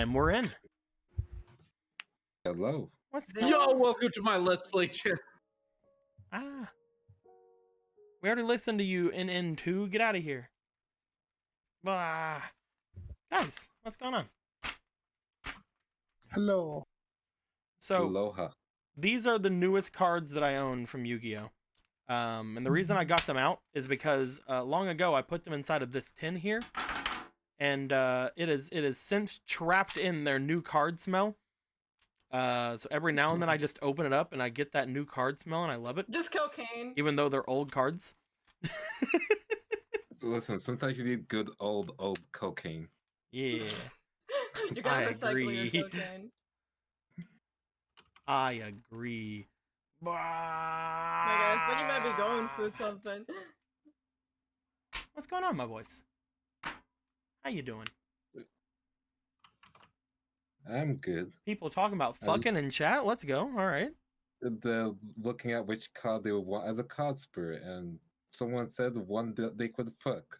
And we're in. Hello. What's going Yo, on? welcome to my Let's Play channel. We already listened to you in N2. Get out of here. Guys, what's going on? Hello. So, Aloha. these are the newest cards that I own from Yu-Gi-Oh! And the reason I got them out is because long ago I put them inside of this tin here, and it is since trapped in their new card smell. So every now and then I just open it up and I get that new card smell and I love it, Just cocaine. even though they're old cards. Listen, sometimes you need good old cocaine. Yeah, You gotta I recycle agree. your cocaine. I agree. My God, I think you might be going through something. What's going on, my boys? How you doing? I'm good. People talking about I just- fucking in chat? Let's go. All right. They're looking at which card they would want as a card spirit, and someone said one that they could fuck.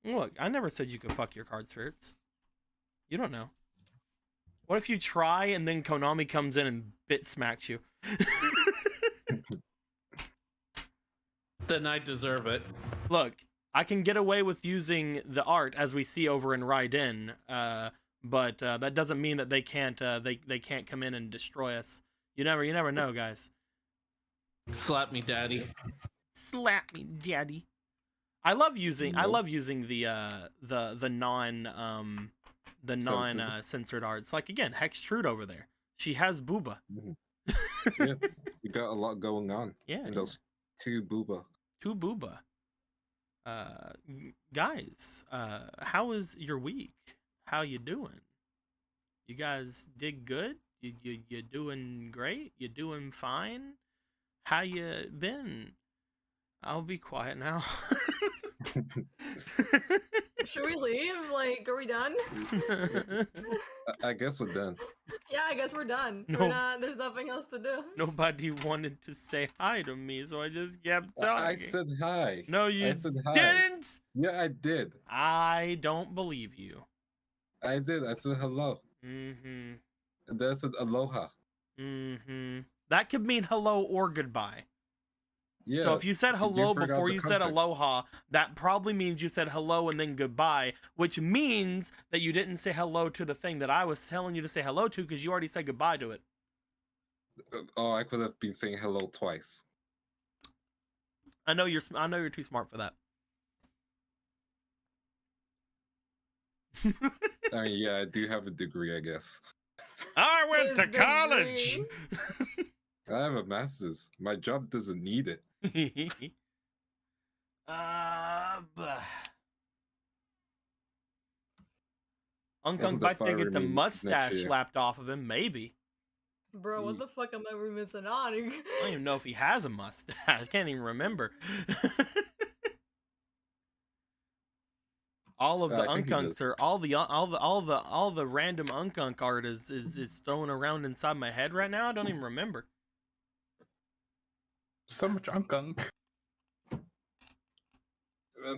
Look, I never said you could fuck your card spirits. You don't know. What if you try and then Konami comes in and bit smacks you? Then I deserve it. Look, I can get away with using the art as we see over in Raiden, but that doesn't mean that they can't come in and destroy us. You never know, guys. Slap me, daddy. Slap me, daddy. I love using the non censored arts. Like again, Hextrude over there. She has booba. Yeah, you got a lot going on. Yeah, in those two booba. two booba. Guys, how is your week? How you doing? You guys did good? You doing great? You doing fine? How you been? I'll be quiet now. Should we leave? Like, are we done? I guess we're done. Yeah, I guess we're done. No. We're not. There's nothing else to do. Nobody wanted to say hi to me, so I just kept talking. I said hi. No, you I said hi. didn't. Yeah, I did. I don't believe you. I did. I said hello. Mm-hmm. And then I said aloha. Mm-hmm. That could mean hello or goodbye. Yeah. So if you said hello forgot before the you said context. aloha, that probably means you said hello and then goodbye, which means that you didn't say hello to the thing that I was telling you to say hello to because you already said goodbye to it. Oh, I could have been saying hello twice. I know you're too smart for that. I mean, yeah, I do have a degree, I guess. I went His to college. degree. I have a master's. My job doesn't need it. Bah. Unkunk Wasn't the Bite fire get the remade mustache next year. slapped off of him, maybe. Bro, what the fuck am I missing on? I don't even know if he has a mustache. I can't even remember. All of the I think he unkunks does. are all the random unkunk art is thrown around inside my head right now. I don't even remember. So much unk. Man,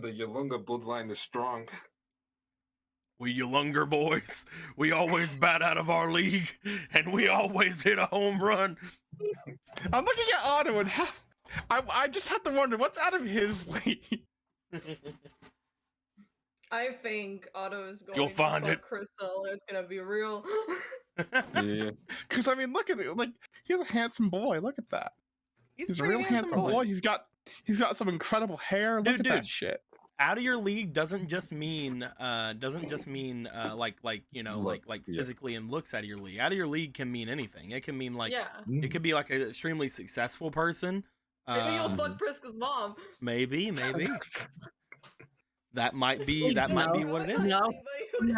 the Yolunga bloodline is strong. We younger boys, we always bat out of our league, and we always hit a home run. I'm looking at Otto and I just have to wonder what's out of his league. I think Otto is going You'll to find fuck it. Crystal. It's gonna be real. Yeah. Because I mean, look at it. Like he's a handsome boy. Look at that. He's a real handsome boy. He's got some incredible hair. Look at that shit. Out of your league doesn't just mean like you know Looks, like yeah. physically and looks out of your league. Out of your league can mean anything. It can mean like Yeah. it could be like an extremely successful person. Maybe you'll fuck Priska's mom. Maybe. That might be what it is. No.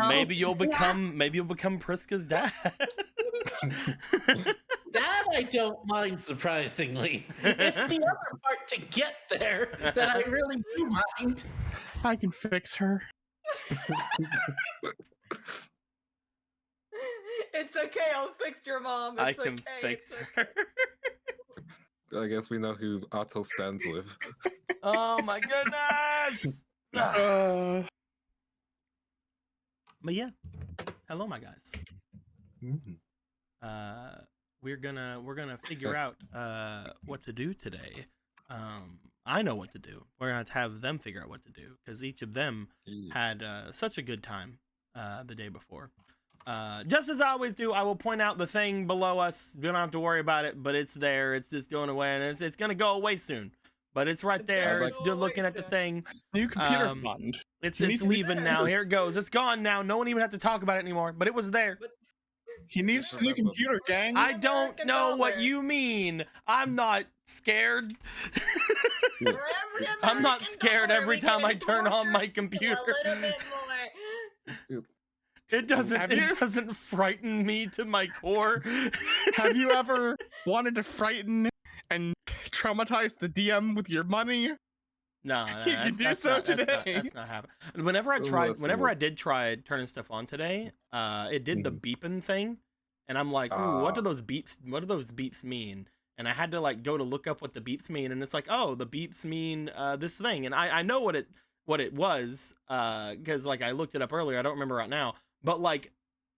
Maybe you'll become Priska's dad. That I don't mind, surprisingly. It's the other part to get there that I really do mind. I can fix her. It's okay, I'll fix your mom. It's I can okay, fix it's her. I guess we know who Otto stands with. Oh my goodness! Uh, But yeah, Hello, my guys. Mhm. We're gonna figure out what to do today. I know what to do. We're gonna have them figure out what to do because each of them Yeah. had such a good time the day before. Just as I always do, I will point out the thing below us. You don't have to worry about it, but it's there. It's just going away, and it's gonna go away soon. But it's right there. gonna It's go still away looking at the soon. thing. New computer Um, fund. It's He needs to be leaving there. now. Here it goes. It's gone now. No one even had to talk about it anymore. But it was there. He needs a new computer, gang. I Never don't heard know what $1. you mean. I'm not scared. For every I'm not American scared dollar, every we time I can turn on my torture computer. A little bit more. It doesn't. Have It you- doesn't frighten me to my core. Have you ever wanted to frighten and traumatize the DM with your money? No, You can do so today. That's not happening. Whenever I did try turning stuff on today, it did the beeping thing, and I'm like, ooh, what do those beeps? What do those beeps mean? And I had to like go to look up what the beeps mean, and it's like, oh, the beeps mean this thing, and I know what it was, because like I looked it up earlier. I don't remember right now, but like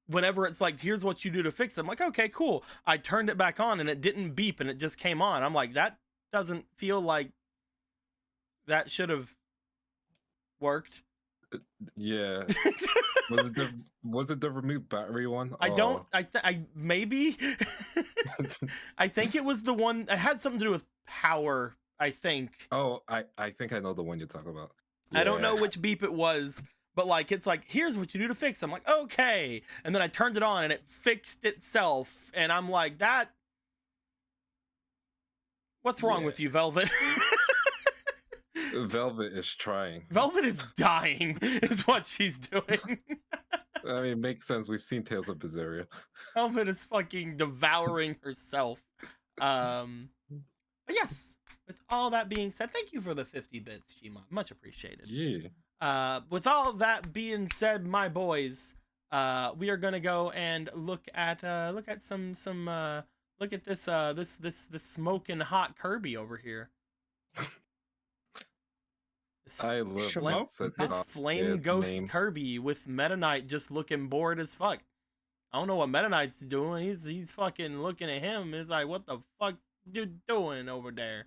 whenever it's like, here's what you do to fix it, I'm like, okay, cool. I turned it back on, and it didn't beep, and it just came on. I'm like, that doesn't feel like that should have worked. Yeah. Was it the remove battery one? I don't. I maybe. I think it was the one. It had something to do with power. I think. Oh, I think I know the one you're talking about. I don't know Yeah. which beep it was, but like it's like, here's what you do to fix. I'm like, okay, and then I turned it on and it fixed itself, and I'm like, that. What's wrong Yeah. with you, Velvet? Velvet is trying. Velvet is dying, is what she's doing. I mean, it makes sense. We've seen Tales of Berseria. Velvet is fucking devouring herself. But yes, with all that being said, thank you for the 50 bits, Shima. Much appreciated. Yeah. With all that being said, my boys, we are gonna go and look at this smoking hot Kirby over here. I love Shimo? This flame ghost Kirby with Meta Knight just looking bored as fuck. I don't know what Meta Knight's doing. He's fucking looking at him. It's like, what the fuck you doing over there?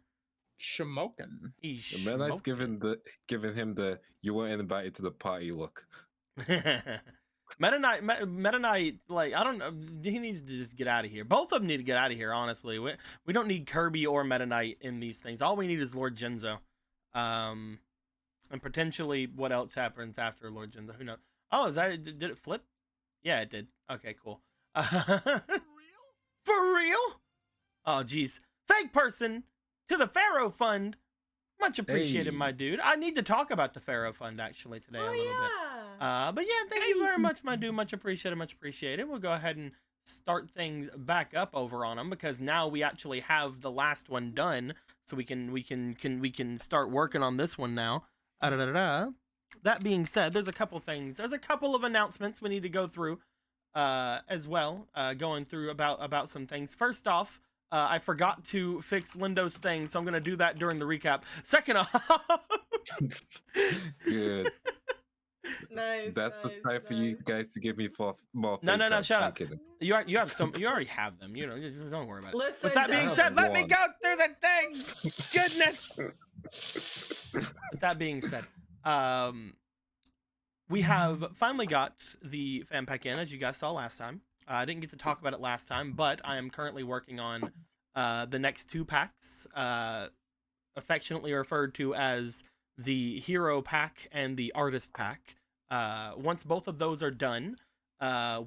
Shamokin. He's The Meta Knight's smoking. giving him the you weren't invited to the party look. Meta Knight, like, I don't know. He needs to just get out of here. Both of them need to get out of here, honestly. We don't need Kirby or Meta Knight in these things. All we need is Lord Genzo. And potentially what else happens after Lord Genzo. Who knows? Oh, did it flip? Yeah, it did. Okay, cool. For real? Oh, geez. Fake person to the Pharaoh Fund. Much appreciated, Hey. my dude. I need to talk about the Pharaoh Fund actually today a little bit. Yeah. But yeah, thank you very much, my dude. Much appreciated. Much appreciated. We'll go ahead and start things back up over on them because now we actually have the last one done, so we can start working on this one now. That being said, there's a couple things. There's a couple of announcements we need to go through, as well. Going through about some things. First off, I forgot to fix Lindo's thing, so I'm gonna do that during the recap. Second off, Good. Nice. That's the nice, time for you nice. guys to give me more. No, fake cards. shut I'm up. kidding. you have some. You already have them. You know, don't worry about it. Listen, With that being Dad. said, let me One. go through the things. Goodness. With that being said, we have finally got the fan pack in, as you guys saw last time. I didn't get to talk about it last time, but I am currently working on the next 2 packs, affectionately referred to as the Hero Pack and the Artist Pack. Once both of those are done,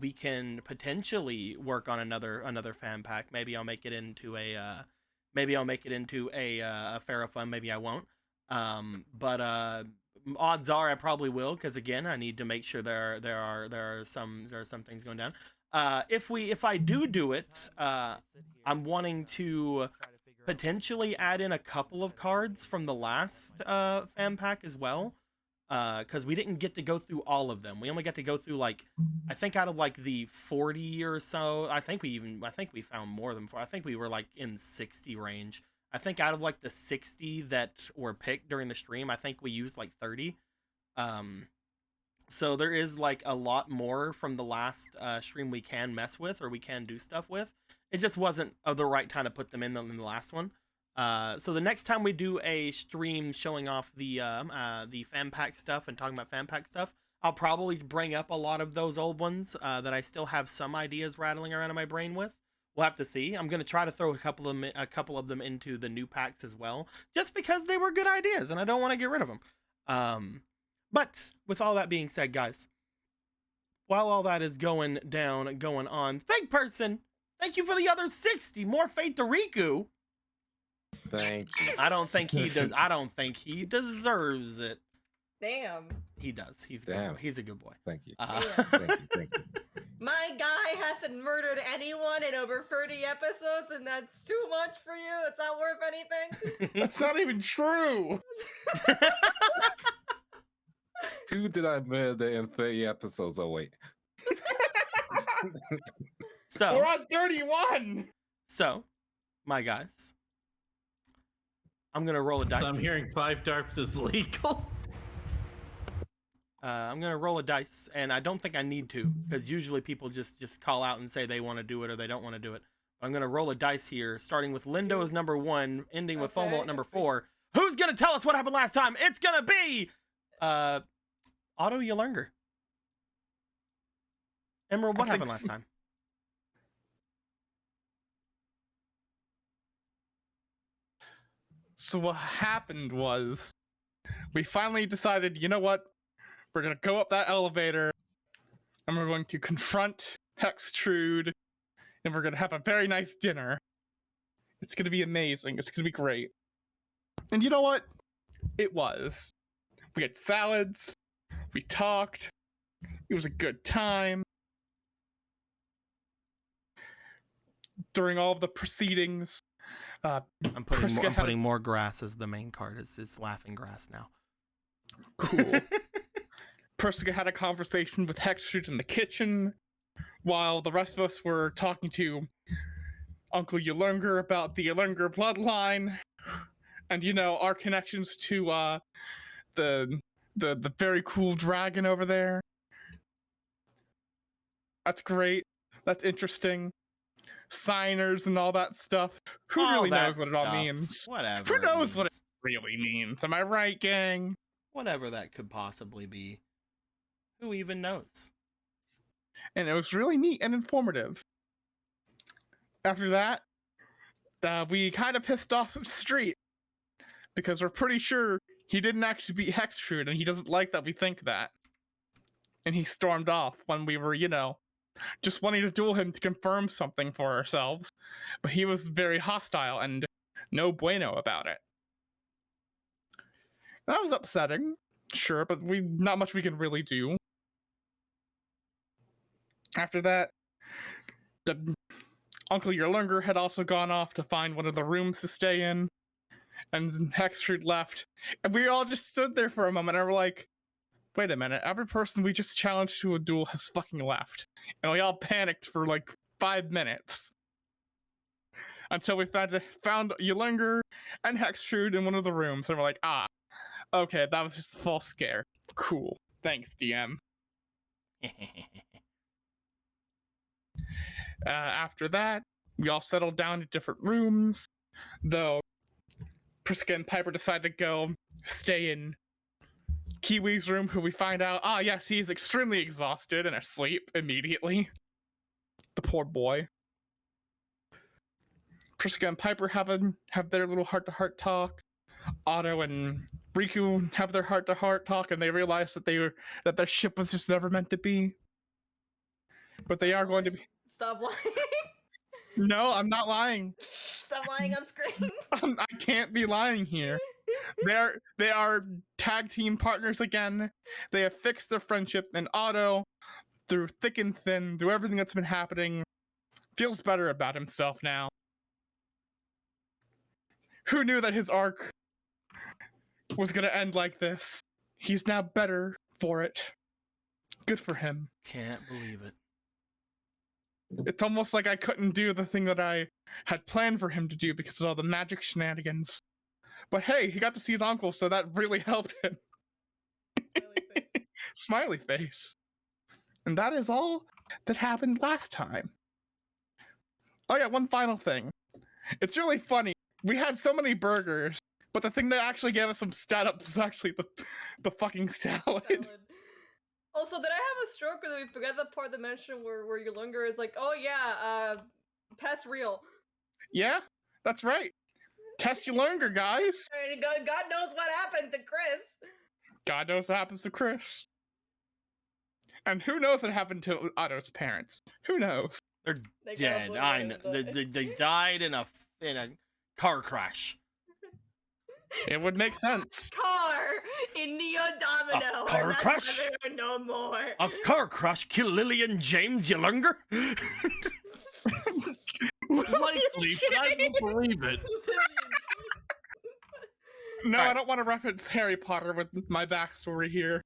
we can potentially work on another fan pack. Maybe I'll make it into a Pharaoh Fund. Maybe I won't. But odds are I probably will, because again, I need to make sure there are some things going down. If I do it, I'm wanting to potentially add in a couple of cards from the last fan pack as well, because we didn't get to go through all of them. We only got to go through, like, I think out of like the 40 or so, I think we found more than 4. I think we were like in 60 range. I think out of like the 60 that were picked during the stream, I think we used like 30. So there is like a lot more from the last stream we can mess with or we can do stuff with. It just wasn't the right time to put them in the last one. So the next time we do a stream showing off the fan pack stuff and talking about fan pack stuff, I'll probably bring up a lot of those old ones that I still have some ideas rattling around in my brain with. We'll have to see. I'm gonna try to throw a couple of them into the new packs as well, just because they were good ideas and I don't want to get rid of them. But with all that being said, guys, while all that is going on, Fake Person, thank you for the other 60 more Fate to Riku. Thank you. I don't think he does. I don't think he deserves it. Damn. He does. He's Damn. good. He's a good boy. Thank you. Damn. Thank you. My guy hasn't murdered anyone in over 30 episodes, and that's too much for you. It's not worth anything. That's not even true. Who did I murder in 30 episodes? Oh, wait. We're So, on 31. my guys, I'm gonna roll a dice. I'm hearing 5Darps is legal. I'm gonna roll a dice, and I don't think I need to, because usually people just call out and say they want to do it or they don't want to do it. I'm gonna roll a dice here, starting with Lindo as number 1, ending with FOMO at number 4. Who's gonna tell us what happened last time? It's gonna be Otto Yolunger. Emerald, what happened last time? So what happened was, we finally decided, you know what? We're gonna go up that elevator, and we're going to confront Hextrude, and we're gonna have a very nice dinner. It's gonna be amazing. It's gonna be great. And you know what? It was. We had salads. We talked. It was a good time. During all of the proceedings, I'm Priska had putting more grass as the main card. It's laughing grass now. cool. Persica had a conversation with Hextrude in the kitchen, while the rest of us were talking to Uncle Yolunger about the Yolunger bloodline, and you know our connections to the very cool dragon over there. That's great. That's interesting. Signers and all that stuff. Who All really that knows what it all stuff. means? Whatever. Who knows what it means. really means? Am I right, gang? Whatever that could possibly be. Who even knows? And it was really neat and informative. After that, we kind of pissed off Street because we're pretty sure he didn't actually beat Hextrude, and he doesn't like that we think that. And he stormed off when we were, you know, just wanting to duel him to confirm something for ourselves. But he was very hostile and no bueno about it. That was upsetting, sure, but not much we can really do. After that, the Uncle Yolunger had also gone off to find one of the rooms to stay in, and Hextrude left. And we all just stood there for a moment and were like, wait a minute, every person we just challenged to a duel has fucking left. And we all panicked for like 5 minutes. Until we found Yolunger and Hextrude in one of the rooms, and we're like, okay, that was just a false scare. Cool. Thanks, DM. After that, we all settled down in different rooms, though Priska and Piper decided to go stay in Kiwi's room, who we find out, yes, he is extremely exhausted and asleep immediately. The poor boy. Priska and Piper have their little heart-to-heart talk. Otto and Riku have their heart-to-heart talk, and they realize that their ship was just never meant to be. But they are going to be. Stop lying. No, I'm not lying. Stop lying on screen. I can't be lying here. They are tag team partners again. They have fixed their friendship, and Otto, through thick and thin, through everything that's been happening, feels better about himself now. Who knew that his arc was gonna end like this? He's now better for it. Good for him. Can't believe it. It's almost like I couldn't do the thing that I had planned for him to do because of all the magic shenanigans. But hey, he got to see his uncle, so that really helped him. Really face. Smiley face. And that is all that happened last time. Oh yeah, one final thing. It's really funny. We had so many burgers, but the thing that actually gave us some stat-ups was actually the fucking salad. Salad. Also, did I have a stroke or did we forget the part that mentioned where your Lunger is like, oh yeah, test real. Yeah, that's right. Test your longer, guys. I mean, God knows what happened to Chris. God knows what happens to Chris. And who knows what happened to Otto's parents? Who knows? They're They got dead. I know. obliterated. They died in a car crash. It would make sense. Car in Neo Domino. A car and that's crash? why there are no more. A car crash killed Lillian James Younger? Likely, but I don't believe it. No, Alright. I don't want to reference Harry Potter with my backstory here.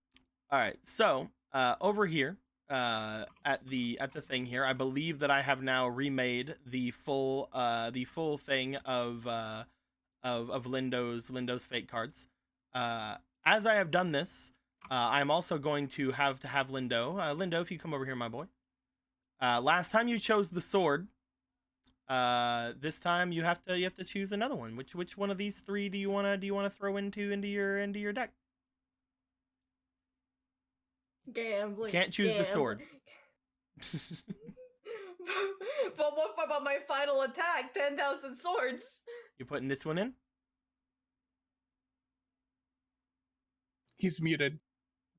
All right, so over here at the thing here, I believe that I have now remade the full thing of Lindo's fake cards. As I have done this, I'm also going to have Lindo. Lindo, if you come over here, my boy. Last time you chose the sword. This time you have to choose another one. Which one of these three do you wanna throw into your deck? Gambling. Can't choose the sword. But what about my final attack? 10,000 swords. You putting this one in? He's muted.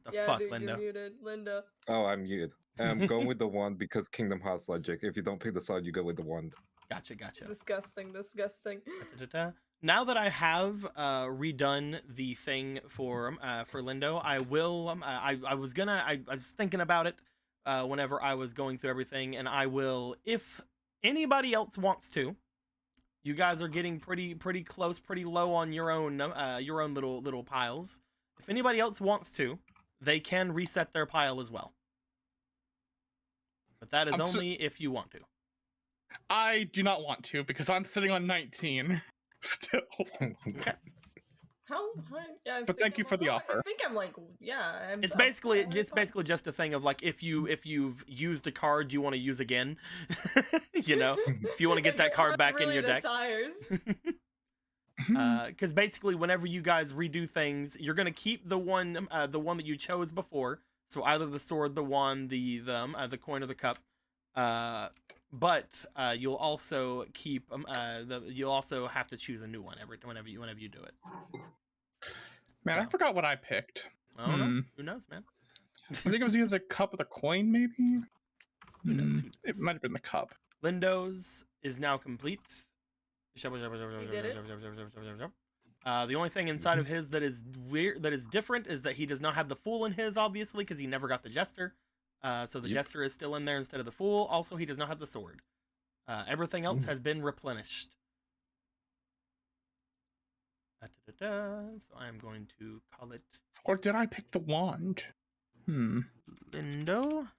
The fuck, dude, Lindo? you're muted, Linda. Oh, I'm muted. I'm going with the wand because Kingdom Hearts logic. If you don't pick the sword, you go with the wand. Gotcha. Disgusting. Da-da-da-da. Now that I have redone the thing for Lindo, I will. I was thinking about it whenever I was going through everything, and I will, if anybody else wants to. You guys are getting pretty close, pretty low on your own little piles. If anybody else wants to, they can reset their pile as well. But that is only if you want to. I do not want to because I'm sitting on 19 still. How high? Yeah, But thank you for the offer. I think I'm like, yeah. It's basically just a thing of like if you've used a card you want to use again, you know, if you want to get that card back in your deck. Because basically, whenever you guys redo things, you're gonna keep the one that you chose before. So either the sword, the wand, the coin, or the cup. But you'll also keep you'll also have to choose a new one whenever you do it. Man, I forgot what I picked. I don't know. Who knows, man? I think it was either the cup or the coin, maybe. Who knows? It might have been the cup. Lindo's is now complete. The only thing inside of his that is weird, that is different, is that he does not have the Fool in his, obviously, because he never got the Jester. So the Jester is still in there instead of the Fool. Also, he does not have the sword. Everything else has been replenished. So I am going to call it... Or did I pick the wand? Lindo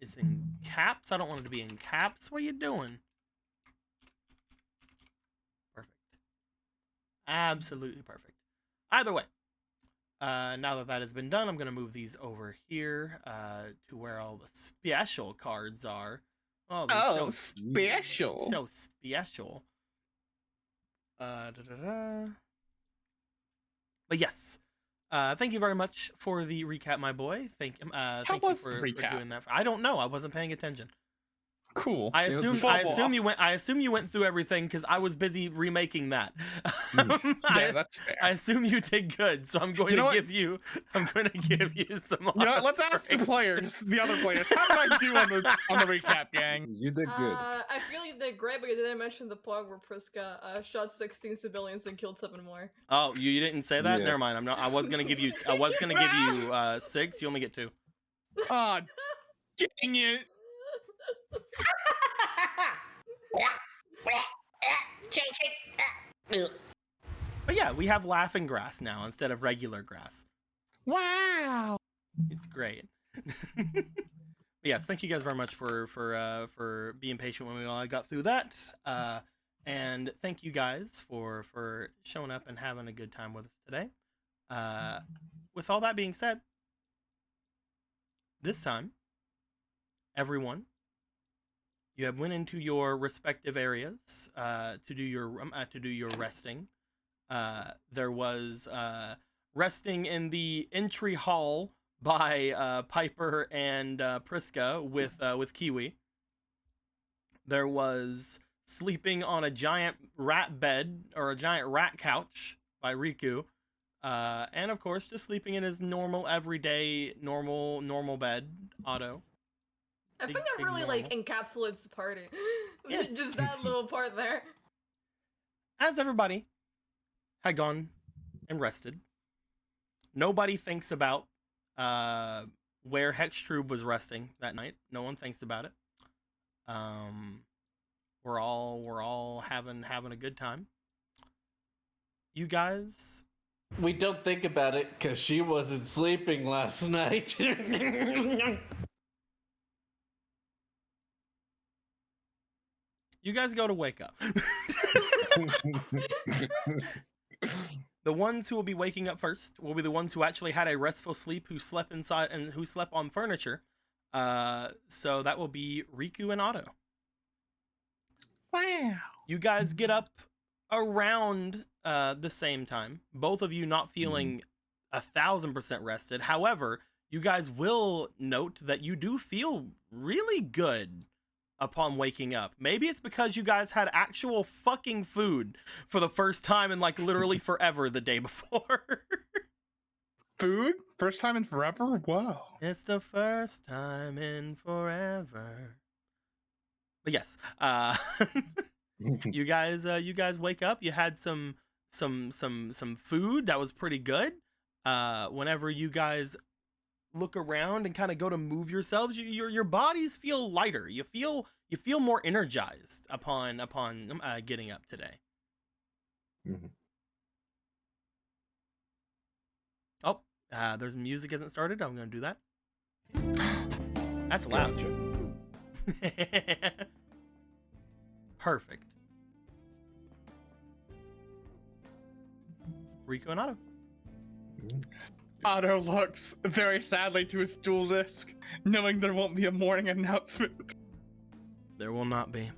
is in caps. I don't want it to be in caps. What are you doing? Perfect. Absolutely perfect. Either way, now that has been done, I'm going to move these over here to where all the special cards are. Oh, they're special. So special. But yes, thank you very much for the recap, my boy. Thank you for doing that. I don't know. I wasn't paying attention. Cool. I assume you went through everything because I was busy remaking that. Yeah, that's fair. I assume you did good, so I'm going to give you some. You know what? Let's ask the other players. How did I do on the recap, gang? You did good. I feel you did great, but you didn't mention the part where Priska shot 16 civilians and killed 7 more. Oh, you didn't say that? Yeah. Never mind. I was gonna give you 6. You only get 2. Ah, dang it. But yeah, we have laughing grass now instead of regular grass. Wow. It's great. But yes, thank you guys very much for being patient when we all got through that. And thank you guys for showing up and having a good time with us today. With all that being said, this time, everyone, you have went into your respective areas to do your resting. There was resting in the entry hall by Piper and Priska with Kiwi. There was sleeping on a giant rat bed or a giant rat couch by Riku. And of course, just sleeping in his normal, everyday, normal bed, Otto. I think that really like encapsulates the party. Yeah. Just that little part there. As everybody had gone and rested, nobody thinks about where Hextrube was resting that night. No one thinks about it. We're all having a good time. You guys. We don't think about it because she wasn't sleeping last night. You guys go to wake up. The ones who will be waking up first will be the ones who actually had a restful sleep, who slept inside and who slept on furniture. So that will be Riku and Otto. Wow. You guys get up around the same time. Both of you not feeling 1,000% rested. However, you guys will note that you do feel really good upon waking up. Maybe it's because you guys had actual fucking food for the first time in like literally forever the day before. Food? First time in forever? Whoa. It's the first time in forever. But yes, you guys wake up. You had some food that was pretty good. Whenever you guys look around and kind of go to move yourselves, your bodies feel lighter. You feel more energized upon getting up today. Mm-hmm. Oh, there's music isn't started. I'm gonna do that. That's loud. Perfect. Rico and Otto. Otto looks very sadly to his dual disc, knowing there won't be a morning announcement. There will not be.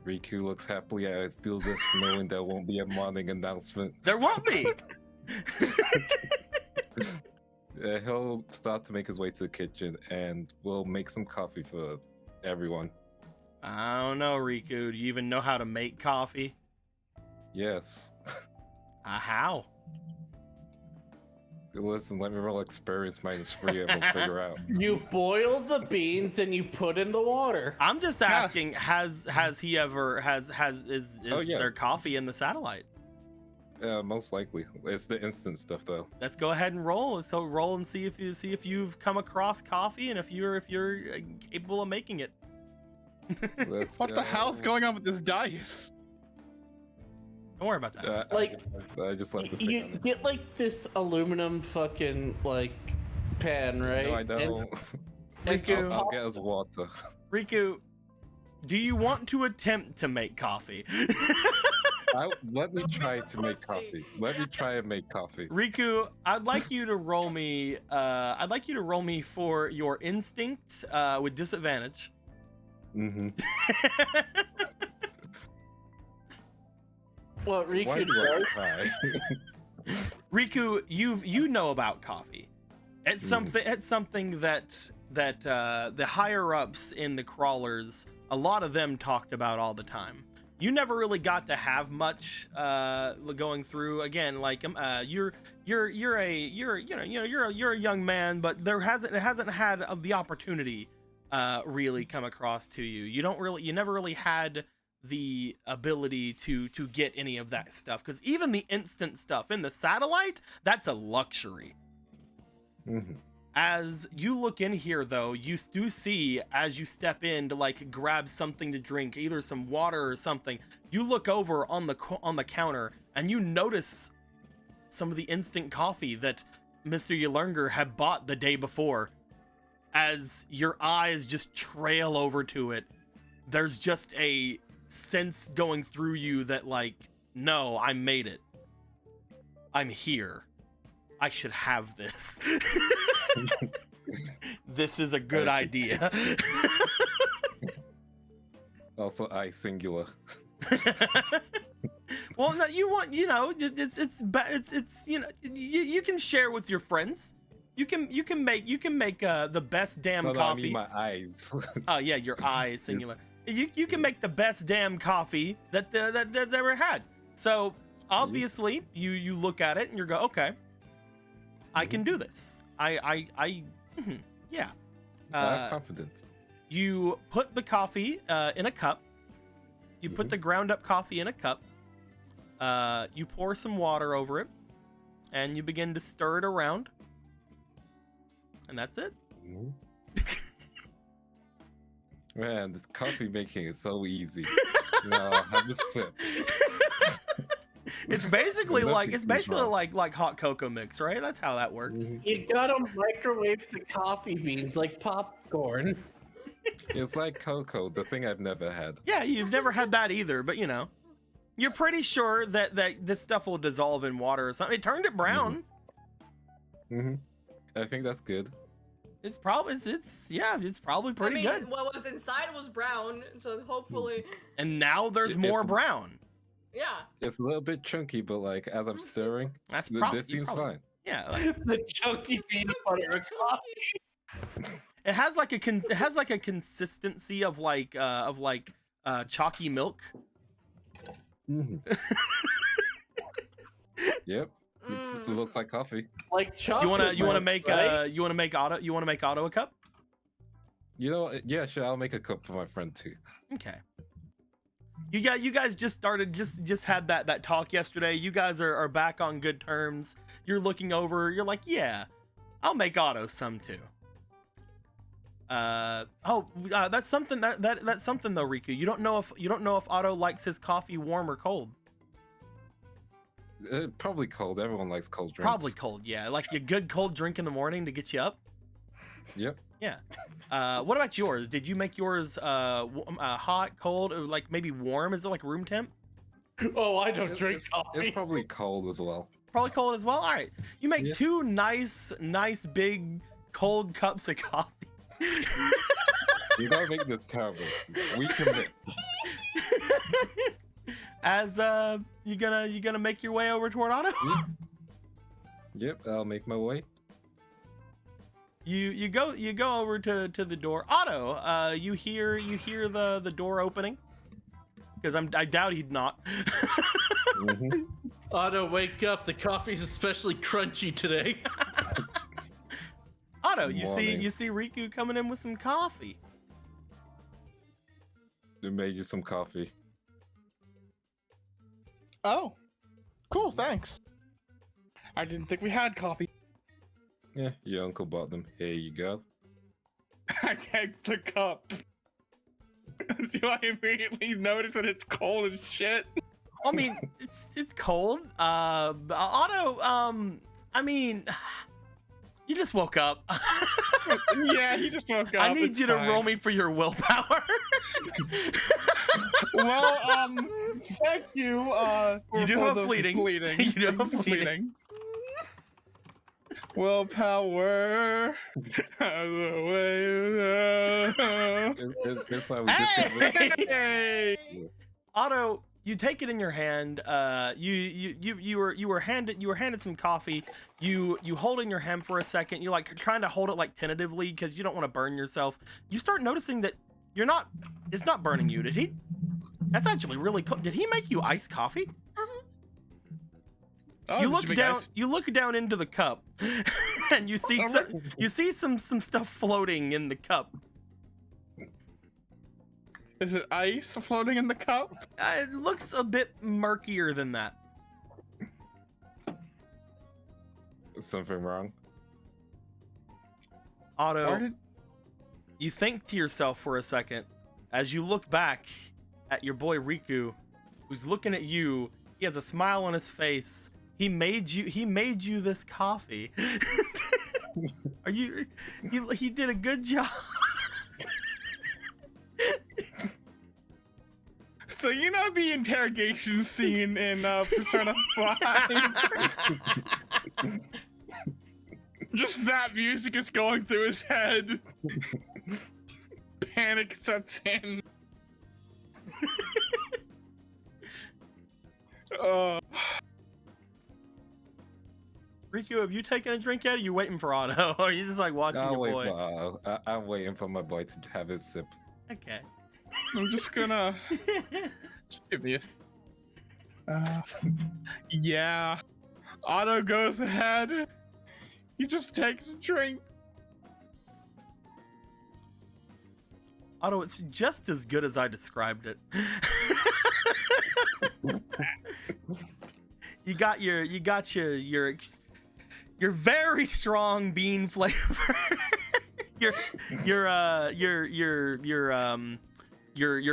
Riku looks happily at his dual disc, knowing there won't be a morning announcement. There won't be. He'll start to make his way to the kitchen, and we'll make some coffee for everyone. I don't know, Riku. Do you even know how to make coffee? Yes. How? Listen, let me roll experience -3 and we'll figure out. You boil the beans and you put in the water. I'm just asking, has he ever is there coffee in the satellite? Most likely. It's the instant stuff though. Let's go ahead and roll. So roll and see if you've come across coffee and if you're capable of making it. What the hell's going on with this dice? Don't worry about that. I just left the You get like this aluminum fucking like pan, right? No, I don't. Riku, I'll get us water. Riku, do you want to attempt to make coffee? Let me try to make coffee. Let me try and make coffee. Riku, I'd like you to roll me. I'd like you to roll me for your instinct with disadvantage. Mm-hmm. Well, Why Riku do I does. try? Riku, you know about coffee. It's something that the higher ups in the crawlers, a lot of them talked about all the time. You never really got to have much going through. Again, like you're a young man, but it hasn't had the opportunity really come across to you. You never really had the ability to get any of that stuff, because even the instant stuff in the satellite, that's a luxury. Mm-hmm. As you look in here, though, you do see, as you step in to like grab something to drink, either some water or something, you look over on the counter and you notice some of the instant coffee that Mr. Yulurnger had bought the day before. As your eyes just trail over to it, there's just a sense going through you that like, no, I made it. I'm here. I should have this. This is a good idea. Also, I singular. Well, no, it's you can share with your friends. You can make the best damn No, I coffee. mean my eyes. Oh yeah, your eyes singular. You can make the best damn coffee that that's ever had. So obviously you look at it and you go, okay, I can do this. Yeah. I have confidence. You put the coffee in a cup. You put the ground up coffee in a cup. You pour some water over it, and you begin to stir it around. And that's it. Mhm. Man, this coffee making is so easy. No, have a sip. It's basically Nothing seems wrong. like hot cocoa mix, right? That's how that works. Mhm. You gotta microwave the coffee beans like popcorn. It's like cocoa, the thing I've never had. Yeah, you've never had that either, but you're pretty sure that this stuff will dissolve in water or something. It turned it brown. Hmm I think that's good. It's probably it's probably pretty good. What was inside was brown, so hopefully, And now there's It- more it's- brown. yeah. It's a little bit chunky, but like as I'm stirring, That's this probably seems fine. Yeah, like, The chunky peanut butter of coffee. it has like a consistency of chalky milk. Mhm. Yep, it looks like coffee. Like chocolate. You wanna milk, make right? you wanna make Otto a cup? You know, yeah, sure. I'll make a cup for my friend too. Okay. You guys just started just had that talk yesterday. You guys are back on good terms. You're looking over. You're like, yeah, I'll make Otto some too. That's something that's something though, Riku. You don't know if Otto likes his coffee warm or cold. Probably cold. Everyone likes cold drinks. Probably cold, yeah. Like a good cold drink in the morning to get you up. Yep. Yeah. What about yours? Did you make yours hot, cold, or like maybe warm? Is it like room temp? Oh, I don't It's- drink It's coffee. probably cold as well. Probably cold as well. All right. You make Yeah. two nice big cold cups of coffee. You gotta make this terrible. We commit. As you gonna make your way over toward Otto? Yep, I'll make my way. You go over to the door. Otto, you hear the door opening? Because I doubt he'd not. Mhm. Otto, wake up. The coffee's especially crunchy today. Otto, Morning. you see Riku coming in with some coffee. We made you some coffee. Oh, cool, thanks. I didn't think we had coffee. Yeah, your uncle bought them. Here you go. I take the cup. Do I immediately notice that it's cold as shit? I mean, it's cold. Otto, I mean, you just woke up. Yeah, he just woke up. I need it's you to fine. roll me for your willpower. Well, thank you. You do for have the fleeting. Fleeting. You do Thank have for fleeting. Willpower. That's why we just get Hey! Hey! Otto, you take it in your hand. You were handed some coffee. You hold it in your hand for a second. You're like trying to hold it like tentatively because you don't want to burn yourself. You start noticing that it's not burning you. Did he? That's actually really cool. Did he make you iced coffee? Oh, You did look make down. ice- You look down into the cup, and you see some stuff floating in the cup. Is it ice floating in the cup? It looks a bit murkier than that. something wrong. Otto, Or did- you think to yourself for a second as you look back at your boy Riku, who's looking at you. He has a smile on his face. He made you this coffee. He did a good job. So you know the interrogation scene in Persona 5? Just that music is going through his head. Panic sets in. Riku, have you taken a drink yet? Or are you waiting for Otto? Or are you just like watching I'll your wait boy? for I'm waiting for my boy to have his sip. Okay. I'm just gonna just give me a. Yeah. Otto goes ahead. He just takes a drink. Otto, it's just as good as I described it. you got your very strong bean flavor. your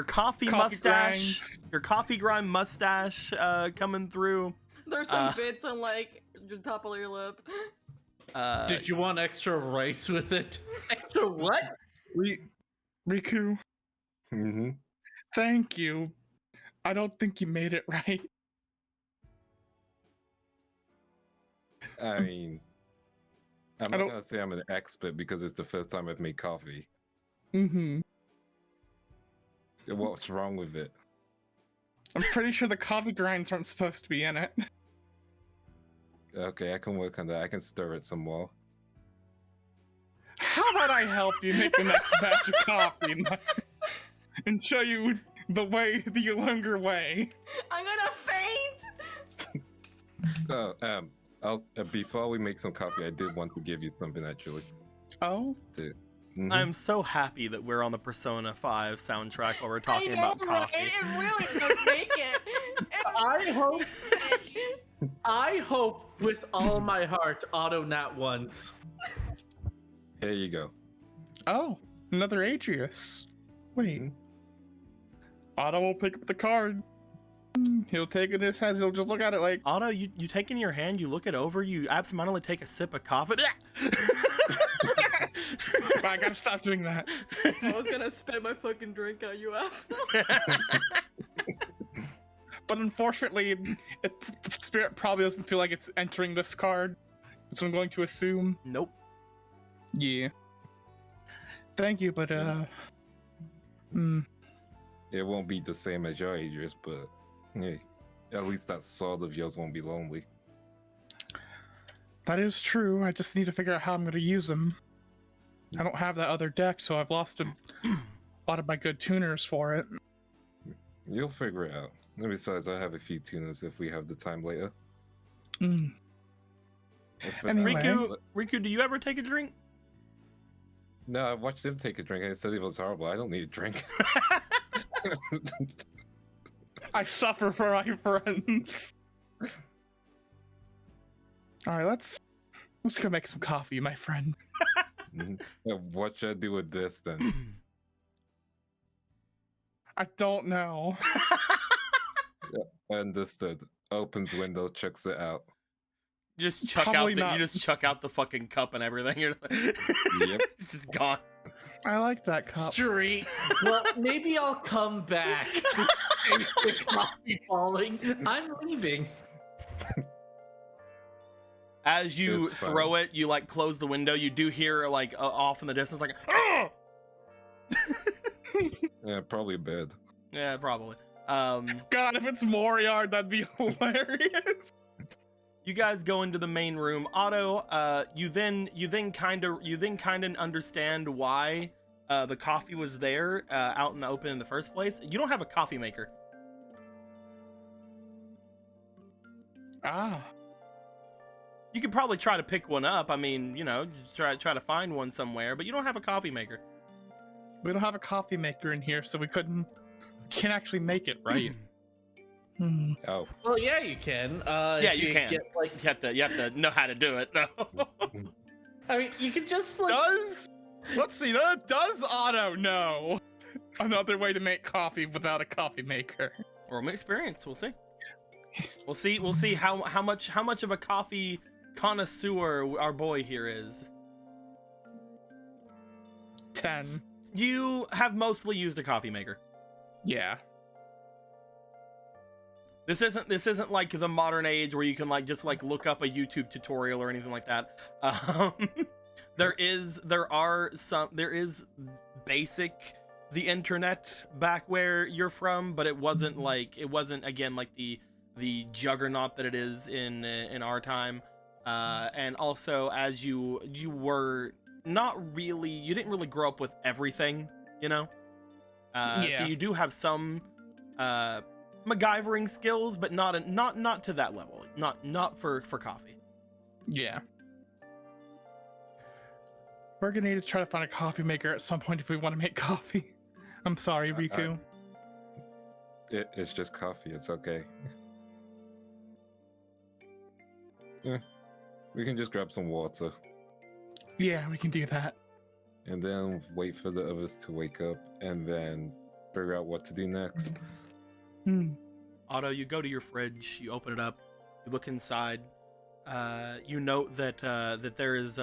coffee mustache, grinds. your coffee grind mustache coming through. There's some bits on like the top of your lip. Did you want extra rice with it? Extra what? Riku, Mm-hmm. thank you. I don't think you made it right. I mean, I'm I not don't- gonna say I'm an expert because it's the first time I've made coffee. Mm-hmm. What's wrong with it? I'm pretty sure the coffee grinds aren't supposed to be in it. Okay, I can work on that. I can stir it some more. How about I help you make the next batch of coffee and show you the way, the younger way? I'm gonna faint. Oh, I'll before we make some coffee, I did want to give you something actually. Oh? Mhm. I'm so happy that we're on the Persona 5 soundtrack while we're talking I know, about coffee. It really does make it. I hope with all my heart, Otto not once. Here you go. Oh, another Atreus. Wait. Mhm. Otto will pick up the card. He'll take it in his hands. He'll just look at it like, Otto, you take it in your hand, you look it over, you absentmindedly take a sip of coffee. I gotta stop doing that. I was gonna spit my fucking drink out, you asshole. But unfortunately, the spirit probably doesn't feel like it's entering this card. That's what I'm going to assume. Nope. Yeah. Thank you, but It won't be the same as your Adrius, but hey, at least that sword of yours won't be lonely. that is true. I just need to figure out how I'm going to use them. I don't have that other deck, so I've lost a lot of my good tuners for it. You'll figure it out. And besides, I have a few tuners if we have the time later. Mm. If Anyway. Riku, do you ever take a drink? No, I watched him take a drink and he said it was horrible. I don't need a drink. I suffer for my friends. All right, let's go make some coffee, my friend. Mhm. What should I do with this then? I don't know. Understood. Opens window, checks it out. You just chuck Probably out the not. you just chuck out the fucking cup and everything. You're just like, Yep. it's just gone. I like that cup. Street. Well, maybe I'll come back. The coffee falling. I'm leaving. As you It's fine. throw it, you like close the window. You do hear like off in the distance, like, oh! Yeah, probably bed. Yeah, probably. God, if it's Moriard, that'd be hilarious. You guys go into the main room. Otto, you then kind of understand why the coffee was there out in the open in the first place. You don't have a coffee maker. Ah. You could probably try to pick one up. I mean, you know, just try to find one somewhere, but you don't have a coffee maker. We don't have a coffee maker in here, so we can't actually make it, right? Hmm. Oh, Well, yeah, you can. Yeah, if you can. Get, like, You have to know how to do it, though. I mean, you could just like. Let's see, does Otto know another way to make coffee without a coffee maker? Room experience. We'll see. We'll see how much of a coffee connoisseur our boy here is. 10. You have mostly used a coffee maker. Yeah. This isn't like the modern age where you can like just like look up a YouTube tutorial or anything like that. There is basic the internet back where you're from, but it wasn't again like the juggernaut that it is in our time. And also, as you were you didn't really grow up with everything, you know. So you do have some MacGyvering skills, but not to that level. Not for coffee. Yeah. We're gonna need to try to find a coffee maker at some point if we want to make coffee. I'm sorry, Riku. It's just coffee. It's okay. Yeah, we can just grab some water Yeah, we can do that. and then wait for the others to wake up and then figure out what to do next. Otto, you go to your fridge, you open it up, you look inside. You note that there's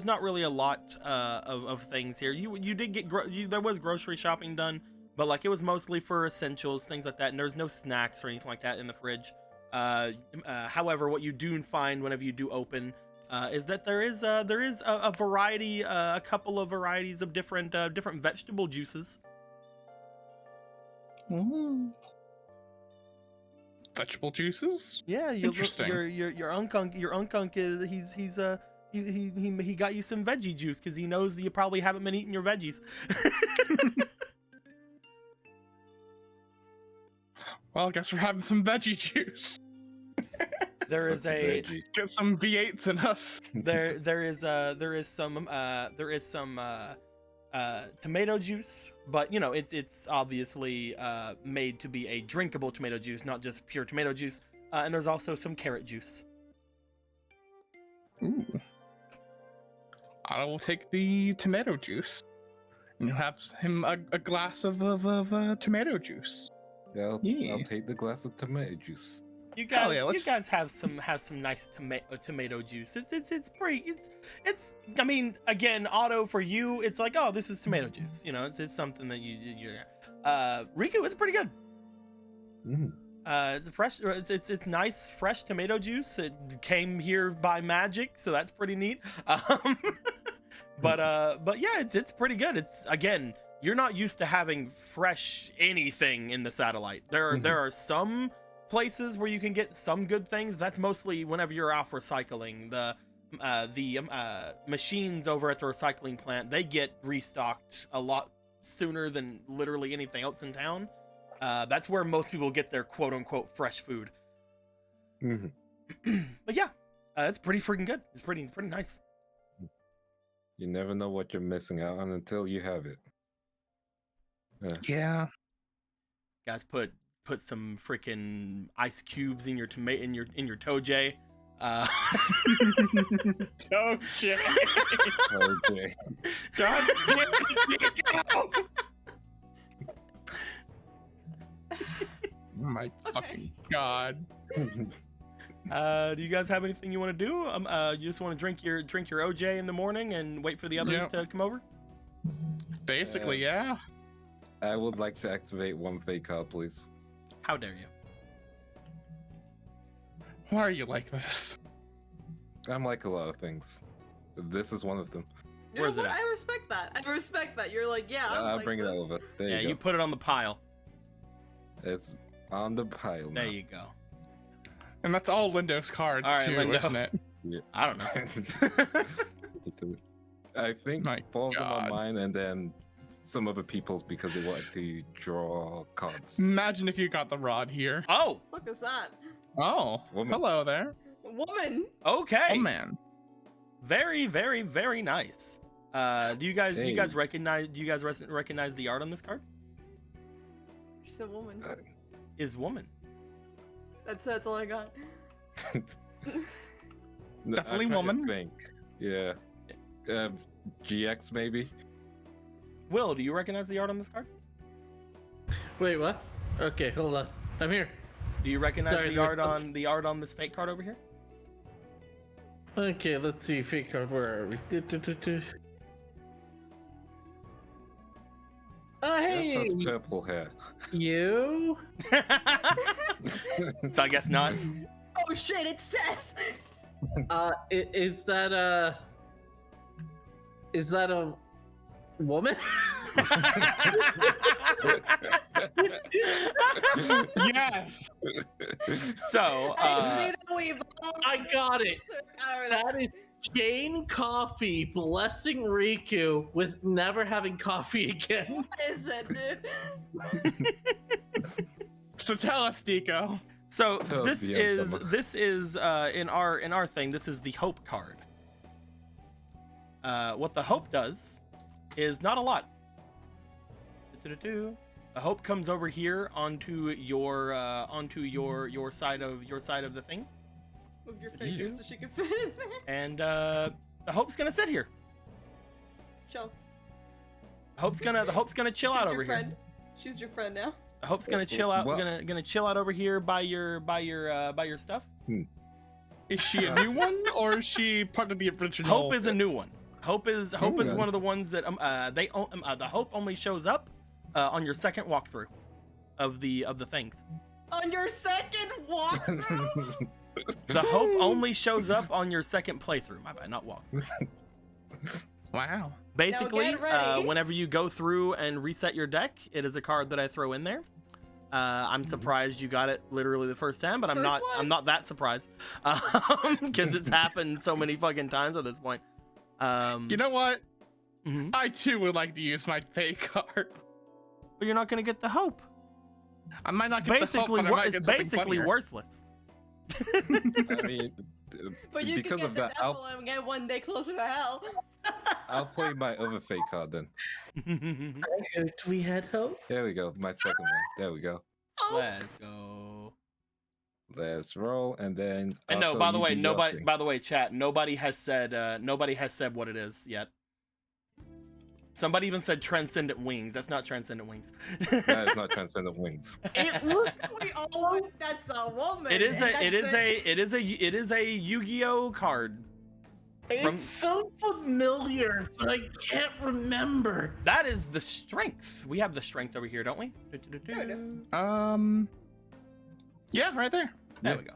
not really a lot of things here. You did get there was grocery shopping done, but like it was mostly for essentials, things like that, and there's no snacks or anything like that in the fridge. However, what you do find whenever you do open is that there is a variety, a couple of varieties of different vegetable juices. Vegetable juices? Yeah, Interesting. Your unkunk is he got you some veggie juice because he knows that you probably haven't been eating your veggies. Well, I guess we're having some veggie juice. There is What's a a veggie? Get some V8s in us. there is some tomato juice, but you know it's obviously made to be a drinkable tomato juice, not just pure tomato juice. And there's also some carrot juice. Ooh. I will take the tomato juice. And you'll have him a glass of tomato juice. Yeah, Yeah. I'll take the glass of tomato juice. You Hell guys, yeah, you let's- guys have some nice tomato juice. It's pretty. It's. I mean, again, Otto, for you, it's like, oh, this is tomato juice. You know, it's something that you. Riku, it's pretty good. Mm. It's fresh. It's nice fresh tomato juice. It came here by magic, so that's pretty neat. But yeah, it's pretty good. It's again, you're not used to having fresh anything in the satellite. There are some places where you can get some good things. That's mostly whenever you're out recycling. The machines over at the recycling plant, they get restocked a lot sooner than literally anything else in town. That's where most people get their quote unquote fresh food. Mm-hmm. But yeah, it's pretty freaking good. It's pretty nice. You never know what you're missing out on until you have it. Yeah. Guys, put some freaking ice cubes in your tomato in your Toje. Oh shit. Okay. God damn it. Oh my fucking god. Do you guys have anything you want to do? You just want to drink your OJ in the morning and wait for the others to come over? Basically, yeah. I would like to activate one fake card, please. How dare you? Why are you like this? I'm like a lot of things. This is one of them. You Where's know it what? at? I respect that. I respect that. You're like, yeah. I'm I'll like bring it this. over. There Yeah, you you go. put it on the pile. It's on the pile now. There you go. And that's all Lindo's cards All right, too, Lindo. isn't it? I don't know. I think My 4 of them are God. mine and then some other people's because they wanted to draw cards. Imagine if you got the rod here. Oh, What is that? Oh, Woman. hello there. Woman. okay. Oh man. Very, very, very nice. Do you guys Hey. recognize the art on this card? She's a woman. Is woman. That's all I got. No, Definitely I'm trying to woman. think. Yeah. GX maybe? Will, do you recognize the art on this card? Wait, what? Okay, hold on. I'm here. Do you recognize Sorry, the there's art on this fake card over here? Okay, let's see. Fake card, where are we? Hey, That's purple hair. you. So I guess not. Oh shit, it says! Is that a woman? Yes. So I see that we've all I got it. Alright, That is Jane Coffee blessing Riku with never having coffee again. what is it, dude? So tell us, Deco. So Tell this the is outcome. in our thing. This is the hope card. What the hope does is not a lot. The hope comes over here onto your side of the thing, Move your fingers so she can fit in there. and the hope's gonna sit here. Chill. The hope's gonna chill out She's over your here. friend. She's your friend now. The hope's gonna chill out. What? Gonna chill out over here by your stuff. Is she a new one or is she part of the original? Hope is a new one. Hope is Okay. one of the ones that the hope only shows up on your second walkthrough of the things. On your second walkthrough? The hope only shows up on your second playthrough. My bad, not walk. Wow. Basically, get ready. whenever you go through and reset your deck, it is a card that I throw in there. I'm surprised you got it literally the first time, but I'm First not. one. I'm not that surprised because it's happened so many fucking times at this point. You know what? Mhm. I too would like to use my fake card. But you're not gonna get the hope. I might not get the hope, but I might It's get something basically funnier. worthless. I mean, But you because can of get that, the devil and get one day closer to hell. I'll play my other fake card then. I hoped we had hope. There we go, my second one. There we go. Oh, Let's go. Let's roll, and then. And no, also by the you way, do your nobody. thing. By the way, chat. Nobody has said what it is yet. Somebody even said transcendent wings. That's not transcendent wings. That is not transcendent wings. It looks we all that's a woman. It is and that's it is a Yu-Gi-Oh card. From- it's so familiar, but I can't remember. That is the strength. We have the strength over here, don't we? Yeah, right there. There we go.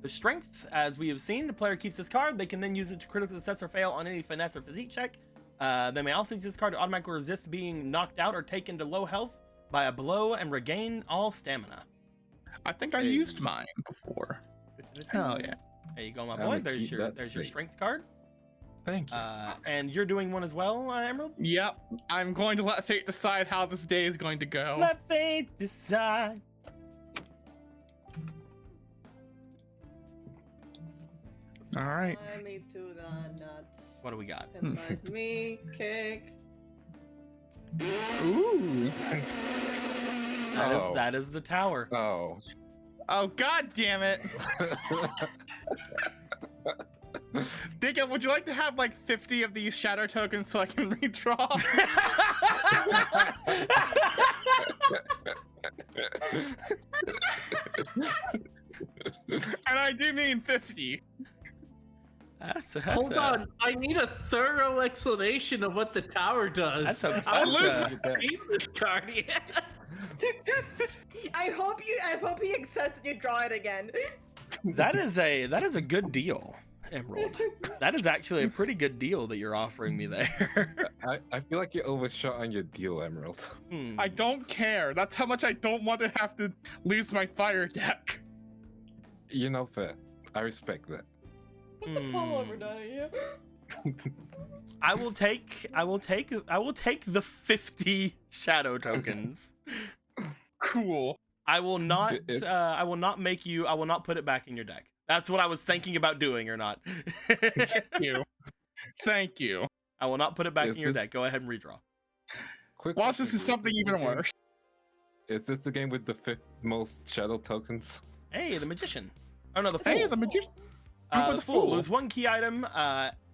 The strength, as we have seen, the player keeps this card. They can then use it to critically success or fail on any finesse or physique check. They may also use this card to automatically resist being knocked out or taken to low health by a blow and regain all stamina. I think I Hey. used mine before. Hell yeah. There you go, my I'm boy. gonna There's keep your that there's your safe. strength card. Thank you. And you're doing one as well, Emerald. Yep. I'm going to let fate decide how this day is going to go. Let fate decide. All right. Let me do the nuts. What do we got? And let me kick. Ooh. Oh. That is the tower. Oh. Oh, god damn it. Dicka, would you like to have like 50 of these shadow tokens so I can redraw? And I do mean 50. That's Hold on, I need a thorough explanation of what the tower does. That's a- I that's lose a- this card. I hope he accepts you draw it again. That is a good deal, Emerald. That is actually a pretty good deal that you're offering me there. I feel like you overshot on your deal, Emerald. I don't care. That's how much I don't want to have to lose my fire deck. You know, fair. I respect that. What's a pullover done here? I will take the 50 shadow tokens. Cool. I will not put it back in your deck. That's what I was thinking about doing or not. Thank you. Thank you. I will not put it back Is in your this- deck. Go ahead and redraw. Quick Watch, question, this is is something this even the game- worse. Is this the game with the 5th most shadow tokens? Hey, the magician. Oh no, the fool. Hey, the magician. The fool. Lose one key item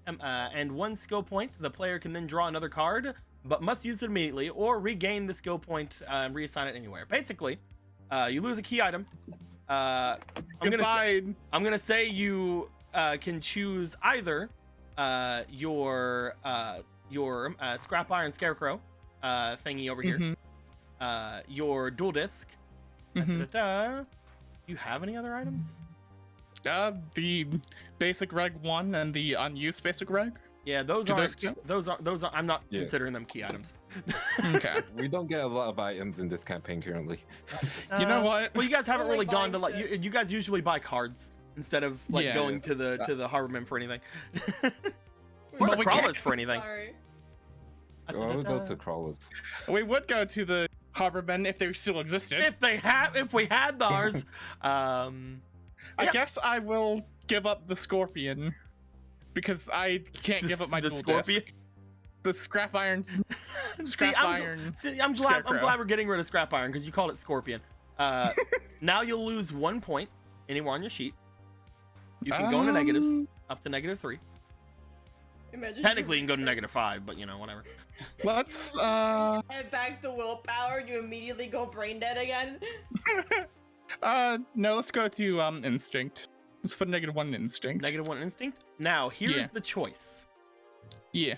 and one skill point. The player can then draw another card, but must use it immediately or regain the skill point and reassign it anywhere. Basically, you lose a key item. I'm gonna say you can choose either your scrap iron scarecrow thingy over here, your dual disc. Mhm. Do you have any other items? The basic reg 1 and the unused basic reg. Yeah, those Do those aren't. count? Those are. I'm not Yeah. considering them key items. Okay. We don't get a lot of items in this campaign currently. You know what? Well, you guys haven't Only really gone to buying like. shit. You guys usually buy cards instead of like Yeah. going to the Harborman for anything. Or But the we can't- crawlers for anything. Sorry. Well, I would go to crawlers. We would go to the Harbormen if they still existed. If we had ours, I yeah. guess I will give up the Scorpion because I can't give up my the dual Scorpion. disc. The scrap irons. See, Scrap iron. I'm glad Scarecrow. we're getting rid of scrap iron because you called it Scorpion. Now you'll lose 1 point anywhere on your sheet. You can go into negatives up to -3. Imagine Technically, you can go to -5, but you know, whatever. Let's head back to willpower. You immediately go brain dead again. no, let's go to instinct. Let's put -1 instinct. -1 instinct. Now, here's Yeah. the choice. Yeah.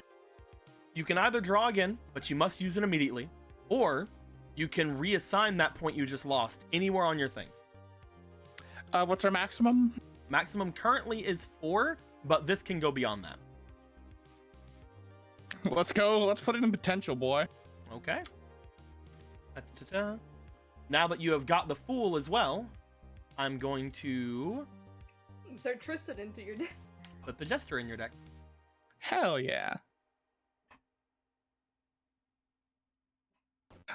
You can either draw again, but you must use it immediately, or you can reassign that point you just lost anywhere on your thing. What's our maximum? Maximum currently is 4, but this can go beyond that. Let's go. Let's put it in potential, boy. Okay. Da-da-da-da. Now that you have got the Fool as well, I'm going to Insert Tristan into your deck. put the Jester in your deck. Hell yeah.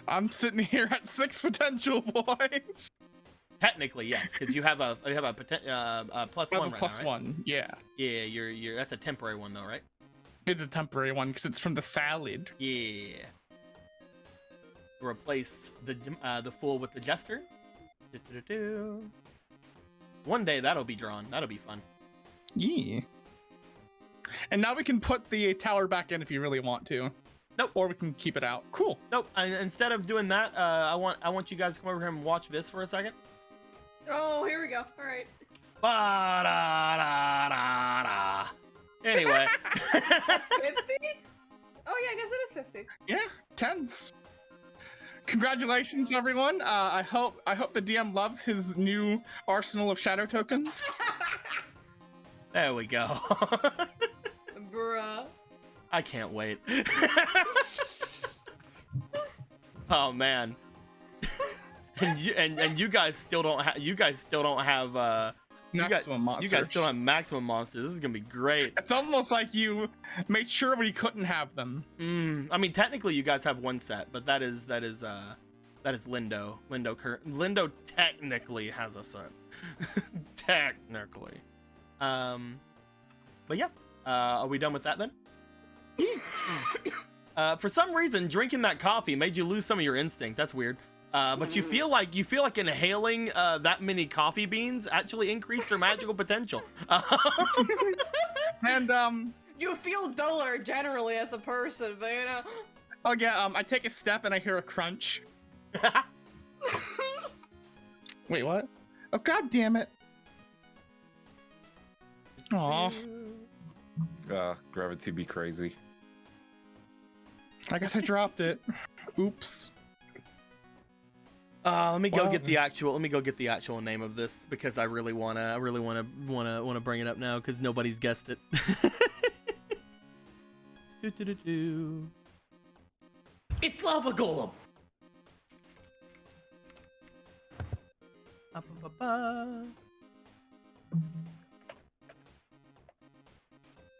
I'm sitting here at 6 potential, boys. Technically, yes, because you have a +1 I have a right now, right? +1. Yeah. Yeah, you're that's a temporary one though, right? It's a temporary one because it's from the salad. Yeah. Replace the Fool with the Jester. Do-do-do-do. One day that'll be drawn. That'll be fun. Yeah. And now we can put the tower back in if you really want to. Nope. Or we can keep it out. Cool. Nope. And instead of doing that, I want you guys to come over here and watch this for a second. Oh, here we go. All right. Ba-da-da-da-da. Anyway. That's 50? Oh yeah, I guess it is 50. Yeah, 10s. Congratulations, everyone. I hope the DM loves his new arsenal of shadow tokens. There we go. Bruh. I can't wait. Oh man. And you guys still don't have Maximum monsters. You guys still have maximum monsters. This is gonna be great. It's almost like you made sure we couldn't have them. I mean, technically, you guys have one set, but that is Lindo. Lindo technically has a set. Technically. But yeah. Are we done with that then? For some reason, drinking that coffee made you lose some of your instinct. That's weird. But you feel like inhaling that many coffee beans actually increased your magical potential. And You feel duller generally as a person, but you know. oh yeah, I take a step and I hear a crunch. Wait, what? Oh god damn it. Aw. Gravity be crazy. I guess I dropped it. Oops. Let me go Well, get the actual name of this because I really wanna bring it up now because nobody's guessed it. Do-do-do-do. It's Lava Golem. Ba-ba-ba-ba.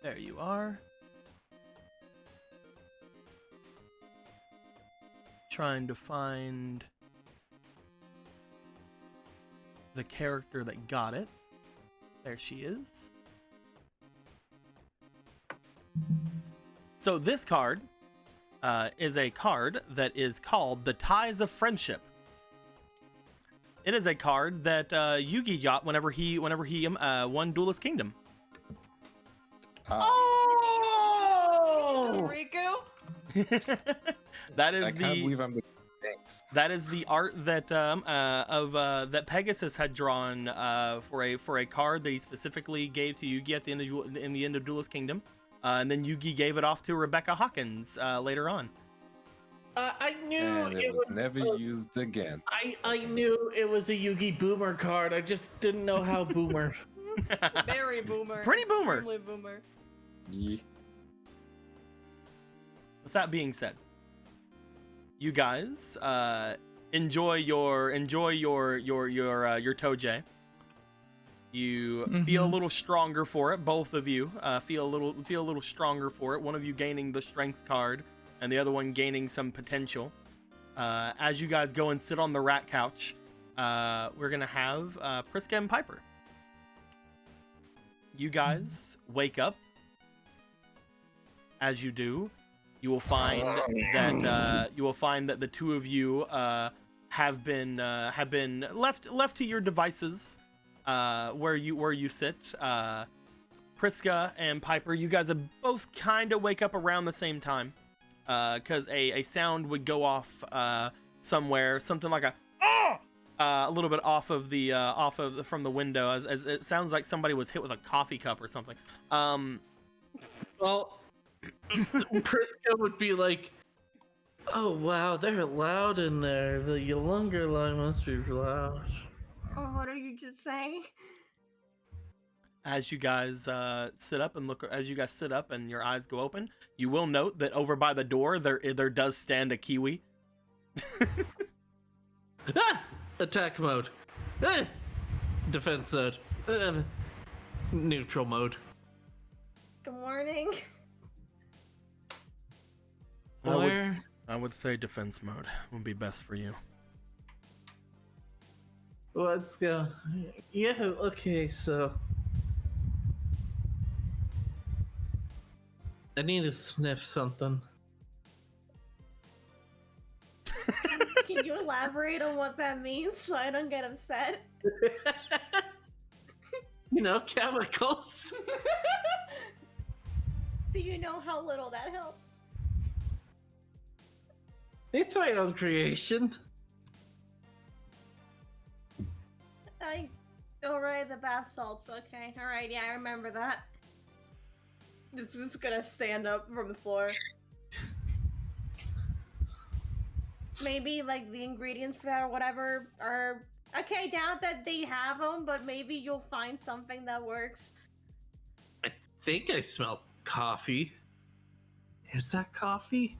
There you are. Trying to find the character that got it. There she is. So this card is a card that is called the Ties of Friendship. It is a card that Yugi got whenever he won Duelist Kingdom. Oh! Riku? That is I can't believe I'm the thanks. That is the art that that Pegasus had drawn for a card that he specifically gave to Yugi at the end of Duelist Kingdom, and then Yugi gave it off to Rebecca Hawkins later on. I knew And it was never a- used again. I knew it was a Yugi Boomer card. I just didn't know how Boomer. Very boomer. Pretty boomer. Extremely boomer. Yeah. With that being said, you guys enjoy your Toje. You feel a little stronger for it. Both of you feel a little stronger for it. One of you gaining the strength card, and the other one gaining some potential. As you guys go and sit on the rat couch, we're gonna have Priska and Piper. You guys wake up. As you do, you will find that the two of you have been left to your devices where you sit. Priska and Piper, you guys have both kind of wake up around the same time because a sound would go off somewhere, something like a little bit from the window, as it sounds like somebody was hit with a coffee cup or something. Well, Priska would be like, "Oh wow, they're loud in there. The younger line must be loud." Oh, what are you just saying? As you guys sit up and your eyes go open, you will note that over by the door there does stand a kiwi. Attack mode. Defense mode. Neutral mode. Good morning. I would say defense mode would be best for you. Let's go. Yeah, okay, so I need to sniff something. Can you elaborate on what that means so I don't get upset? You know, chemicals. Do you know how little that helps? It's my own creation. Alright, the bath salts. Okay, alright, yeah, I remember that. This is gonna stand up from the floor. Maybe, like, the ingredients for that or whatever are... Okay, I doubt that they have them, but maybe you'll find something that works. I think I smell coffee. Is that coffee?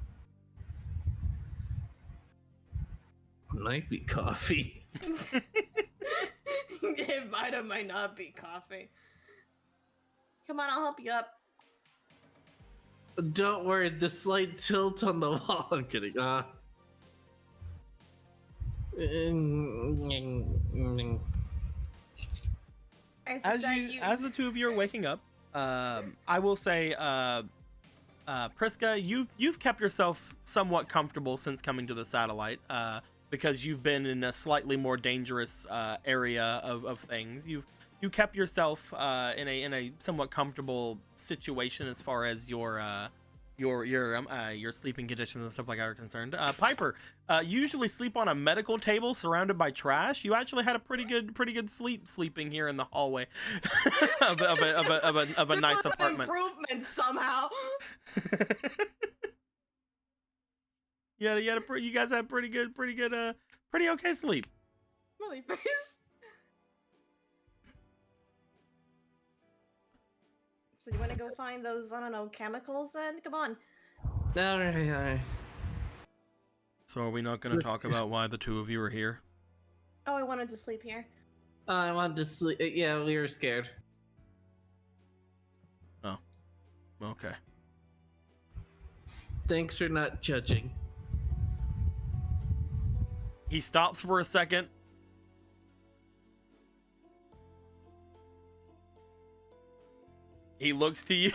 Might be coffee. It might or might not be coffee. Come on, I'll help you up. Don't worry, the slight tilt on the wall. I'm kidding. As the two of you are waking up, I will say, Priska, you've kept yourself somewhat comfortable since coming to the satellite, because you've been in a slightly more dangerous area of things. You kept yourself in a somewhat comfortable situation as far as your sleeping conditions and stuff like that are concerned. Piper, you usually sleep on a medical table surrounded by trash. You actually had a pretty good sleeping here in the hallway of a nice apartment. Improvement somehow. Yeah, you guys had pretty okay sleep. Smiley face. So you want to go find those, I don't know, chemicals then? Come on. Alright. So are we not going to talk about why the two of you are here? Oh, I wanted to sleep here. I wanted to sleep. Yeah, we were scared. Oh. Okay. Thanks for not judging. He stops for a second. He looks to you.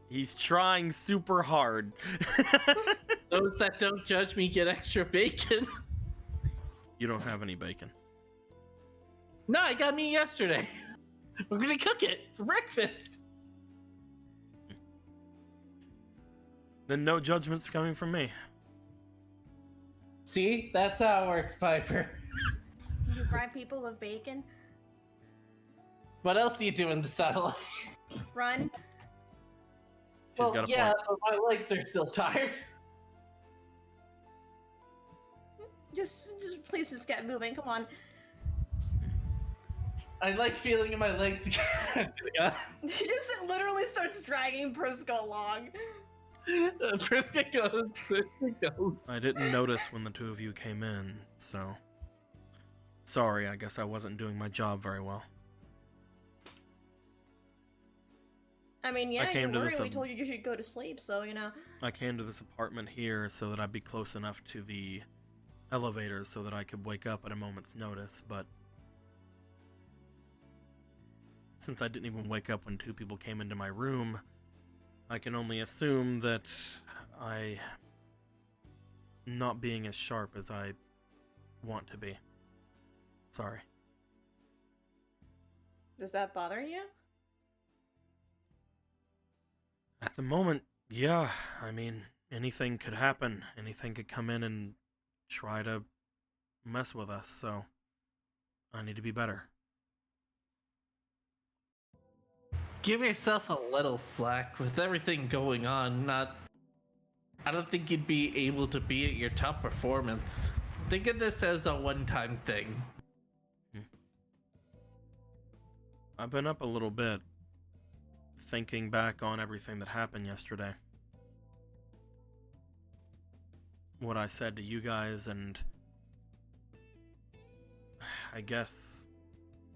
He's trying super hard. Those that don't judge me get extra bacon. You don't have any bacon. No, I got me yesterday. We're gonna cook it for breakfast. Then no judgments coming from me. See? That's how it works, Piper. You bribe people with bacon? What else do you do in the satellite? Run. Well, got a yeah, point. but my legs are still tired. Just please just get moving. Come on. I like feeling in my legs again. Yeah. He just literally starts dragging Prisca along. Friska goes. Friska goes. I didn't notice when the two of you came in, so sorry. I guess I wasn't doing my job very well. I mean, yeah, came you to were, this, and we told you should go to sleep, so, you know. I came to this apartment here so that I'd be close enough to the elevators so that I could wake up at a moment's notice, but since I didn't even wake up when two people came into my room, I can only assume that I'm not being as sharp as I want to be. Sorry. Does that bother you? At the moment, yeah. I mean, anything could happen. Anything could come in and try to mess with us, so I need to be better. Give yourself a little slack with everything going on. I don't think you'd be able to be at your top performance. Think of this as a one-time thing. I've been up a little bit, thinking back on everything that happened yesterday. What I said to you guys, and I guess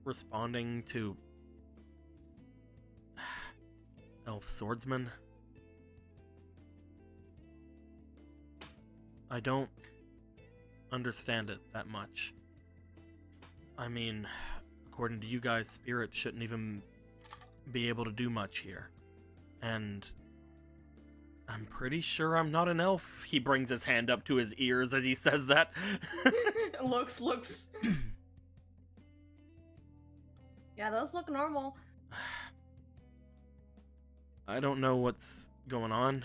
responding to Elf Swordsman. I don't understand it that much. I mean, according to you guys, spirits shouldn't even be able to do much here. And I'm pretty sure I'm not an elf. He brings his hand up to his ears as he says that. looks. Yeah, those look normal. I don't know what's going on.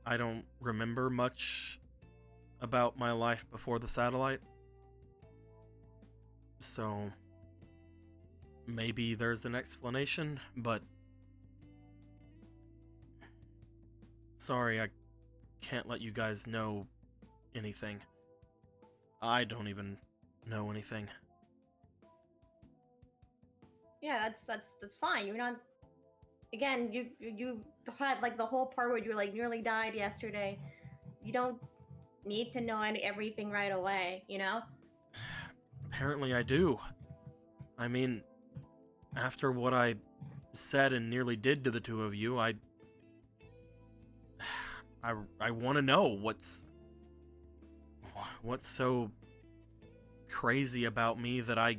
I don't remember much about my life before the satellite. So maybe there's an explanation, but sorry, I can't let you guys know anything. I don't even know anything. Yeah, that's fine. You're not. Again, you had like the whole part where you like nearly died yesterday. You don't need to know everything right away, you know? Apparently I do. I mean, after what I said and nearly did to the two of you, I want to know what's so crazy about me that I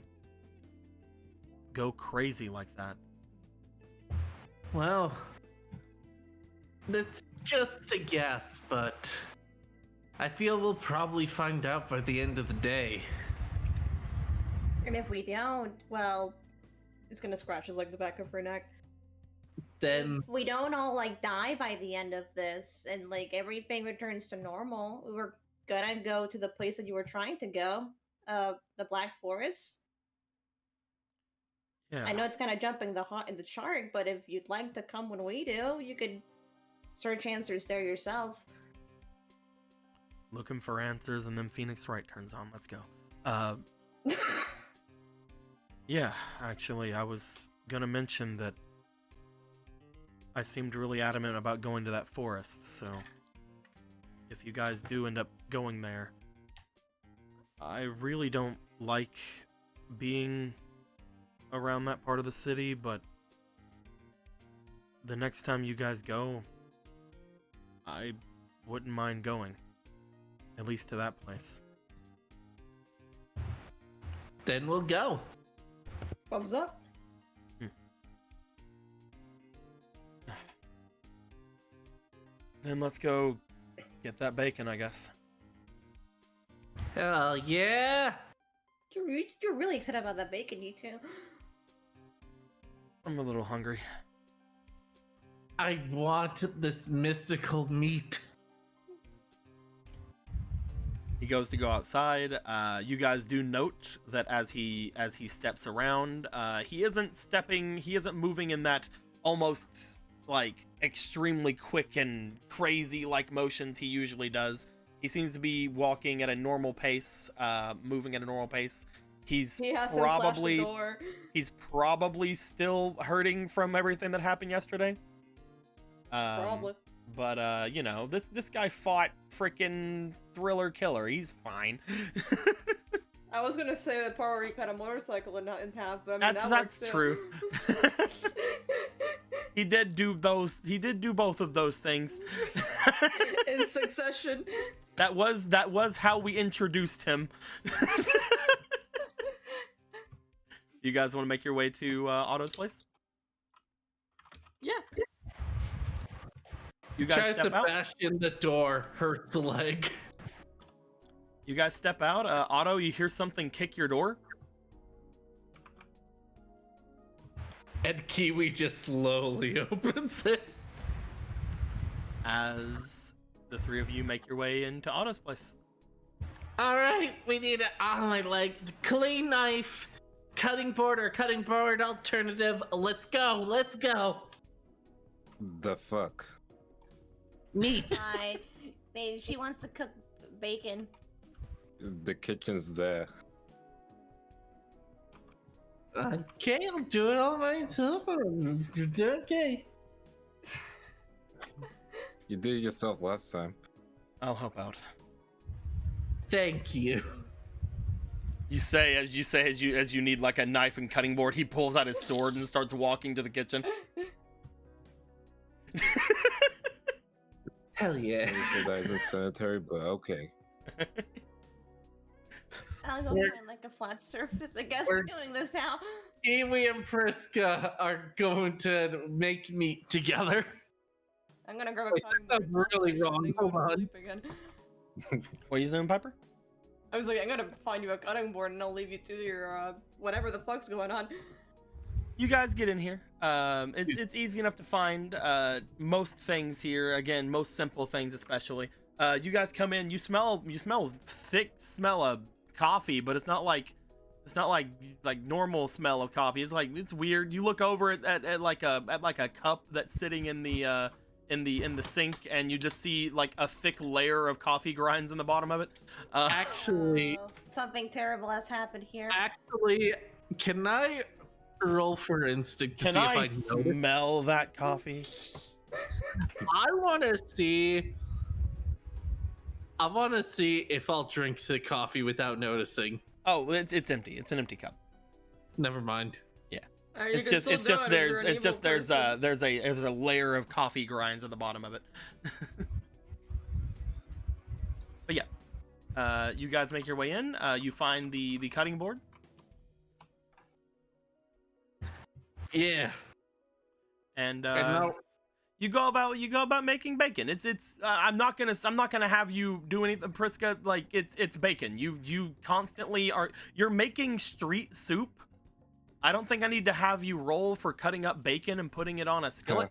go crazy like that. Well, that's just a guess, but I feel we'll probably find out by the end of the day. And if we don't, well, it's gonna scratch like the back of her neck. Then If we don't all like die by the end of this and like everything returns to normal, we're gonna go to the place that you were trying to go, the Black Forest. Yeah. I know it's kind of jumping the chart, but if you'd like to come when we do, you could search answers there yourself. Looking for answers, and then Phoenix Wright turns on. Let's go. Yeah, actually, I was gonna mention that I seemed really adamant about going to that forest, so if you guys do end up going there, I really don't like being around that part of the city, but the next time you guys go, I wouldn't mind going, at least to that place. Then we'll go. Thumbs up. Then let's go get that bacon, I guess. Hell yeah! You're really excited about that bacon, you two. I'm a little hungry. I want this mystical meat. He goes to go outside. You guys do note that as he steps around, he isn't moving in that almost like extremely quick and crazy like motions he usually does. He seems to be walking at a normal pace, moving at a normal pace. He has to slash the door. He's probably still hurting from everything that happened yesterday. Probably. But you know, this guy fought freaking Thriller Killer. He's fine. I was gonna say the part where he cut a motorcycle in half, but I mean that's works true. He did do those. He did do both of those things in succession. That was how we introduced him. You guys want to make your way to Otto's place? Yeah. You guys Tries step to out. bash in the door, hurts the leg. You guys step out. Otto, you hear something kick your door. And Kiwi just slowly opens it. As the three of you make your way into Otto's place. All right, we need like clean knife, cutting board or cutting board alternative. Let's go. The fuck? Meat. Hi. She wants to cook bacon. The kitchen's there. Okay, I'll do it all myself. Okay. You did it yourself last time. I'll help out. Thank you. As you need like a knife and cutting board, he pulls out his sword and starts walking to the kitchen. Hell yeah. That isn't sanitary, but okay. I'll go find like a flat surface. I guess we're doing this now. Kiwi and Priska are going to make meat together. I'm gonna grab a Wait, cutting that's board. really and wrong. then go Hold to on. sleep again. What are you doing, Piper? I was like, I'm gonna find you a cutting board and I'll leave you to your whatever the fuck's going on. You guys get in here. It's easy enough to find most things here. Again, most simple things especially. You guys come in. You smell thick smell of coffee, but it's not like normal smell of coffee. It's weird. You look over at like a cup that's sitting in the sink, and you just see like a thick layer of coffee grinds in the bottom of it. Actually, Something terrible has happened here. can I roll for instinct to Can see I if I notice? smell that coffee? I want to see if I'll drink the coffee without noticing. Oh, it's empty. It's an empty cup. Never mind. It's just there's a layer of coffee grinds at the bottom of it. But yeah, you guys make your way in. You find the cutting board. Yeah. And now, you go about making bacon. I'm not gonna have you do anything, Priska. Like it's bacon. You constantly you're making street soup. I don't think I need to have you roll for cutting up bacon and putting it on a skillet.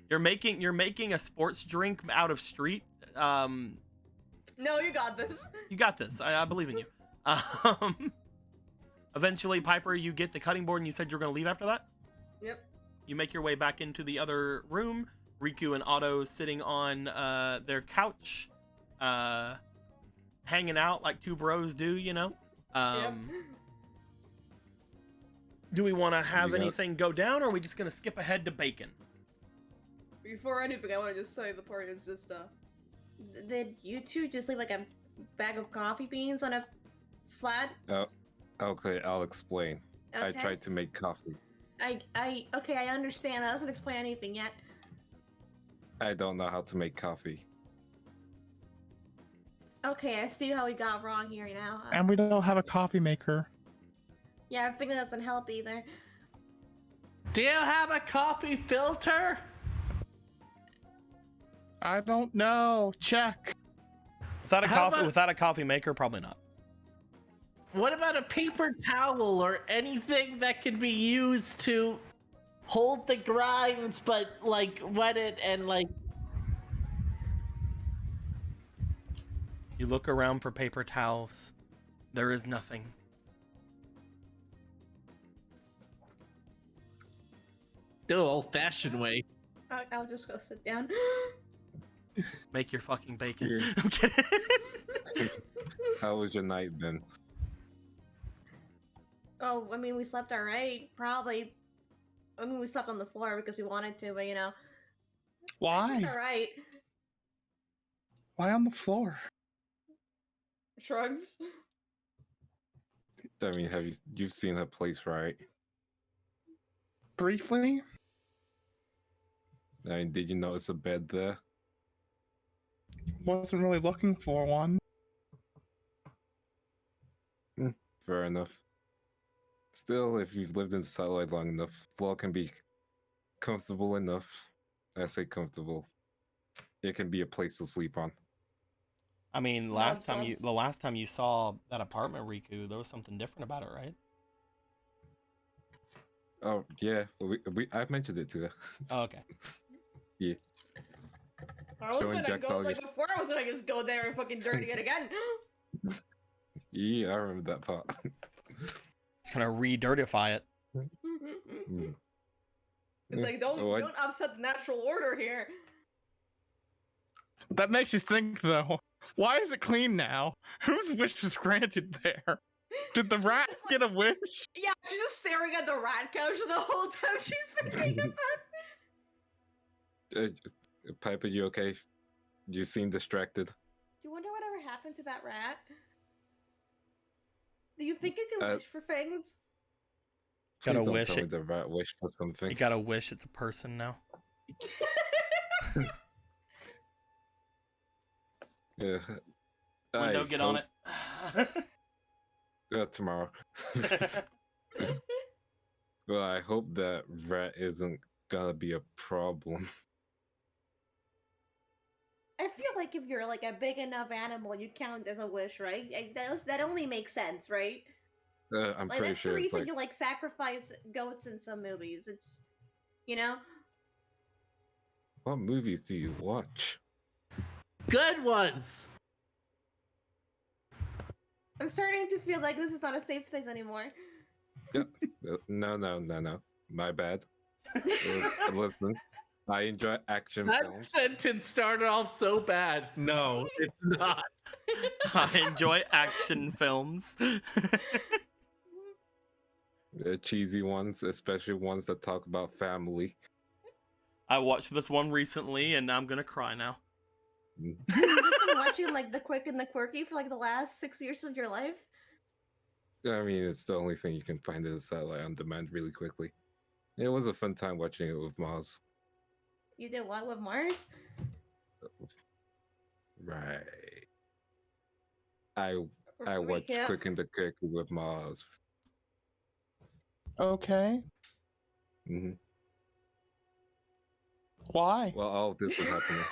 You're making a sports drink out of street. No, you got this. You got this. I believe in you. Eventually, Piper, you get the cutting board, and you said you were gonna leave after that. Yep. You make your way back into the other room. Riku and Otto sitting on their couch, hanging out like two bros do, you know. Yep. Do we want to have anything go down, or are we just gonna skip ahead to bacon? Before anything, I want to just say the part is just did you two just leave like a bag of coffee beans on a flat? Oh, okay, I'll explain. Okay. I tried to make coffee. Okay, I understand. That doesn't explain anything yet. I don't know how to make coffee. Okay, I see how we got wrong here now. And we don't have a coffee maker. Yeah, I think that doesn't help either. do you have a coffee filter? I don't know. Check. Without a coffee maker, probably not. What about a paper towel or anything that can be used to hold the grinds, but like wet it and like? You look around for paper towels. There is nothing. The old-fashioned way. I'll just go sit down. Make your fucking bacon. Yeah. I'm kidding. How was your night then? Oh, I mean, we slept alright. Probably. I mean, we slept on the floor because we wanted to, but you know. Why? Alright. Why on the floor? Shrugs. I mean, you've seen her place, right? Briefly? I mean, did you notice a bed there? Wasn't really looking for one. Fair enough. Still, if you've lived in satellite long enough, floor can be comfortable enough. I say comfortable. It can be a place to sleep on. I mean, the Nonsense. last time you saw that apartment, Riku, there was something different about it, right? Oh yeah, I've mentioned it to her. Oh, okay. I was Showing gonna Jack go, Dog like, is- before I was gonna just go there and fucking dirty it again. Yeah, I remember that part. It's gonna re-dirtify it. Mm. It's like, don't upset the natural order here. That makes you think, though. Why is it clean now? Whose wish was granted there? Did the rat get a wish? Yeah, she's just staring at the rat couch the whole time she's been making fun. Piper, you okay? You seem distracted. Do you wonder whatever happened to that rat? Do you think it can wish for things? Gotta Please don't wish tell me it. the rat wished for something. You gotta wish it's a person now. Yeah. Window, get on it. Tomorrow. Well, I hope that rat isn't gonna be a problem. I feel like if you're like a big enough animal, you count as a wish, right? That only makes sense, right? I'm Like pretty that's the sure it's reason like you like sacrifice goats in some movies. It's, you know. what movies do you watch? Good ones. I'm starting to feel like this is not a safe space anymore. No. My bad. Listen, I enjoy action That films. sentence started off so bad. No, it's not. I enjoy action films. Cheesy ones, especially ones that talk about family. I watched this one recently, and I'm gonna cry now. You've just been watching like The Quick and the Quirky for like the last 6 years of your life. I mean, it's the only thing you can find in a satellite on demand really quickly. It was a fun time watching it with Mars. You did what with Mars? Right. I watched Recap. Quick and the Quick with Mars. Okay. Hmm. Why? Well, all of this was happening.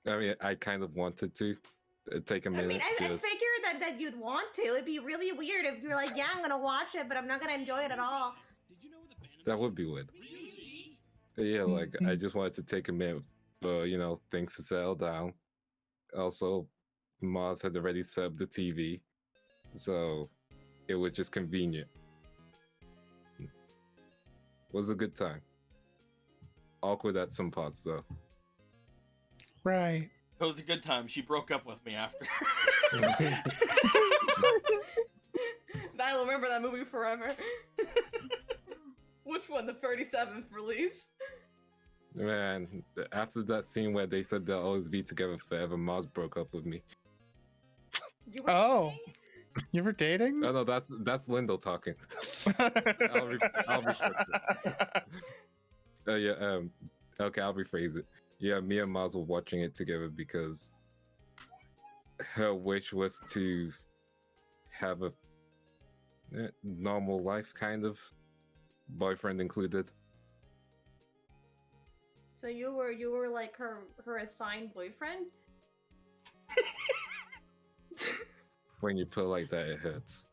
I mean, I kind of wanted to take a I minute. mean, I just- figured that you'd want to. It'd be really weird if you're like, yeah, I'm gonna watch it, but I'm not gonna enjoy it at all. That would be weird. Yeah, like I just wanted to take a minute for things to settle down. Also, Mars had already set up the TV, so it was just convenient. Was a good time. Awkward at some parts though. Right. It was a good time. She broke up with me after. I'll remember that movie forever. Which one? The 37th release? Man, after that scene where they said they'll always be together forever, Mars broke up with me. You were Oh. dating? You were dating? Oh no, that's Lyndall talking. I'll rephrase it. Okay, I'll rephrase it. Yeah, me and Mars were watching it together because her wish was to have a normal life, kind of, boyfriend included. So you were like her assigned boyfriend? When you put it like that, it hurts.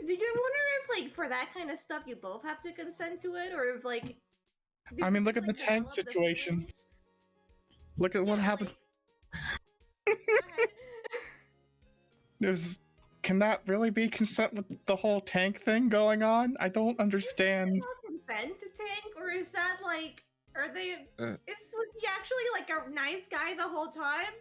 Did you wonder if like for that kind of stuff you both have to consent to it, or if like? I mean, look at the develop tent situation. feelings? Look at what Yeah, happened. like- Go ahead. There's can that really be consent with the whole tank thing going on? I don't understand. Is that consent to tank, or is that like, are they? Was he actually like a nice guy the whole time?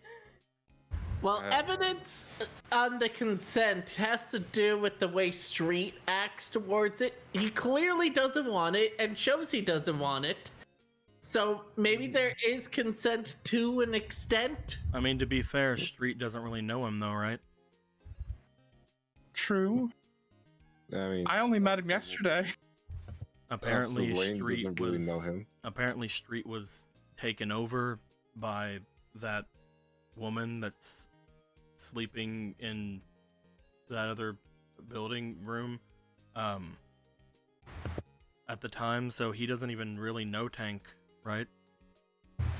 Well, evidence on the consent has to do with the way Street acts towards it. He clearly doesn't want it and shows he doesn't want it. So maybe there is consent to an extent. I mean, to be fair, Street doesn't really know him though, right? True. I mean, I only met him yesterday. Apparently, Lane Street doesn't was really know him. apparently Street was taken over by that woman that's sleeping in that other building room at the time, so he doesn't even really know Tank, right?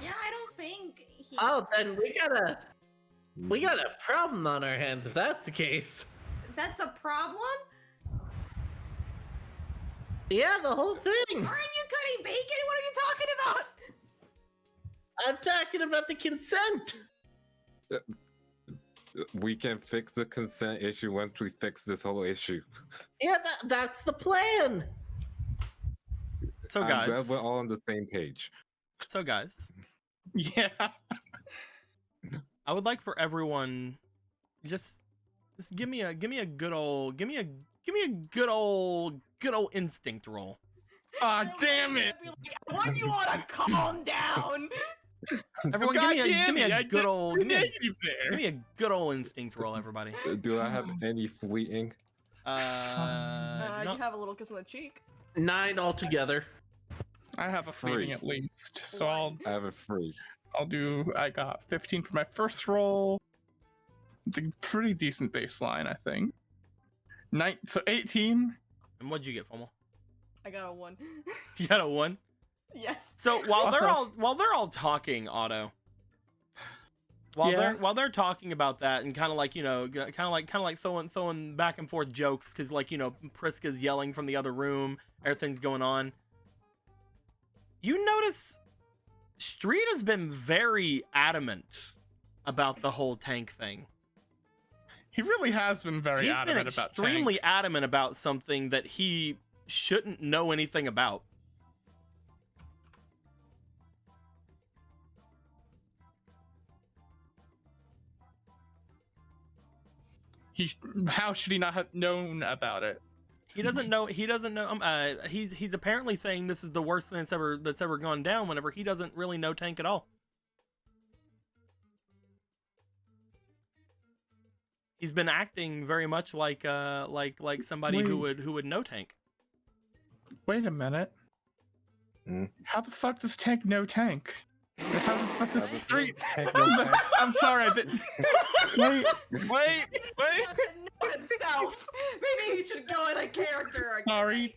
Yeah, I don't think he. Oh, then we got a problem on our hands if that's the case. That's a problem? Yeah, the whole thing. Aren't you cutting bacon? What are you talking about? I'm talking about the consent. We can fix the consent issue once we fix this whole issue. Yeah, that's the plan. So I'm guys, glad we're all on the same page. Yeah. I would like for everyone just give me a good old instinct roll. Ah, damn it! Why do you want to calm down? Everyone, give me a good old negative there. give me a good old instinct roll, everybody. Do I have any fleeting? You No, have a little kiss on the cheek. 9 altogether. I have a fleeting Free. at least, so I have a free. I got 15 for my first roll. It's a pretty decent baseline, I think. So 18. and what'd you get, Fomo? I got a 1. You got a 1. Yeah. So while they're all talking, Otto, while they're talking about that and kind of like, you know, kind of like throwing back and forth jokes, because like, you know, Priska's yelling from the other room, everything's going on. You notice Street has been very adamant about the whole Tank thing. He really has been very He's been adamant about extremely Tank. adamant about something that he shouldn't know anything about. How should he not have known about it? He doesn't know. He's apparently saying this is the worst thing that's ever gone down. Whenever he doesn't really know Tank at all. He's been acting very much like somebody who would know Tank. Wait a minute. How the fuck does Tank know Tank? How the fuck does Street? I'm sorry. I didn't. Wait. He doesn't know himself. Maybe he should go in a character again. Sorry.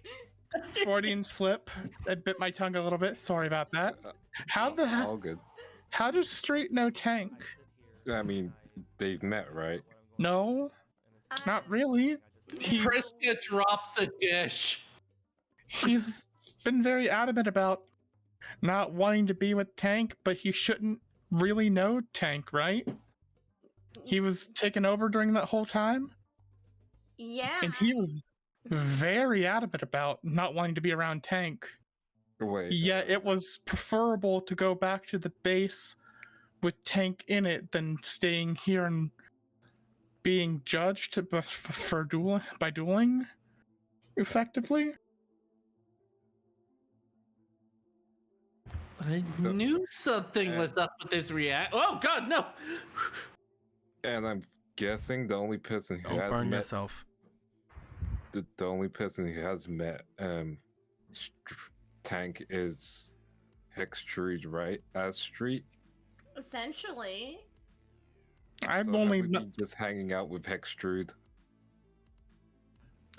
Freudian slip. I bit my tongue a little bit. Sorry about that. How the heck? All good. How does Street know Tank? I mean, they've met, right? No, not really. Priska drops a dish. He's been very adamant about not wanting to be with Tank, but he shouldn't really know Tank, right? He was taken over during that whole time, Yeah. and he was very adamant about not wanting to be around Tank. Wait. Yet it was preferable to go back to the base with Tank in it than staying here and being judged by dueling effectively. I knew something was up with this react. Oh God, no! And I'm guessing the only person who Don't has burn met yourself. the only person who has met Tank is Hextrude, right? As Street. Essentially. I've So only have we been just hanging out with Hextrude.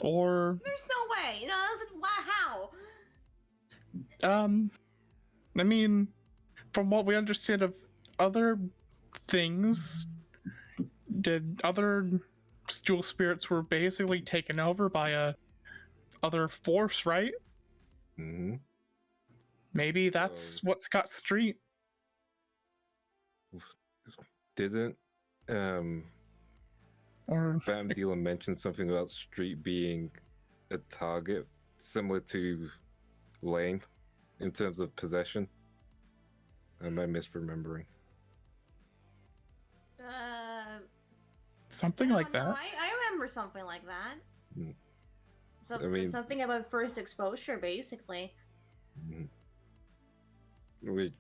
or There's no way. No, how? I mean, from what we understand of other things, did other dual spirits were basically taken over by a other force, right? Mm-hmm. Maybe that's So- what's got Street. Didn't Or Bam Dealer mentioned something about Street being a target similar to Lane in terms of possession. Am I misremembering? something I like don't know. that. I remember something like that. Hmm. So, I mean- something about first exposure, basically. Mhm. Which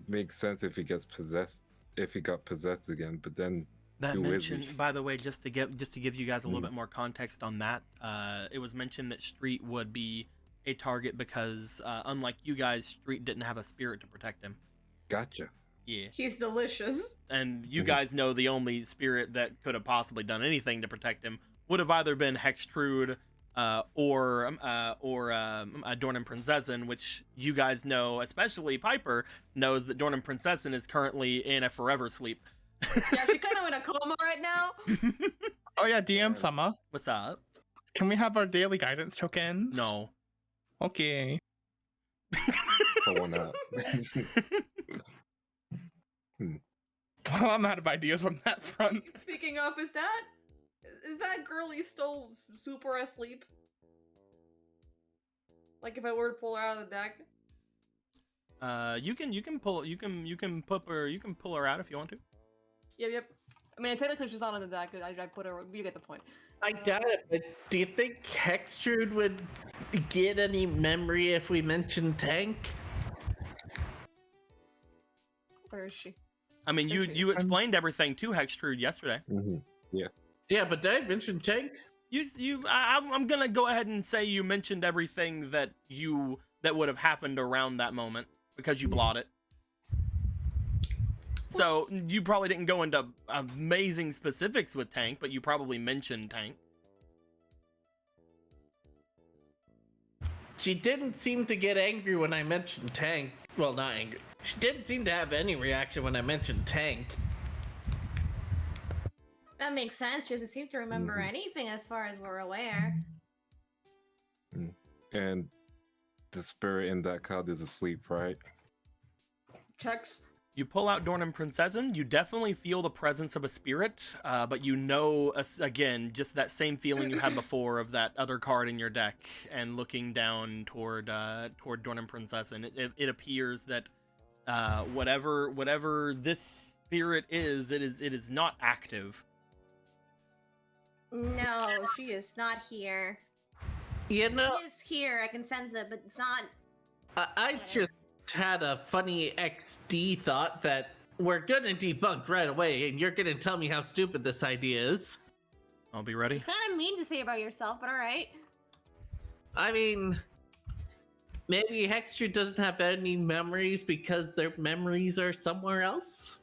makes sense if he gets possessed, if he got possessed again, but then That who is he? mention, by the way, just to give you guys a little Mm. bit more context on that, it was mentioned that Street would be a target because, unlike you guys, Street didn't have a spirit to protect him. Gotcha. Yeah, He's delicious. and you Mhm. guys know the only spirit that could have possibly done anything to protect him would have either been Hextrude, or Dorn and Prinzessin, which you guys know, especially Piper knows that Dorn and Prinzessin is currently in a forever sleep. Yeah, she's kind of in a coma right now. Oh yeah, DM Sama. What's up? Can we have our daily guidance tokens? No. Okay. But why not? Well, I'm out of ideas on that front. Speaking of, is that girlie still super asleep? Like if I were to pull her out of the deck? You can pull her out if you want to. Yep. I mean, technically she's not on the deck. I put her. You get the point. I doubt it, but do you think Hextrude would get any memory if we mentioned Tank? Where is she? I mean, you Appreciate it. explained everything to Hextrude yesterday. Mhm. Yeah, but did I mention Tank? I'm gonna go ahead and say you mentioned everything that would have happened around that moment because you blot it. So you probably didn't go into amazing specifics with Tank, but you probably mentioned Tank. She didn't seem to get angry when I mentioned Tank. Well, not angry. She didn't seem to have any reaction when I mentioned Tank. That makes sense. She doesn't seem to remember Mhm. anything as far as we're aware. And the spirit in that card is asleep, right? Checks. You pull out Dorn and Prinzessin, you definitely feel the presence of a spirit, but you know, again, just that same feeling you had before of that other card in your deck, and looking down toward Dorn and Prinzessin, it appears that whatever this spirit is, it is not active. No, she is not here. You know, She is here. I can sense it, but it's not. I just had a funny XD thought that we're gonna debunk right away, and you're gonna tell me how stupid this idea is. I'll be ready. It's kind of mean to say about yourself, but all right. I mean, maybe Hextrude doesn't have any memories because their memories are somewhere else?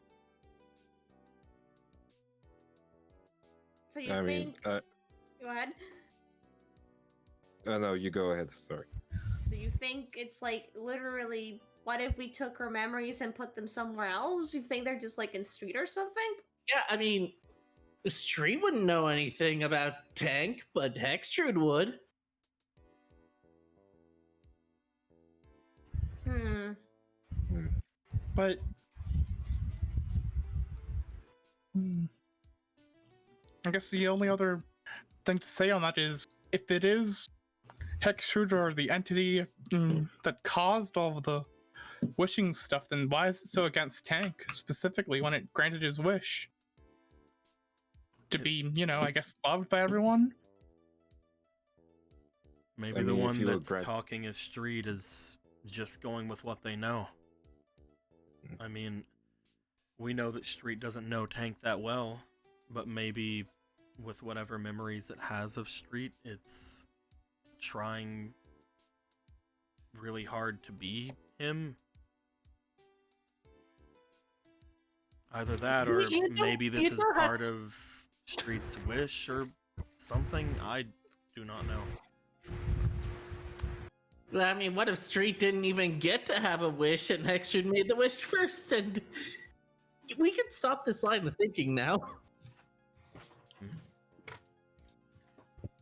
So you I mean, think? Go ahead. no, you go ahead. Sorry. So you think it's like literally? What if we took her memories and put them somewhere else? You think they're just like in Street or something? Yeah, I mean, Street wouldn't know anything about Tank, but Hextrude would. But I guess the only other thing to say on that is if it is Hextrude or the entity that caused all of the wishing stuff, then why is it so against Tank specifically when it granted his wish? To be, I guess, loved by everyone? Maybe I the mean, if one you that's agree- talking as Street is just going with what they know. I mean, we know that Street doesn't know Tank that well, but maybe with whatever memories it has of Street, it's trying really hard to be him. Either that, or You don't- maybe this you is don't have- part of Street's wish or something. I do not know. I mean, what if Street didn't even get to have a wish and Hextrude made the wish first? And we can stop this line of thinking now.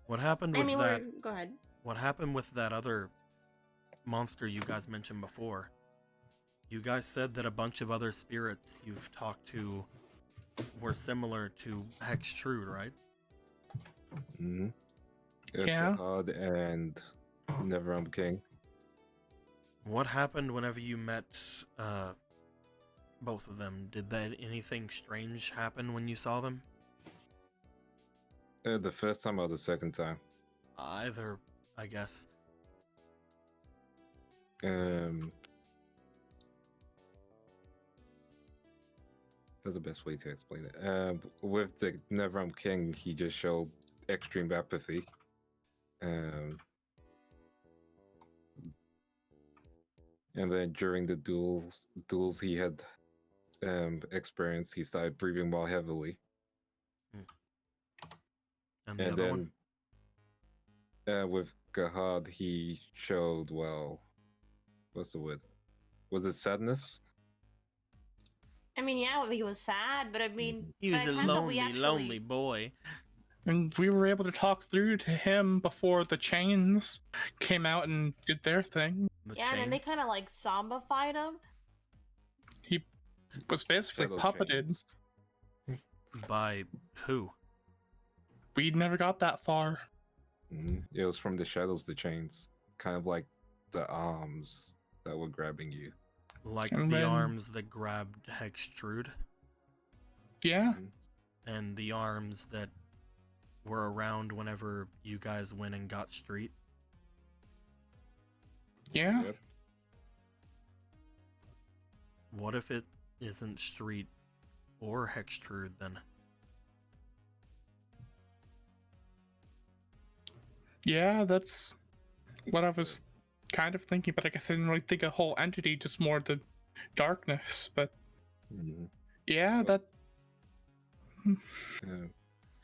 What happened I with mean, that? go ahead. What happened with that other monster you guys mentioned before? You guys said that a bunch of other spirits you've talked to were similar to Hextrude, right? Mm-hmm. Yeah. Odd and Neverham King. What happened whenever you met both of them? Did that anything strange happen when you saw them? The first time or the second time? Either, I guess. That's the best way to explain it. With the Neverham King, he just showed extreme apathy. And then during the duels he had experienced, he started breathing more heavily. And the And other one? then with Gahad, he showed, well, what's the word? Was it sadness? I mean, yeah, he was sad, but I mean, He was by a the time that we lonely, actually- lonely boy. And we were able to talk through to him before the chains came out and did their thing. The Yeah, and then they chains. kind of like zombified him. He was basically Shadow puppeted. chains. By who? We never got that far. Mhm. It was from the shadows, the chains. Kind of like the arms that were grabbing you. Like And the then- arms that grabbed Hextrude, Yeah. and the arms that were around whenever you guys went and got Street. Yeah. Yep. What if it isn't Street or Hextrude then? Yeah, that's what I was kind of thinking, but I guess I didn't really think a whole entity, just more the darkness. But Mhm. yeah, that Yeah.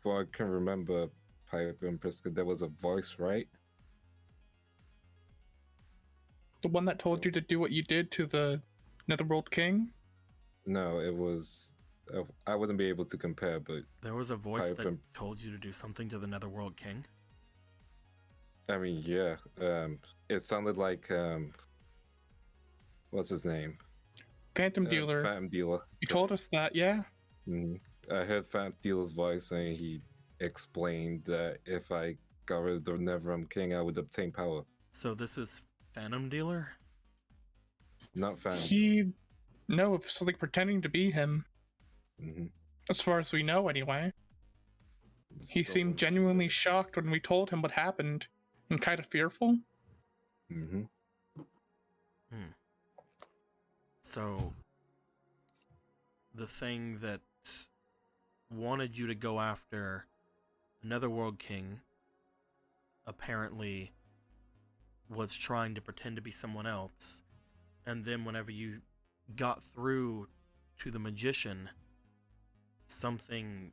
For I can remember, Piper and Priska, there was a voice, right? the one that told you to do what you did to the Netherworld King. No, it was. I wouldn't be able to compare, but There was a voice Pipe that and- told you to do something to the Netherworld King. I mean, yeah. It sounded like what's his name? Phantom Dealer. Phantom Dealer. You told us that, yeah. Mhm. I heard Phantom Dealer's voice, and he explained that if I got rid of the Neverham King, I would obtain power. So this is Phantom Dealer? Not Phantom. No, if something pretending to be him, hmm as far as we know anyway. He seemed genuinely shocked when we told him what happened, and kind of fearful. hmm So the thing that wanted you to go after another World King apparently was trying to pretend to be someone else, and then whenever you got through to the magician, something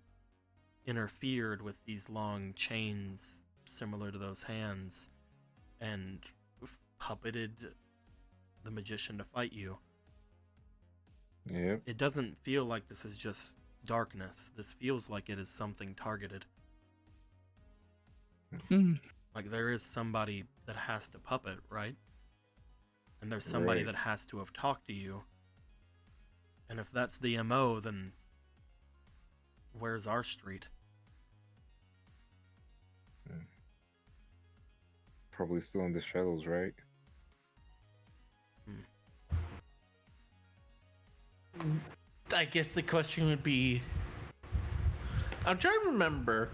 interfered with these long chains similar to those hands and puppeted the magician to fight you. Yep. It doesn't feel like this is just darkness. This feels like it is something targeted. Hmm. Like there is somebody that has to puppet, right? And there's somebody Right. that has to have talked to you. And if that's the MO, then where's our street? Probably still in the shadows, right? I guess the question would be, I'm trying to remember,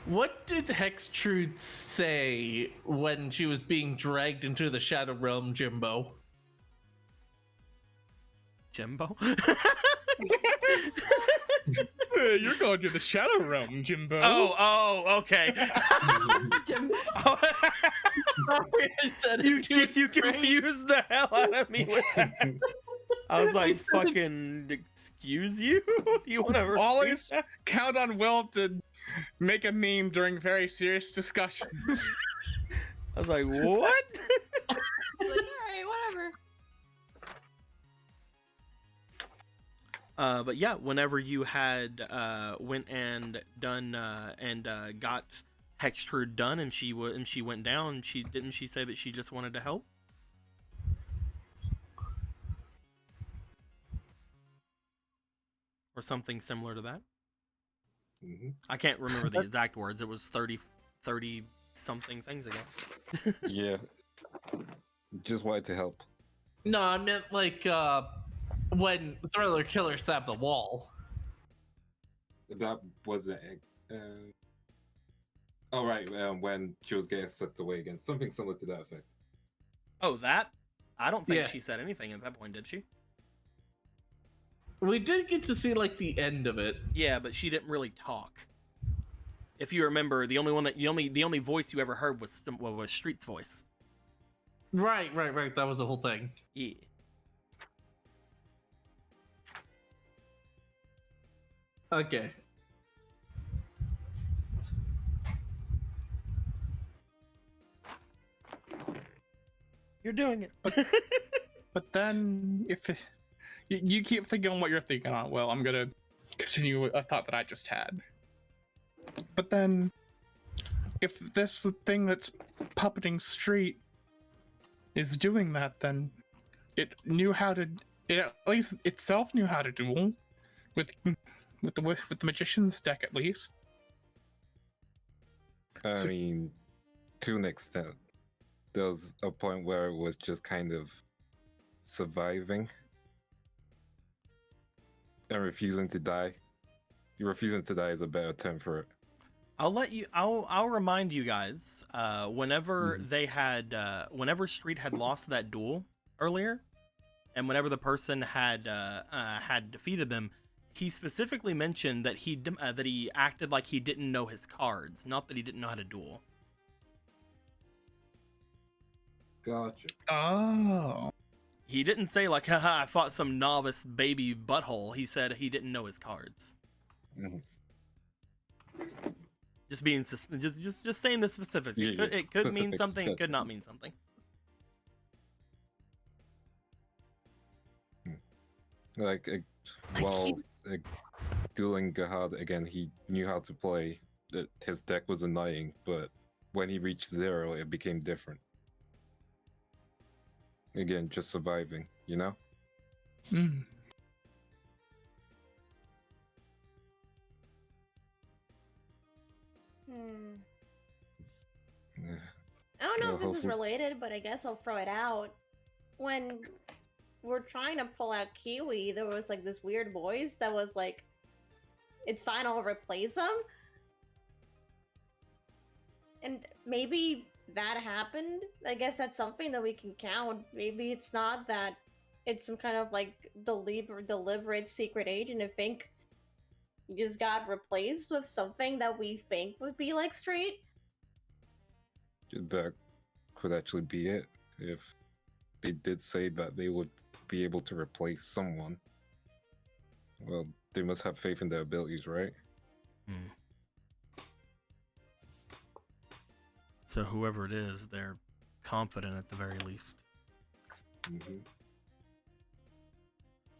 what did Hextrude say when she was being dragged into the Shadow Realm, Jimbo? Jimbo? Hey, you're going to the Shadow Realm, Jimbo. oh, okay. you confused the hell out of me with that. I was like, fucking, excuse you? You want to Always count on Will to make a meme during very serious discussions. I was like, what? Like, all right, whatever. But yeah, whenever you had went and done and got Hextrude done, and she went down, she say that she just wanted to help? or something similar to that. Hmm. I can't remember the exact words. It was 30 something things ago. Yeah. Just wanted to help. No, I meant like when Thriller Killer stabbed the wall. That wasn't. Oh right, when she was getting sucked away again, something similar to that effect. Oh, that? I don't think Yeah. she said anything at that point, did she? We did get to see like the end of it. Yeah, but she didn't really talk. If you remember, the only voice you ever heard was Street's voice. Right. That was the whole thing. Yeah. Okay. You're doing it. But then, if you keep thinking on what you're thinking on, well, I'm gonna continue a thought that I just had. But then, if this thing that's puppeting Street is doing that, then it knew how to. It at least itself knew how to duel with the magician's deck, at least. I So- mean, to an extent, there was a point where it was just kind of surviving and refusing to die. Refusing to die is a better term for it. I'll remind you guys. Whenever whenever Street had lost that duel earlier, and whenever the person had defeated them, he specifically mentioned that he acted like he didn't know his cards, not that he didn't know how to duel. Gotcha. Oh. He didn't say like, haha, I fought some novice baby butthole. He said he didn't know his cards. Mhm. Just being just saying the specifics. Yeah, It could mean specifics, something, it good. could not mean something. Like, while dueling Gahad again, he knew how to play. His deck was annoying, but when he reached 0, it became different. Again, just surviving, you know? Hmm. Yeah. I don't know Well, if this is hopefully- related, but I guess I'll throw it out. When we're trying to pull out Kiwi, there was like this weird voice that was like, "It's fine, I'll replace him." And maybe that happened. I guess that's something that we can count. Maybe it's not that it's some kind of like deliberate secret agent to think you just got replaced with something that we think would be like Street. That could actually be it. If they did say that they would be able to replace someone, well, they must have faith in their abilities, right? So whoever it is, they're confident at the very least. Hmm.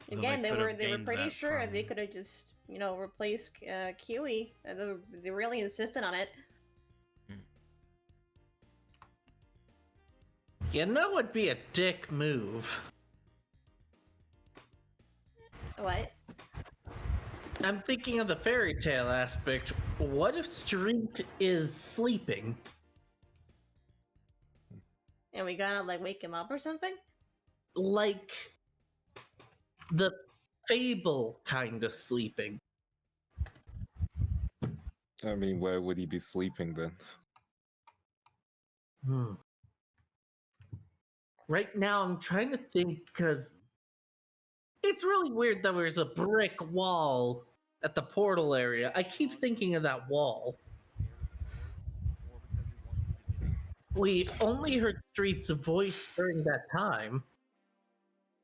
So Again, they could were have pretty gained that sure they from- could have just replaced Kiwi. They really insisted on it. You know, it'd be a dick move. What? I'm thinking of the fairy tale aspect. What if Street is sleeping? And we gotta like wake him up or something? Like the fable kind of sleeping. I mean, where would he be sleeping then? Right now, I'm trying to think because it's really weird that there's a brick wall at the portal area. I keep thinking of that wall. We only heard Street's voice during that time.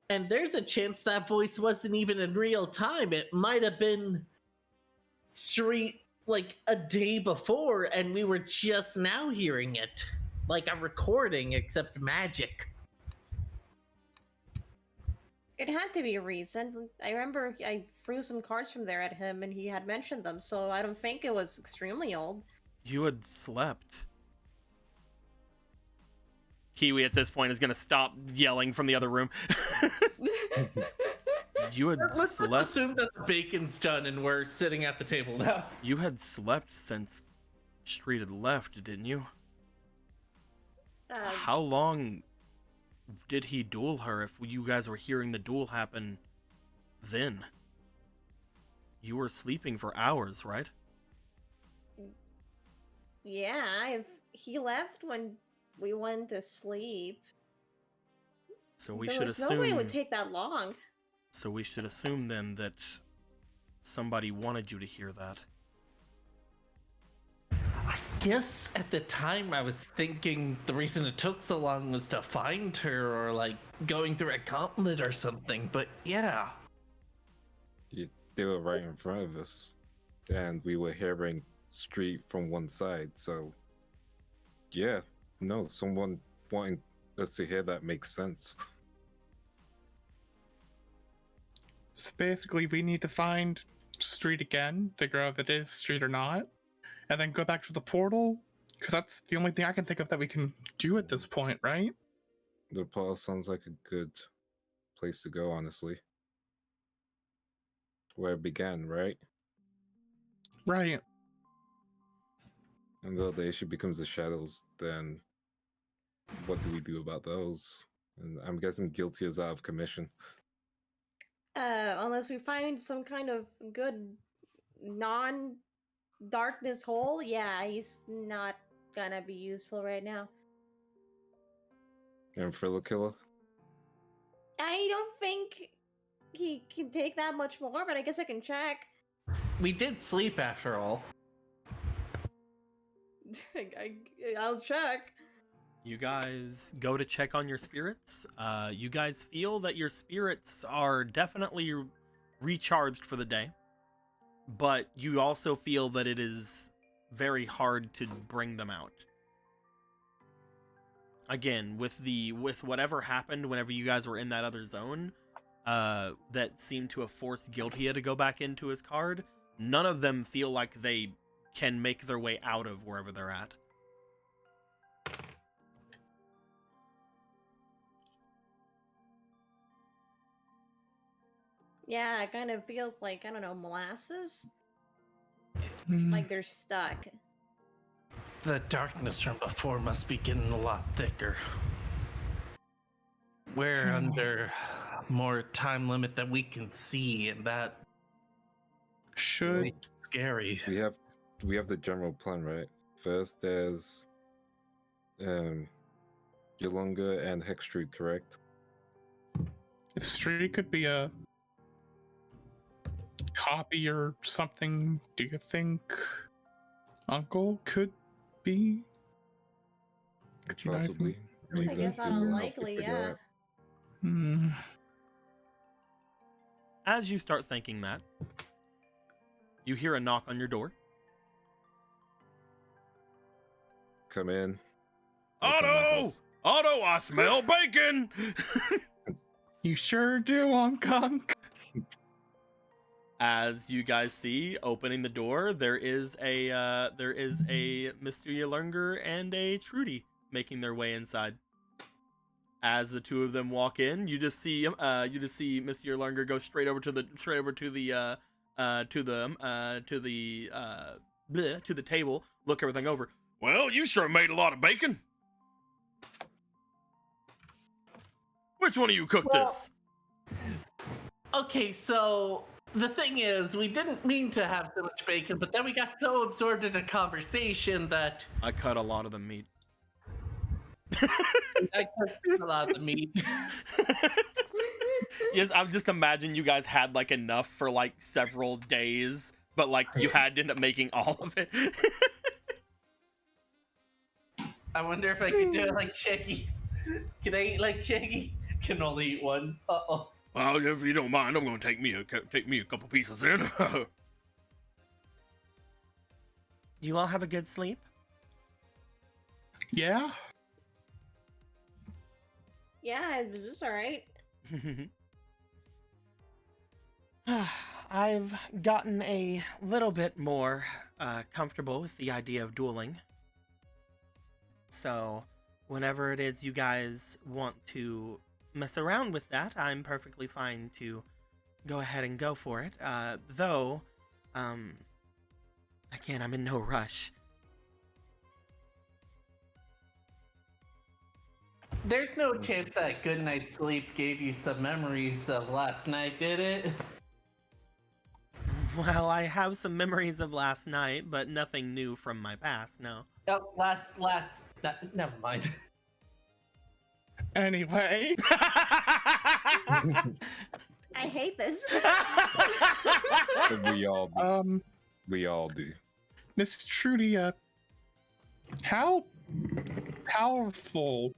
And there's a chance that voice wasn't even in real time. It might have been Street like a day before, and we were just now hearing it. Like a recording, except magic. It had to be recent. I remember I threw some cards from there at him and he had mentioned them, so I don't think it was extremely old. You had slept. Kiwi at this point is gonna stop yelling from the other room. You had Let's slept. assume that the bacon's done and we're sitting at the table now. You had slept since Street had left, didn't you? How long did he duel her if you guys were hearing the duel happen then? You were sleeping for hours, right? Yeah, if he left when we went to sleep. So we There should was no way it would assume. take that long. So we should assume then that somebody wanted you to hear that. I guess at the time I was thinking the reason it took so long was to find her or like going through a gauntlet or something, but yeah. They were right in front of us, and we were hearing Street from one side. So, yeah, no, someone wanting us to hear that makes sense. So basically, we need to find Street again, figure out if it is Street or not, and then go back to the portal. Because that's the only thing I can think of that we can do at this point, right? The portal sounds like a good place to go, honestly. Where it began, right? Right. And though the issue becomes the shadows, then what do we do about those? And I'm guessing guilty is out of commission. Unless we find some kind of good non-darkness hole, yeah, he's not gonna be useful right now. And Frillo Killer? I don't think he can take that much more, but I guess I can check. We did sleep after all. I'll check. You guys go to check on your spirits. You guys feel that your spirits are definitely recharged for the day, but you also feel that it is very hard to bring them out. Again, with whatever happened whenever you guys were in that other zone, that seemed to have forced Guiltia to go back into his card, none of them feel like they can make their way out of wherever they're at. Yeah, it kind of feels like, I don't know, molasses? Hmm. Like they're stuck. The darkness from before must be getting a lot thicker. We're under more time limit that we can see, and that Should really scary. We have the general plan, right? First there's Yolunga and Hextrude, correct? if Street could be a copy or something, do you think Uncle could be? Could you guys Possibly. really I Maybe guess to not help you unlikely, figure yeah. out. Hmm. As you start thinking that, you hear a knock on your door. Come in. That's not my Otto! house. Otto, I smell bacon! You sure do, Kong. As you guys see, opening the door, there is a Mr. Yolunger and a Trudy making their way inside. As the two of them walk in, you just see Mr. Yolunger go straight over to the table, look everything over. Well, you sure made a lot of bacon. Which one of you cooked this? Okay, so the thing is, we didn't mean to have so much bacon, but then we got so absorbed in a conversation that I cut a lot of the meat. I cooked a lot of the meat. Yes, I'm just imagine you guys had like enough for like several days, but like you had to end up making all of it. I wonder if I could do it like Shaggy. Can I eat like Shaggy? Can only eat one. Uh-oh. Well, if you don't mind, I'm gonna take me a couple pieces in. You all have a good sleep? Yeah. Yeah, it was alright. I've gotten a little bit more comfortable with the idea of dueling. So, whenever it is you guys want to mess around with that, I'm perfectly fine to go ahead and go for it. Though, again, I'm in no rush. There's no chance that good night's sleep gave you some memories of last night, did it? Well, I have some memories of last night, but nothing new from my past, no. Oh, never mind. Anyway, I hate this. We all do. We all do. Miss Trudy, how powerful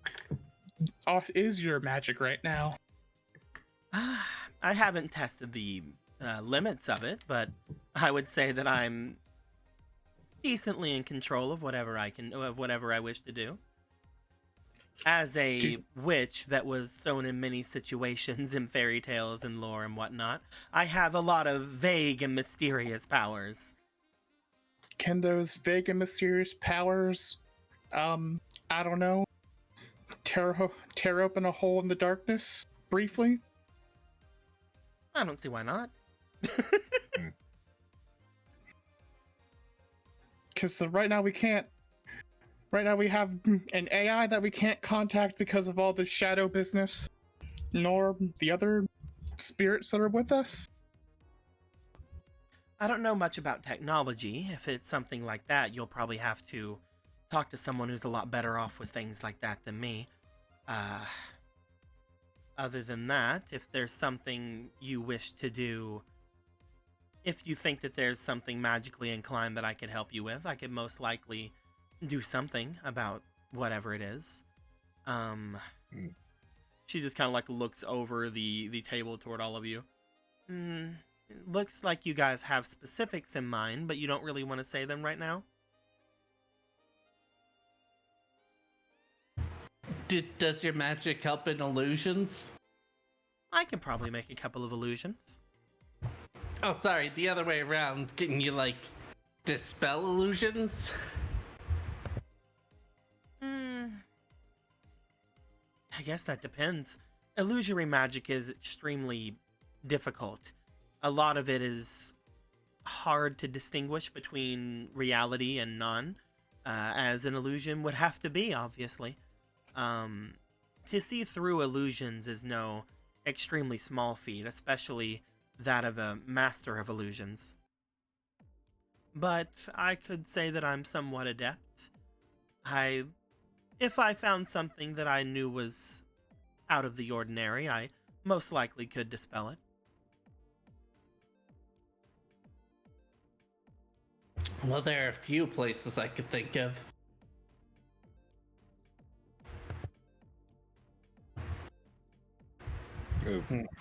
is your magic right now? I haven't tested the limits of it, but I would say that I'm decently in control of whatever I wish to do. As a witch that was thrown in many situations in fairy tales and lore and whatnot, I have a lot of vague and mysterious powers. Can those vague and mysterious powers, I don't know, tear open a hole in the darkness briefly? I don't see why not. Because right now we can't. Right now we have an AI that we can't contact because of all the shadow business, nor the other spirits that are with us. I don't know much about technology. If it's something like that, you'll probably have to talk to someone who's a lot better off with things like that than me. Other than that, if there's something you wish to do, if you think that there's something magically inclined that I could help you with, I could most likely do something about whatever it is. She just kind of like looks over the table toward all of you. It looks like you guys have specifics in mind, but you don't really want to say them right now. Does your magic help in illusions? I can probably make a couple of illusions. Oh, sorry, the other way around. Can you, like, dispel illusions? I guess that depends. Illusory magic is extremely difficult. A lot of it is hard to distinguish between reality and non, as an illusion would have to be, obviously. To see through illusions is no extremely small feat, especially that of a master of illusions. But I could say that I'm somewhat adept. If I found something that I knew was out of the ordinary, I most likely could dispel it. Well, there are a few places I could think of.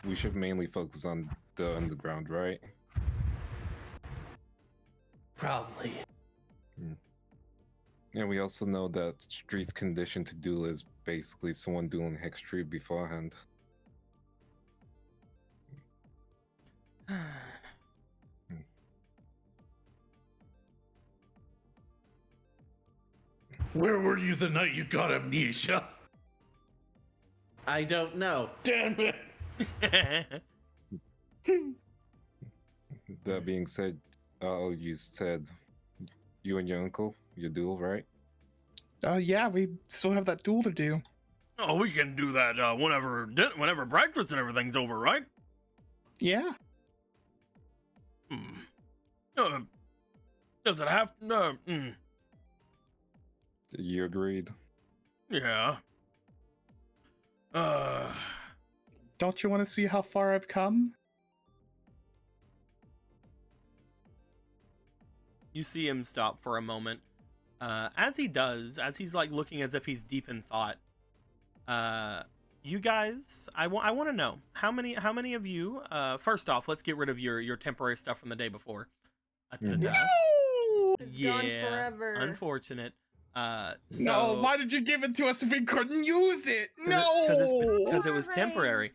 We should mainly focus on the underground, right? Probably. And we also know that Street's condition to duel is basically someone dueling Hex Street beforehand. Where were you the night you got amnesia? I don't know. Damn it! That being said, you said you and your uncle, your duel, right? Yeah, we still have that duel to do. Oh, we can do that whenever breakfast and everything's over, right? Yeah. Does it have to? You agreed. Yeah. Don't you want to see how far I've come? You see him stop for a moment. As he does, as he's like looking as if he's deep in thought. You guys, I want to know how many of you. First off, let's get rid of your temporary stuff from the day before. No! It's gone forever. Unfortunate. No, So, why did you give it to us if we couldn't use it? No! because it was temporary.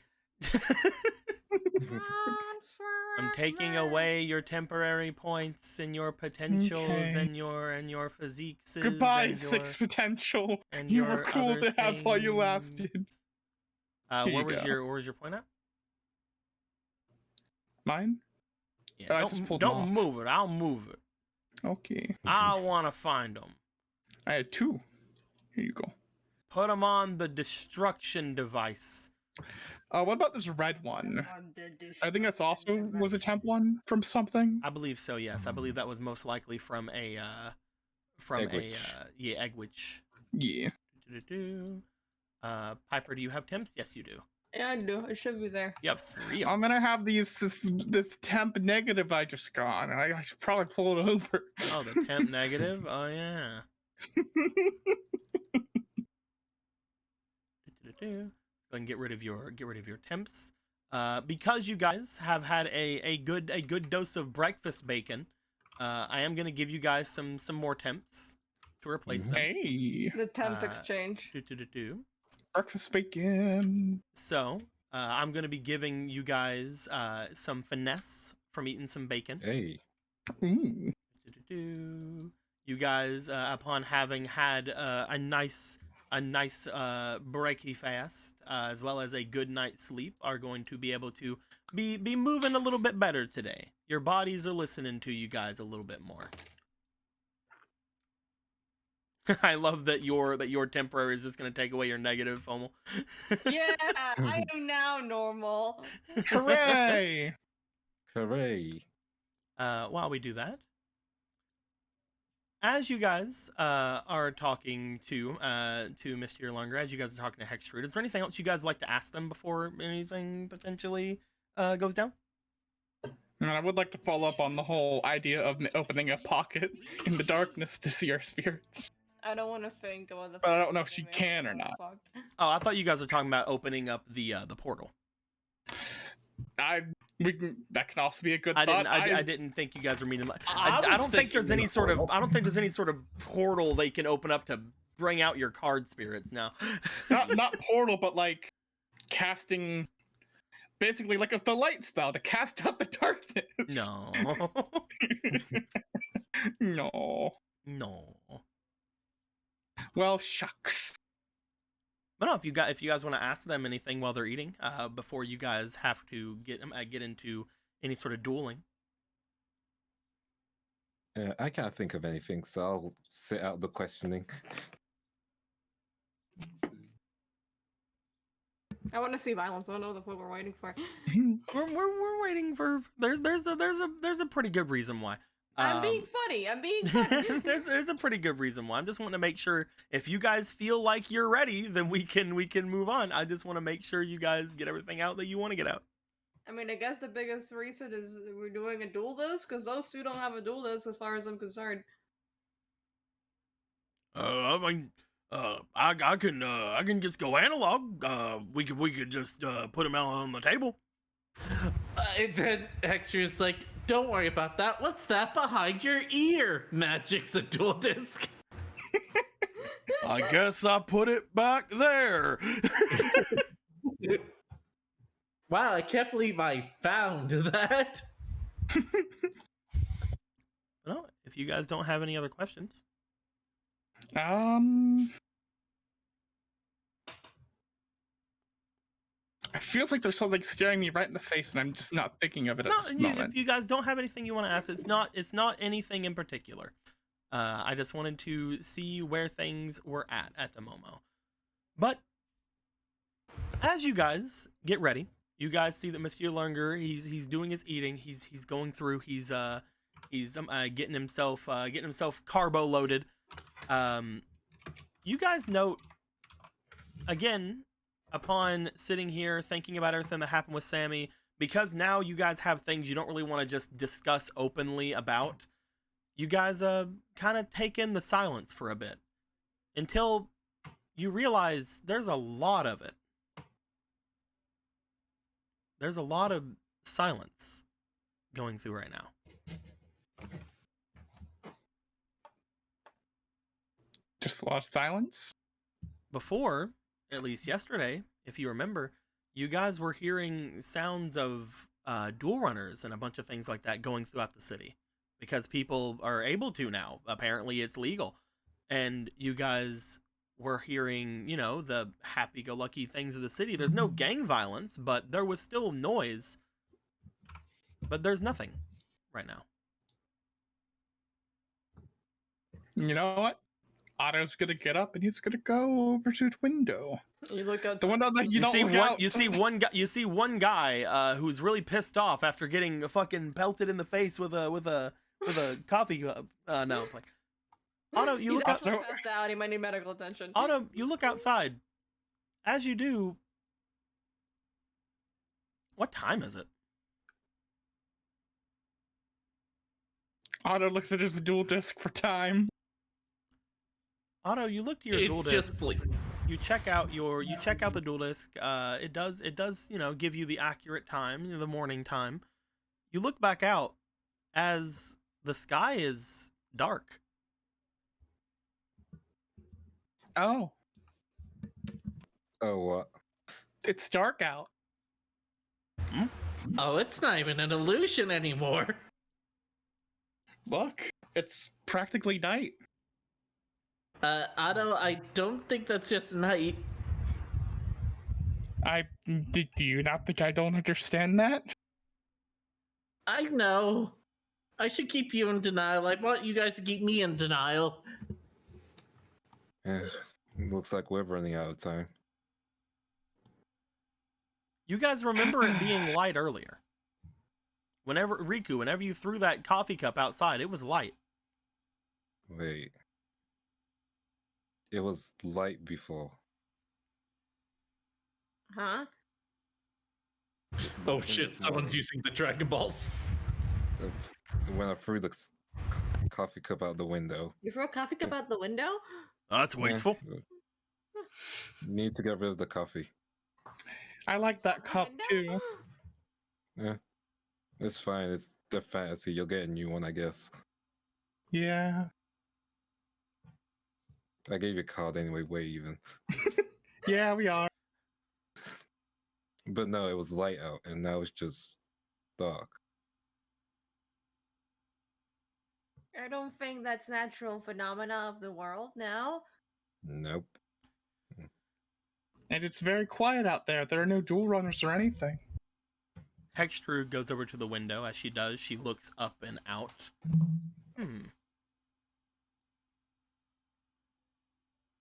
I'm taking away your temporary points and your potentials Okay. and your physiques. Goodbye, and your, 6 potential. and You your were cool other to have while you lasted. things. Here you Where was go. your point at? Mine? Yeah, I just pulled don't them off. move it. I'll move it. Okay. I want to find them. I had 2. Here you go. Put them on the destruction device. What about this red one? I think that's also was a temp one from something. I believe so. Yes, I believe that was most likely from a egg witch. Yeah. Piper, do you have temps? Yes, you do. Yeah, I do. It should be there. You have 3. I'm gonna have this temp negative I just got. I should probably pull it over. Oh, the temp negative. Oh yeah. Go ahead and get rid of your temps. Because you guys have had a good dose of breakfast bacon, I am gonna give you guys some more temps to replace them. Hey, The temp exchange. breakfast bacon. So I'm gonna be giving you guys some finesse from eating some bacon. Hey. Ooh. You guys, upon having had a nice breaky fast, as well as a good night's sleep, are going to be able to be moving a little bit better today. Your bodies are listening to you guys a little bit more. I love that your temporary is just going to take away your negative, FOMO. Yeah, I am now normal. Hooray! Hooray. While we do that, as you guys are talking to Mr. Longer, as you guys are talking to Hextrude, is there anything else you guys would like to ask them before anything potentially goes down? And I would like to follow up on the whole idea of opening a pocket in the darkness to see our spirits. I don't want to think about the. But I don't know if she can or not. Oh, I thought you guys were talking about opening up the portal. That can also be a good I thought. I didn't think you guys were meaning. I don't think there's any sort of. I don't think there's any sort of portal they can open up to bring out your card spirits now. not portal, but like casting, basically like the light spell to cast out the darkness. No. No. Well, shucks. But no, if you guys want to ask them anything while they're eating, before you guys have to get into any sort of dueling. I can't think of anything, so I'll sit out the questioning. I want to see violence. I don't know what the fuck we're waiting for. We're waiting for there's a pretty good reason why. I'm being funny. there's a pretty good reason why. I'm just wanting to make sure if you guys feel like you're ready, then we can move on. I just want to make sure you guys get everything out that you want to get out. I mean, I guess the biggest reason is we're doing a duel disc, because those two don't have a duel disc as far as I'm concerned. I mean, I can just go analog. We could just put them out on the table. And then Hexter's like, don't worry about that. What's that behind your ear? Magic's a dual disc. I guess I put it back there. Wow, I can't believe I found that. Well, if you guys don't have any other questions. It feels like there's something staring me right in the face, and I'm just not thinking of it at this moment. If you guys don't have anything you want to ask, it's not anything in particular. I just wanted to see where things were at the moment. But as you guys get ready, you guys see that Monsieur Lunger, he's doing his eating. He's going through. He's getting himself carbo loaded. You guys note again, upon sitting here thinking about everything that happened with Sammy, because now you guys have things you don't really want to just discuss openly about, you guys kind of take in the silence for a bit until you realize there's a lot of it. There's a lot of silence going through right now. Just a lot of silence? Before, at least yesterday, if you remember, you guys were hearing sounds of dual runners and a bunch of things like that going throughout the city because people are able to now. Apparently it's legal. And you guys were hearing, the happy-go-lucky things of the city. There's no gang violence, but there was still noise. but there's nothing right now. You know what? Otto's gonna get up and he's gonna go over to the window. You look outside. The window that you don't see look one. out. You see one guy. You see one guy who's really pissed off after getting fucking pelted in the face with a coffee cup. No, like Otto, you He's look out. actually passed out. He might need medical attention. Otto, you look outside. As you do, what time is it? Otto looks at his dual disc for time. Otto, you look to your dual It's disc. just sleep. You check out the dual disc. It does give you the accurate time, the morning time. You look back out as the sky is dark. Oh, Oh, what? it's dark out. Oh, it's not even an illusion anymore. Look, it's practically night. Otto, I don't think that's just night. Do you not think I don't understand that? I know. I should keep you in denial. I want you guys to keep me in denial. Looks like we're running out of time. You guys remember it being light earlier. Whenever you threw that coffee cup outside, it was light. Wait. It was light before. Huh? Oh shit, someone's using the Dragon Balls. When I threw the coffee cup out the window. You throw a coffee cup out the window? That's wasteful. Need to get rid of the coffee. I like that cup too. Yeah. It's fine. It's the fantasy. You'll get a new one, I guess. Yeah. I gave you a card anyway, way even. Yeah, we are. But no, it was light out, and now it's just dark. I don't think that's natural phenomena of the world now. Nope. And it's very quiet out there. There are no dual runners or anything. Hextrude goes over to the window. As she does, she looks up and out.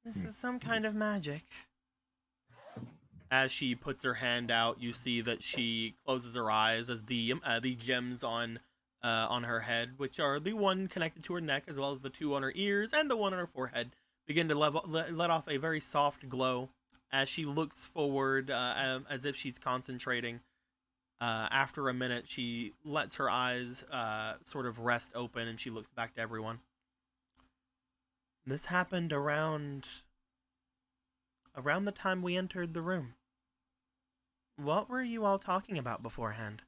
This is some kind of magic. As she puts her hand out, you see that she closes her eyes as the gems on her head, which are the one connected to her neck, as well as the two on her ears and the one on her forehead, begin to let off a very soft glow as she looks forward, as if she's concentrating. After a minute, she lets her eyes sort of rest open, and she looks back to everyone. This happened around the time we entered the room. What were you all talking about beforehand?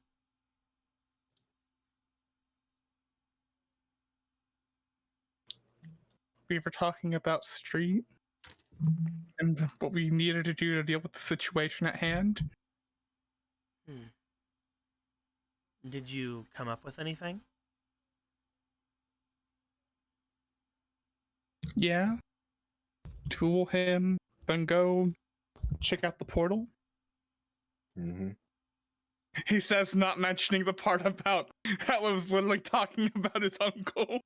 We were talking about Street and what we needed to do to deal with the situation at hand. Did you come up with anything? Yeah. Tool him, then go check out the portal. Mm-hmm. He says, not mentioning the part about that was literally talking about his uncle.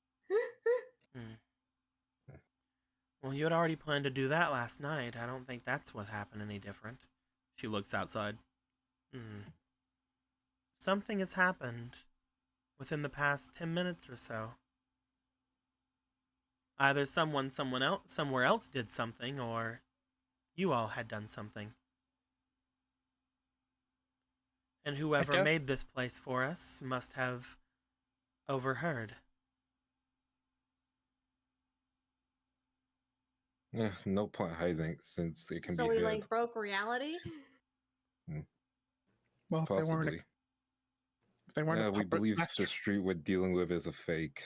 Well, you had already planned to do that last night. I don't think that's what happened any different. She looks outside. Something has happened within the past 10 minutes or so. Either somewhere else did something, or you all had done something. And whoever made this place for us must have overheard. Yeah, no point hiding it since it can So be we heard. broke reality? Well, if Possibly. they weren't Yeah, a we puppet believe master. the street we're dealing with is a fake.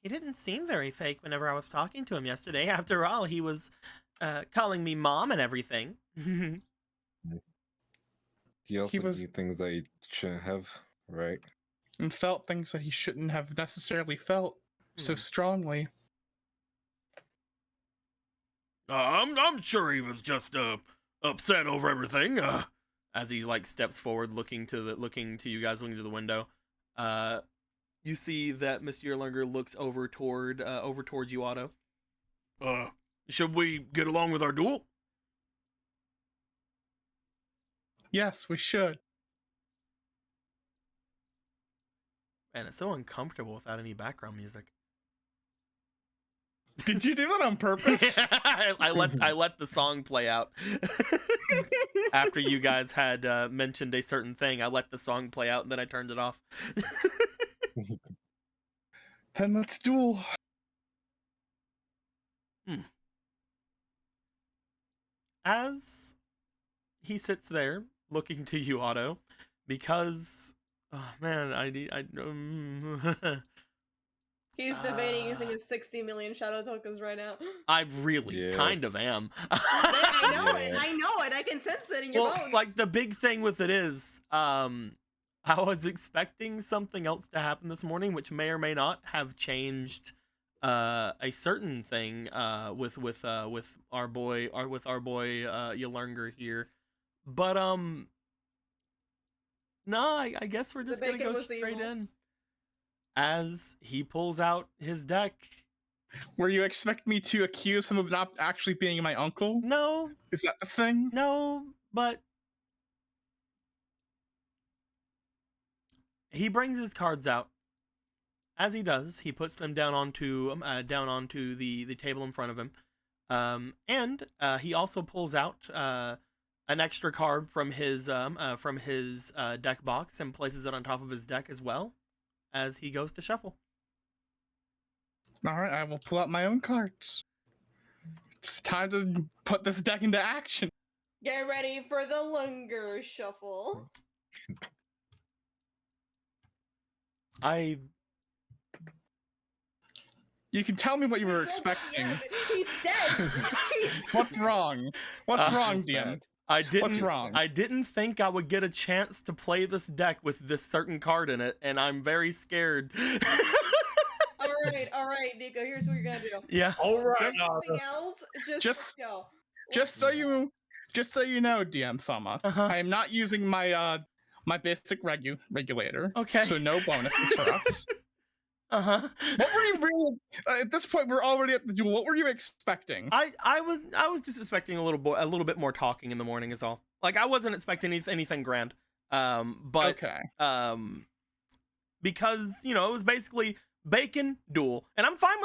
He didn't seem very fake whenever I was talking to him yesterday. After all, he was calling me mom and everything. He also was- did things that he shouldn't have, right? And felt things that he shouldn't have necessarily felt so strongly. I'm sure he was just upset over everything. As he like steps forward, looking to you guys, looking to the window. You see that Mr. Yerlinger looks over towards you, Otto. Should we get along with our duel? Yes, we should. Man, it's so uncomfortable without any background music. Did you do it on purpose? I let the song play out. After you guys had mentioned a certain thing, I let the song play out and then I turned it off. Then let's duel. As he sits there looking to you, Otto, because He's debating using his 60 million shadow tokens right now. I really kind of am. I know it. I know it. I can sense it in your bones. Like the big thing with it is, I was expecting something else to happen this morning, which may or may not have changed a certain thing with our boy Yelurnger here, but no, I guess we're just gonna go straight in. As he pulls out his deck. Were you expect me to accuse him of not actually being my uncle? No. Is that the thing? No, but he brings his cards out. As he does, he puts them down onto the table in front of him, and he also pulls out an extra card from his deck box and places it on top of his deck as well, as he goes to shuffle. All right, I will pull out my own cards. It's time to put this deck into action. Get ready for the Lunger shuffle. You can tell me what you were expecting. He's dead. What's wrong? What's wrong, DM? What's wrong? I didn't think I would get a chance to play this deck with this certain card in it, and I'm very scared. All right, Nico. Here's what you're gonna do. Yeah. All right. Anything else? Just go. Just so you know, DM Sama, I am not using my my basic regulator. Okay. So no bonuses for us. Uh-huh. What were you really? At this point, we're already at the duel. What were you expecting? I was just expecting a little bit more talking in the morning is all. Like I wasn't expecting anything grand. But okay. Because it was basically bacon duel, and I'm fine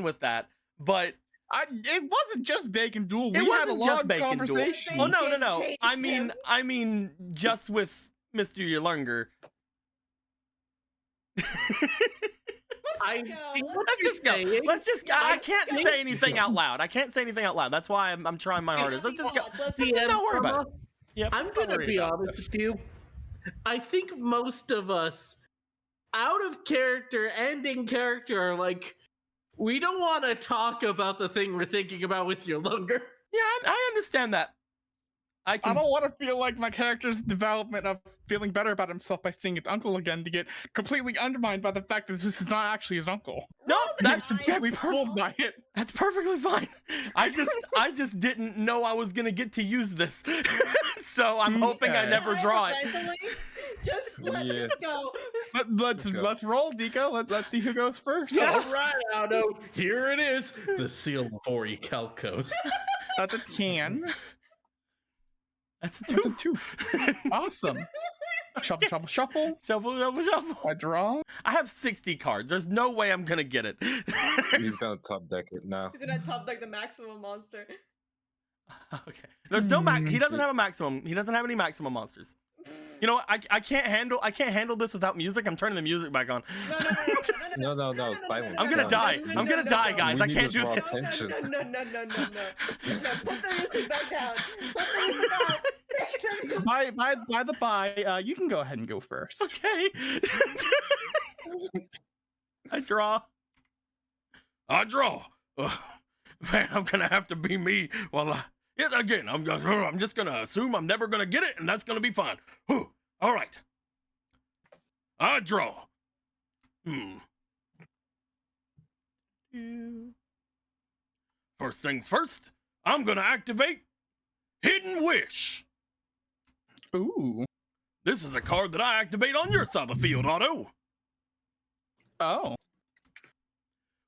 with that. But it wasn't just bacon duel. We it had a wasn't long just bacon conversation. duel. Well, no. I mean, just with Mr. Yerlinger. Let's just go. I can't say anything out loud. That's why I'm trying my hardest. Let's just go. Let's just not worry about it. Yep. I'm gonna be honest with you. I think most of us, out of character and in character, are like, we don't want to talk about the thing we're thinking about with your Lunger. Yeah, I understand that. I don't want to feel like my character's development of feeling better about himself by seeing his uncle again to get completely undermined by the fact that this is not actually his uncle. No, that's completely fooled by it. That's perfectly fine. I just didn't know I was gonna get to use this, so I'm hoping I never draw it. Just let this go. Let's roll, Deco. Let's see who goes first. Yeah. All right, Aldo. Here it is. The seal before he calcos. That's a 10. That's a 2. Awesome. Shuffle. Shuffle. I draw. I have 60 cards. There's no way I'm gonna get it. He's gonna top deck it now. He's gonna top deck the maximum monster. Okay. There's no He doesn't have a maximum. He doesn't have any maximum monsters. You know what? I can't handle this without music. I'm turning the music back on. No. Silence. I'm gonna die. I'm gonna die, guys. I can't do this. No. Put the music back down. Put the music down. By the by, you can go ahead and go first. Okay. I draw. Man, I'm gonna have to be me while yes, again, I'm just gonna assume I'm never gonna get it, and that's gonna be fine. Whew. All right. I draw. First things first, I'm gonna activate Hidden Wish. Ooh. This is a card that I activate on your side of the field, Otto. Oh.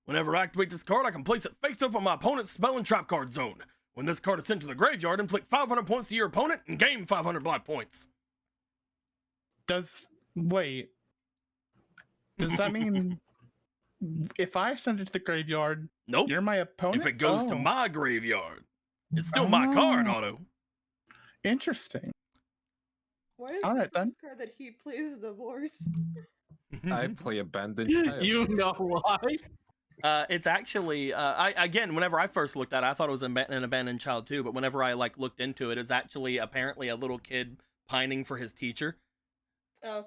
Whenever I activate this card, I can place it face up on my opponent's spell and trap card zone. When this card is sent to the graveyard, inflict 500 points to your opponent and gain 500 black points. Wait. Does that mean if I send it to the graveyard, Nope. you're my opponent? If it goes to my graveyard, it's still my card, Otto. Interesting. Why is All right, the then. card that he plays the worst? I play Abandoned Child. You know why? It's actually, whenever I first looked at it, I thought it was an abandoned child too, but whenever I looked into it, it's actually apparently a little kid pining for his teacher. Oh.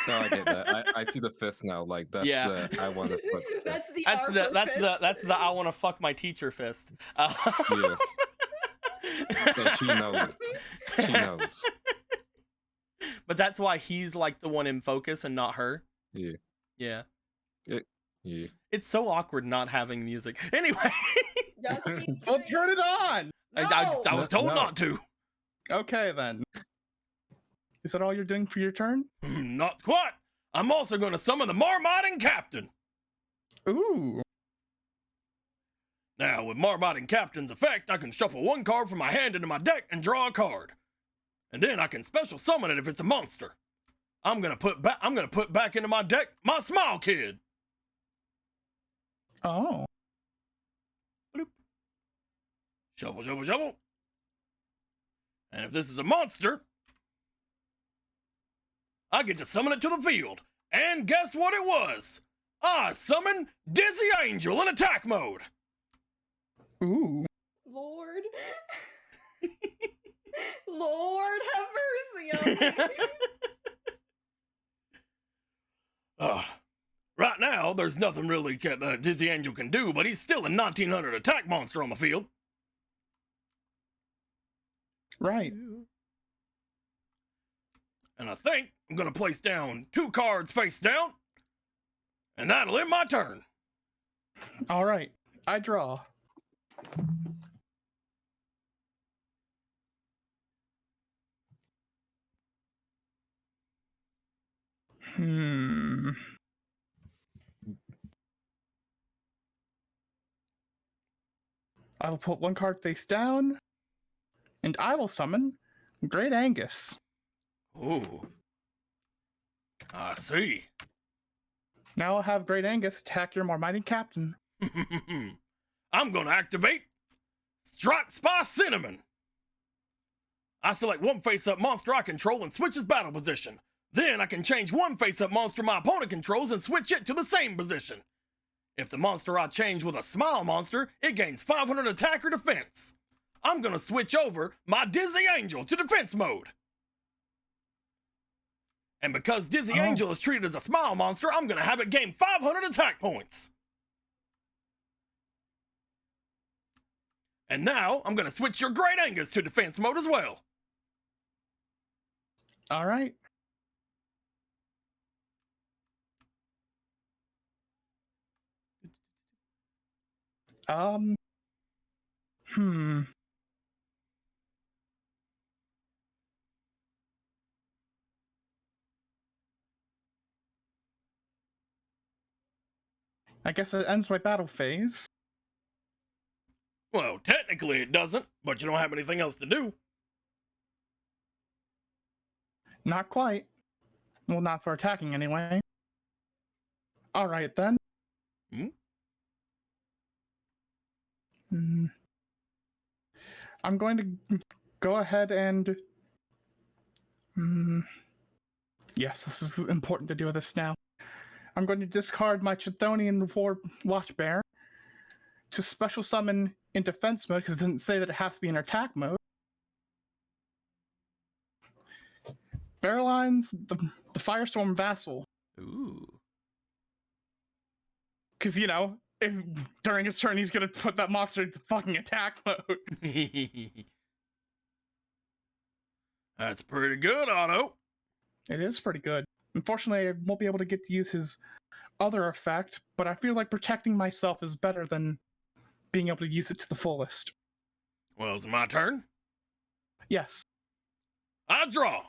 No, I get that. I see the fist now. Like that's Yeah. the I want to fuck fist. That's the That's the I want to fuck my teacher fist. Yeah. So she knows. She knows. But that's why he's like the one in focus and not her. Yeah. Yeah. Yeah. It's so awkward not having music. Anyway, Well, turn it on! I was told No. not to. Okay, then. Is that all you're doing for your turn? Not quite. I'm also going to summon the Marmoting Captain. Ooh. Now, with Marmoting Captain's effect, I can shuffle one card from my hand into my deck and draw a card. And then I can special summon it if it's a monster. I'm gonna put back into my deck my Smile Kid. Oh. Bloop. Shuffle, shuffle, shuffle. And if this is a monster, I get to summon it to the field. And guess what it was? I summoned Dizzy Angel in attack mode. Ooh. Lord. Lord, have mercy on me. Right now, there's nothing really Dizzy Angel can do, but he's still a 1900 attack monster on the field. Right. And I think I'm gonna place down 2 cards face down, and that'll end my turn. All right. I draw. I will put 1 card face down, and I will summon Great Angus. Ooh. I see. Now I'll have Great Angus attack your Marmighty Captain. I'm gonna activate Strike Spy Cinnamon. I select 1 face-up monster I control and switch its battle position. Then I can change 1 face-up monster my opponent controls and switch it to the same position. If the monster I change with a Smile monster, it gains 500 attack or defense. I'm gonna switch over my Dizzy Angel to defense mode. And because Dizzy Angel is treated as a Smile monster, I'm gonna have it gain 500 attack points. And now, I'm gonna switch your Great Angus to defense mode as well. All right. I guess it ends my battle phase. Well, technically it doesn't, but you don't have anything else to do. Not quite. Well, not for attacking anyway. All right, then. I'm going to go ahead and... Yes, this is important to do this now. I'm going to discard my Chthonian War Watchbearer to special summon in defense mode, because it didn't say that it has to be in attack mode. Barreline's the Firestorm Vassal. Ooh. Because, you know, if during his turn he's going to put that monster into fucking attack mode. That's pretty good, Otto. It is pretty good. Unfortunately, I won't be able to get to use his other effect, but I feel like protecting myself is better than being able to use it to the fullest. Well, it's my turn. Yes. I draw.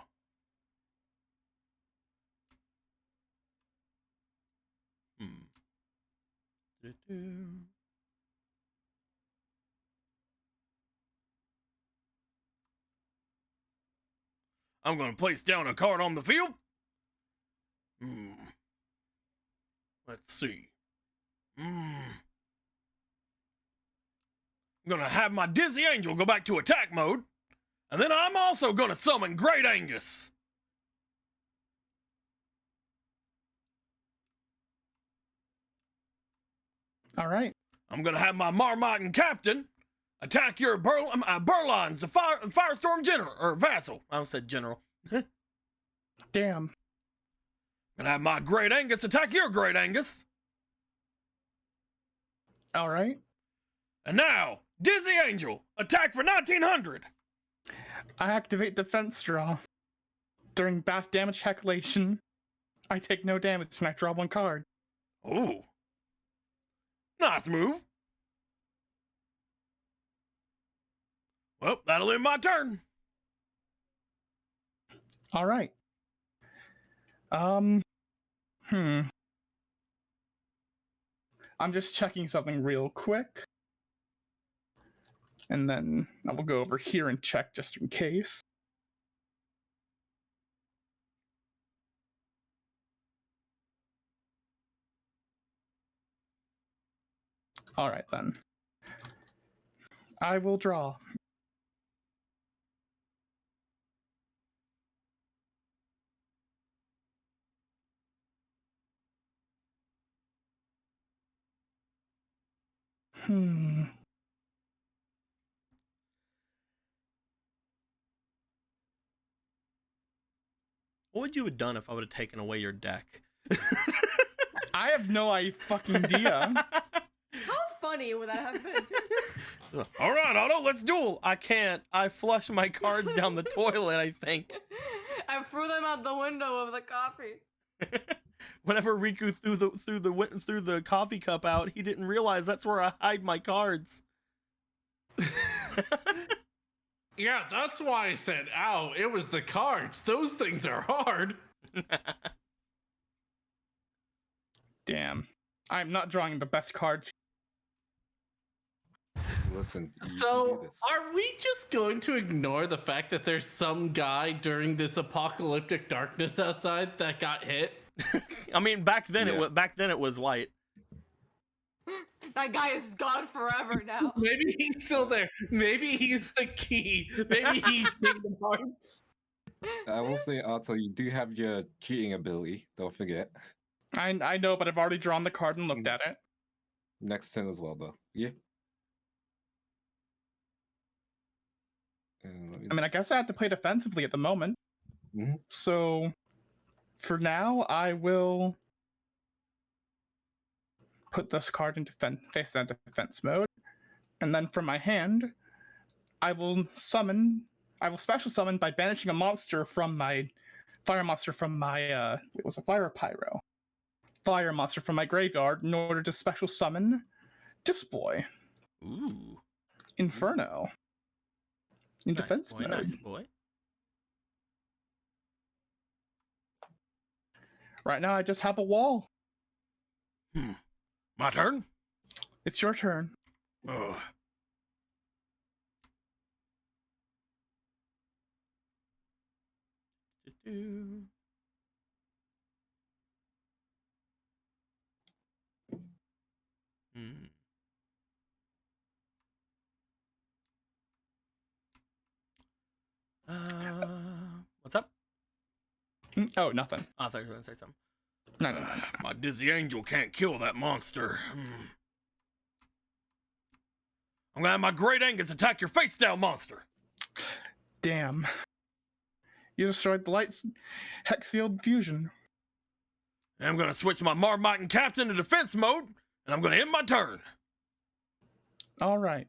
I'm going to place down a card on the field. Let's see. I'm going to have my Dizzy Angel go back to attack mode. And then I'm also going to summon Great Angus. All right. I'm going to have my Marmotting Captain attack your Burlines, the Firestorm General, or Vassal. I almost said General. Damn. And have my Great Angus attack your Great Angus. All right. And now, Dizzy Angel, attack for 1900. I activate defense draw. During bath damage calculation, I take no damage and I draw one card. Ooh. Nice move. Well, that'll end my turn. All right. I'm just checking something real quick. And then I will go over here and check just in case. All right, then. I will draw. What would you have done if I would have taken away your deck? I have no fucking idea. How funny would that have been? All right, Otto, let's duel. I can't. I flushed my cards down the toilet, I think. I threw them out the window of the coffee. Whenever Riku threw the coffee cup out, he didn't realize that's where I hide my cards. Yeah, that's why I said, ow, it was the cards. Those things are hard. Damn. I'm not drawing the best cards. Listen. you So, do this. are we just going to ignore the fact that there's some guy during this apocalyptic darkness outside that got hit? I mean, back then Yeah. it was light. That guy is gone forever now. Maybe he's still there. Maybe he's the key. Maybe he's taking the parts. I will say, Otto, you do have your cheating ability. Don't forget. I know, but I've already drawn the card and looked at it. Next turn as well, though. Yeah. I mean, I guess I have to play defensively at the moment. Mhm. So, for now, I will put this card into face down defense mode. And then from my hand, I will special summon by banishing a monster from my fire monster from my it was a fire monster from my graveyard in order to special summon Disboy Ooh. Inferno in Nice defense boy, mode. nice boy. Right now, I just have a wall. My turn? It's your turn. Ugh. What's up? Oh, nothing. I thought you were going to say something. No. My Dizzy Angel can't kill that monster. I'm gonna have my Great Angus attack your face down monster. Damn. You destroyed the light's hex sealed fusion. And I'm gonna switch my Marmotting Captain to defense mode, and I'm gonna end my turn. All right.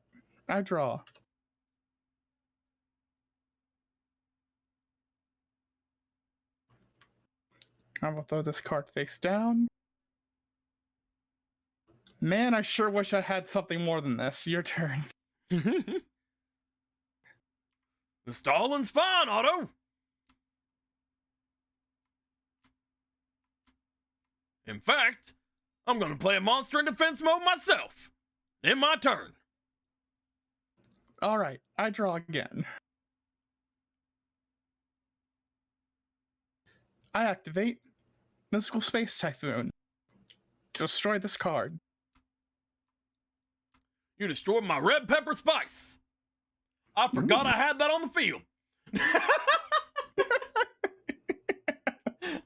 I draw. I will throw this card face down. Man, I sure wish I had something more than this. Your turn. The stalling's fine, Otto. In fact, I'm gonna play a monster in defense mode myself. In my turn. All right, I draw again. I activate Mystical Space Typhoon to destroy this card. You destroyed my red pepper spice. I forgot I had that on the field.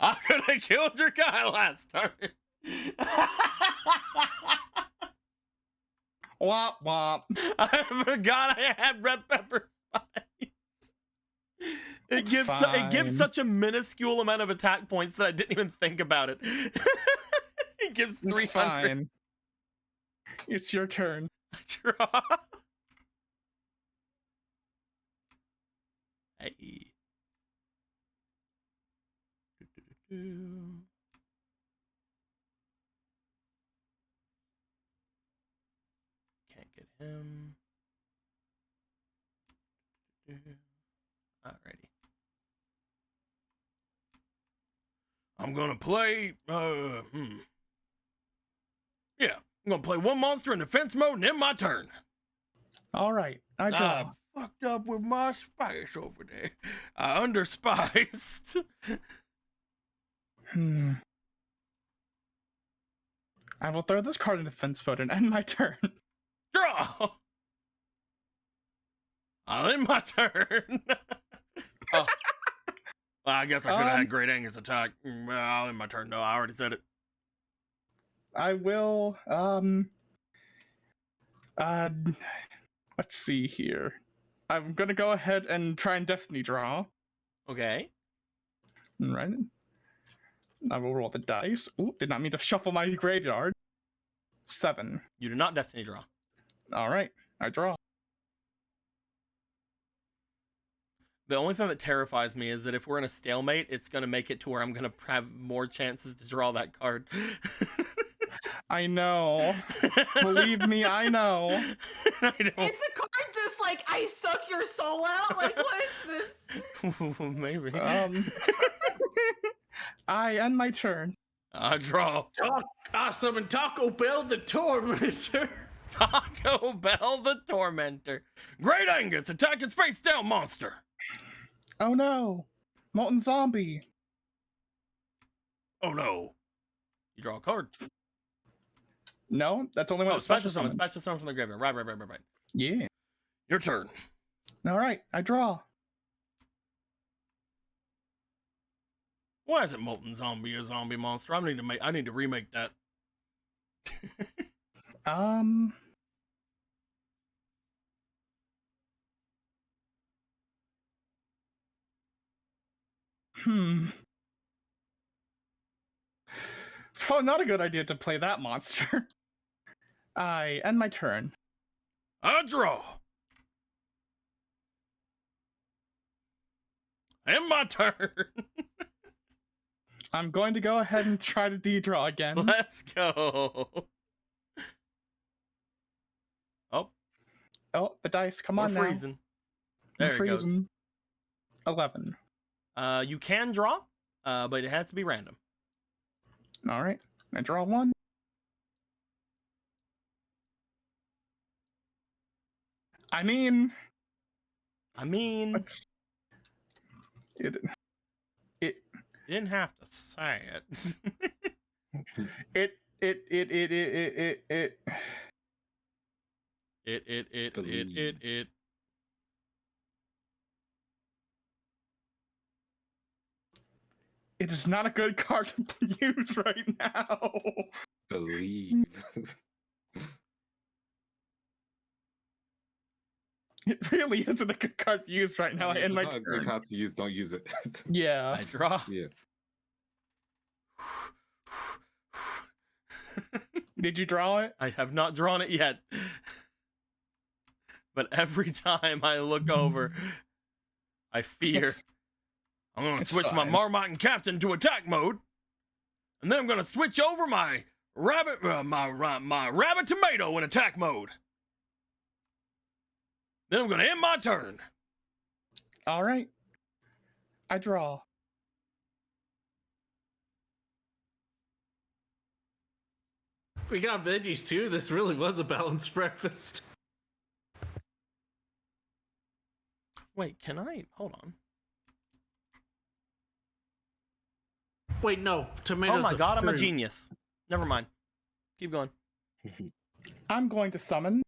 I could have killed your guy last turn. Womp womp. I forgot I had red pepper spice. It gives fine. such a minuscule amount of attack points that I didn't even think about it. It gives 300. It's fine. It's your turn. Draw. Hey. Can't get him. Alrighty. I'm gonna play. Yeah, I'm gonna play one monster in defense mode and end my turn. All right, I draw. Fucked up with my spice over there. I underspiced. I will throw this card in defense mode and end my turn. Draw. I'll end my turn. Oh. Well, I guess I could have had Great Angus attack. Well, I'll end my turn. No, I already said it. I will, let's see here. I'm gonna go ahead and try and Destiny draw. Okay. Right. I will roll the dice. Ooh, did not mean to shuffle my graveyard. 7. You do not Destiny draw. Alright, I draw. The only thing that terrifies me is that if we're in a stalemate, it's going to make it to where I'm going to have more chances to draw that card. I know. Believe me, I know. I don't. Is the card just like, I suck your soul out? Like, what is this? Maybe. I end my turn. I draw. Awesome, and Taco Bell the Tormentor. Taco Bell the Tormentor. Great Angus, attack its face down monster. Oh no. Molten Zombie. Oh no. You draw a card. No, that's only one. Oh, special summon from the graveyard. Right. Yeah. Your turn. Alright, I draw. Why is it Molten Zombie a zombie monster? I need to remake that. Oh, not a good idea to play that monster. I end my turn. I draw. End my turn. I'm going to go ahead and try to de-draw again. Let's go. Oh, the dice, come on We're now. freezing. There it goes. 11. You can draw, but it has to be random. Alright, I draw 1. I mean... You didn't have to say it. It. It is not a good card to use right now. Believe. It really isn't a good card to use right now. I end my It's not a good turn. card to use. Don't use it. Yeah. I draw. Yeah. Did you draw it? I have not drawn it yet. But every time I look over, I fear I'm going to switch my fine. Marmite and Captain to attack mode. And then I'm going to switch over my rabbit tomato in attack mode. Then I'm going to end my turn. All right. I draw. We got veggies too. This really was a balanced breakfast. Wait, can I? Hold on. Wait, no. Tomatoes. Oh my are god, I'm a fruit. genius. Never mind. Keep going. I'm going to summon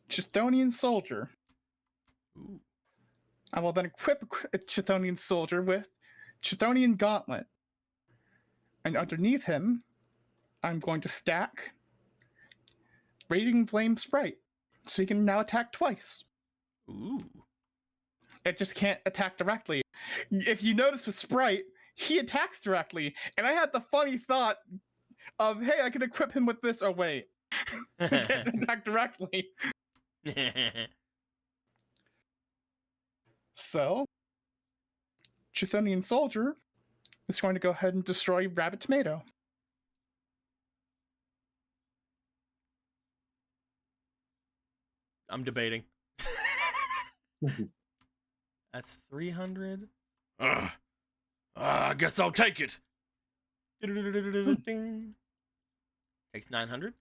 Chthonian Soldier. Ooh. I will then equip a Chthonian Soldier with Chthonian Gauntlet. And underneath him, I'm going to stack Raging Flame Sprite. So he can now attack twice. Ooh. It just can't attack directly. If you notice with Sprite, he attacks directly. And I had the funny thought of, hey, I can equip him with this. Oh, wait. He can't attack directly. So, Chthonian Soldier is going to go ahead and destroy Rabbit Tomato. I'm debating. That's 300. I guess I'll take it. Ding. Takes 900.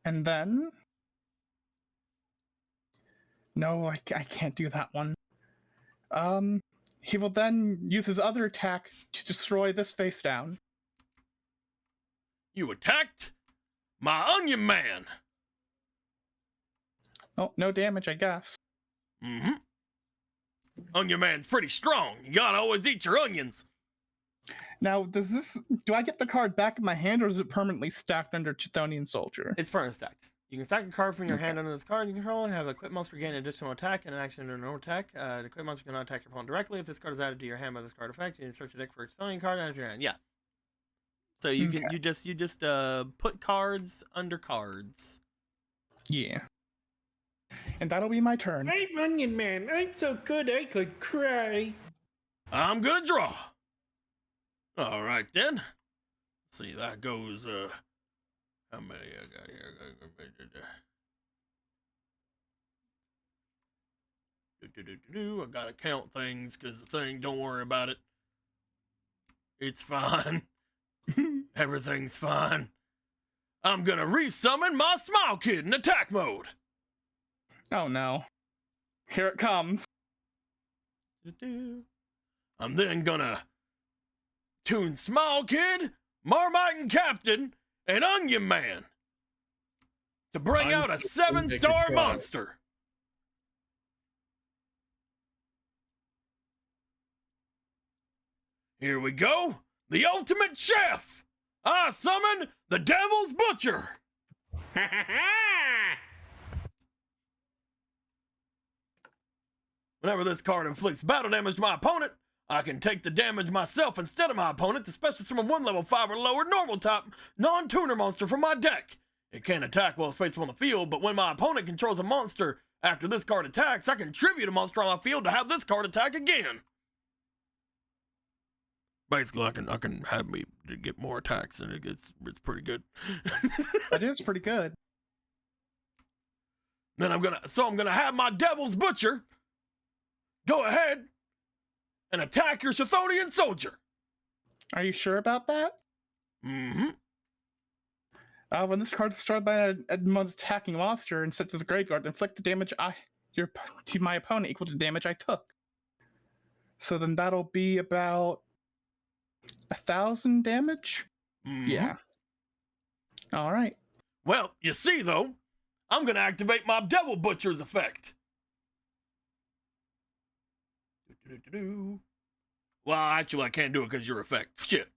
And then... No, I can't do that one. He will then use his other attack to destroy this face down. You attacked my Onion Man. Oh, no damage, I guess. Mm-hmm. Onion Man's pretty strong. You gotta always eat your onions. Now, do I get the card back in my hand, or is it permanently stacked under Chthonian Soldier? It's permanent stacked. You can stack a card from your hand under this card you control and have a equip monster gain an additional attack and an action under no attack. The equip monster cannot attack your opponent directly. If this card is added to your hand by this card effect, you can search your deck for a Chthonian card and add it to your hand. Yeah. So you can you just put cards under cards. Yeah. And that'll be my turn. I'm Onion Man. I'm so good I could cry. I'm gonna draw. All right then. Let's see, that goes. How many I got here? I gotta count things because the thing. Don't worry about it. It's fine. Everything's fine. I'm gonna resummon my Smile Kid in attack mode. Oh no. Here it comes. I'm then gonna tune Smile Kid, Marmite and Captain, and Onion Man to bring out a 7-star monster. Here we go. The ultimate chef. I summon the Devil's Butcher. Whenever this card inflicts battle damage to my opponent, I can take the damage myself instead of my opponent to special summon one level 5 or lower normal type non-tuner monster from my deck. It can't attack while it's faced on the field, but when my opponent controls a monster after this card attacks, I can tribute a monster on my field to have this card attack again. Basically, I can have me to get more attacks, and it's pretty good. That is pretty good. Then I'm gonna have my Devil's Butcher go ahead and attack your Chthonian Soldier. Are you sure about that? Mm-hmm. When this card is destroyed by an attacking monster and sent to the graveyard, inflict the damage to my opponent equal to the damage I took. So then that'll be about 1,000 damage? Mm-hmm. Yeah. All right. Well, you see, though, I'm going to activate my Devil Butcher's effect. Well, actually, I can't do it because your effect. Shit.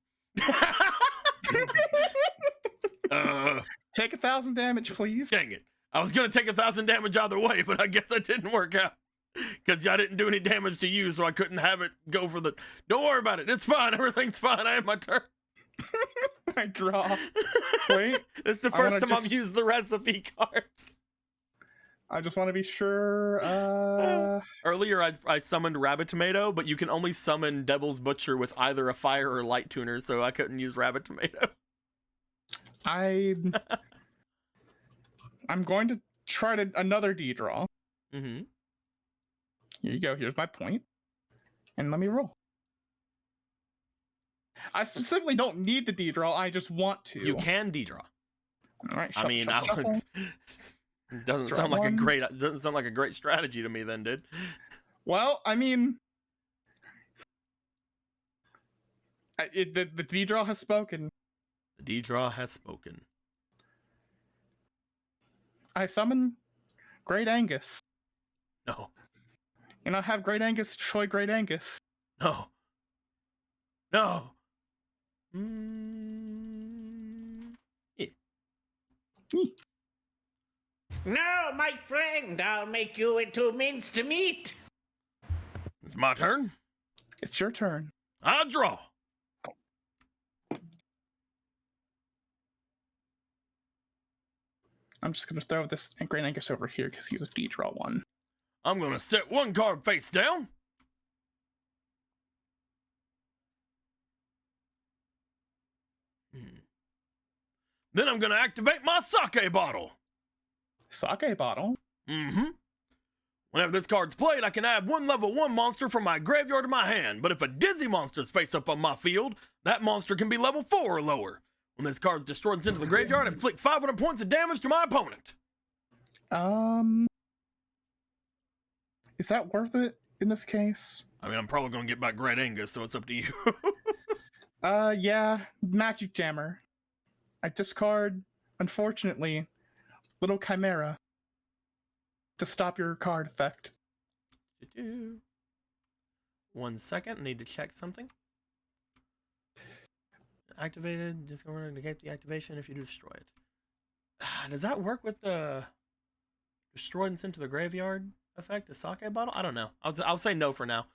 Take 1,000 damage, please. Dang it. I was going to take 1,000 damage either way, but I guess that didn't work out. Because I didn't do any damage to you, so I couldn't have it go for the... Don't worry about it. It's fine. Everything's fine. I have my turn. I draw. Wait. It's the first time I've used the recipe cards. I just want to be sure. Earlier, I summoned Rabbit Tomato, but you can only summon Devil's Butcher with either a fire or light tuner, so I couldn't use Rabbit Tomato. I'm going to try another D draw. Mm-hmm. Here you go. Here's my point. And let me roll. I specifically don't need the D-draw. I just want to. You can D-draw. All right, I mean, shuffle. doesn't Draw sound like one. doesn't sound like a great strategy to me then, dude. Well, I mean, the D-draw has spoken. The D-draw has spoken. I summon Great Angus. No. And I have Great Angus destroy Great Angus. No. No. Yeah. No, my friend, I'll make you into minced meat. It's my turn. It's your turn. I draw. I'm just going to throw this Great Angus over here because he's a D-draw one. I'm gonna set one card face down. Then I'm gonna activate my sake bottle. Sake bottle? Mm-hmm. Whenever this card's played, I can add one level 1 monster from my graveyard to my hand, but if a dizzy monster is face up on my field, that monster can be level 4 or lower. When this card's destroyed and sent to the graveyard, inflict 500 points of damage to my opponent. Is that worth it in this case? I mean, I'm probably gonna get back Great Angus, so it's up to you. Yeah, Magic Jammer. I discard, unfortunately, Little Chimera to stop your card effect. 1 second, I need to check something. Activated, just going to negate the activation if you destroy it. Does that work with the destroyed and sent to the graveyard effect, the sake bottle? I don't know. I'll say no for now.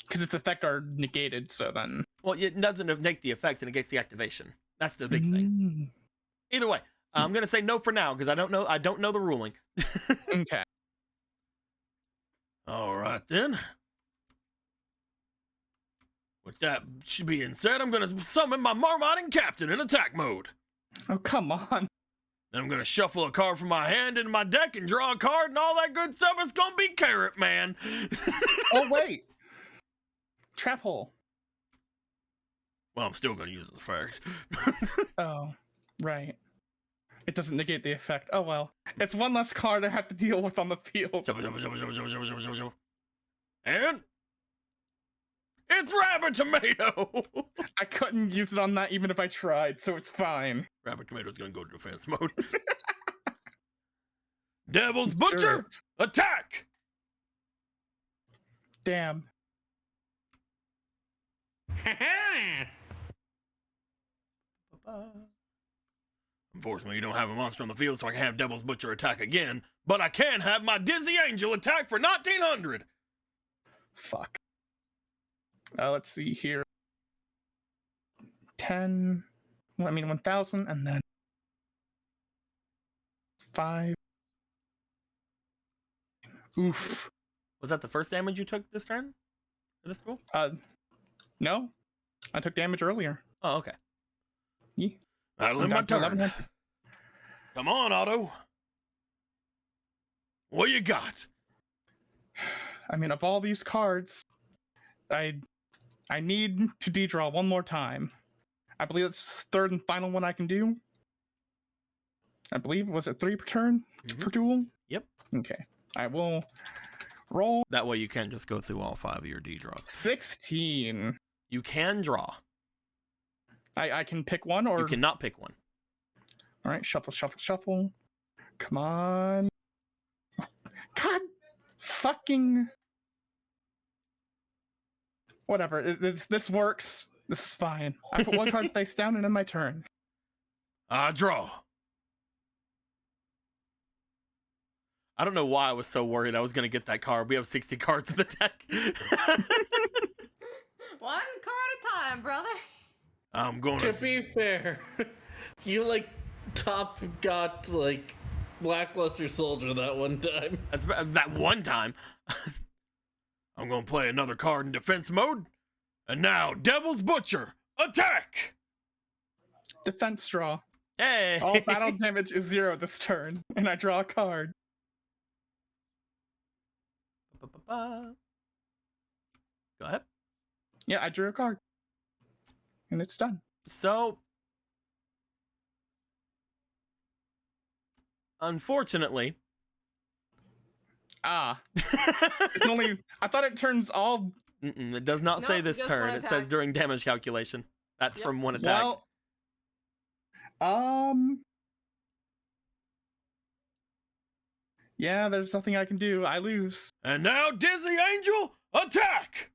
Because its effect are negated, so then... Well, it doesn't negate the effects, it negates the activation. That's the big thing. Either way, I'm gonna say no for now because I don't know the ruling. Okay. All right then. With that being said, I'm gonna summon my Marmoting Captain in attack mode. Oh, come on. Then I'm gonna shuffle a card from my hand into my deck and draw a card and all that good stuff. It's gonna be Carrot Man. Oh, wait. Trap hole. Well, I'm still gonna use the effect. Oh, right. It doesn't negate the effect. Oh, well. It's one less card I have to deal with on the field. And it's Rabbit Tomato. I couldn't use it on that even if I tried, so it's fine. Rabbit Tomato's gonna go to defense mode. Devil's Butcher, Sure. attack! Damn. Unfortunately, you don't have a monster on the field, so I can have Devil's Butcher attack again. But I can have my Dizzy Angel attack for 1900. Fuck. Let's see here. 10. Well, I mean, 1,000, and then 5. Oof. Was that the first damage you took this turn? For this duel? No. I took damage earlier. Oh, okay. Yeah. That'll end my turn. Come on, Otto. What you got? I mean, of all these cards, I need to de-draw one more time. I believe it's the third and final one I can do. I believe, was it 3 per turn per duel? Yep. Okay. I will roll That way you can't just go through all 5 of your D-draws. 16. You can draw. I can pick one, or You cannot pick one. all right, shuffle, shuffle, shuffle. Come on. God fucking. Whatever. This works. This is fine. I put one card face down and then my turn. I draw. I don't know why I was so worried I was going to get that card. We have 60 cards in the deck. One card at a time, brother. I'm going To be fair, you top got Lackluster Soldier that one time. That's that one time. I'm going to play another card in defense mode. And now, Devil's Butcher, attack! Defense draw. Hey. All battle damage is 0 this turn, and I draw a card. Go ahead. Yeah, I drew a card. And it's done. So, unfortunately, It's only. I thought it turns all. it does not No, say this just turn. one It says attack. during damage calculation. That's Yep. from one attack. Well, yeah, there's nothing I can do. I lose. And now, Dizzy Angel, attack!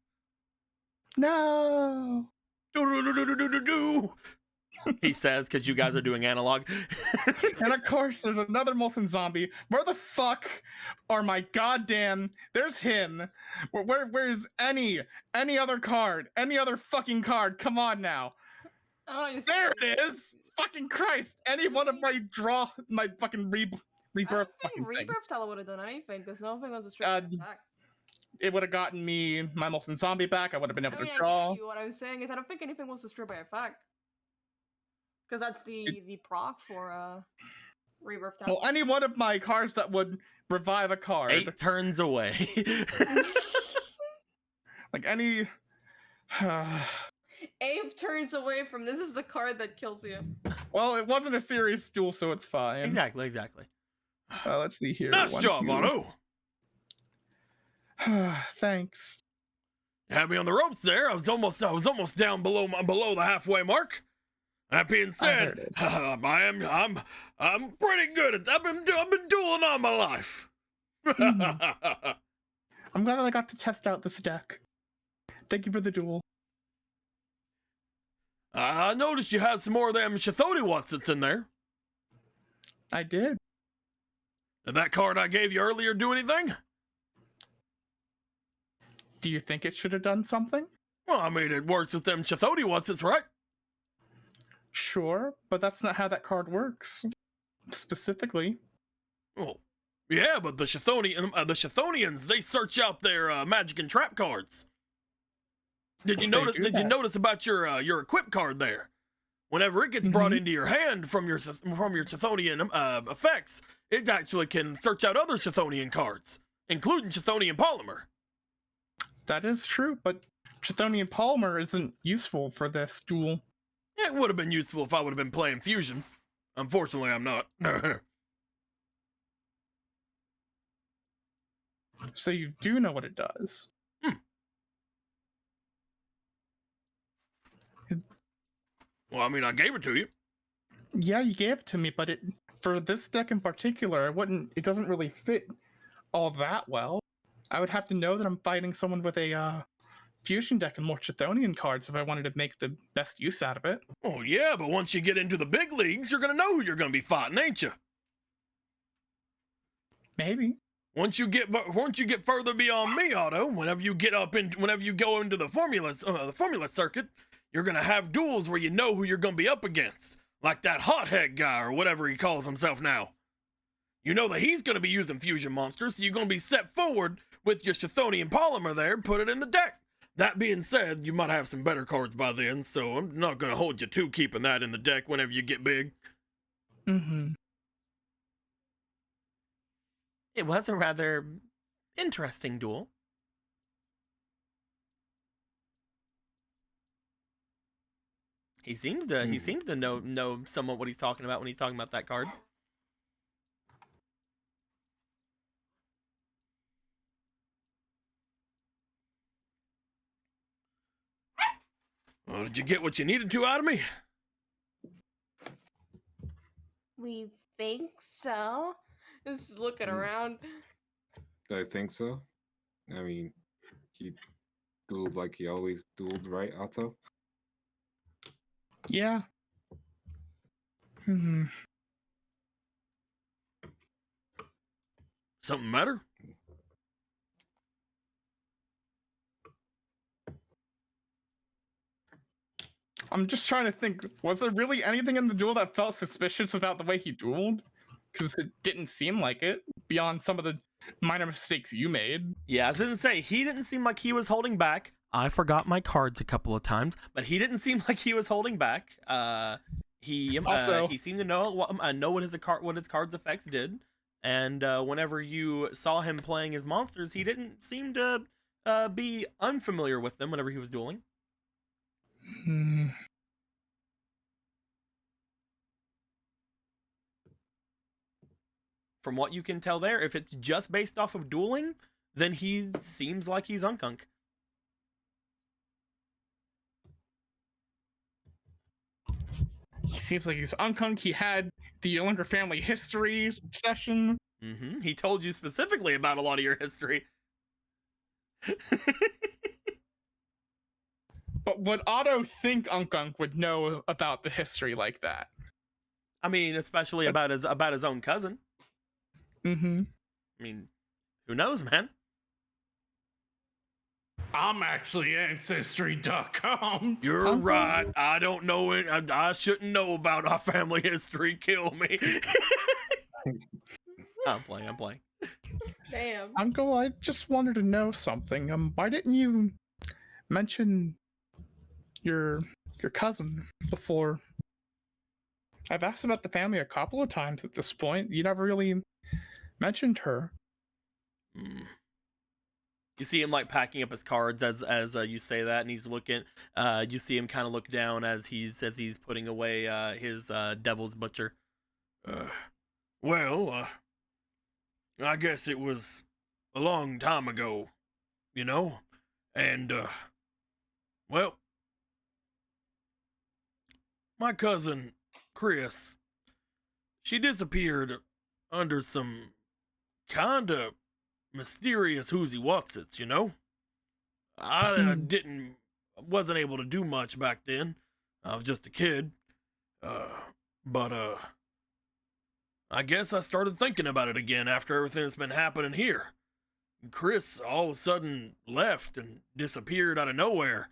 No. Do-do-do-do-do-do-do. He says, because you guys are doing analog. And of course, there's another Molten Zombie. Where the fuck are my goddamn? There's him. Where's any other card? Any other fucking card? Come on now. Oh, you There it is. Fucking Christ! Any one of my fucking rebirth I don't fucking think Rebirth things. Tele would have done anything because nothing was a straight attack. It would have gotten me my Molten Zombie back. I would have been able I mean, to I draw. get you. What I was saying is, I don't think anything was destroyed by effect. Because that's the proc for Rebirth Tele. Well, any one of my cards that would revive a card. 8 turns away. Like any. 8 turns away from this is the card that kills you. Well, it wasn't a serious duel, so it's fine. Exactly. Let's see here. Nice 1, job, 2. Otto. Thanks. You had me on the ropes there. I was almost down below the halfway mark. That being there said, it is. I'm pretty good at that. I've been dueling all my life. I'm glad that I got to test out this deck. Thank you for the duel. I noticed you had some more of them Chthoni Watsits in there. I did. Did that card I gave you earlier do anything? Do you think it should have done something? Well, I mean, it works with them Chthoni Watsits, right? Sure, but that's not how that card works. Specifically. Well, yeah, but the Chthonians, they search out their magic and trap cards. Did you They notice? do Did you that. notice about your equip card there? Whenever it gets brought Mhm. into your hand from your Chthonian effects, it actually can search out other Chthonian cards, including Chthonian Polymer. That is true, but Chthonian Polymer isn't useful for this duel. It would have been useful if I would have been playing fusions. Unfortunately, I'm not. So you do know what it does. Well, I mean, I gave it to you. Yeah, you gave it to me, but for this deck in particular, it doesn't really fit all that well. I would have to know that I'm fighting someone with a fusion deck and more Chthonian cards if I wanted to make the best use out of it. Oh yeah, but once you get into the big leagues, you're gonna know who you're gonna be fighting, ain't you? Maybe. Once you get further beyond me, Otto, whenever you go into the formula circuit, you're gonna have duels where you know who you're gonna be up against, like that hothead guy or whatever he calls himself now. You know that he's gonna be using fusion monsters, so you're gonna be set forward with your Chthonian Polymer there, put it in the deck. That being said, you might have some better cards by then, so I'm not gonna hold you to keeping that in the deck whenever you get big. Mm-hmm. It was a rather interesting duel. He seems to know somewhat what he's talking about when he's talking about that card. Well, did you get what you needed to out of me? We think so. Just looking around. I think so. I mean, he dueled like he always dueled, right, Otto? Yeah. Hmm. Something matter? I'm just trying to think, was there really anything in the duel that felt suspicious about the way he dueled? Because it didn't seem like it, beyond some of the minor mistakes you made. Yeah, I was gonna say, he didn't seem like he was holding back. I forgot my cards a couple of times, but he didn't seem like he was holding back. Also- he seemed to know what his card's effects did, and whenever you saw him playing his monsters, he didn't seem to be unfamiliar with them whenever he was dueling. Hmm. From what you can tell there, if it's just based off of dueling, then he seems like he's unkunk. He seems like he's unkunk. He had the younger family history session. He told you specifically about a lot of your history. But would Otto think Unkunk would know about the history like that? I mean, especially about his own cousin. Mm-hmm. I mean, who knows, man? I'm actually Ancestry.com. You're Uncle? right. I don't know it. I shouldn't know about our family history. Kill me. I'm playing. Damn. Uncle, I just wanted to know something. Why didn't you mention your cousin before? I've asked about the family a couple of times at this point. You never really mentioned her. You see him like packing up his cards as you say that, and he's looking. You see him kind of look down as he's putting away his devil's butcher. Well, I guess it was a long time ago, you know, and well, my cousin Chris, she disappeared under some kinda mysterious who's-he what's-its, you know? I wasn't able to do much back then. I was just a kid. But I guess I started thinking about it again after everything that's been happening here. Chris all of a sudden left and disappeared out of nowhere.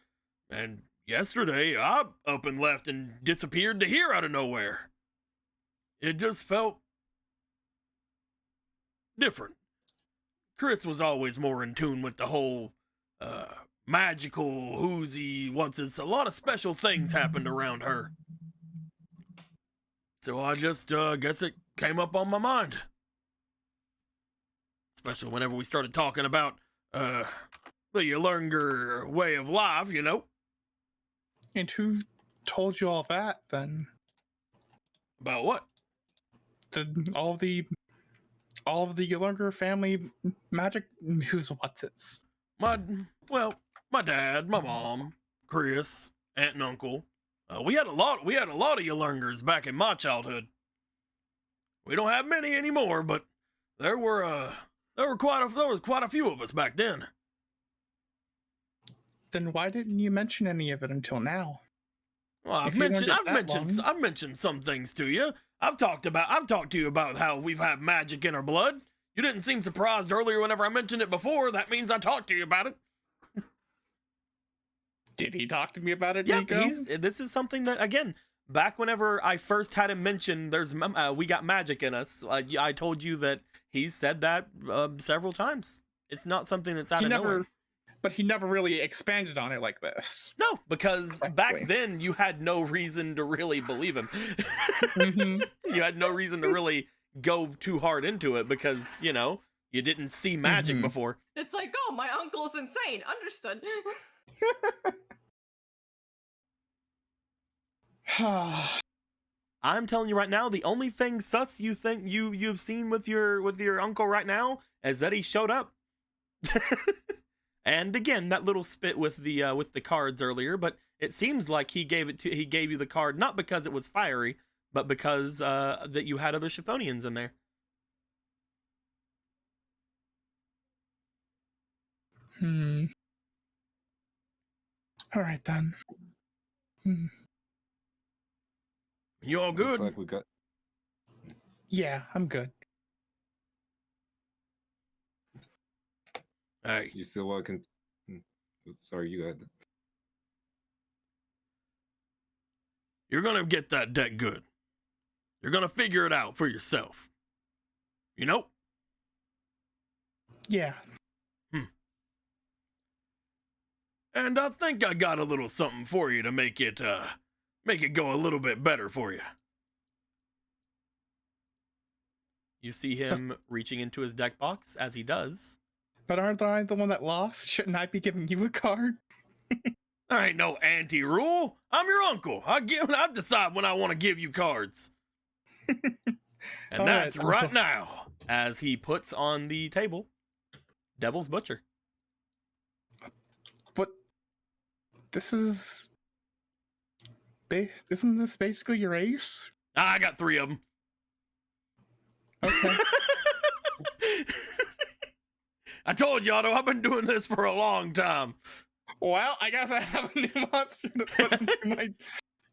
And yesterday, I up and left and disappeared to here out of nowhere. It just felt different. Chris was always more in tune with the whole magical, who's-he, what's-it's. A lot of special things happened around her. So I just guess it came up on my mind. Especially whenever we started talking about the younger way of life, you know? And who told you all that then? About what? All of the younger family magic who's what's-its. My dad, my mom, Chris, aunt and uncle. We had a lot of youngers back in my childhood. We don't have many anymore, but there were quite a few of us back then. Then why didn't you mention any of it until now? Well, I've If you learned it that mentioned some things to you. I've talked to you about how we've had magic in our blood. You didn't seem surprised earlier whenever I mentioned it before. That means I talked to you about it. Did he talk to me about it, Yep, Nico? this is something that, again, back whenever I first had him mention we got magic in us, I told you that he's said that several times. It's not something that's out of nowhere. But he never really expanded on it like this. No, because Exactly. back then you had no reason to really believe him. Mhm. You had no reason to really go too hard into it because, you know, you didn't see magic Mhm. before. It's like, oh, my uncle is insane. Understood. I'm telling you right now, the only thing sus you think you've seen with your uncle right now is that he showed up. And again, that little spit with the cards earlier, but it seems like he gave you the card not because it was fiery, but because that you had other Chiffonians in there. All right then. You all good? Looks like we got. Yeah, I'm good. Hey, You still welcome. Sorry, you got. you're gonna get that deck good. You're gonna figure it out for yourself. You know? Yeah. And I think I got a little something for you to make it Make it go a little bit better for you. You see him reaching into his deck box as he does. But aren't I the one that lost? Shouldn't I be giving you a card? There ain't no anti-rule. I'm your uncle. I decide when I want to give you cards. And All that's right, right now. As he puts on the table, Devil's Butcher. But this is... Isn't this basically your ace? I got 3 of them. Okay. I told you, Otto, I've been doing this for a long time. Well, I guess I have a new monster to put into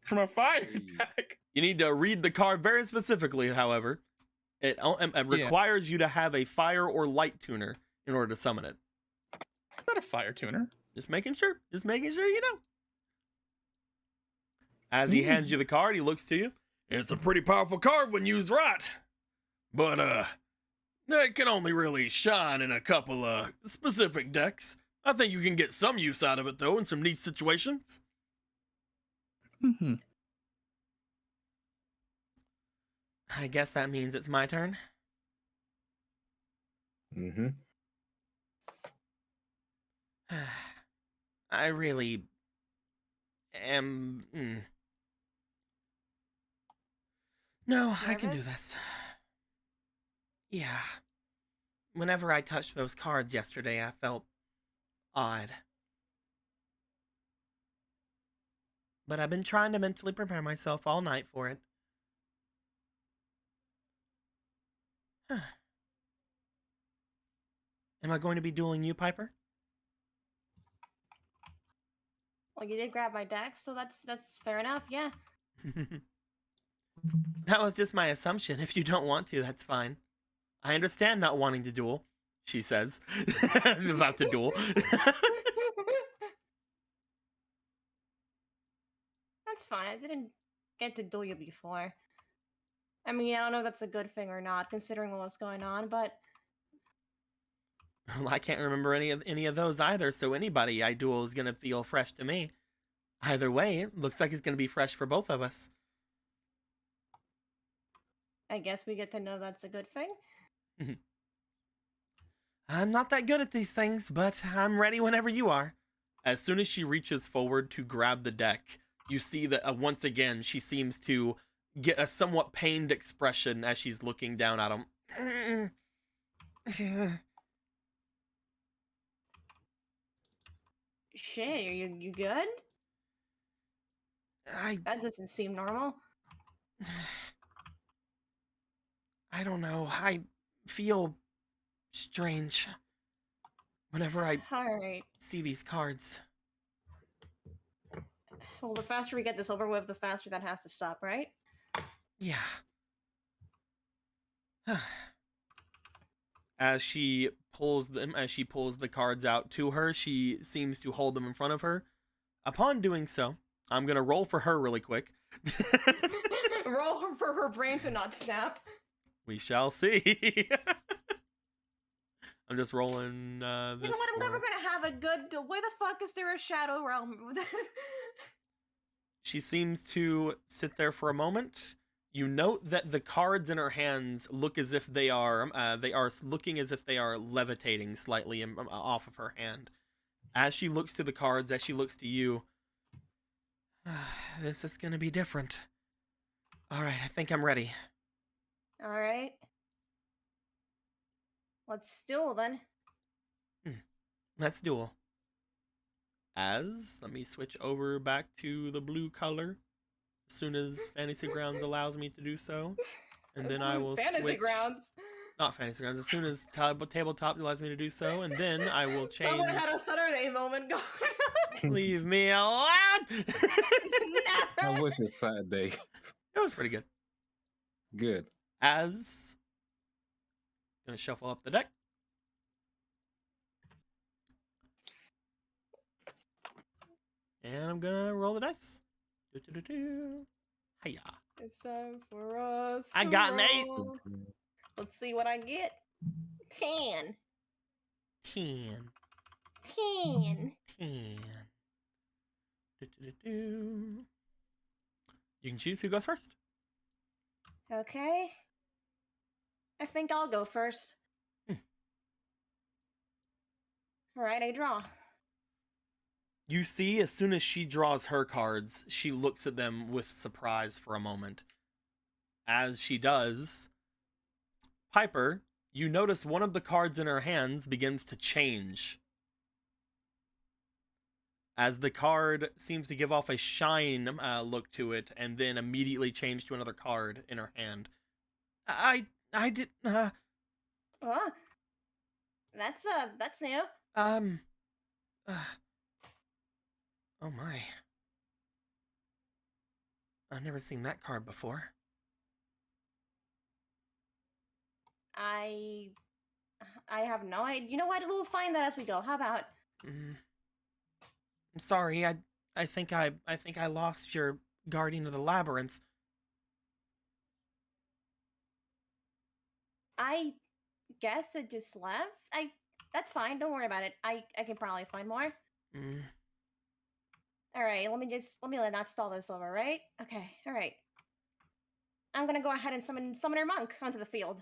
from a fire deck. You need to read the card very specifically, however. It requires you to have a fire or light tuner in order to summon it. I'm not a fire tuner. Just making sure you know. As he hands you the card, he looks to you. It's a pretty powerful card when used right. But, it can only really shine in a couple of specific decks. I think you can get some use out of it, though, in some neat situations. Mm-hmm. I guess that means it's my turn. Mm-hmm. I really am... No, I can do Nervous? this. Yeah. Whenever I touched those cards yesterday, I felt odd. But I've been trying to mentally prepare myself all night for it. Am I going to be dueling you, Piper? Well, you did grab my deck, so that's fair enough. Yeah. That was just my assumption. If you don't want to, that's fine. I understand not wanting to duel, she says. About to duel. That's fine. I didn't get to duel you before. I mean, I don't know if that's a good thing or not, considering what's going on, but Well, I can't remember any of those either, so anybody I duel is gonna feel fresh to me. Either way, it looks like it's gonna be fresh for both of us. I guess we get to know that's a good thing. I'm not that good at these things, but I'm ready whenever you are. As soon as she reaches forward to grab the deck, you see that once again she seems to get a somewhat pained expression as she's looking down at him. Shit, you good? That doesn't seem normal. I don't know. I feel strange whenever I Alright. see these cards. Well, the faster we get this over with, the faster that has to stop, right? Yeah. As she pulls the cards out to her, she seems to hold them in front of her. Upon doing so, I'm gonna roll for her really quick. Roll for her brain to not snap. We shall see. I'm just rolling this. You know what? I'm never gonna have a good. Why the fuck is there a shadow realm? She seems to sit there for a moment. You note that the cards in her hands look as if they are looking as if they are levitating slightly off of her hand. As she looks to the cards, as she looks to you, this is gonna be different. All right, I think I'm ready. All right. Let's duel then. Let's duel. Let me switch over back to the blue color as soon as Fantasy Grounds allows me to do so. And then I will Fantasy switch. Grounds. Not Fantasy Grounds. As soon as Tabletop allows me to do so, and then I will change. Someone had a Saturday moment going on. Leave me alone! I wish it's Saturday. It was pretty good. Good. Gonna shuffle up the deck. And I'm gonna roll the dice. Hiya. It's time for us. I to got an 8. roll. Let's see what I get. 10. 10. 10. 10. You can choose who goes first. Okay. I think I'll go first. All right, I draw. You see, as soon as she draws her cards, she looks at them with surprise for a moment. As she does, Piper, you notice one of the cards in her hands begins to change. As the card seems to give off a shine look to it, and then immediately change to another card in her hand. I did, Oh, that's new. uh, oh my. I've never seen that card before. I have no idea. You know what? We'll find that as we go. How about? I'm sorry, I think I lost your Guardian of the Labyrinth. I guess it just left. That's fine. Don't worry about it. I can probably find more. Mm. All right. Let me not stall this over. Right? Okay. All right. I'm gonna go ahead and summon Summoner Monk onto the field.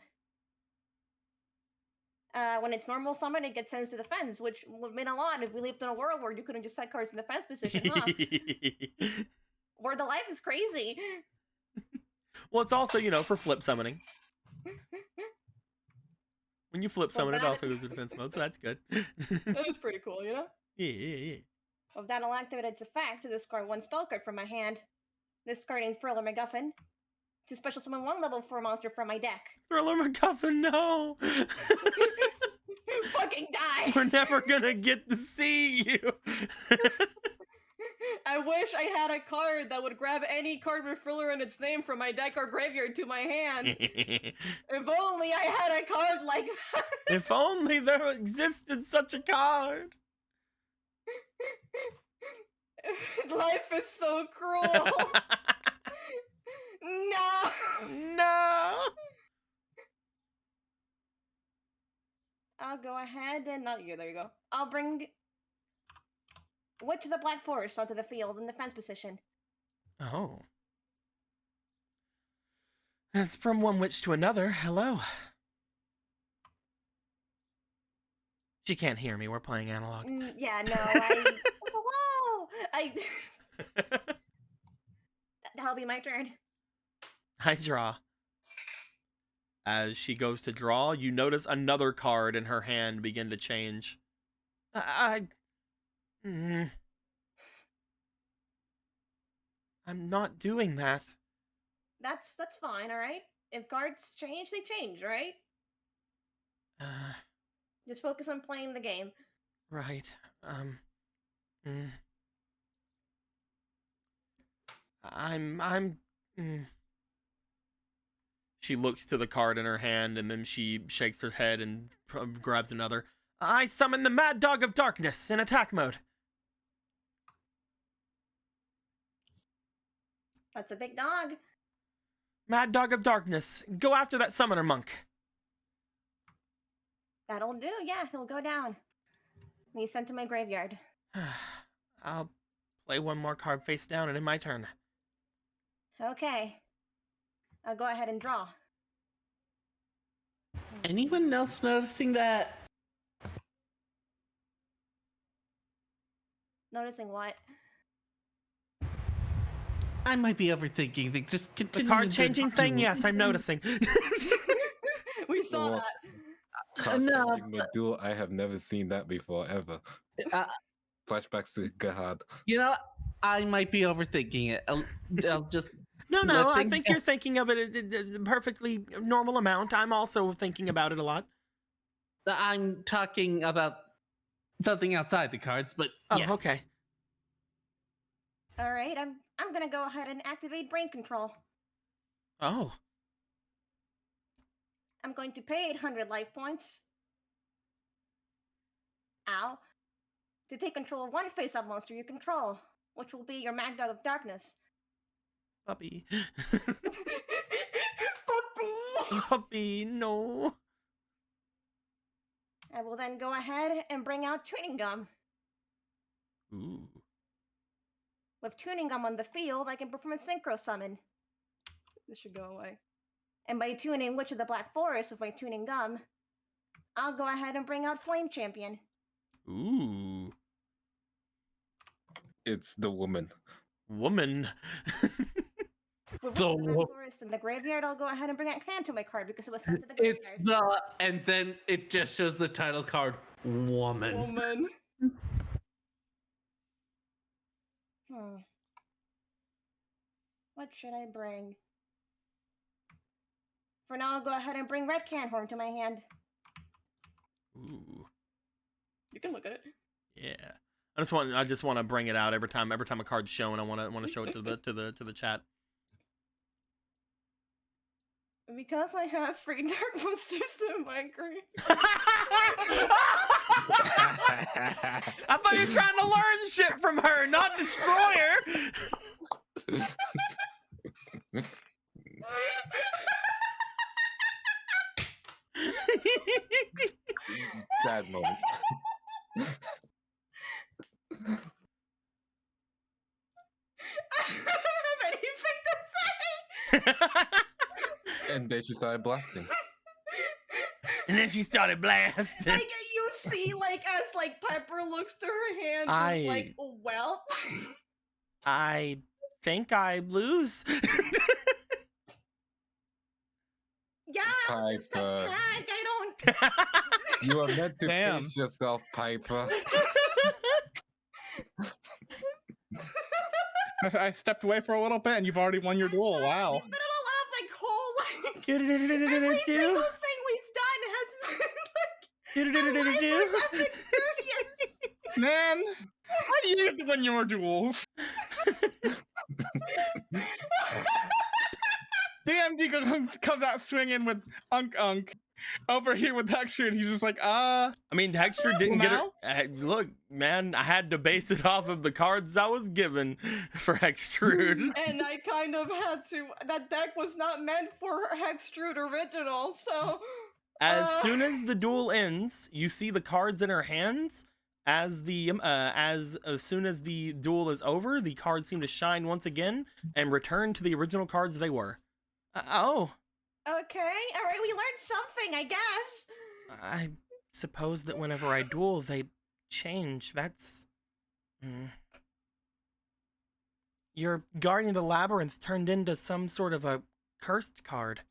When it's normal summon, it gets sent to the fence, which would mean a lot if we lived in a world where you couldn't just set cards in the fence position, huh? Where the life is crazy. Well, it's also, for flip summoning. When you flip summon, it also goes to defense mode, so that's good. That is pretty cool, you know? Yeah. Of that, I'll activate its effect to discard one spell card from my hand. Discarding Thriller MacGuffin to special summon one level 4 monster from my deck. Thriller MacGuffin, no! Fucking die! We're never gonna get to see you! I wish I had a card that would grab any card with Thriller in its name from my deck or graveyard to my hand. If only I had a card like that. If only there existed such a card! Life is so cruel. No! No! I'll go ahead and not you. There you go. I'll bring Witch of the Black Forest onto the field in defense position. Oh. That's from one witch to another. Hello. She can't hear me. We're playing analog. Yeah, no, hello! That'll be my turn. I draw. As she goes to draw, you notice another card in her hand begin to change. I'm not doing that. That's fine, alright? If cards change, they change, right? Just focus on playing the game. Right. She looks to the card in her hand, and then she shakes her head and grabs another. I summon the Mad Dog of Darkness in attack mode. That's a big dog. Mad Dog of Darkness, go after that summoner monk. That'll do, yeah, he'll go down. And he's sent to my graveyard. I'll play one more card face down, and in my turn. Okay. I'll go ahead and draw. Anyone else noticing that? Noticing what? I might be overthinking things. Just The continue. card changing thing? Yes, I'm noticing. We saw Well, that. No, Medul, I have never seen that before, ever. Uh, Flashbacks to Gahad. you know, I might be overthinking it. I'll just. No, Let I things think go. you're thinking of it a perfectly normal amount. I'm also thinking about it a lot. I'm talking about something outside the cards, but Oh, yeah. okay. Alright, I'm gonna go ahead and activate brain control. Oh. I'm going to pay 800 life points. Ow. To take control of one face-up monster you control, which will be your Mad Dog of Darkness. Puppy. Puppy! Puppy, no. I will then go ahead and bring out chewing gum. Ooh. with tuning gum on the field, I can perform a synchro summon. This should go away. And by tuning Witch of the Black Forest with my tuning gum, I'll go ahead and bring out Flame Champion. Ooh. It's the woman. Woman. With The Witch of the Black wo- Forest in the graveyard, I'll go ahead and bring out Canto my card because it was sent to the It's graveyard. and then it just shows the title card, woman. Woman. What should I bring? For now, I'll go ahead and bring Red Canhorn to my hand. Ooh. You can look at it. Yeah. I just want to bring it out every time a card's shown. I want to show it to the chat. Because I have free dark monsters in my grave. I thought you were trying to learn shit from her, not destroy her. Sad moment. I don't have anything to say. And then she started blasting. And then she started blasting. Like you see, like as like Piper looks to her hand, it's like, well. I think I lose. Yeah, it's a Piper. tag. I don't. You are meant to Damn. face yourself, Piper. I stepped away for a little bit, and you've already won your duel. Wow. But a lot of like whole like Do every single thing we've done has been like a life experience. Man, how do you get to win your duels? DMD comes out swinging with Unk over here with Hextrude. He's just like, I mean, Hextrude didn't get Now? her. Look, man, I had to base it off of the cards I was given for Hextrude. And I kind of had to. That deck was not meant for Hextrude original, so. As soon as the duel ends, you see the cards in her hands. As soon as the duel is over, the cards seem to shine once again and return to the original cards they were. Oh. Okay, all right, we learned something, I guess. I suppose that whenever I duel, they change. That's... Your Guardian of the Labyrinth turned into some sort of a cursed card.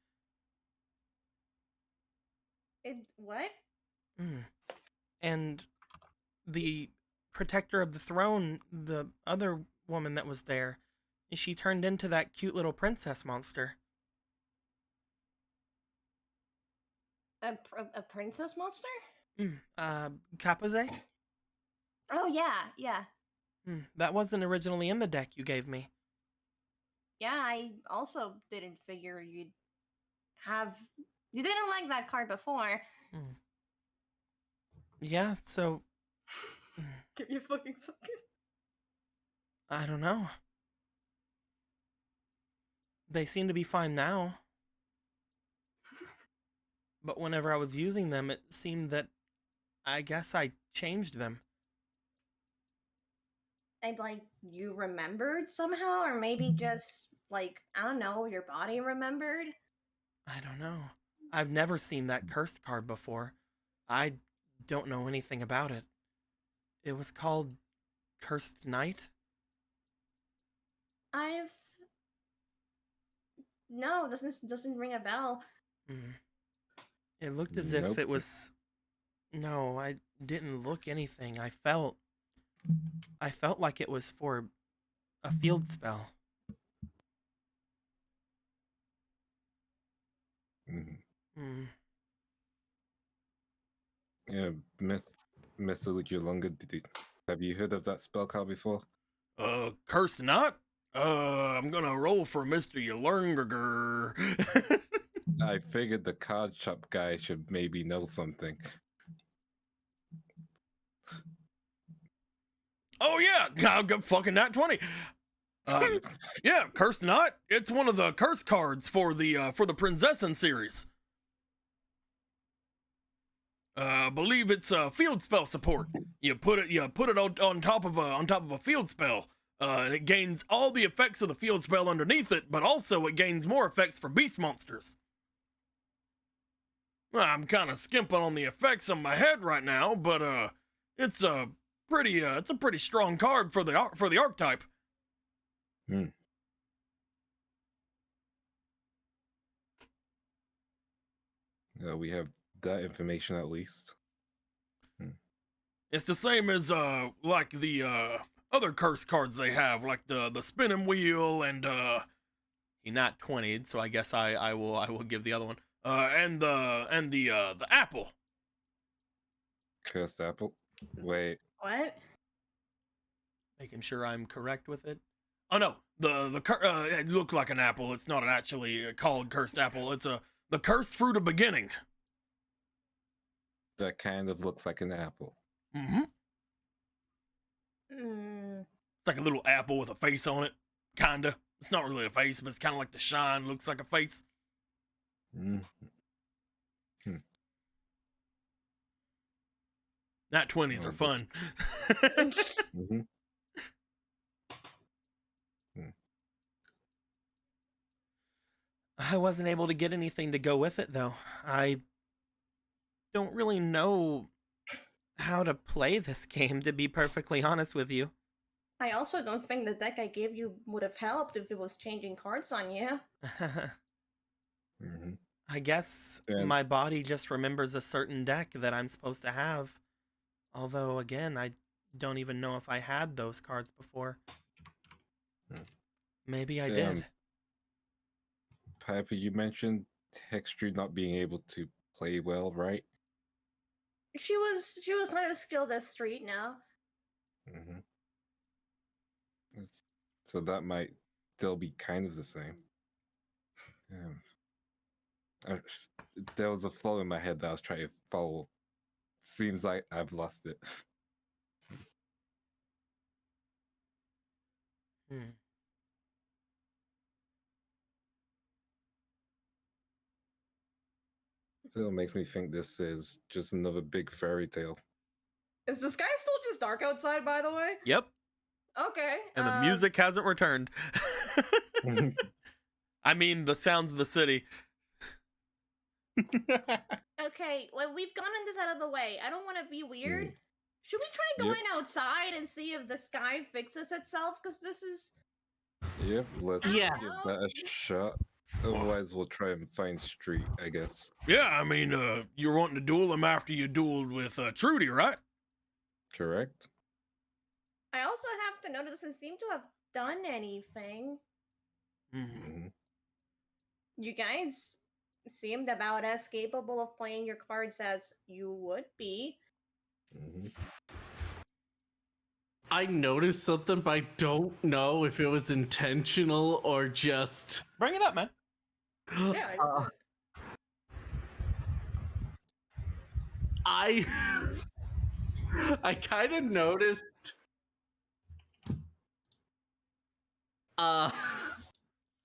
What? And the Protector of the Throne, the other woman that was there, she turned into that cute little princess monster. A princess monster? Kapuze? Oh, yeah. That wasn't originally in the deck you gave me. Yeah, I also didn't figure you'd have... You didn't like that card before. Yeah, so... Give me a fucking second. I don't know. They seem to be fine now. But whenever I was using them, it seemed that I guess I changed them. And, like, you remembered somehow? Or maybe just, like, I don't know, your body remembered? I don't know. I've never seen that cursed card before. I don't know anything about it. It was called Cursed Knight? No, doesn't ring a bell. It looked as if it was... No, I didn't look anything. I felt like it was for a field spell. Yeah, Mr. Yolunga, have you heard of that spell card before? Cursed Knight? I'm gonna roll for Mr. Yolunga. I figured the card shop guy should maybe know something. Oh yeah, I'll get fucking nat 20. Yeah, Cursed Knight. It's one of the curse cards for the Princessin series. I believe it's field spell support. You put it on top of a field spell. And it gains all the effects of the field spell underneath it, but also it gains more effects for beast monsters. Well, I'm kind of skimping on the effects on my head right now, but it's a pretty strong card for the archetype. We have that information at least. It's the same as like the other curse cards they have, like the spinning wheel and he not 20'd, so I guess I will give the other one. And the apple. Cursed apple. Wait. What? Making sure I'm correct with it. Oh no, it looked like an apple. It's not actually called cursed apple. It's the cursed fruit of beginning. That kind of looks like an apple. Mm-hmm. Mm. It's like a little apple with a face on it, kinda. It's not really a face, but it's kind of like the shine looks like a face. Not 20s are fun. I wasn't able to get anything to go with it, though. I don't really know how to play this game, to be perfectly honest with you. I also don't think the deck I gave you would have helped if it was changing cards on you. I guess my body just remembers a certain deck that I'm supposed to have. Although, again, I don't even know if I had those cards before. Maybe I did. Piper, you mentioned Hextrude not being able to play well, right? She was not as skilled as Street now. So that might still be kind of the same. There was a flow in my head that I was trying to follow. Seems like I've lost it. Still makes me think this is just another big fairy tale. Is the sky still just dark outside, by the way? Yep. Okay. And the music hasn't returned. I mean, the sounds of the city. Okay, well, we've gotten this out of the way. I don't want to be weird. Should we try going outside and see if the sky fixes itself? Because this is... Yep, let's Yeah. give that a shot. Otherwise, we'll try and find Street, I guess. Yeah, I mean, you're wanting to duel him after you dueled with Trudy, right? Correct. I also have to note it doesn't seem to have done anything. You guys seemed about as capable of playing your cards as you would be. I noticed something, but I don't know if it was intentional or just... Bring it up, man. Yeah, I kind of noticed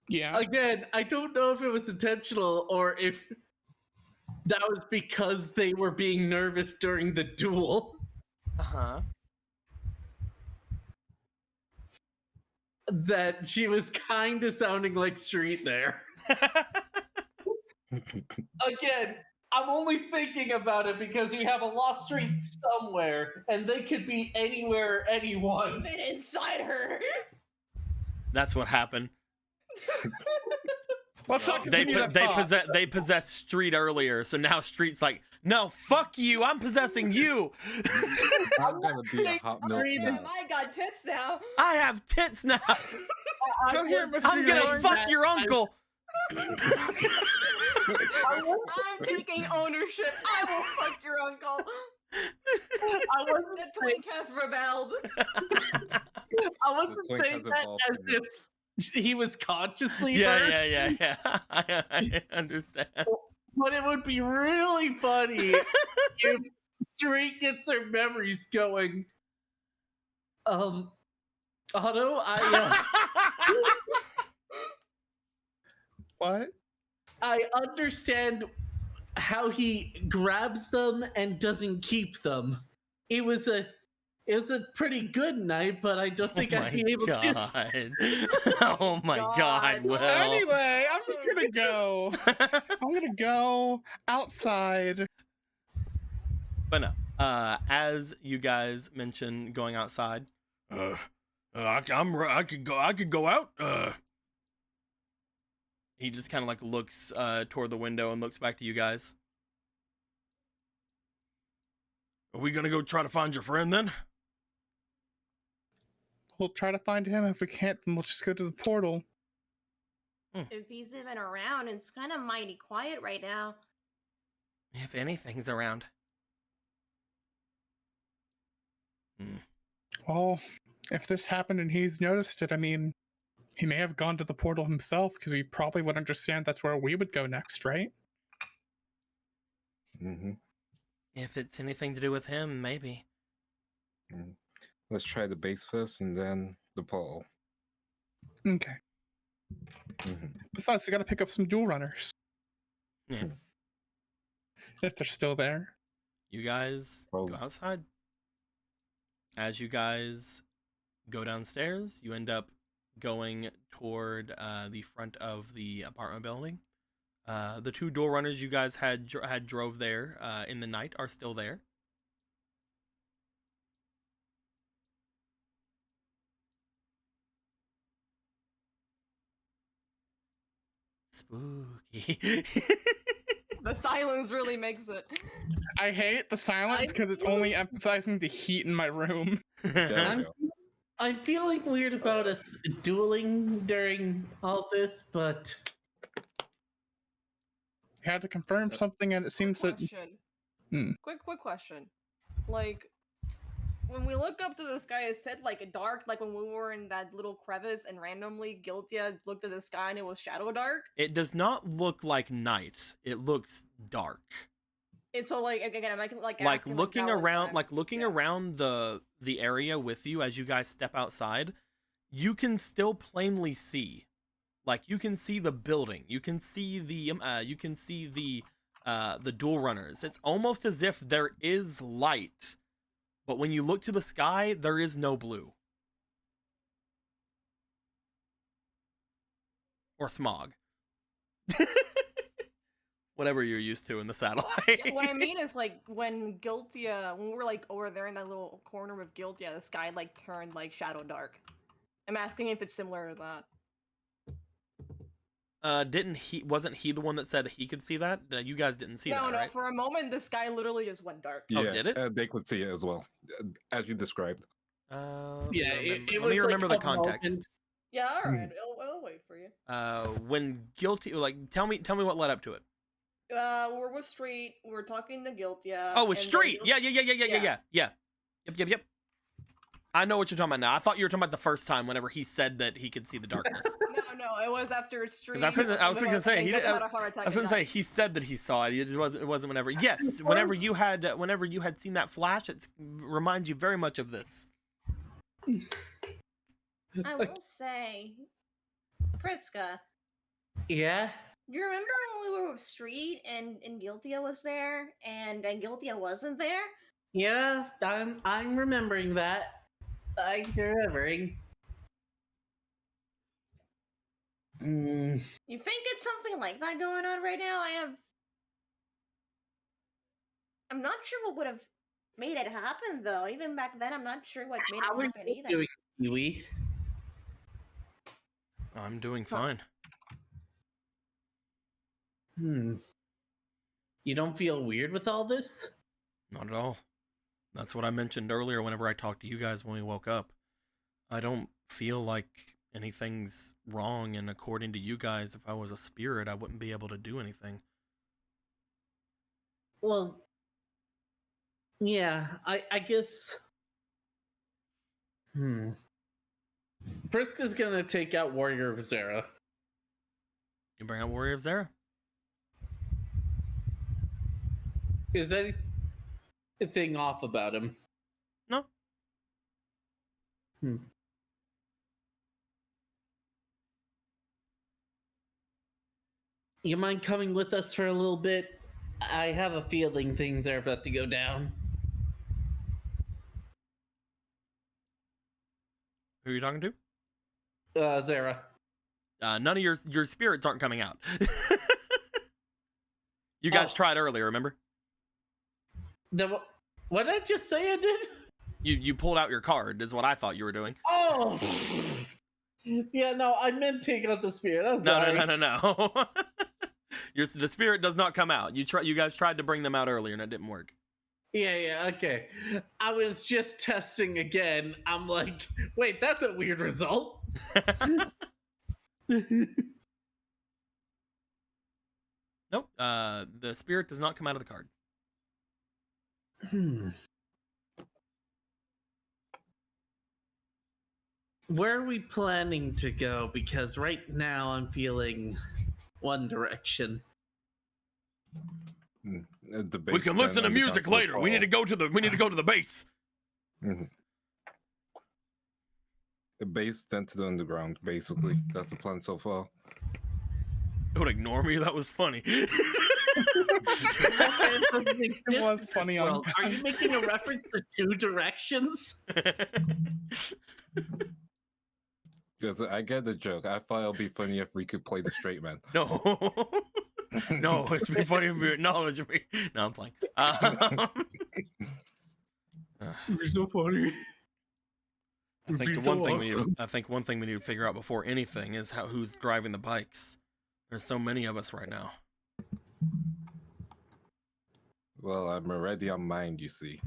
Yeah. again, I don't know if it was intentional or if that was because they were being nervous during the duel. That she was kind of sounding like Street there. Again, I'm only thinking about it because you have a lost street somewhere, and they could be anywhere or anyone. Even inside her. That's what happened. Let's not continue that thought. They possessed Street earlier, so now Street's like, no, fuck you, I'm possessing you. I'm gonna be a hot milk now. I got tits now. I have tits now. Come here, Mr. I'm gonna Yarn. fuck your uncle. I'm taking ownership. I will fuck your uncle. I wasn't The twink has rebelled. I wasn't twink saying has that evolved as from if he was consciously Yeah, hurt, yeah. I understand. but it would be really funny if Street gets her memories going. Otto, What? I understand how he grabs them and doesn't keep them. It was a It was a pretty good night, but I don't think I'd be able to. God. Oh my God, God. Will. Anyway, I'm just gonna go. I'm gonna go outside. But no, as you guys mentioned going outside, I could go out. He just kind of like looks toward the window and looks back to you guys. Are we gonna go try to find your friend then? We'll try to find him. If we can't, then we'll just go to the portal. If he's even around, it's kind of mighty quiet right now. If anything's around. Well, if this happened and he's noticed it, I mean, he may have gone to the portal himself because he probably would understand that's where we would go next, right? Mm-hmm. If it's anything to do with him, maybe. Let's try the base first and then the portal. Okay. Mm-hmm. Besides, we gotta pick up some dual runners. Yeah. If they're still there. You guys Well- go outside. As you guys go downstairs, you end up going toward the front of the apartment building. The two door runners you guys had drove there in the night are still there. Spooky. The silence really makes it. I hate the silence because it's only emphasizing the heat in my room. There we I'm, go. I'm feeling weird about us dueling during all this, but We had to confirm something, and it seems that Question. Quick question. Like, when we look up to the sky, it said like dark, like when we were in that little crevice and randomly Guiltia looked at the sky and it was shadow dark. It does not look like night. It looks dark. And so like again, I'm like Like asking, looking Valentine. around, like looking Yeah. around the area with you as you guys step outside, you can still plainly see. Like you can see the building. You can see the dual runners. It's almost as if there is light. But when you look to the sky, there is no blue. Or smog. Whatever you're used to in the satellite. Yeah, what I mean is like when Guiltia, when we were like over there in that little corner with Guiltia, the sky like turned like shadow dark. I'm asking if it's similar to that. Wasn't he the one that said he could see that? You guys didn't see No, that, no. right? For a moment, the sky literally just went dark. Oh, Yeah, did it? they could see it as well, as you described. yeah, Let it me was remember like the a context. moment. Yeah, all right. I'll wait for you. When guilty, like, tell me what led up to it. We're with Street. We're talking to Guiltia. Oh, with and then Street. Guil- Yeah. Yep. I know what you're talking about now. I thought you were talking about the first time whenever he said that he could see the darkness. No, it was after Street. I was going to say he said that he saw it. It wasn't whenever. Yes, whenever you had seen that flash, it reminds you very much of this. I will say, Priska, Yeah. do you remember when we were with Street and Guiltia was there and then Guiltia wasn't there? Yeah, I'm remembering that. I'm remembering. You think it's something like that going on right now? I'm not sure what would have made it happen though. Even back then, I'm not sure what made How it are happen you either. doing, Kiwi? I'm doing fine. You don't feel weird with all this? Not at all. That's what I mentioned earlier whenever I talked to you guys when we woke up. I don't feel like anything's wrong, and according to you guys, if I was a spirit, I wouldn't be able to do anything. Well, yeah, I guess. Priska's gonna take out Warrior of Zera. You bring out Warrior of Zera? Is there anything off about him? No. You mind coming with us for a little bit? I have a feeling things are about to go down. Who are you talking to? Zara. None of your spirits aren't coming out. You guys tried earlier, remember? What did I just say I did? You pulled out your card, is what I thought you were doing. Oh! Yeah, no, I meant take out the spirit. I'm sorry. No. The spirit does not come out. You guys tried to bring them out earlier and it didn't work. Yeah, okay. I was just testing again. I'm like, wait, that's a weird result. Nope. The spirit does not come out of the card. Where are we planning to go? Because right now I'm feeling one direction. The We can listen to music later. We need to go to the base. Mm-hmm. The base, then to the underground. Basically, that's the plan so far. Don't ignore me. That was funny. It was funny. Well, are you making a reference to two directions? Because I get the joke. I thought it'd be funny if we could play the straight man. No. No, it's be funny if you acknowledge me. No, I'm playing. You're so funny. I think one thing we need to figure out before anything is who's driving the bikes. There's so many of us right now. Well, I'm already on mine, you see.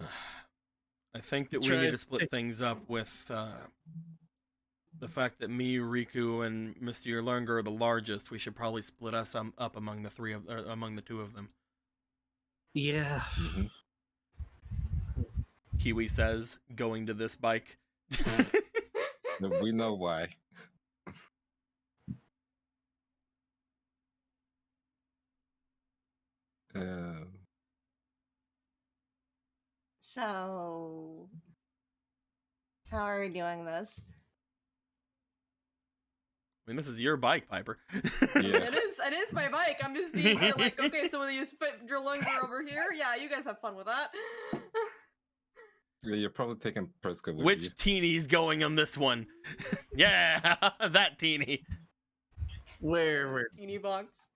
I think that we need to split things up with the fact that me, Riku, and Mr. Lernger are the largest. We should probably split us up among the two of them. Yeah. Mm-hmm. Kiwi says, going to this bike. We know why. So, how are we doing this? I mean, this is your bike, Piper. Yeah. It is my bike. I'm just being here like, okay, so will you spit your longer over here? Yeah, you guys have fun with that. Yeah, you're probably taking Prescott with Which you. teenie's going on this one? Yeah, that teenie. Where? Teeny box.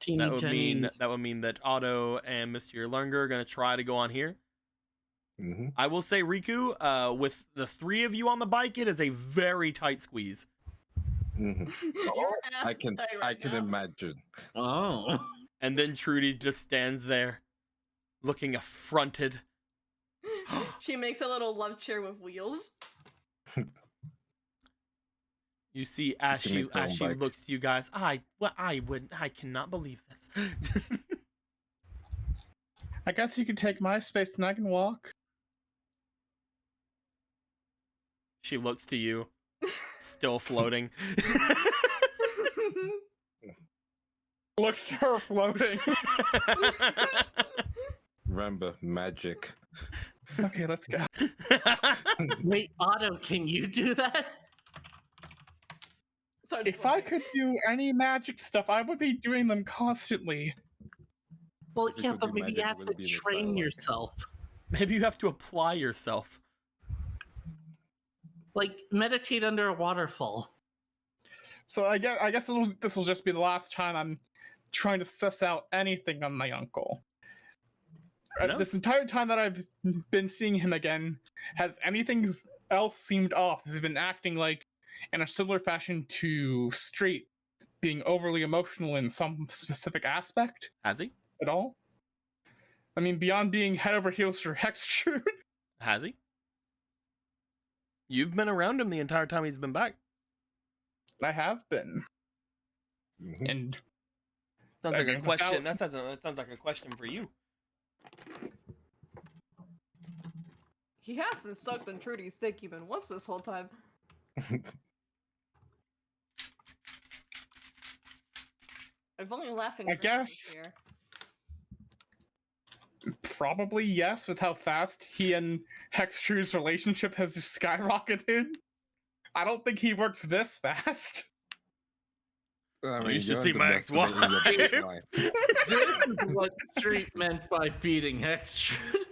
Teeny That would tiny. mean that Otto and Mr. Lernger are gonna try to go on here. Mm-hmm. I will say, Riku, with the three of you on the bike, it is a very tight squeeze. Mm-hmm. Your ass I is can tight right now. imagine. Oh. And then Trudy just stands there, looking affronted. She makes a little love chair with wheels. You see, can as she make her own bike. looks to you guys, I cannot believe this. I guess you could take my space and I can walk. She looks to you, still floating. Looks to her floating. Remember, magic. Okay, let's go. Wait, Otto, can you do that? So If I could do any magic stuff, I would be doing them constantly. Well, If you yeah, could but do maybe magic, you it have to wouldn't be in the train satellite. yourself. Maybe you have to apply yourself. Like, meditate under a waterfall. So I guess this will just be the last time I'm trying to suss out anything on my uncle. No. This entire time that I've been seeing him again, has anything else seemed off? Has he been acting like, in a similar fashion to Street, being overly emotional in some specific aspect Has he? at all? I mean, beyond being head over heels for Hextrude. Has he? You've been around him the entire time he's been back. I have been. Mhm. And Sounds like a Okay, question. without- That sounds like a question for you. he hasn't sucked on Trudy's dick even once this whole time. I'm only laughing. I for guess- here. probably yes, with how fast he and Hextrude's relationship has just skyrocketed. I don't think he works this fast. I you should you're see my underestimating your ex-wife. baseline. This is what Street meant by beating Hextrude.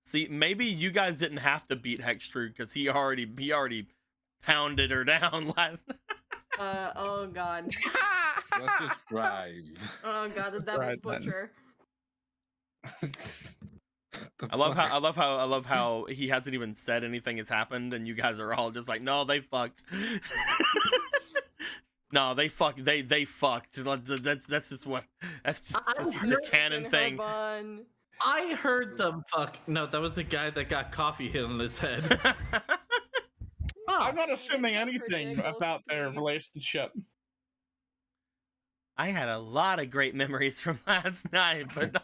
See, maybe you guys didn't have to beat Hextrude because he already pounded her down last. Oh god. Let's just drive. Oh god, the Let's Devil's try it then. Butcher. I love how he hasn't even said anything has happened, and you guys are all just like, no, they fucked. No, they fucked. They fucked. That's just a canon thing. I heard them fuck. No, that was a guy that got coffee hit on his head. I'm not assuming anything about their relationship. I had a lot of great memories from last night, but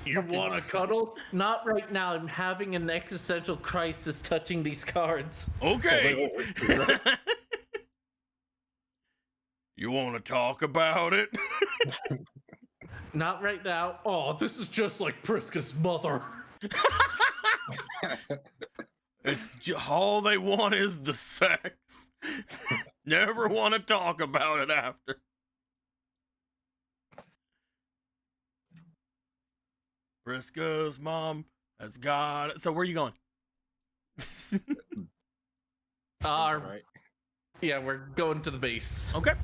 You want to cuddle? Not right now. I'm having an existential crisis touching these cards. okay. You want to talk about it? Not right now. Oh, this is just like Priska's mother. All they want is the sex. Never want to talk about it after. Briska's mom has got it. So where are you going? Right. Yeah, we're going to the base. Okay.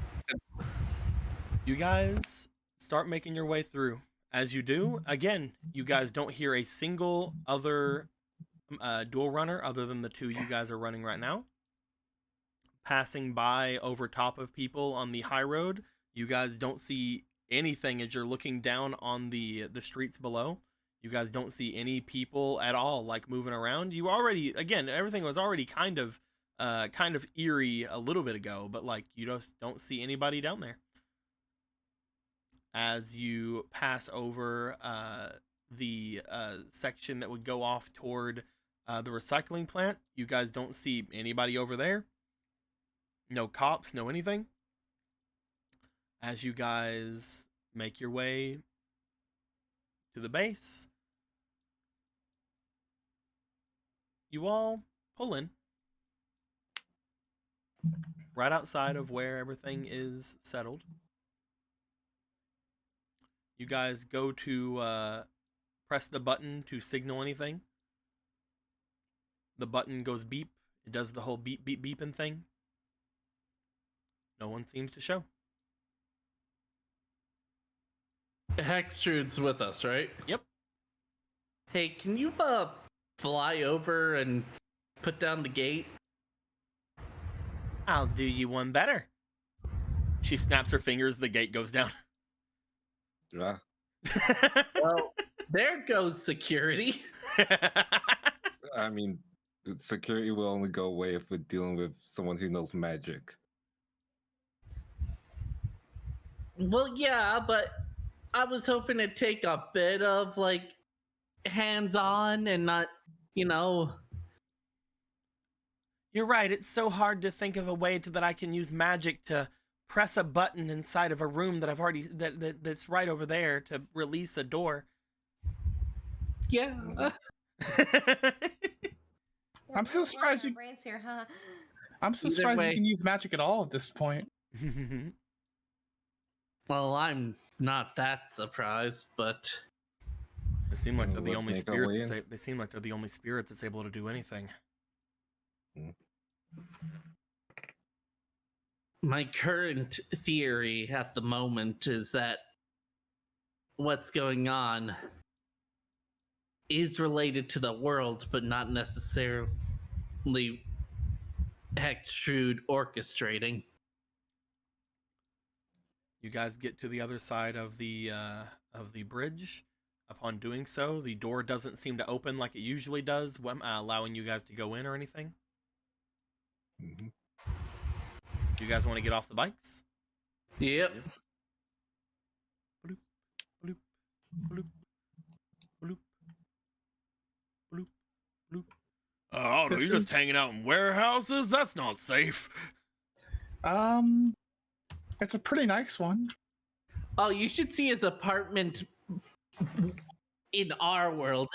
You guys start making your way through. As you do, again, you guys don't hear a single other dual runner other than the two you guys are running right now. Passing by over top of people on the high road, you guys don't see anything as you're looking down on the streets below. You guys don't see any people at all, like, moving around. You already, again, everything was already kind of eerie a little bit ago, but like you just don't see anybody down there. As you pass over the section that would go off toward the recycling plant, you guys don't see anybody over there. No cops, no anything. As you guys make your way to the base, you all pull in right outside of where everything is settled. You guys go to press the button to signal anything. The button goes beep. It does the whole beep, beep, beeping thing. No one seems to show. Hextrude's with us, right? Yep. Hey, can you fly over and put down the gate? I'll do you one better. She snaps her fingers, the gate goes down. Yeah. Well, there goes security. I mean, the security will only go away if we're dealing with someone who knows magic. Well, yeah, but I was hoping to take a bit of, like, hands-on and not, you know... You're right, it's so hard to think of a way that I can use magic to press a button inside of a room that I've already that's right over there to release a door. Yeah. I'm still surprised you. Brains here, huh? I'm still Either surprised way. you can use magic at all at this point. Well, I'm not that surprised, but... They seem like they're the Let's only make our way spirits. in. They seem like they're the only spirits that's able to do anything. My current theory at the moment is that what's going on is related to the world, but not necessarily Hextrude orchestrating. You guys get to the other side of the bridge. Upon doing so, the door doesn't seem to open like it usually does, allowing you guys to go in or anything. Mm-hmm. Do you guys want to get off the bikes? Yep. Bloop, bloop, bloop, bloop, bloop, bloop. Oh, no, you're just hanging out in warehouses? That's not safe. It's a pretty nice one. Oh, you should see his apartment in our world.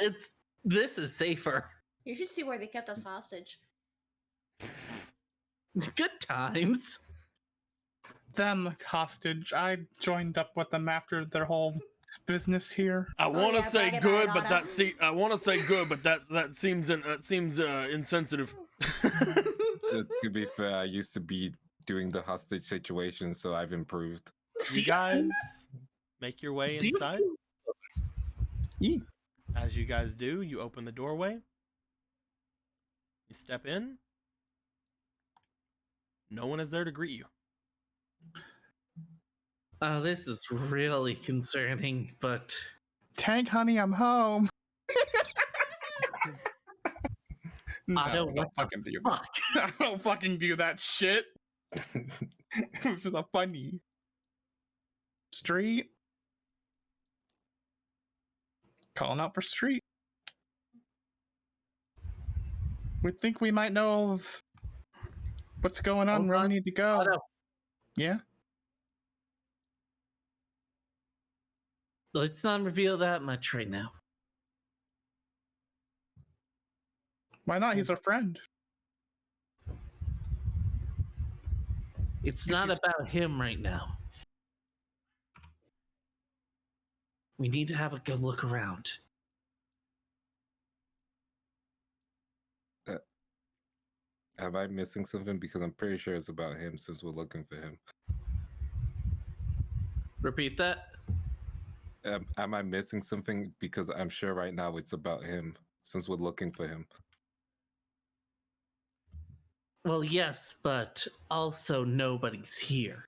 This is safer. You should see where they kept us hostage. Good times. Them hostage. I joined up with them after their whole business here? I want to yeah, say brag about good, it, but Anna. I want to say good, but that seems insensitive. To be fair, I used to be doing the hostage situation, so I've improved. You guys make your way Do you- inside. Yeah. As you guys do, you open the doorway. You step in. No one is there to greet you. Oh, this is really concerning, but Tank, honey, I'm home. No, I don't don't fucking do that. fuck. I don't fucking do that shit. This is a funny street. Calling out for street. We think we might know of what's going on, Hold where we on. need to go. Otto, Yeah. let's not reveal that much right now. Why not? He's our friend. It's not about him right now. We need to have a good look around. Am I missing something? Because I'm pretty sure it's about him since we're looking for him. Repeat that. Am I missing something? Because I'm sure right now it's about him since we're looking for him. Well, yes, but also nobody's here.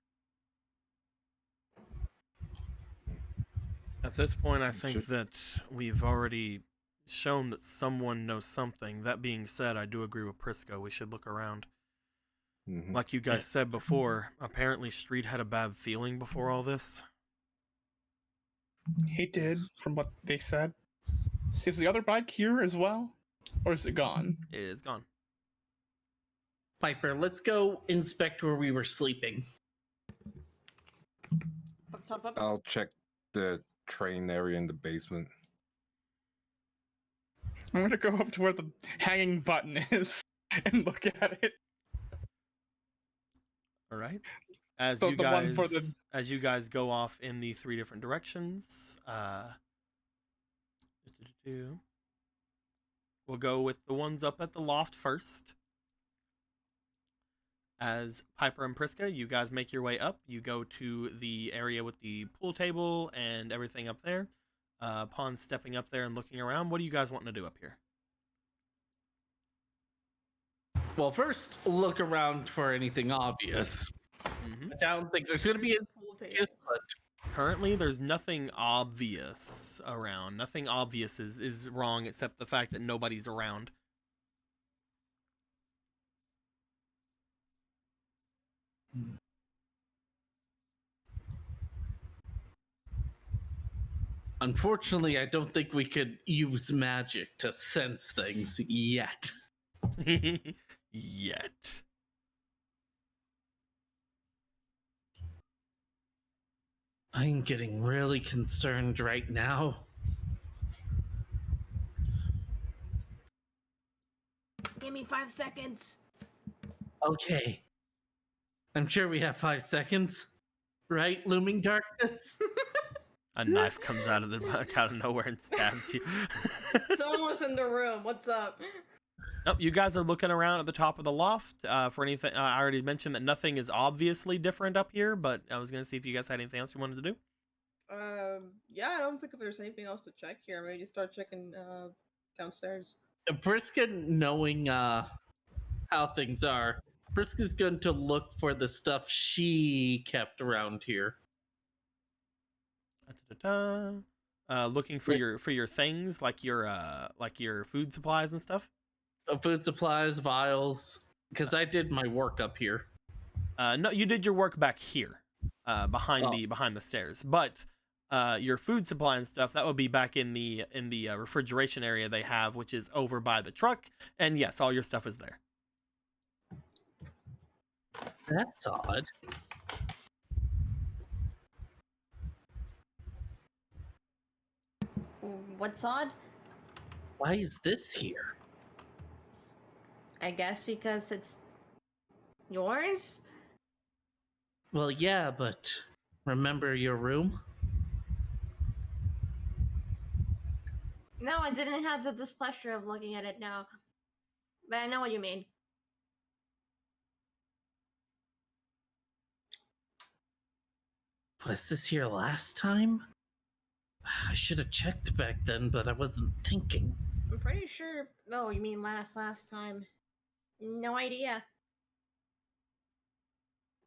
At this point, I think that we've already shown that someone knows something. That being said, I do agree with Prisco. We should look around. Mhm. Like you guys said before, apparently Street had a bad feeling before all this. He did, from what they said. Is the other bike here as well? Or is it gone? It is gone. Piper, let's go inspect where we were sleeping. I'll check the train area in the basement. I'm gonna go up to where the hanging button is and look at it. All right. As So you the one guys, for the- as you guys go off in the 3 different directions, we'll go with the ones up at the loft first. As Piper and Priska, you guys make your way up. You go to the area with the pool table and everything up there. Upon stepping up there and looking around, what do you guys want to do up here? Well, first, look around for anything obvious. Mm-hmm. I don't think there's going to be a Pool table. obvious, but Currently, there's nothing obvious around. Nothing obvious is wrong except the fact that nobody's around. unfortunately, I don't think we could use magic to sense things yet. Yet. I'm getting really concerned right now. Give me 5 seconds. Okay. I'm sure we have 5 seconds. Right, looming darkness? A knife comes out of nowhere and stabs you. Someone was in the room. What's up? Nope, you guys are looking around at the top of the loft for anything. I already mentioned that nothing is obviously different up here, but I was going to see if you guys had anything else you wanted to do. Yeah, I don't think if there's anything else to check here. Maybe start checking downstairs. Briska, knowing how things are, Briska's going to look for the stuff she kept around here. Looking for your things like your food supplies and stuff. Food supplies, vials, because I did my work up here. No, you did your work back here, behind the stairs. But your food supply and stuff, that would be back in the refrigeration area they have, which is over by the truck. And yes, all your stuff is there. That's odd. What's odd? Why is this here? I guess because it's yours? Well, yeah, but remember your room? No, I didn't have the displeasure of looking at it now. But I know what you mean. Was this here last time? I should have checked back then, but I wasn't thinking. I'm pretty sure. Oh, you mean last time? No idea.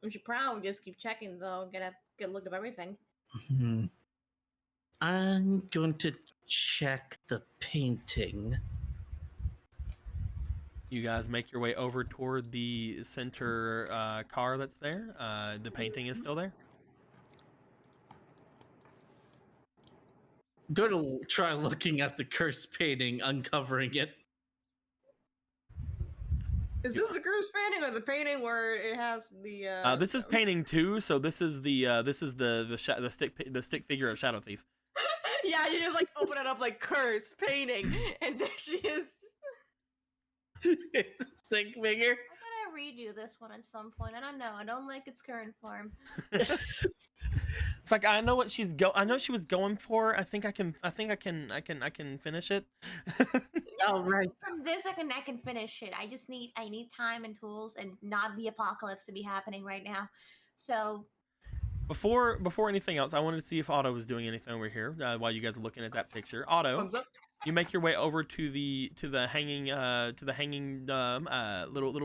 We should probably just keep checking though. Get a good look of everything. Hmm. I'm going to check the painting. You guys make your way over toward the center car that's there. The painting is still there. Go to try looking at the cursed painting, uncovering it. Is this the Groove painting or the painting where it has the? This is painting 2, so this is the stick figure of Shadow Thief. Yeah, you just like open it up like curse painting, and there she is. It's a stick figure. I'm gonna redo this one at some point. I don't know. I don't like its current form. It's like I know what I know she was going for. I think I can finish it. Oh right. From this, I can finish it. I need time and tools, and not the apocalypse to be happening right now. So Before anything else, I wanted to see if Otto was doing anything over here while you guys are looking at that picture. Otto, Thumbs up. you make your way over to the hanging little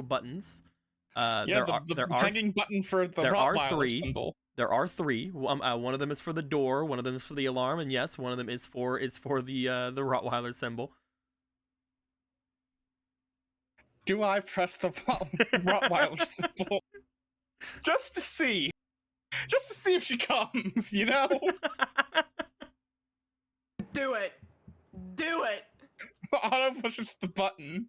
buttons. The hanging button for the Rottweiler symbol. There are 3. One of them is for the door. One of them is for the alarm, and yes, one of them is for the Rottweiler symbol. Do I press the Rottweiler symbol just to see if she comes? You know. Do it. Do it. Otto pushes the button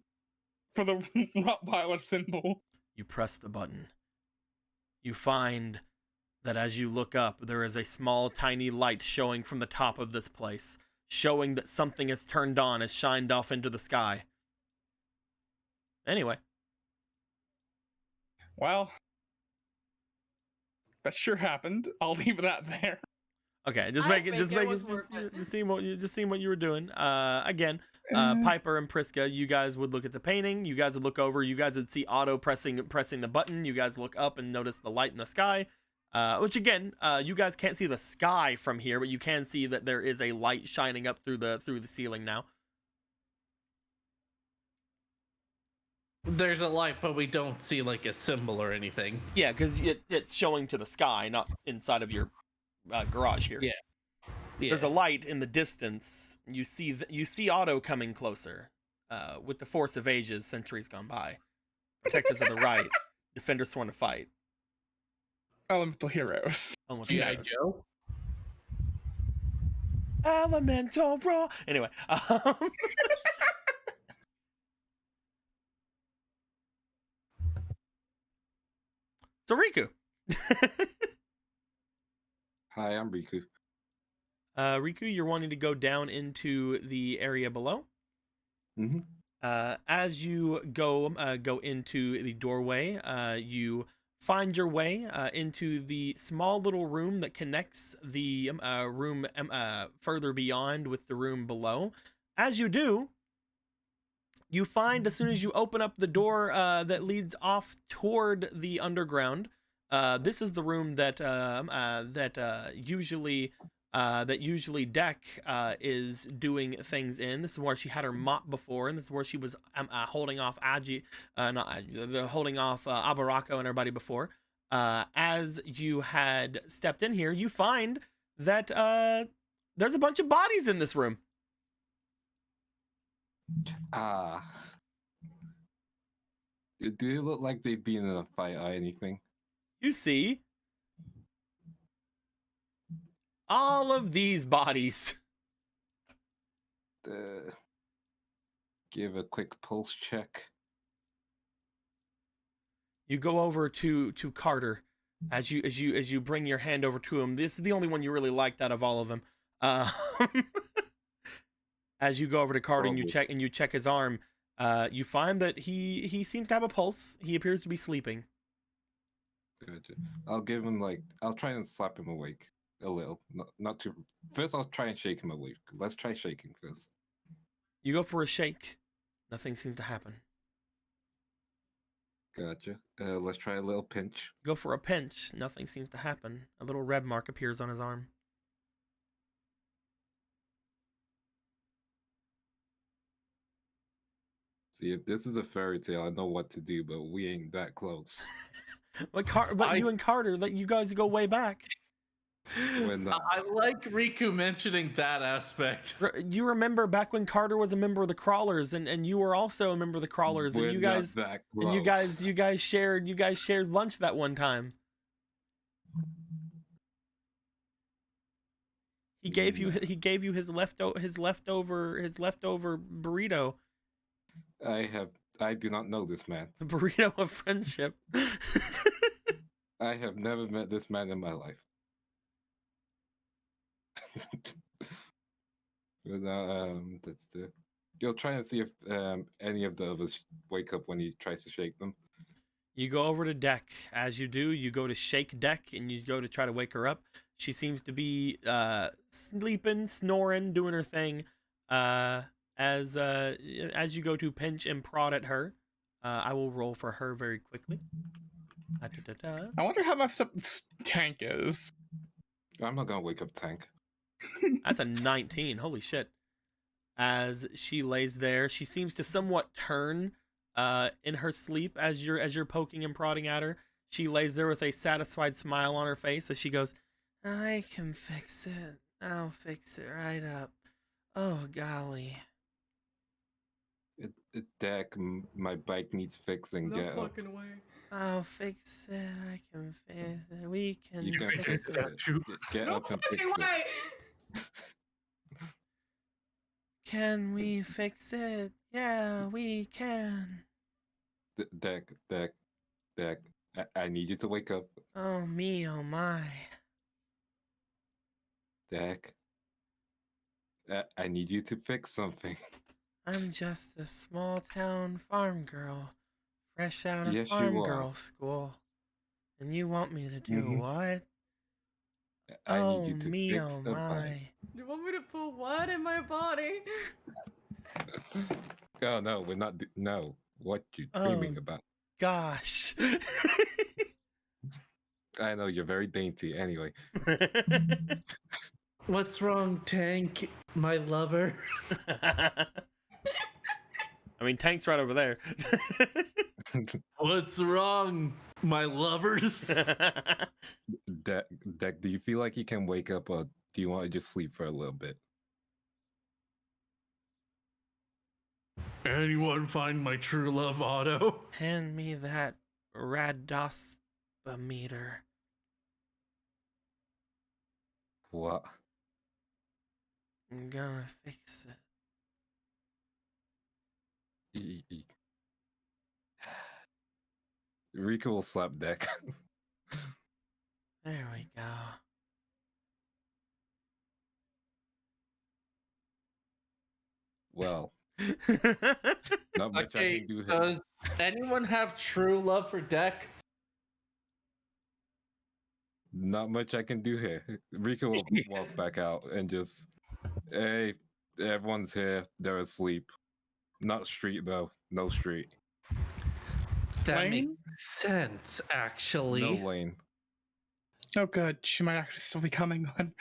for the Rottweiler symbol. You press the button. You find that as you look up, there is a small, tiny light showing from the top of this place, showing that something is turned on, has shined off into the sky. Anyway. Well, that sure happened. I'll leave it at there. Okay, just seeing what you were doing. Again, Mm-hmm. Piper and Priska, you guys would look at the painting. You guys would look over. You guys would see Otto pressing the button. You guys look up and notice the light in the sky. Which again, you guys can't see the sky from here, but you can see that there is a light shining up through the ceiling now. There's a light, but we don't see like a symbol or anything. Yeah, because it's showing to the sky, not inside of your garage here. Yeah. There's a light in the distance. You see Otto coming closer. With the force of ages, centuries gone by. Protectors of the right, defenders sworn to fight. Elemental heroes. G.I. Joe? Elemental bro. Anyway. So Riku. Hi, I'm Riku. Riku, you're wanting to go down into the area below. Mm-hmm. As you go into the doorway, you find your way into the small little room that connects the room further beyond with the room below. As you do, you find as soon as you open up the door that leads off toward the underground, this is the room that usually Deck is doing things in. This is where she had her mop before, and this is where she was holding off Abarako and everybody before. As you had stepped in here, you find that there's a bunch of bodies in this room. Do they look like they've been in a fight or anything? You see all of these bodies. Give a quick pulse check. You go over to Carter as you bring your hand over to him. This is the only one you really liked out of all of them. As you go over to Carter and you check his arm, you find that he seems to have a pulse. He appears to be sleeping. Good. I'll give him I'll try and slap him awake a little. Not too. First, I'll try and shake him awake. Let's try shaking first. You go for a shake. Nothing seems to happen. Gotcha. Let's try a little pinch. Go for a pinch. Nothing seems to happen. A little red mark appears on his arm. See, if this is a fairy tale, I know what to do, but we ain't that close. But you and Carter, let you guys go way back. We're not. I like Riku mentioning that aspect. You remember back when Carter was a member of the Crawlers, and you were also a member of the Crawlers, We're and you not guys that and you close. guys shared lunch that one time. He gave you his leftover burrito. I do not know this man. The burrito of friendship. I have never met this man in my life. But that's the. You'll try and see if any of the others wake up when he tries to shake them. You go over to Deck. As you do, you go to shake Deck, and you go to try to wake her up. She seems to be sleeping, snoring, doing her thing. As you go to pinch and prod at her, I will roll for her very quickly. I wonder how messed up this tank is. I'm not gonna wake up Tank. That's a 19. Holy shit. As she lays there, she seems to somewhat turn in her sleep as you're poking and prodding at her. She lays there with a satisfied smile on her face as she goes, I can fix it. I'll fix it right up. Oh, golly. Dak, my bike needs fixing. No Get up. fucking way. I'll fix it. I can fix it. We can You can fix fix it. it. Get No up and fix fucking it. way. Can we fix it? Yeah, we can. Dak. I need you to wake up. Oh, me, oh, my. Dak. I need you to fix something. I'm just a small town farm girl, fresh out of Yes, you farm are. girl school. And you want me to do Mhm. what? I Oh, need you to me, fix oh, a bike. my. You want me to put what in my body? Oh no, we're not. No, what you Oh. dreaming about? Gosh. I know you're very dainty. Anyway, What's wrong, Tank, my lover? I mean, Tank's right over there. What's wrong, my lovers? Dak, do you feel like you can wake up, or do you want to just sleep for a little bit? Anyone find my true love, Otto? Hand me that radospometer. What? I'm gonna fix it. Rika will slap Dak. There we go. Well, not much I Okay, can do here. does anyone have true love for Deck? Not much I can do here. Rika will walk back out and just, hey, everyone's here. They're asleep. Not street though. No street. That Lane? makes sense, actually. No lane. Oh, good. She might actually still be coming then.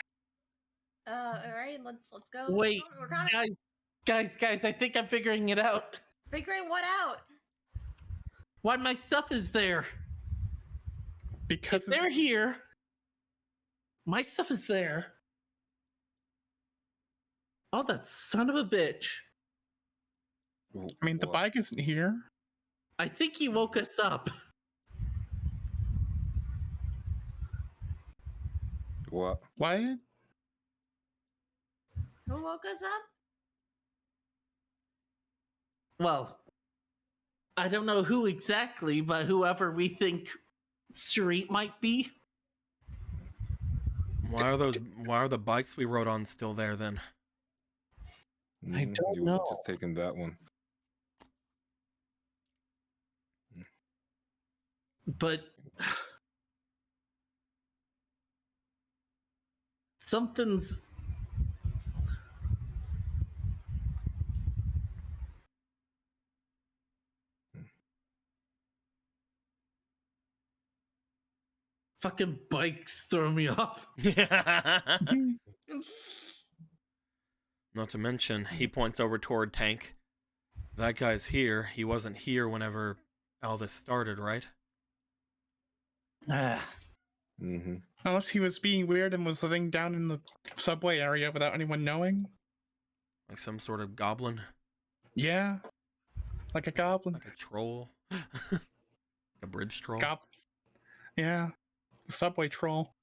All right, let's go. Wait, We're coming. guys, I think I'm figuring it out. Figuring what out? Why my stuff is there? Because If they're here, my stuff is there. Oh, that son of a bitch. I mean, the What? bike isn't here. I think he woke us up. What? What? Who woke us up? Well, I don't know who exactly, but whoever we think Street might be. Why are the bikes we rode on still there then? I don't you know. Just taking that one. But something's Fucking bikes throw me off. Not to mention, he points over toward Tank. That guy's here. He wasn't here whenever all this started, right? Ah, Mm-hmm. Unless he was being weird and was living down in the subway area without anyone knowing. Like some sort of goblin, Yeah. Like a goblin. like a troll, a bridge troll. Yeah. A subway troll.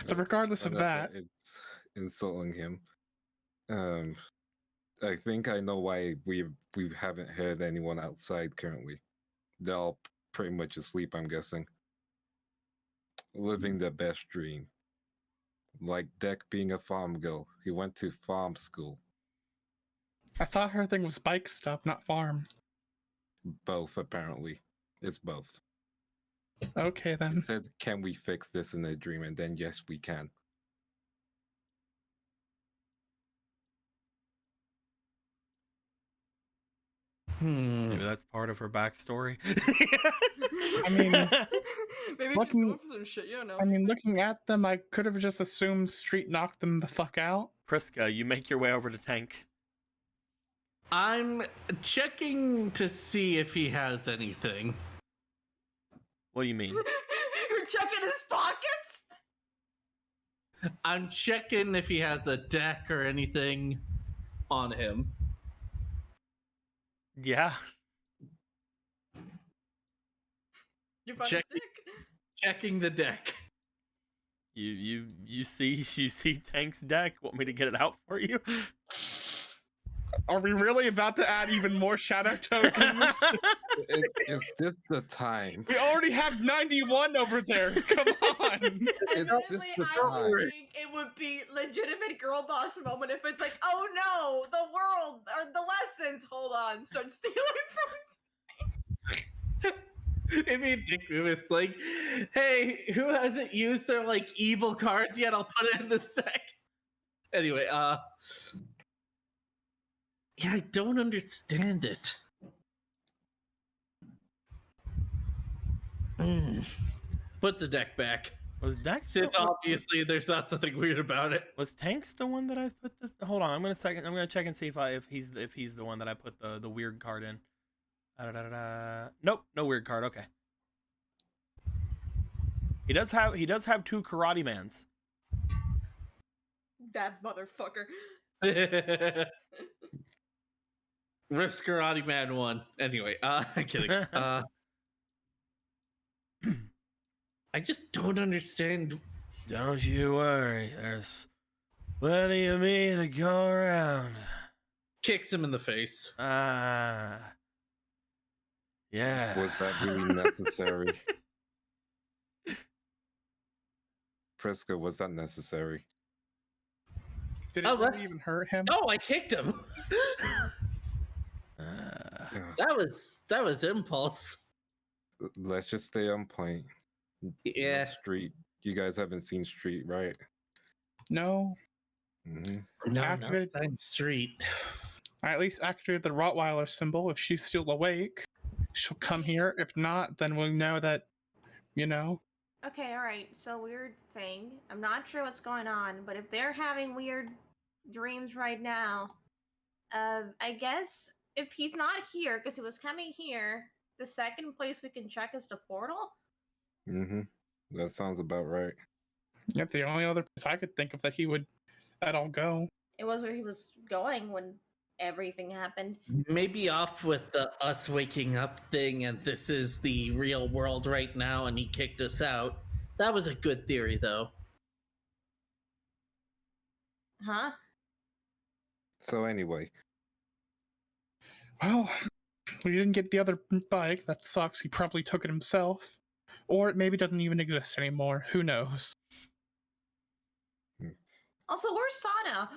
But regardless of that, It's insulting him. I think I know why we haven't heard anyone outside currently. They're all pretty much asleep, I'm guessing. Living their best dream. Like Deck being a farm girl. He went to farm school. I thought her thing was bike stuff, not farm. Both, apparently. It's both. Okay He then. said, can we fix this in a dream? And then, yes, we can. Maybe that's part of her backstory. I mean, maybe looking- she's going for some shit. You don't know. I mean, looking at them, I could have just assumed Street knocked them the fuck out. Priska, you make your way over to Tank. I'm checking to see if he has anything. What do you mean? You're checking his pockets. I'm checking if he has a deck or anything on him. Yeah. You found Check- sick. Checking the deck. You see Tank's deck. Want me to get it out for you? Are we really about to add even more shadow tokens? Is this the time? We already have 91 over there. Come on. Is Honestly, this the I time? think it would be legitimate girl boss moment if it's like, oh no, the world or the lessons. Hold on, start stealing from. Maybe a dick move. It's like, hey, who hasn't used their like evil cards yet? I'll put it in this deck. Anyway, yeah, I don't understand it. Put the deck back. Was Dex? Since obviously there's not something weird about it. Was Tank's the one that I put the? Hold on, I'm gonna check and see if he's the one that I put the weird card in. Nope, no weird card. Okay. He does have two karate mans. That motherfucker. Rips Karate Man 1. Anyway, I'm kidding. I just don't understand. Don't you worry, there's plenty of me to go around. Kicks him in the face. Yeah. Was that really necessary? Priska, was that necessary? Did it Oh, what? really even hurt him? No, I kicked him. that was impulse. Let's just stay on point. Yeah. Street. You guys haven't seen Street, right? No. Mm-hmm. No, Activated- not Side Street. I at least activated the Rottweiler symbol. If she's still awake, she'll come here. If not, then we'll know that, you know. Okay, alright, so weird thing. I'm not sure what's going on, but if they're having weird dreams right now, I guess if he's not here, because he was coming here, the second place we can check is the portal? Mm-hmm. That sounds about right. Yep, the only other place I could think of that he would at all go. It was where he was going when everything happened. Maybe off with the us waking up thing and this is the real world right now and he kicked us out. That was a good theory though. Huh? So anyway, Well, we didn't get the other bike. That sucks. He probably took it himself. Or it maybe doesn't even exist anymore. Who knows? Also, where's Sana?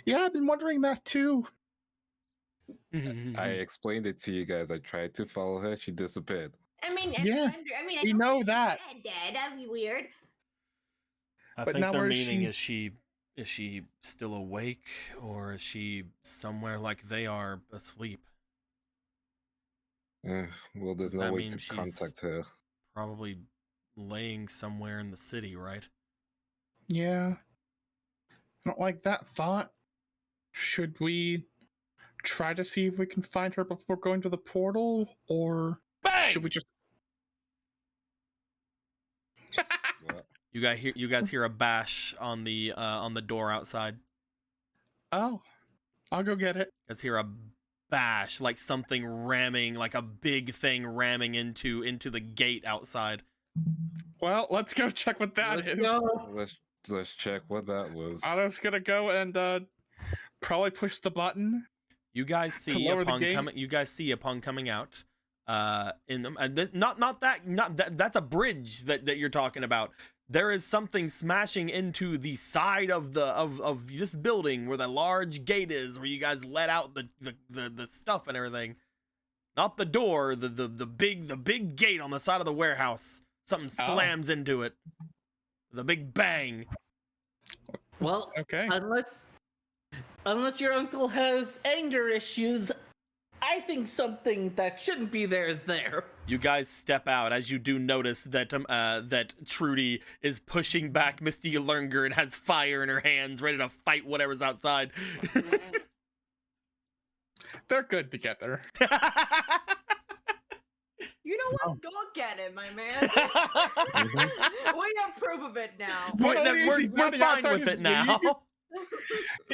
Yeah, I've been wondering that too. I explained it to you guys. I tried to follow her. She disappeared. I mean, Yeah, I we don't know think that. she's dead. That'd be weird. I But think now their where is meaning she? is she still awake or is she somewhere like they are asleep? Well, there's Does no that way mean to she's- contact her. Probably laying somewhere in the city, right? Yeah. I don't like that thought. Should we try to see if we can find her before going to the portal, or Bang! should we just... What? You guys hear a bash on the door outside. Oh, I'll go get it. You guys hear a bash, like something ramming, like a big thing ramming into the gate outside. Well, let's go check what that is. Let's check what that was. I'm just gonna go and probably push the button. You guys see lower the upon gate? coming. You guys see upon coming out. In them, and not that. That's a bridge that you're talking about. There is something smashing into the side of this building where the large gate is, where you guys let out the stuff and everything. Not the door, the big gate on the side of the warehouse. Something slams into it. With a big bang. Well, Okay. unless your uncle has anger issues, I think something that shouldn't be there is there. You guys step out as you do notice that that Trudy is pushing back Misty Lernger and has fire in her hands, ready to fight whatever's outside. They're good together. You know what? Go get it, my man. We have proof of it now. Not only is he We're batting fine outside with his it now.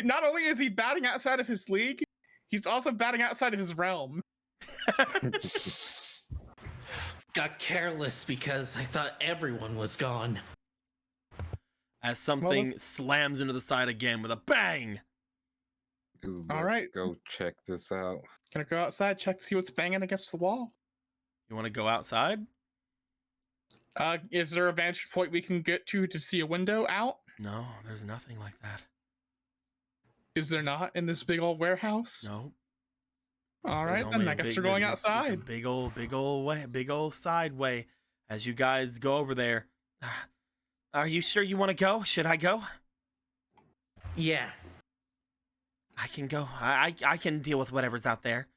Not only is he batting outside of his league, he's also batting outside of his realm. Got careless because I thought everyone was gone. As something slams into the side again with a bang. Let's right. go check this out. Gonna go outside, check to see what's banging against the wall. You want to go outside? Is there a vantage point we can get to see a window out? No, there's nothing like that. Is there not in this big old warehouse? No. All There's right, only then a I guess big- we're going there's just- outside. It's a big old side way. As you guys go over there. Are you sure you want to go? Should I go? Yeah. I can go. I can deal with whatever's out there.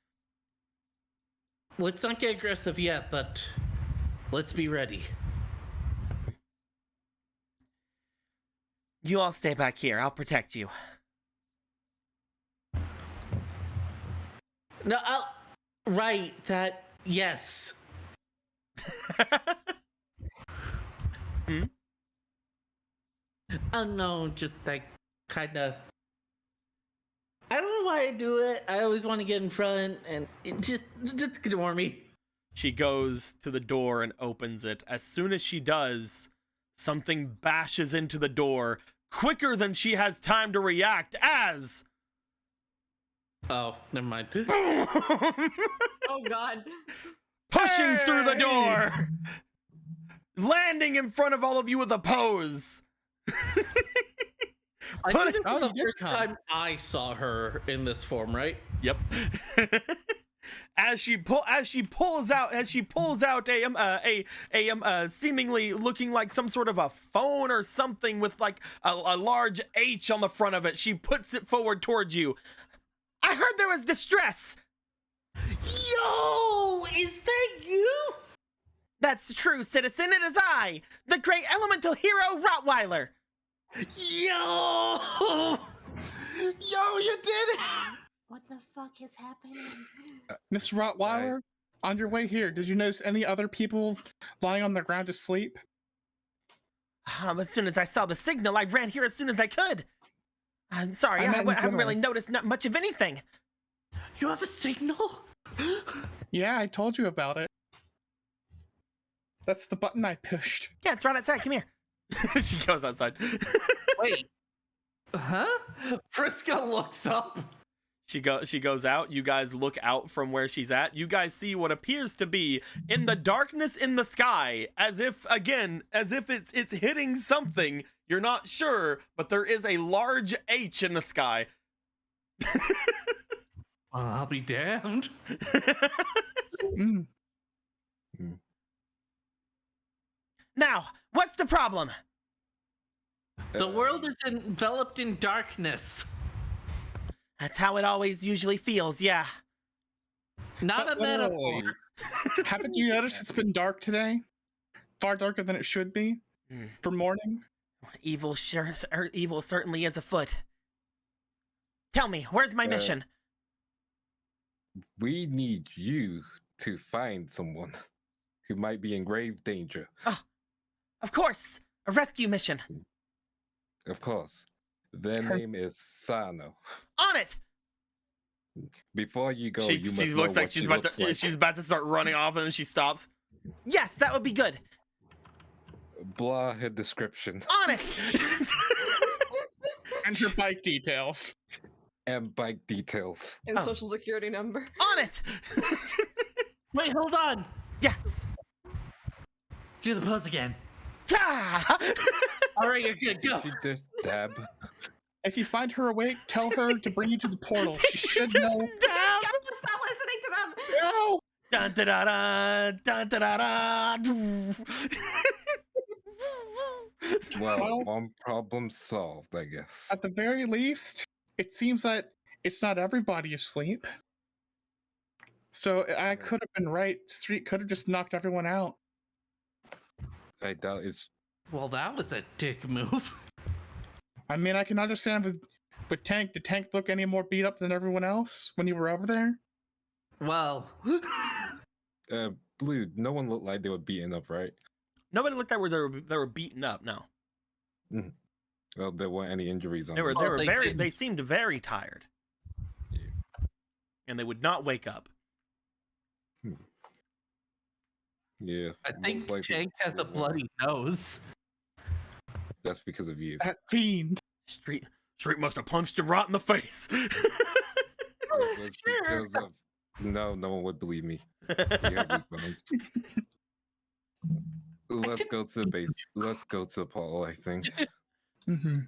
Let's not get aggressive yet, but let's be ready. You all stay back here. I'll protect you. No, right, that, yes. Oh no, just like, kinda... I don't know why I do it. I always want to get in front, and just ignore me. She goes to the door and opens it. As soon as she does, something bashes into the door quicker than she has time to react as... Oh, never mind. Oh god. Pushing through the door! Landing in front of all of you with a pose! I think this is Oh, the you did first come. time I saw her in this form, right? Yep. As she pulls out a seemingly looking like some sort of a phone or something with like a large H on the front of it, she puts it forward towards you. I heard there was distress. Yo, is that you? That's true, citizen. It is I, the great elemental hero Rottweiler. Yo, you did it. What the fuck is happening? Miss Rottweiler, on your way here, did you notice any other people lying on the ground asleep? As soon as I saw the signal, I ran here as soon as I could. I'm sorry, I I meant in haven't really general. noticed not much of anything. You have a signal? Yeah, I told you about it. That's the button I pushed. Yeah, it's right outside. Come here. She goes outside. Wait. Huh? Friska looks up. She goes out. You guys look out from where she's at. You guys see what appears to be in the darkness in the sky, as if it's hitting something. You're not sure, but there is a large H in the sky. Well, I'll be damned. Mm. Now, what's the problem? The world is enveloped in darkness. That's how it always usually feels, yeah. Not a Literally. metaphor. Haven't you noticed it's been dark today? Far darker than it should be for morning. Evil certainly is afoot. Tell me, where's my mission? We need you to find someone who might be in grave danger. Oh, of course, a rescue mission. Of course. Their name is Sano. On it. Before you go, She you must looks know like what she's she about looks to like. she's about to start running off, and then she stops. Yes, that would be good. Blah her description. On it. And her bike details. And bike details. And social security number. On it. Wait, hold on. Yes. Do the pose again. Ah! All right, you're good. Go. She just dab. If you find her awake, tell her to bring you to the portal. She should Just know. dab. Stop listening to them. No! Dun, da, da, da, dun, da, da, da. Well, one problem solved, I guess. At the very least, it seems that it's not everybody asleep. So I could have been right. Street could have just knocked everyone out. I doubt it's. Well, that was a dick move. I mean, I can understand with Tank. Did Tank look any more beat up than everyone else when you were over there? Well, Blue, no one looked like they were beaten up, right? Nobody looked like they were beaten up. No, Well, there weren't any injuries on they were them. they very. didn't. They seemed very tired, and they would not wake up. Yeah. I think most likely Tank has they a weren't. bloody nose. That's because of you. That fiend. Street must have punched him right in the face. It was because of. No one would believe me. You have weak bones. Let's go to the base. Let's go to the portal, I think. Mm-hmm.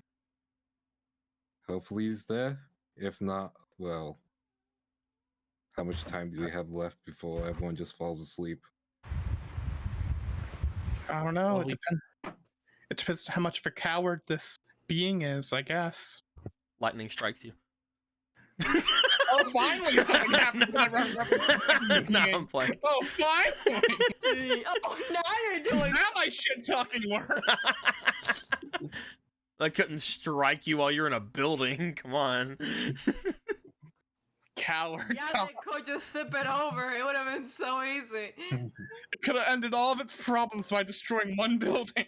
Hopefully he's there. If not, well, how much time do we have left before everyone just falls asleep? I don't know. Well, It we- depends. It depends how much of a coward this being is, I guess. Lightning strikes you. Oh, finally something happens when I represent No, I'm playing. Oh, finally! Oh, now you're doing. Now my shit talking works. I couldn't strike you while you're in a building. Come on. Coward. Yeah, they could just flip it over. It would have been so easy. It could have ended all of its problems by destroying one building.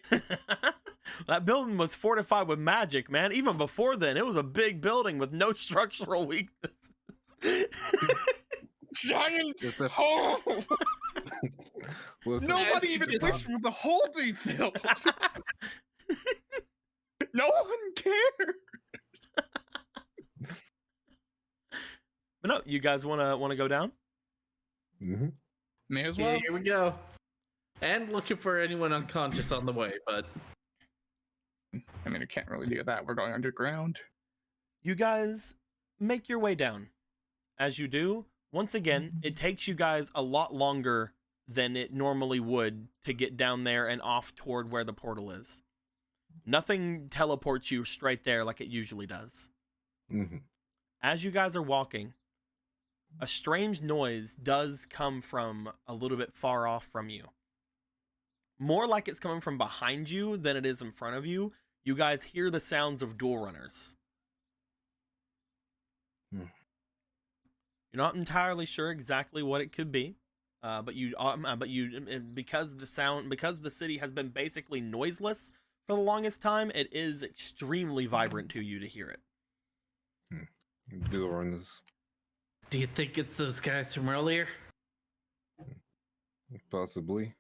That building was fortified with magic, man. Even before then, it was a big building with no structural weakness. Giant It's a- hole. Listen, Nobody Yes, even you did. wished for the hole they filled. No one cared. But no, you guys wanna go down? Mhm. May as Yeah, well. here we go. And looking for anyone unconscious on the way, but I mean, I can't really do that. We're going underground. You guys make your way down. As you do, once again, it takes you guys a lot longer than it normally would to get down there and off toward where the portal is. Nothing teleports you straight there like it usually does. Mhm. As you guys are walking, a strange noise does come from a little bit far off from you. More like it's coming from behind you than it is in front of you. You guys hear the sounds of duel runners. Hmm. You're not entirely sure exactly what it could be, but because the city has been basically noiseless for the longest time, it is extremely vibrant to you to hear it. Dual runners, do you think it's those guys from earlier? possibly.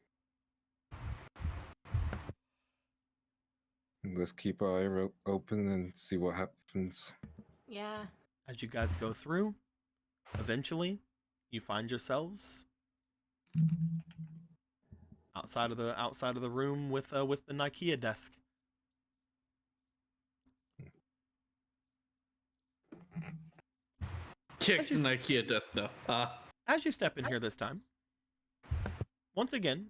Let's keep our eye open and see what happens. Yeah. As you guys go through, eventually, you find yourselves outside of the room with the Nikea desk. Kick from IKEA death though. As you step in here this time, once again,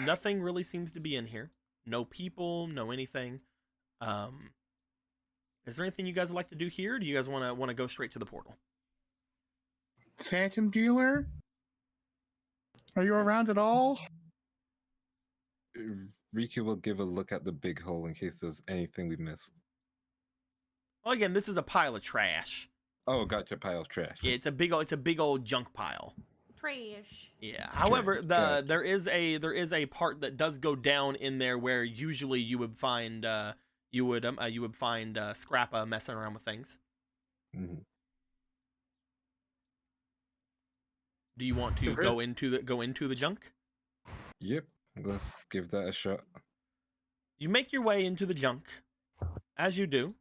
nothing really seems to be in here. No people, no anything. Is there anything you guys would like to do here? Or do you guys want to go straight to the portal? Phantom dealer? Are you around at all? Riku will give a look at the big hole in case there's anything we missed. Well, again, this is a pile of trash. Oh, gotcha, pile of trash. Yeah, it's a big old junk pile. Trash. Yeah. However, Gotcha. there is a part that does go down in there where usually you would find Scrappa messing around with things. Mhm. Do you want to go into the junk? Yep, let's give that a shot. You make your way into the junk. As you do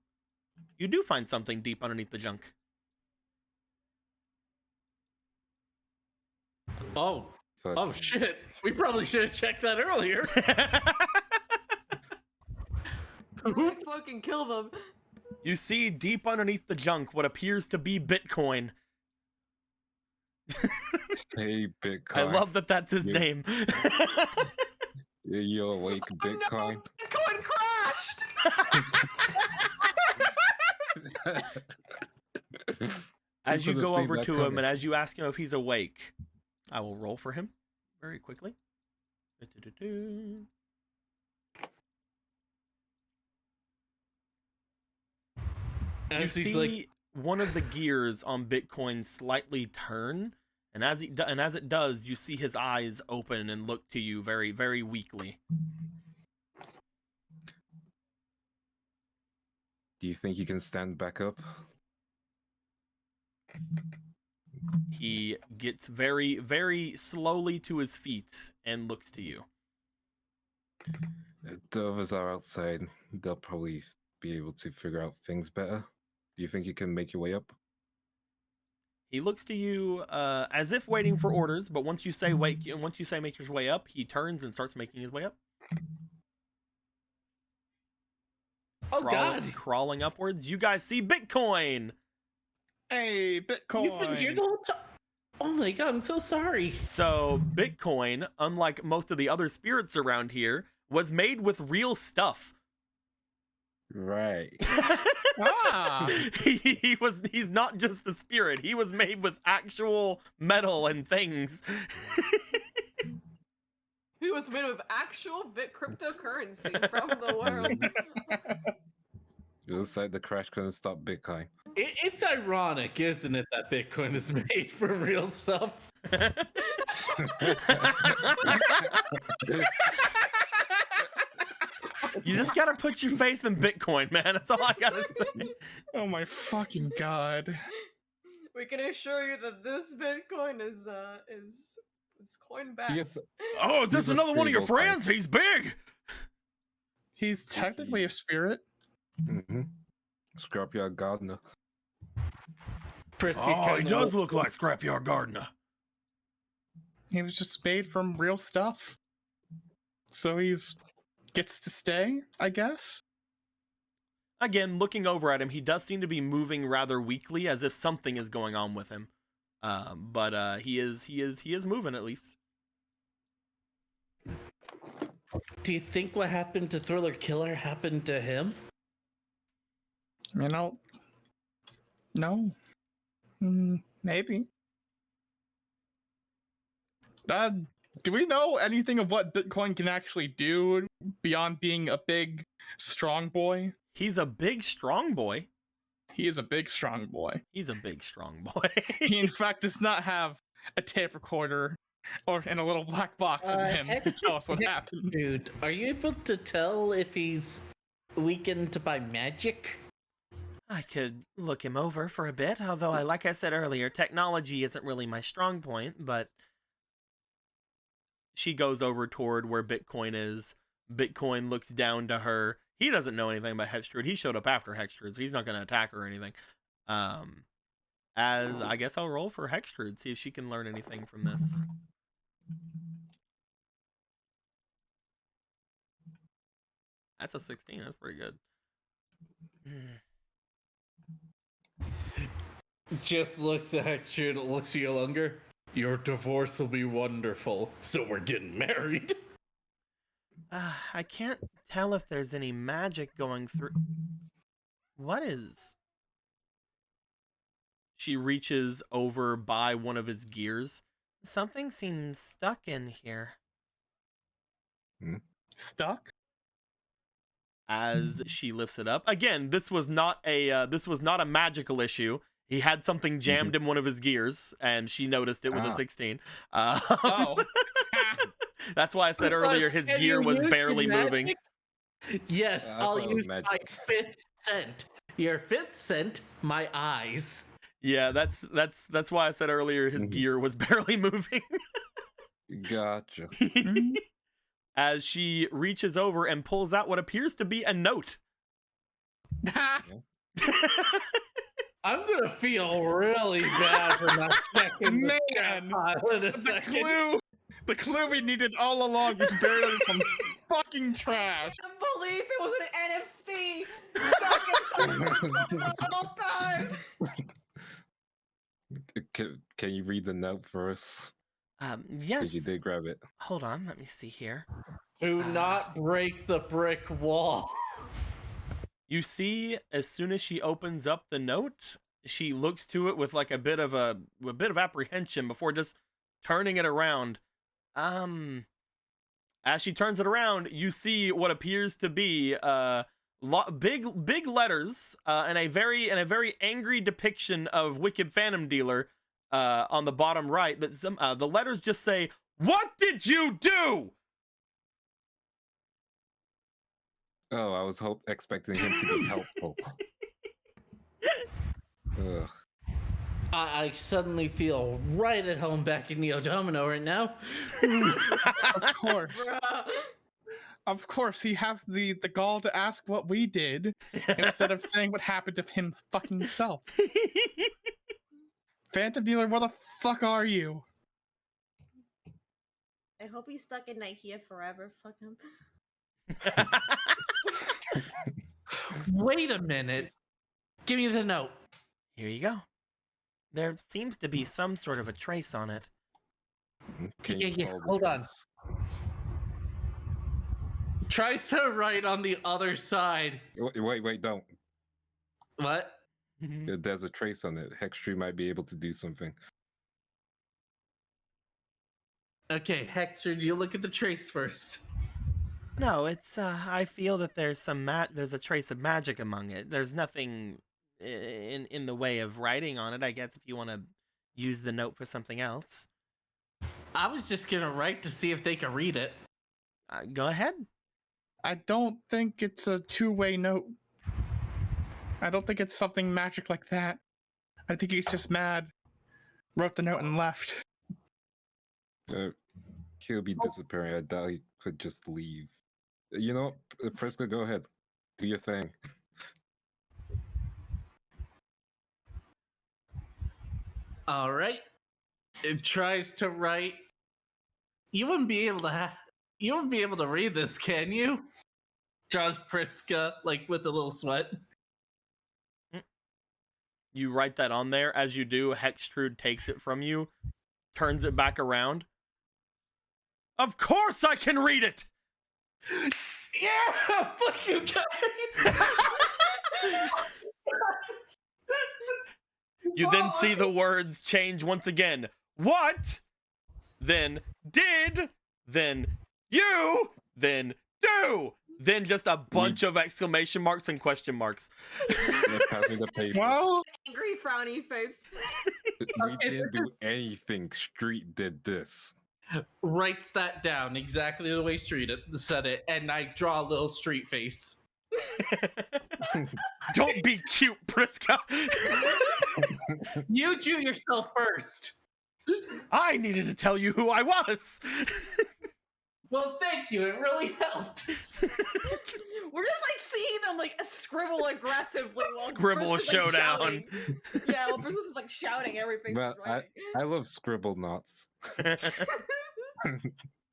find something deep underneath the junk. Oh, Fuck. oh shit! We probably should have checked that earlier. Really fucking kill them. You see deep underneath the junk what appears to be Bitcoin. Hey, Bitcoin. I love that that's his Yeah. name. You awake, Oh, Bitcoin? no, Bitcoin crashed. As you Could've go seen over that to him coming. and as you ask him if he's awake, I will roll for him very quickly. Du-du-du-du. You As he's see like, one of the gears on Bitcoin slightly turn, and as it does, you see his eyes open and look to you very, very weakly. Do you think you can stand back up? He gets very, very slowly to his feet and looks to you. The others are outside. They'll probably be able to figure out things better. Do you think you can make your way up? He looks to you as if waiting for orders, but once you say wait, and once you say make your way up, he turns and starts making his way up. oh god, Crawling upwards, you guys see Bitcoin. Hey, Bitcoin. you've been here the whole time. Oh my god, I'm so sorry. So Bitcoin, unlike most of the other spirits around here, was made with real stuff. Right. Ah. He's not just a spirit. He was made with actual metal and things. He was made of actual cryptocurrency from the world. It looks like the crash couldn't stop Bitcoin. It's ironic, isn't it, that Bitcoin is made from real stuff? You just gotta put your faith in Bitcoin, man. That's all I gotta say. Oh my fucking god. We can assure you that this Bitcoin is coin back. Yes. Oh, is this He's a another one of your spiritual type. friends? He's big. He's technically a spirit. Mm-hmm. Scrapyard gardener. Prisky Oh, he kinda does look like Scrapyard Gardener. He was just made from real stuff. So he's gets to stay, I guess. Again, looking over at him, he does seem to be moving rather weakly, as if something is going on with him. But he is moving at least. Do you think what happened to Thriller Killer happened to him? You know, no. Maybe. Do we know anything of what Bitcoin can actually do beyond being a big, strong boy? He's a big, strong boy. He is a big, strong boy. He's a big, strong boy. He, in fact, does not have a tape recorder or in a little black box in him to tell us what happened. Dude, are you able to tell if he's weakened by magic? I could look him over for a bit, although, like I said earlier, technology isn't really my strong point, but she goes over toward where Bitcoin is. Bitcoin looks down to her. He doesn't know anything about Hextrude. He showed up after Hextrude, so he's not going to attack her or anything. As I guess I'll roll for Hextrude, see if she can learn anything from this. That's a 16. That's pretty good. Just looks at Hextrude, looks at you longer. Your divorce will be wonderful, so we're getting married. I can't tell if there's any magic going through. What is? She reaches over by one of his gears Something seems stuck in here. Stuck? As she lifts it up again, this was not a magical issue. He had something jammed in one of his gears, and she noticed it with a 16. Oh. That's why I said earlier his Can gear you was use barely your moving. magic? Yes, I I'll thought it was use my magic. 5th scent. Your 5th scent, my eyes. Yeah, that's why I said earlier his gear was barely moving. Gotcha. As she reaches over and pulls out what appears to be a note. I'm gonna feel really bad for not checking the chat Man, file in a the second. clue we needed all along was buried in some fucking trash. I can't believe it was an NFT. Stuck in the whole time. Can you read the note for us? Yes. Because you did grab it. Hold on, let me see here. Do not break the brick wall. You see, as soon as she opens up the note, she looks to it with like a bit of apprehension before just turning it around. As she turns it around, you see what appears to be big letters and a very angry depiction of Wicked Phantom Dealer on the bottom right. That the letters just say, "What did you do?" Oh, I was expecting him to be helpful. Ugh. I suddenly feel right at home back in Neo Domino right now. Of course. Bruh. Of course, he has the gall to ask what we did instead of saying what happened to him fucking self. Phantom Dealer, where the fuck are you? I hope he's stuck in IKEA forever. Fuck him. Wait a minute. Give me the note. Here you go. There seems to be some sort of a trace on it. Can Yeah, you yeah, call the hold on. trace? Tries to write on the other side. Wait, don't. What? There's a trace on it. Hextree might be able to do something. Okay, Hector, you look at the trace first. No, it's I feel that there's there's a trace of magic among it. There's nothing in the way of writing on it, I guess, if you want to use the note for something else. I was just gonna write to see if they could read it. Go ahead. I don't think it's a two-way note. I don't think it's something magic like that. I think he's just mad. Wrote the note and left. He'll be disappearing. I doubt he could just leave. You know, Prisca, go ahead. Do your thing. All right. It tries to write. You wouldn't be able to. You wouldn't be able to read this, can you? Draws Priska like with a little sweat. You write that on there. As you do, Hextrude takes it from you, turns it back around. Of course I can read it! Yeah, fuck you guys. You then see the words change once again. What? Then did? Then you? Then do? Then just a bunch of exclamation marks and question marks. Yeah, pass me the paper. Well, Angry frowny face. We didn't do anything. Street did this. Writes that down exactly the way Street said it, and I draw a little street face. Don't be cute, Priska. You do yourself first. I needed to tell you who I was. Well, thank you. It really helped. We're just like seeing them like scribble aggressively while Scribble Briska's, like, showdown. shouting. Yeah, well, Briska's just like shouting everything. Well, she's writing. I love scribble knots. Is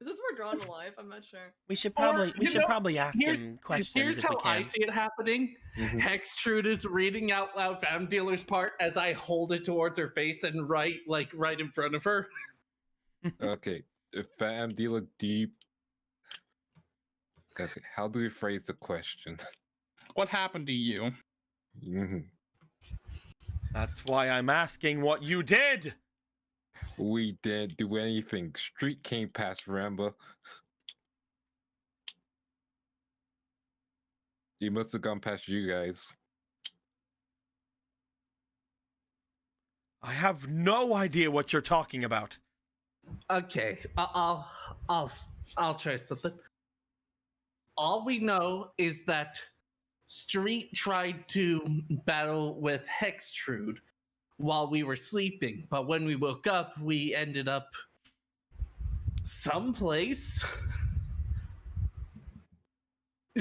this where Drawn Alive? I'm not sure. We should probably ask here's- him questions Here's if how we can. I see it happening. Mhm. Hextrude is reading out loud Found Dealer's part as I hold it towards her face and write right in front of her. Okay, if Fam Dealer deep. Okay, how do we phrase the question? what happened to you? Mhm. That's why I'm asking what you did. We didn't do anything. Street came past, remember? He must have gone past you guys. I have no idea what you're talking about. Okay, I'll try something. All we know is that Street tried to battle with Hextrude while we were sleeping, but when we woke up, we ended up someplace.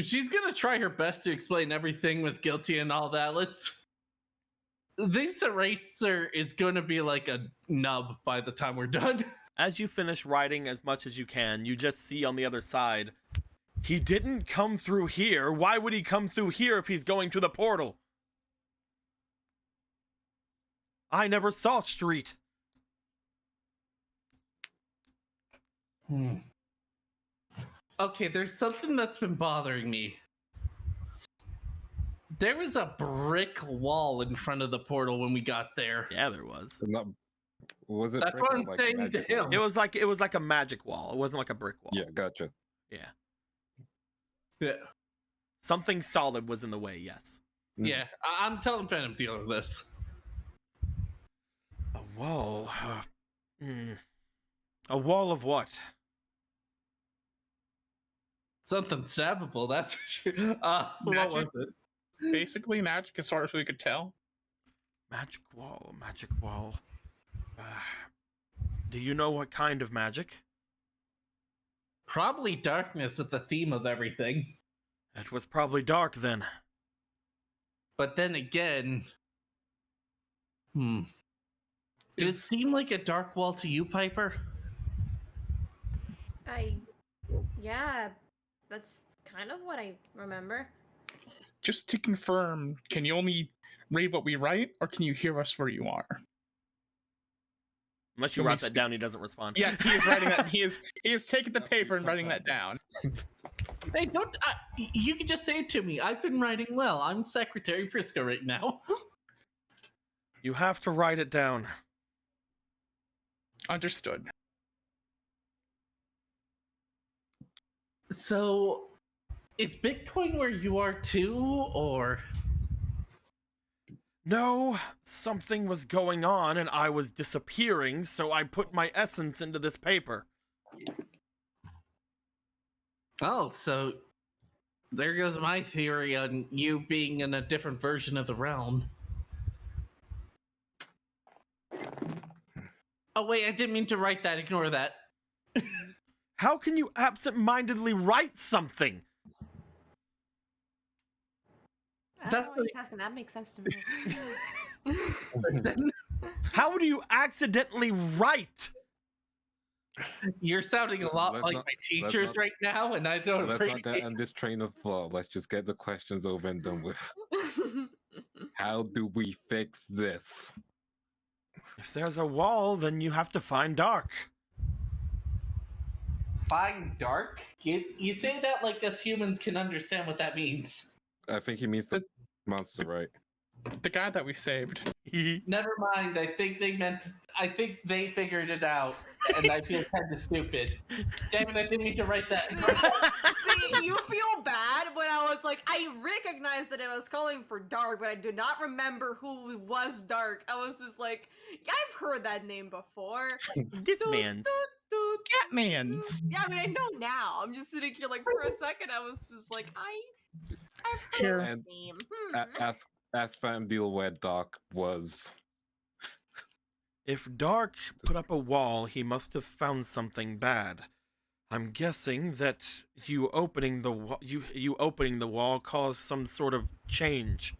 She's gonna try her best to explain everything with guilty and all that. This eraser is gonna be like a nub by the time we're done. As you finish writing as much as you can, you just see on the other side, he didn't come through here. Why would he come through here if he's going to the portal? I never saw Street. Okay, there's something that's been bothering me. There was a brick wall in front of the portal when we got there. Yeah, there was. Not, was it? That's brick what or I'm like saying to magic him. wall? It was like a magic wall. It wasn't like a brick wall. Yeah, gotcha. Yeah. Yeah, Something solid was in the way, yes. yeah. I'm telling Phantom Dealer this. A wall. A wall of what? Something stabbable, that's for sure. What Magic? was it? Basically, magic as far as we could tell. Magic wall, magic wall. Do you know what kind of magic? Probably darkness with the theme of everything. It was probably dark then. But then again, did it seem like a dark wall to you, Piper? Yeah, that's kind of what I remember. Just to confirm, can you only read what we write, or can you hear us where you are? Unless you Let me write that speak. down, he doesn't respond. Yes, he is writing that. He is taking the paper and writing that down. Hey, don't. You can just say it to me. I've been writing well. I'm Secretary Prisca right now. You have to write it down. Understood. So, is Bitcoin where you are too, or? No, something was going on and I was disappearing, so I put my essence into this paper. Oh, so there goes my theory on you being in a different version of the realm. Oh wait, I didn't mean to write that. Ignore that. How can you absent-mindedly write something? I don't That's know what he's asking. That makes sense to me. How do you accidentally write? You're sounding a lot Let's like not- my let's teachers not- right now, and I don't Let's not appreciate get on this train of thought. Let's just get the questions over and done with. How do we fix this? If there's a wall, then you have to find dark. Find dark? You say that like us humans can understand what that means. I think he means the monster, right? The guy that we saved. Never mind. I think they figured it out, and I feel kind of stupid. Damn it! I didn't mean to write that. See, you feel bad when I was like, I recognized that it was calling for Dark, but I do not remember who was Dark. I was just like, yeah, I've heard that name before. This man's. Catman's. Yeah, I mean, I know now. I'm just sitting here like for a second, I was just like, I've Here. heard that And name. ask Fam Deal where Doc was. If Dark put up a wall, he must have found something bad. I'm guessing that you opening the wall caused some sort of change.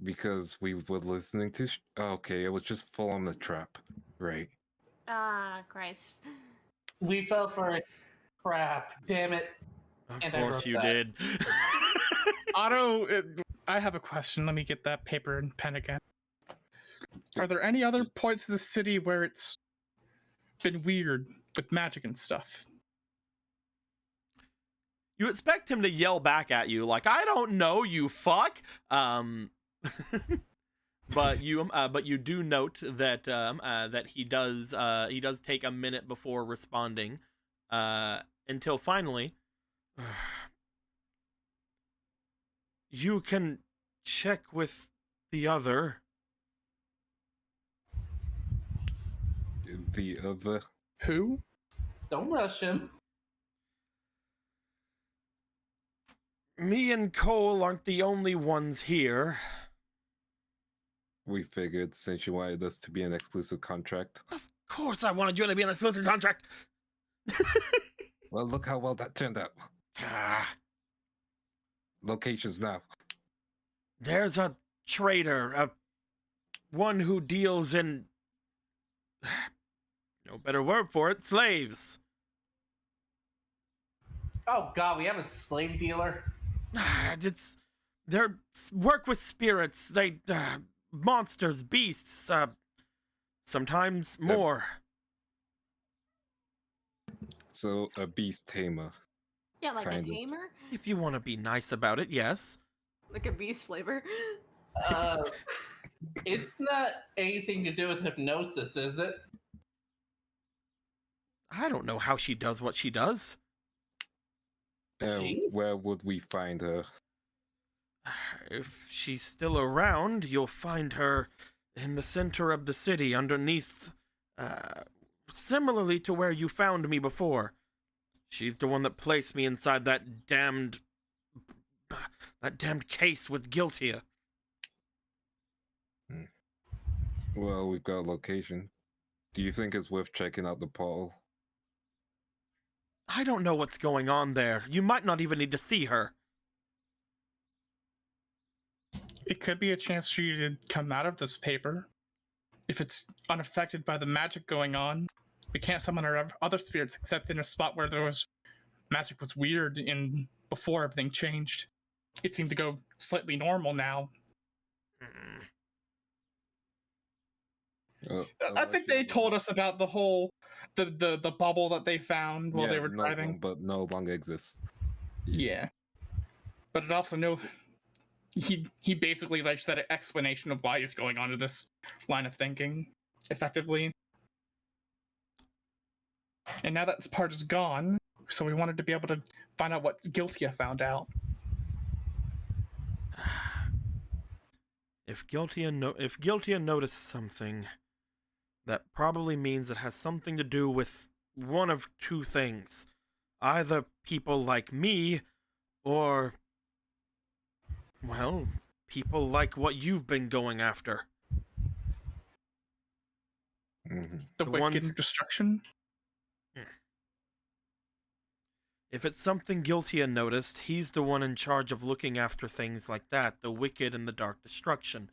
Because we were listening to. Okay, it was just full on the trap. Right. Ah, Christ. We fell for it. Crap! Damn it! Of And I course wrote you that. did. Otto, I have a question. Let me get that paper and pen again. Are there any other points of the city where it's been weird with magic and stuff? You expect him to yell back at you like, I don't know, you fuck. but you do note that that he does take a minute before responding, until finally, you can check with the other. The other. Who? Don't rush him. Me and Cole aren't the only ones here. We figured since you wanted us to be an exclusive contract. Of course, I wanted you to be an exclusive contract. Well, look how well that turned out. Ah, Locations now. there's a trader, one who deals in, no better word for it, slaves. Oh god, we have a slave dealer. They work with spirits. They monsters, beasts, sometimes more. So a beast tamer. Yeah, like Kind a of. tamer, If you want to be nice about it, yes. Like a beast slaver. It's not anything to do with hypnosis, is it? I don't know how she does what she does. She? Where would we find her? If she's still around, you'll find her in the center of the city underneath, similarly to where you found me before. She's the one that placed me inside that damned case with Guiltia. Well, we've got a location. Do you think it's worth checking out the portal? I don't know what's going on there. You might not even need to see her. It could be a chance for you to come out of this paper. If it's unaffected by the magic going on, we can't summon our other spirits except in a spot where magic was weird in before everything changed. It seemed to go slightly normal now. I think they told us about the whole the bubble that they found while they were driving. But no longer exists. Yeah. But it also he basically like said an explanation of why he's going on to this line of thinking, effectively. And now that part is gone, so we wanted to be able to find out what Guiltia found out. If Guiltia noticed something, that probably means it has something to do with one of two things. Either people like me, or, well, people like what you've been going after. Mm-hmm. The The wicked ones- destruction? If it's something Guiltia noticed, he's the one in charge of looking after things like that, the wicked and the dark destruction.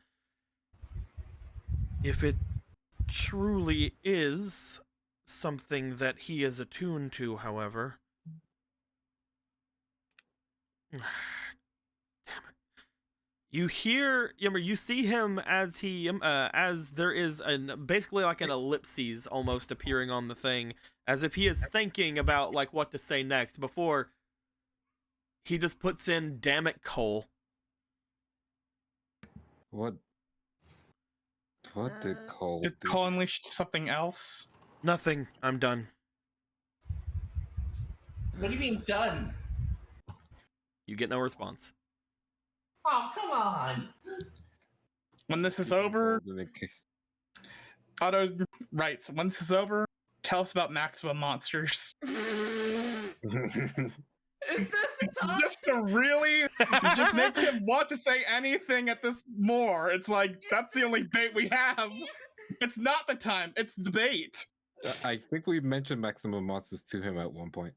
If it truly is something that he is attuned to, however... Damn it. You see him as as there is basically like an ellipses almost appearing on the thing, as if he is thinking about like what to say next before he just puts in, "Damn it, Cole." What did Cole Did do? Cole unleash something else? Nothing. I'm done. What do you mean done? You get no response. Oh, come on. When this is over, Otto's right. So when this is over, tell us about maximum monsters. Is this the top? Just to really just make him want to say anything at this more. It's like that's the only bait we have. It's not the time, it's the bait. I think we mentioned maximum monsters to him at one point.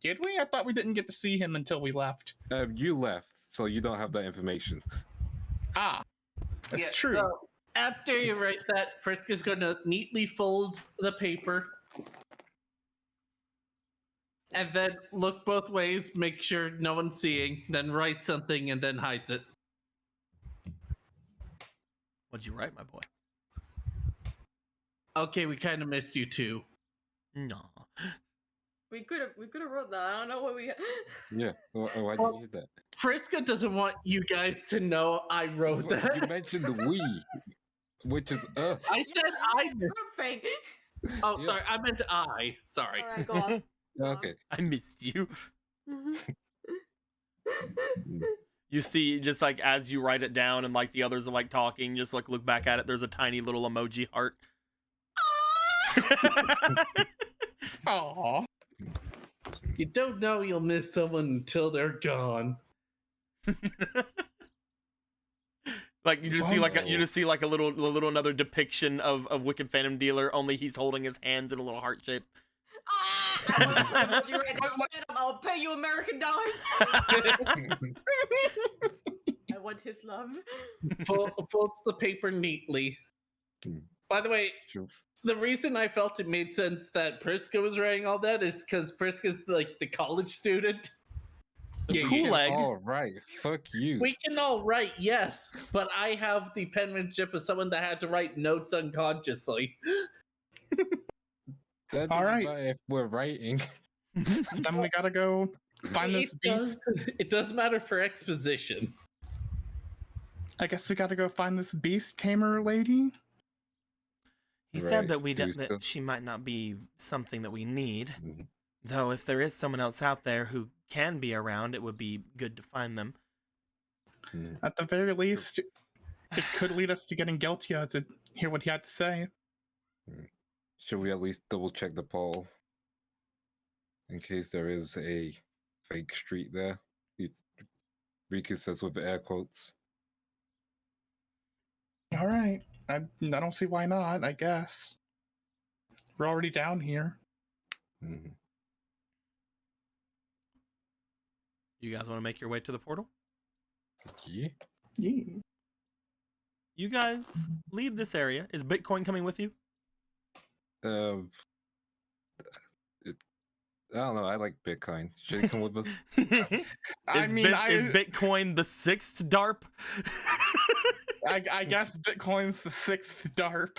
Did we? I thought we didn't get to see him until we left. You left, so you don't have that information. Ah, that's Yeah, true. So after you write that, Frisk is going to neatly fold the paper and then look both ways, make sure no one's seeing, then write something and then hides it. What'd you write, my boy? Okay, we kind of missed you too. No. We could have wrote that. I don't know what we. Yeah. Why did you hit that? Friska doesn't want you guys to know I wrote that. You mentioned we, which is us. I said I. Fake. Oh, Yeah. sorry. I meant I. Sorry. All right, go on. Okay. I missed you. Mm. You see, just like as you write it down and like the others are like talking, just like look back at it, there's a tiny little emoji heart. Aw. You don't know you'll miss someone until they're gone. Like you just see like a little another depiction of Wicked Phantom Dealer, only he's holding his hands in a little heart shape. I'll pay you American dollars. I want his love. Folds the paper neatly. By the way, Sure. the reason I felt it made sense that Priska was writing all that is because Priska's like the college student. The Kool-Aid. All right. Fuck you. We can all write, yes, but I have the penmanship of someone that had to write notes unconsciously. That All right. If we're writing. Then we gotta go find this beast. It does matter for exposition. I guess we gotta go find this beast tamer lady. He Right, said that do stuff. that she might not be something that we need. Mhm. Though if there is someone else out there who can be around, it would be good to find them. Mm. At the very least, it could lead us to getting Geltia to hear what he had to say. Should we at least double check the poll in case there is a fake street there? Riku says with air quotes. All right. I don't see why not, I guess. We're already down here. Mhm. You guys want to make your way to the portal? Yeah. Yeah. You guys leave this area. Is Bitcoin coming with you? I don't know. I like Bitcoin. Should it come with us? Is Bitcoin the 6th DARP? I guess Bitcoin's the 6th DARP.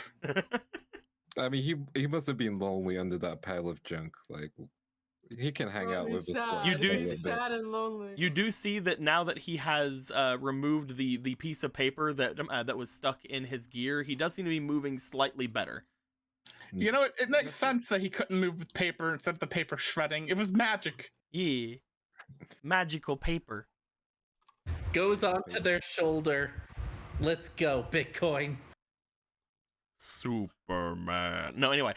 I mean, he must have been lonely under that pile of junk. Like, he can hang out with us. You do He's sad and lonely. You do see that now that he has removed the piece of paper that was stuck in his gear, he does seem to be moving slightly better. You know, it makes sense that he couldn't move with paper instead of the paper shredding. It was magic. Yeah. Magical paper. Goes onto their shoulder. Let's go, Bitcoin. Superman. No, anyway.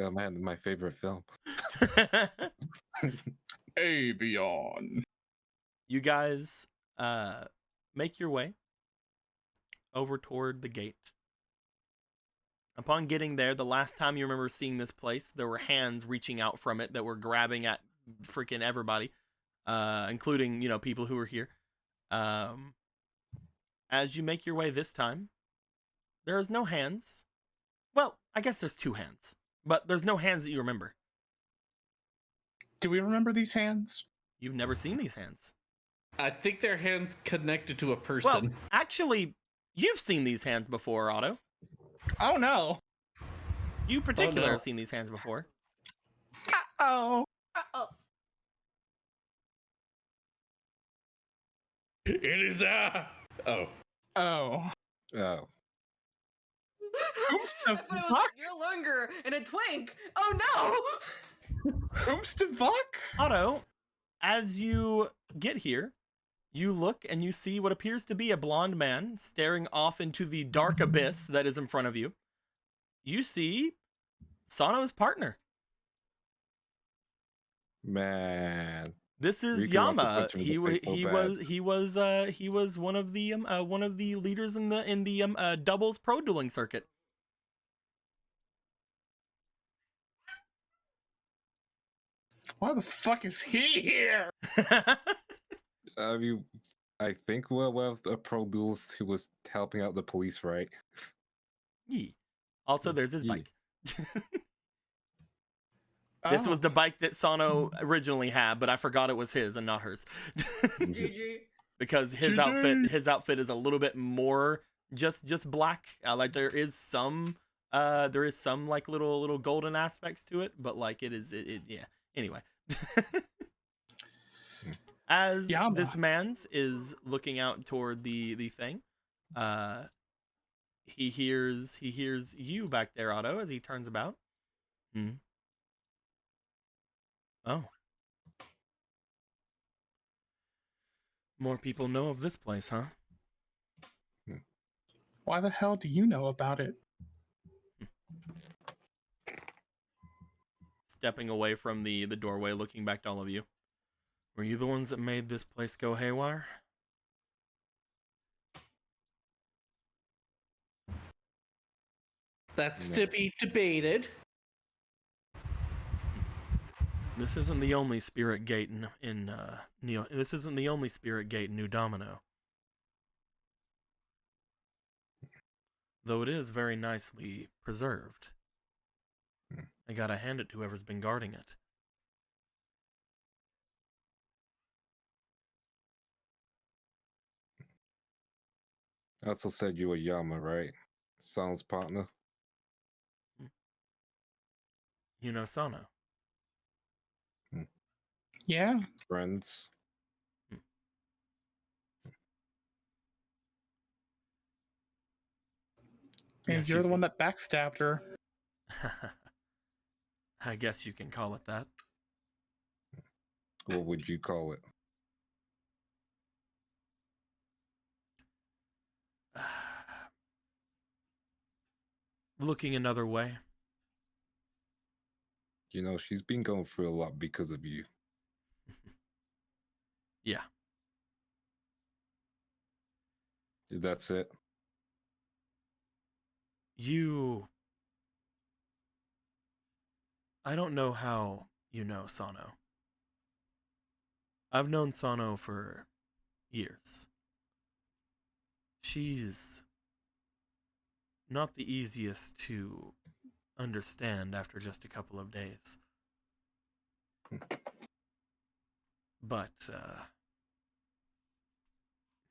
Oh man, my favorite film. Avion. You guys make your way over toward the gate. Upon getting there, the last time you remember seeing this place, there were hands reaching out from it that were grabbing at freaking everybody, including, people who were here. As you make your way this time, there is no hands. Well, I guess there's 2 hands, but there's no hands that you remember. Do we remember these hands? You've never seen these hands. I think their hands connected to a person. Well, actually, you've seen these hands before, Otto. Oh no. You particularly no. have seen these hands before. Uh-oh. It is Oh. Oh. Oh. Whom's the I thought it was fuck? your longer and a twink. Oh no! Whom's the fuck? Otto, as you get here, you look and you see what appears to be a blonde man staring off into the dark abyss that is in front of you. You see Sano's partner. Man. This is Riku wants to Yama. punch him in the face so He was one of the leaders in the doubles pro dueling circuit. Why the fuck is he here? I mean, I think we're a pro duelist who was helping out the police, right? Yeah. Also, there's his Yeah. bike. This Oh. was the bike that Sano originally had, but I forgot it was his and not hers. GG. Because his GG. outfit is a little bit more just black. Like there is some There is some like little golden aspects to it, but like yeah. Anyway. As Yama. this man's is looking out toward the thing, he hears you back there, Otto, as he turns about. Hmm. Oh. More people know of this place, huh? Why the hell do you know about it? Stepping away from the doorway, looking back to all of you. Were you the ones that made this place go haywire? That's No. to be debated. This isn't the only spirit gate in Neo. This isn't the only spirit gate in New Domino. Though it is very nicely preserved. I gotta hand it to whoever's been guarding it. Also said you were Yama, right? Sounds partner. You know Sano. Yeah. Friends. Maybe Yes, you're you the one that backstabbed her. I guess you can call it that. What would you call it? Looking another way. You know, she's been going through a lot because of you. Yeah. That's it. I don't know how you know Sano. I've known Sano for years. She's not the easiest to understand after just a couple of days. But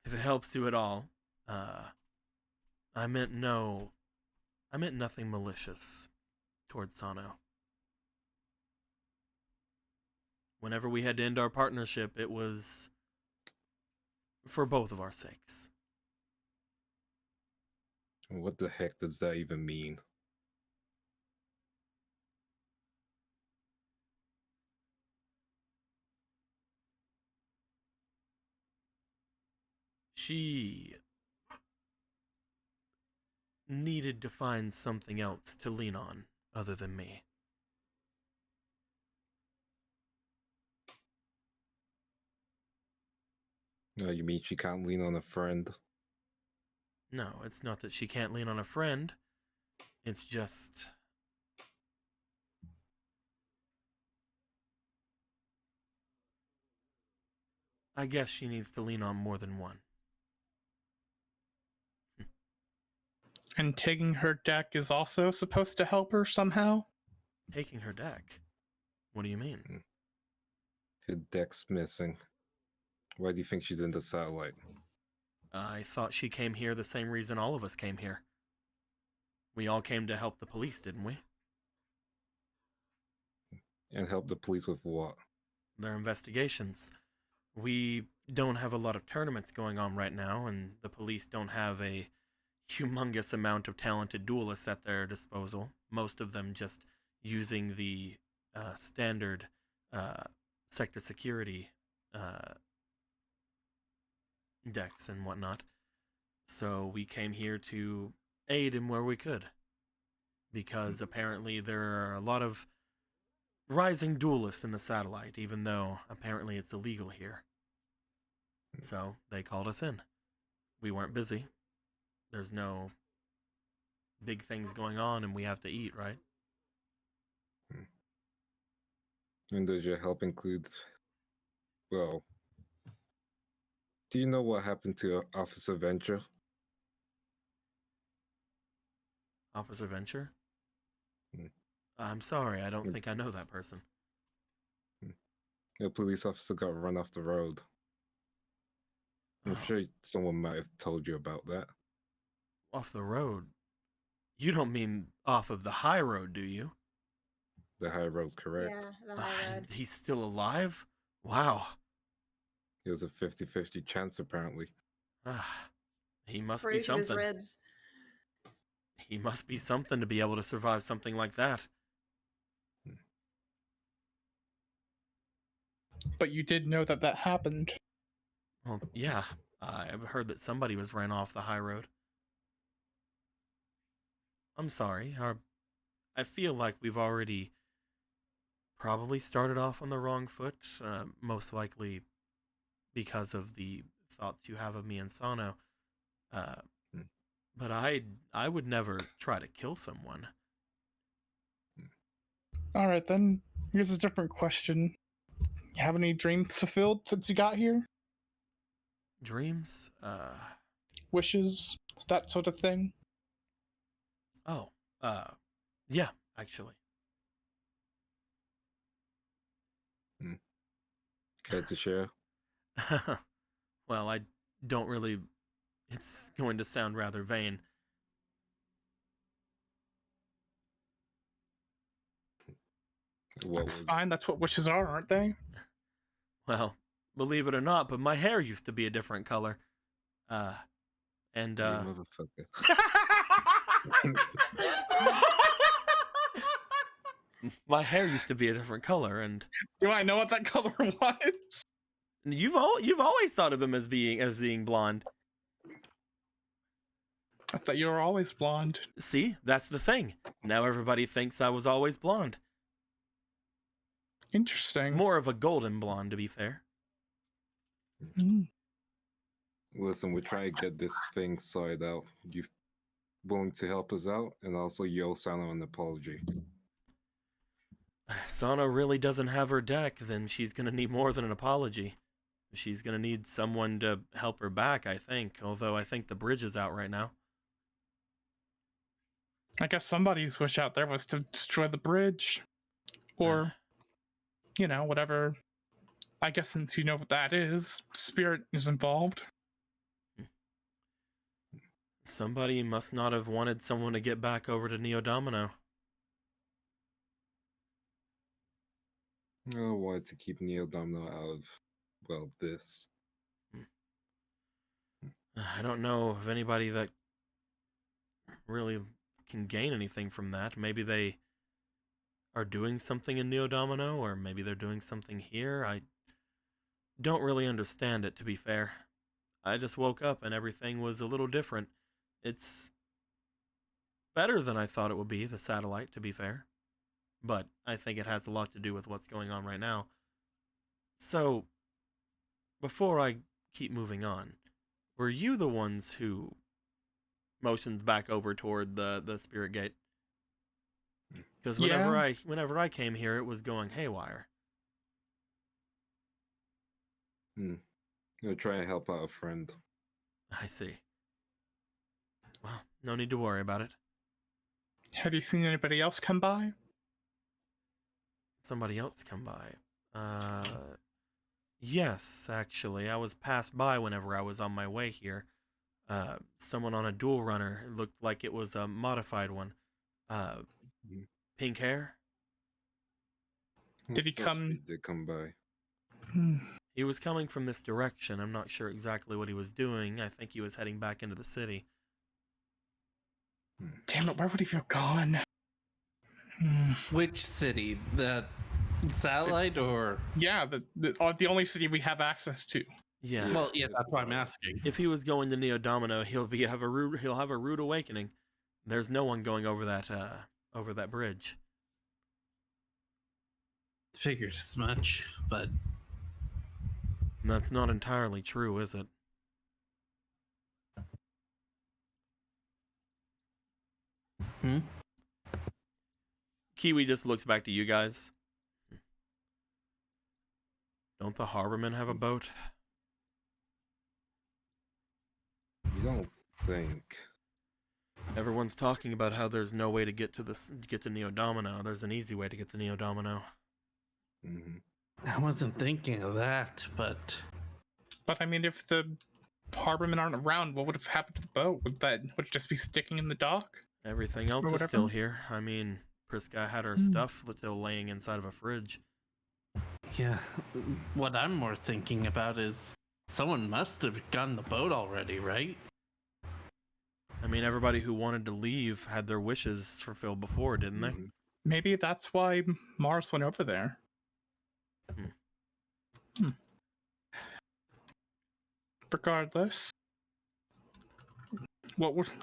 if it helps you at all, I meant nothing malicious towards Sano. Whenever we had to end our partnership, it was for both of our sakes. What the heck does that even mean? She needed to find something else to lean on other than me. No, you mean she can't lean on a friend? No, it's not that she can't lean on a friend. It's just I guess she needs to lean on more than one. And taking her deck is also supposed to help her somehow? Taking her deck? What do you mean? Her deck's missing. Why do you think she's in the satellite? I thought she came here the same reason all of us came here. We all came to help the police, didn't we? And help the police with what? Their investigations. We don't have a lot of tournaments going on right now, and the police don't have a humongous amount of talented duelists at their disposal. Most of them just using the standard sector security decks and whatnot. So we came here to aid in where we could. Because apparently there are a lot of rising duelists in the satellite, even though apparently it's illegal here. So they called us in. We weren't busy. There's no big things going on and we have to eat, right? And does your help include... Well... Do you know what happened to Officer Venture? Officer Venture? Hmm. I'm sorry, I don't think I know that person. A police officer got run off the road. I'm Oh, sure someone might have told you about that. off the road. You don't mean off of the high road, do you? The high road's correct. Yeah, the high road. He's still alive? Wow. It was a 50-50 chance, apparently. He must be Fractured his something. ribs. He must be something to be able to survive something like that. But you did know that happened. Well, yeah. I've heard that somebody was ran off the high road. I'm sorry. I feel like we've already probably started off on the wrong foot, most likely because of the thoughts you have of me and Sano. But I would never try to kill someone. All right, then. Here's a different question. You have any dreams fulfilled since you got here? Dreams? Wishes? That sort of thing? Oh, yeah, actually. Care to share? Well, I don't really... It's going to sound rather vain. What That's was fine, that's what wishes are, aren't they? Well, believe it or not, but my hair used to be a different color. And You motherfucker. my hair used to be a different color, and Do I know what that color was? you've always thought of him as being blonde. I thought you were always blonde. See, that's the thing. Now everybody thinks I was always blonde. Interesting. More of a golden blonde, to be fair. Mm. Listen, we're trying to get this thing sorted out. You willing to help us out? And also, you owe Sano an apology. If Sano really doesn't have her deck, then she's gonna need more than an apology. She's gonna need someone to help her back, I think. Although I think the bridge is out right now. I guess somebody's wish out there was to destroy the bridge. Or, whatever. I guess since you know what that is, spirit is involved. Somebody must not have wanted someone to get back over to Neo Domino. I wanted to keep Neo Domino out of, well, this. I don't know of anybody that really can gain anything from that. Maybe they are doing something in Neo Domino, or maybe they're doing something here. I don't really understand it, to be fair. I just woke up and everything was a little different. It's better than I thought it would be, the satellite, to be fair. But I think it has a lot to do with what's going on right now. So, before I keep moving on, were you the ones who motions back over toward the spirit gate? Because whenever I came here, it was going haywire. I'll try and help out a friend. I see. Well, no need to worry about it. Have you seen anybody else come by? Somebody else come by. Yes, actually. I was passed by whenever I was on my way here. Someone on a dual runner. It looked like it was a modified one. Pink hair. Did he come? Did come by. He was coming from this direction. I'm not sure exactly what he was doing. I think he was heading back into the city. Damn it, where would he have gone? Which city? The satellite or? Yeah, the only city we have access to. Yeah. Well, yeah, that's why I'm asking. If he was going to Neo Domino, he'll have a rude awakening. There's no one going over that bridge. Figured as much, but That's not entirely true, is it? Kiwi just looks back to you guys. Don't the harbormen have a boat? You don't think? Everyone's talking about how there's no way to get to Neo Domino. There's an easy way to get to Neo Domino. I wasn't thinking of that, but I mean, if the harbormen aren't around, what would have happened to the boat? Would it just be sticking in the dock? Everything else is whatever. still here. I mean, Priska had her stuff still laying inside of a fridge. Yeah. What I'm more thinking about is someone must have gotten the boat already, right? I mean, everybody who wanted to leave had their wishes fulfilled before, didn't they? Mhm. Maybe that's why Mars went over there. Regardless,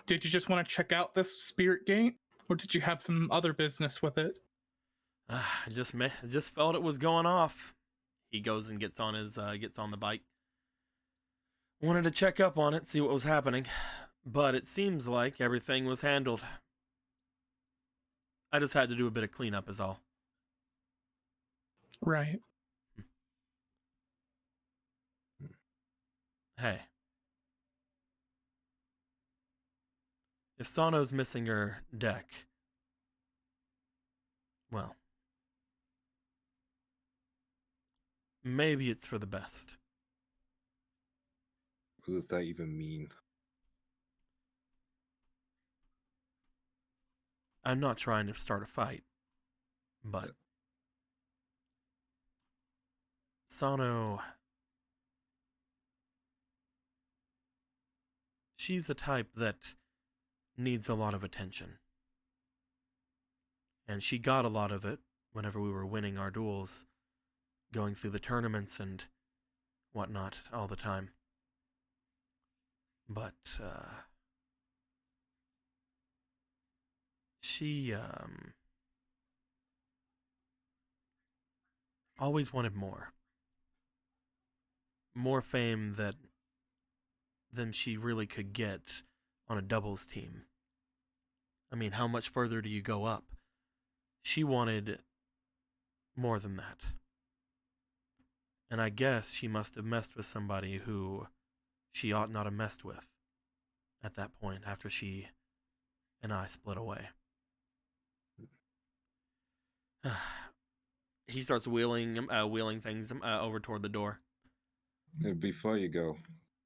did you just want to check out this spirit gate, or did you have some other business with it? I just felt it was going off. He goes and gets on the bike. Wanted to check up on it, see what was happening, but it seems like everything was handled. I just had to do a bit of cleanup, is all. Right. Hey, if Sano's missing her deck, well, maybe it's for the best. What does that even mean? I'm not trying to start a fight, but Sano, she's a type that needs a lot of attention. And she got a lot of it whenever we were winning our duels, going through the tournaments and whatnot all the time. But, she, always wanted more. More fame than she really could get on a doubles team. I mean, how much further do you go up? She wanted more than that. And I guess she must have messed with somebody who she ought not have messed with at that point after she and I split away. He starts wheeling things over toward the door. Before you go,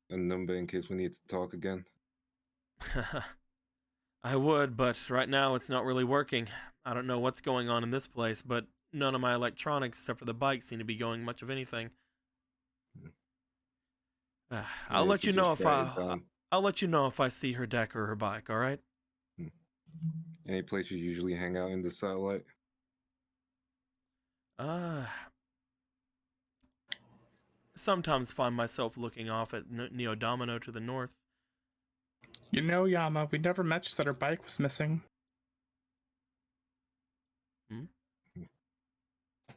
a number in case we need to talk again. I would, but right now it's not really working. I don't know what's going on in this place, but none of my electronics, except for the bike, seem to be going much of anything. I'll let you know if I'll let you know if I see her deck or her bike. All right. Any place you usually hang out in the satellite? Sometimes find myself looking off at Neodomino to the north. You know, Yama, we never mentioned that her bike was missing.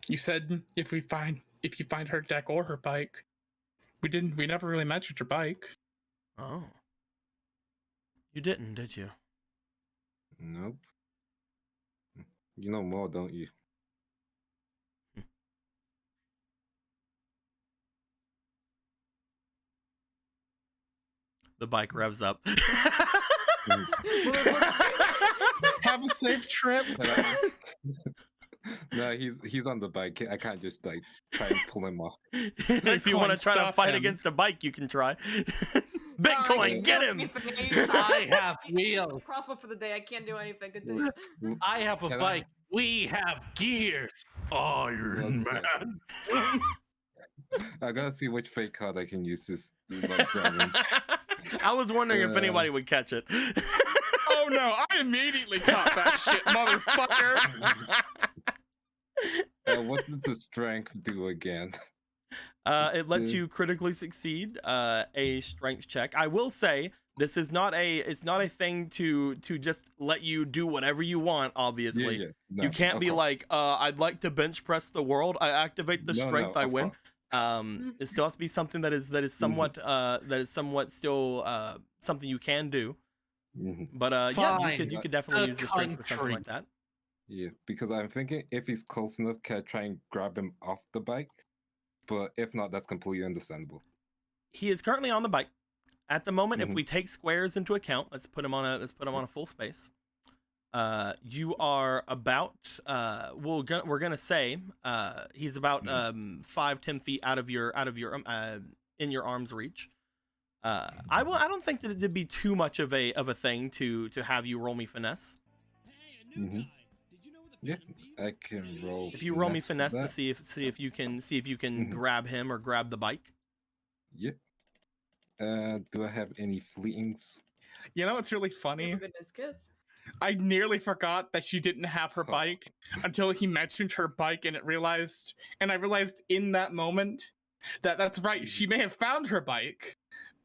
You said if you find her deck or her bike. We never really mentioned her bike. Oh. You didn't, did you? Nope. You know more, don't you? The bike revs up. Have a safe trip. No, he's on the bike. I can't just like try and pull him off. If you want to try to fight against a bike, you can try. Bitcoin, get him! I have wheels. Crossbow for the day. I can't do anything. Continue. I have a bike. We have gears. Iron Man. I gotta see which fake card I can use this like grabbing. I was wondering if anybody would catch it. Oh no, I immediately caught that shit, motherfucker. What does the strength do again? It lets you critically succeed a strength check. I will say it's not a thing to just let you do whatever you want, obviously. Yeah. No, you can't be course. like, I'd like to bench press the world. I activate the strength, I win. Course. It still has to be something that is somewhat still something you can do. But yeah, you could definitely use the strength for something like that. Yeah, because I'm thinking if he's close enough, can I try and grab him off the bike? But if not, that's completely understandable. He is currently on the bike. At the moment, if we take squares into account, let's put him on a full space. You are about we're gonna say he's about 5-10 feet out of your in your arm's reach. I don't think that it'd be too much of a thing to have you roll me finesse. Yeah, I can roll. If you roll me for finesse to that. see if you can Mhm. grab him or grab the bike. Yep. Do I have any fleetings? You know what's really funny? Never been his kiss. I nearly forgot that she didn't have her Oh. bike until he mentioned her bike, and I realized in that moment that that's right. She may have found her bike,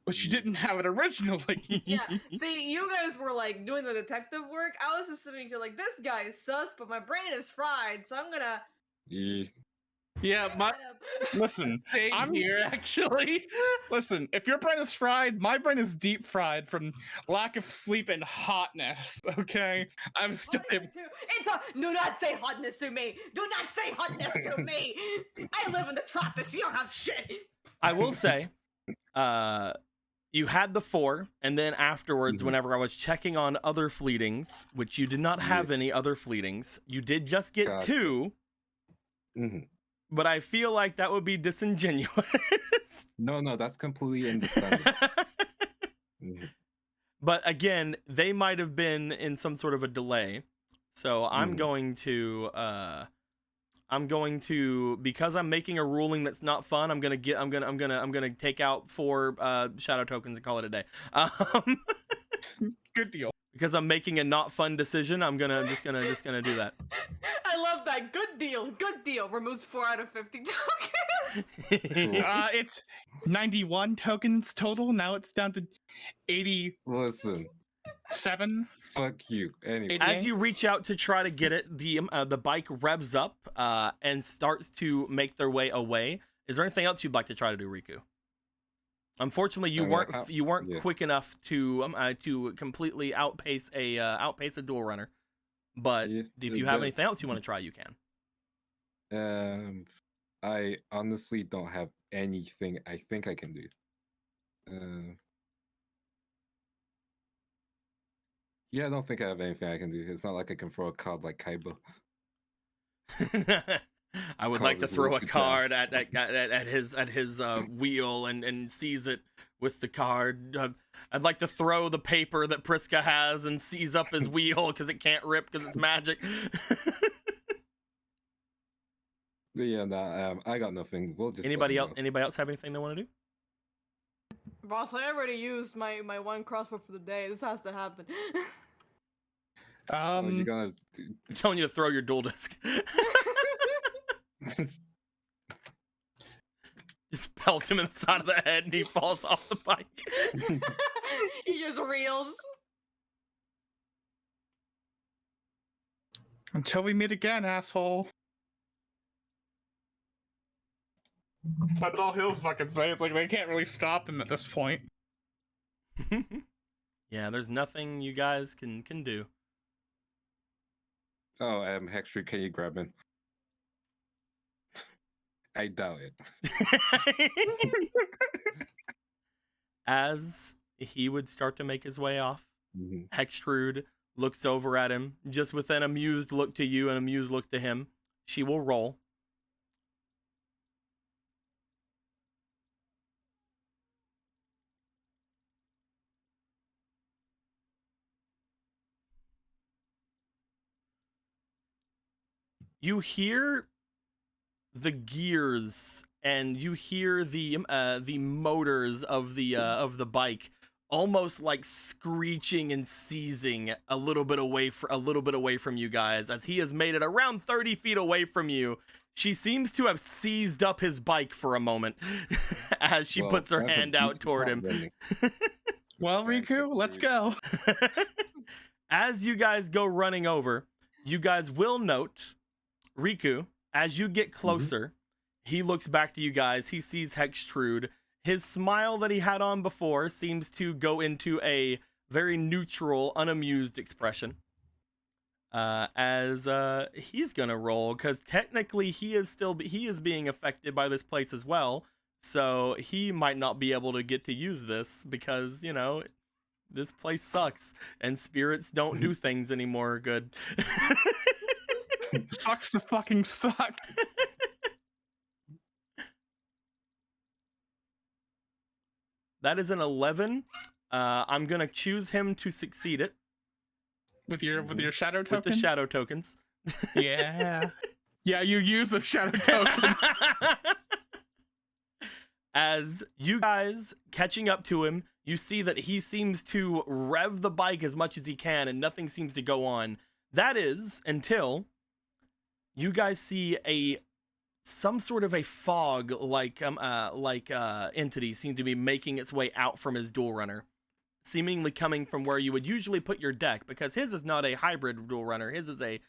but she didn't have it originally. Yeah. See, you guys were like doing the detective work. I was just sitting here like, this guy is sus, but my brain is fried, so I'm gonna. Yeah. Yeah, my listen. Same I'm here, actually. Listen. If your brain is fried, my brain is deep fried from lack of sleep and hotness. Okay, I'm still. It's a. Do not say hotness to me. Do not say hotness to me. I live in the tropics. You don't have shit. I will say, you had the 4, and then afterwards, Mhm. whenever I was checking on other fleetings, which you did not have any other fleetings, you did just get Gotcha. 2. Mhm. But I feel like that would be disingenuous. No, that's completely understandable. Mhm. But again, they might have been in some sort of a delay. So I'm going to because I'm making a ruling that's not fun, I'm gonna take out 4 shadow tokens and call it a day. Good deal. Because I'm making a not fun decision, I'm just gonna do that. I love that. Good deal. Good deal. Removes 4 out of 50 tokens. It's 91 tokens total. Now it's down to 87. Listen, fuck you. Anyway, As you reach out to try to get it, the bike revs up and starts to make their way away. Is there anything else you'd like to try to do, Riku? Unfortunately, you weren't yeah. quick enough to completely outpace a dual runner. But Yeah, if you have anything else you want to try, you can. I honestly don't have anything I think I can do. Yeah, I don't think I have anything I can do. It's not like I can throw a card like Kaiba. I would like to Causes throw a will to card at his wheel and seize it with the card. I'd like to throw the paper that Priska has and seize up his wheel because it can't rip because it's magic. Yeah, nah, I got nothing. We'll just Anybody else have anything they want to do? Boss, I already used my 1 crossbow for the day. This has to happen. Oh, you're gonna I'm telling you to throw your dual disc. Just pelt him in the side of the head and he falls off the bike. He just reels. Until we meet again, asshole. That's all he'll fucking say. It's like they can't really stop him at this point. Yeah, there's nothing you guys can do. Oh, Hextry, can you grab him? I doubt it. As he would start to make his way off, Mhm. Hextrude looks over at him, just with an amused look to you and amused look to him. She will roll. You hear the gears and you hear the motors of the bike almost like screeching and seizing a little bit away from you guys as he has made it around 30 feet away from you. She seems to have seized up his bike for a moment as she puts her hand out toward him. Well, Riku, let's go. As you guys go running over, you guys will note, Riku, as you get closer, he looks back to you guys. He sees Hextrude. His smile that he had on before seems to go into a very neutral, unamused expression. As he's gonna roll, because technically he is being affected by this place as well. So he might not be able to get to use this because, you know, this place sucks and spirits don't do things anymore good. Sucks to fucking suck. That is an 11. I'm gonna choose him to succeed it With your shadow token. with the shadow tokens. Yeah. Yeah, you use the shadow token. As you guys catching up to him, you see that he seems to rev the bike as much as he can and nothing seems to go on. That is until you guys see some sort of a fog like entity seem to be making its way out from his dual runner, seemingly coming from where you would usually put your deck, because his is not a hybrid dual runner. His is a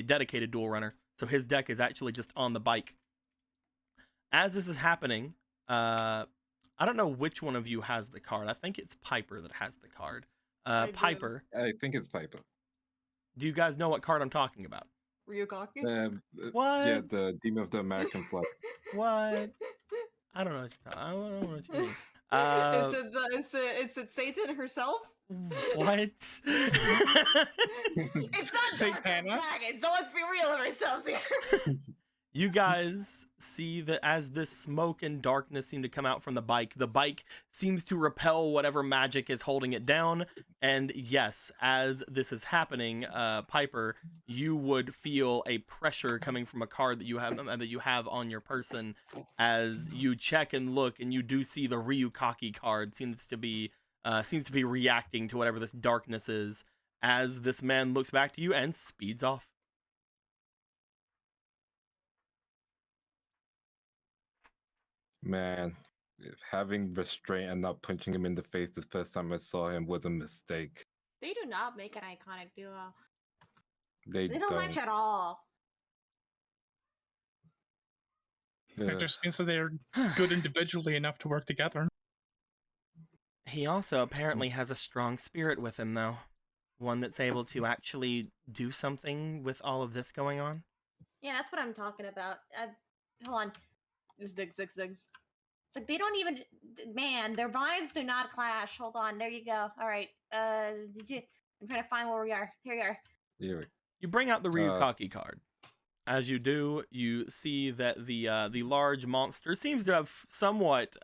dedicated dual runner. So his deck is actually just on the bike. As this is happening, I don't know which one of you has the card. I think it's Piper that has the card. I do. Piper, I think it's Piper. do you guys know what card I'm talking about? Ryukaki? What? Yeah, the Demon of the American Flag. What? I don't know. I don't know what you mean. Is it Satan herself? What? It's not Say Dark Hannah? Dragon, so let's be real with ourselves here. You guys see that as this smoke and darkness seem to come out from the bike seems to repel whatever magic is holding it down. And yes, as this is happening, Piper, you would feel a pressure coming from a card that you have on your person. As you check and look, and you do see the Ryukaki card seems to be reacting to whatever this darkness is. As this man looks back to you and speeds off. Man, having restraint and not punching him in the face the first time I saw him was a mistake. They do not make an iconic duo. They They don't match at all. Yeah. It just means that they're good individually enough to work together. He also apparently has a strong spirit with him, though. One that's able to actually do something with all of this going on. Yeah, that's what I'm talking about. Hold on. Just digs. It's like they don't even. Man, their vibes do not clash. Hold on. There you go. All right. Did you? I'm trying to find where we are. Here we are. Yeah. You bring out the Ryukaki card. As you do, you see that the large monster seems to have somewhat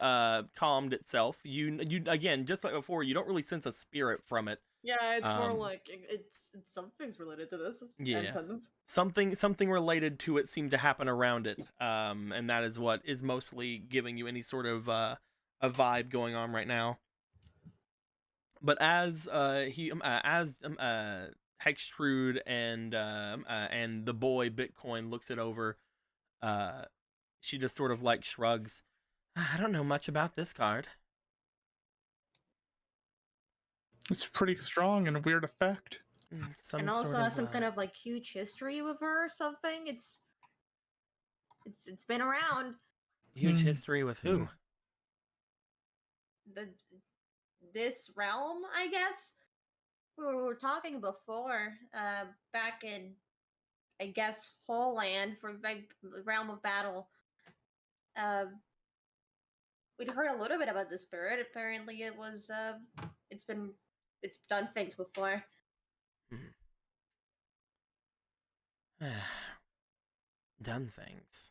calmed itself. You again, just like before, you don't really sense a spirit from it. Yeah, it's more like it's something's related to this. Yeah. Something related to it seemed to happen around it, and that is what is mostly giving you any sort of a vibe going on right now. But as Hextrude and the boy Bitcoin looks it over, she just sort of like shrugs. I don't know much about this card. It's pretty strong and a weird effect. And also has some kind of like huge history with her or something. It's been around. Huge history with who? This realm, I guess. We were talking before, back in, I guess, Whole Land for like Realm of Battle. We'd heard a little bit about the spirit. Apparently, it was it's done things before. Done things.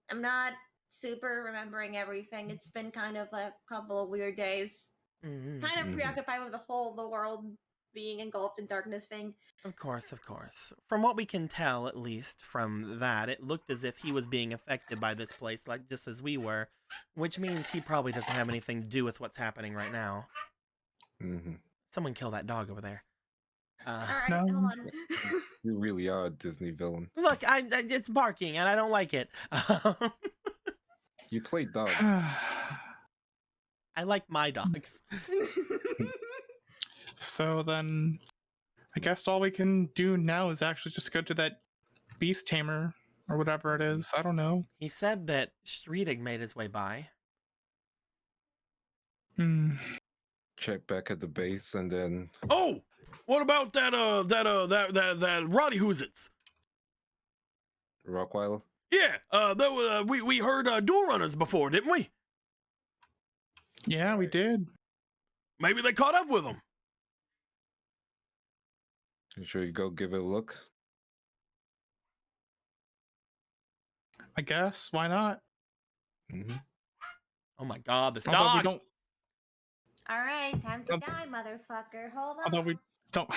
I'm not super remembering everything. It's been kind of a couple of weird days. Mm-hmm. Kind of preoccupied with the world being engulfed in darkness thing. Of course. From what we can tell, at least from that, it looked as if he was being affected by this place, like just as we were, which means he probably doesn't have anything to do with what's happening right now. Mm-hmm. Someone kill that dog over there. Alright, no. hold on. You really are a Disney villain. Look, it's barking, and I don't like it. You play dogs. I like my dogs. So then, I guess all we can do now is actually just go to that beast tamer or whatever it is. I don't know. He said that Streetig made his way by. Check back at the base and then. Oh, what about that Roddy Hoozits? Rockweiler? Yeah, we heard dual runners before, didn't we? Yeah, we did. Maybe they caught up with them. Should we go give it a look? I guess. Why not? Mm-hmm. Oh my god, this Although we dog! don't, All right, time to Um, die, motherfucker. Hold on. although we don't,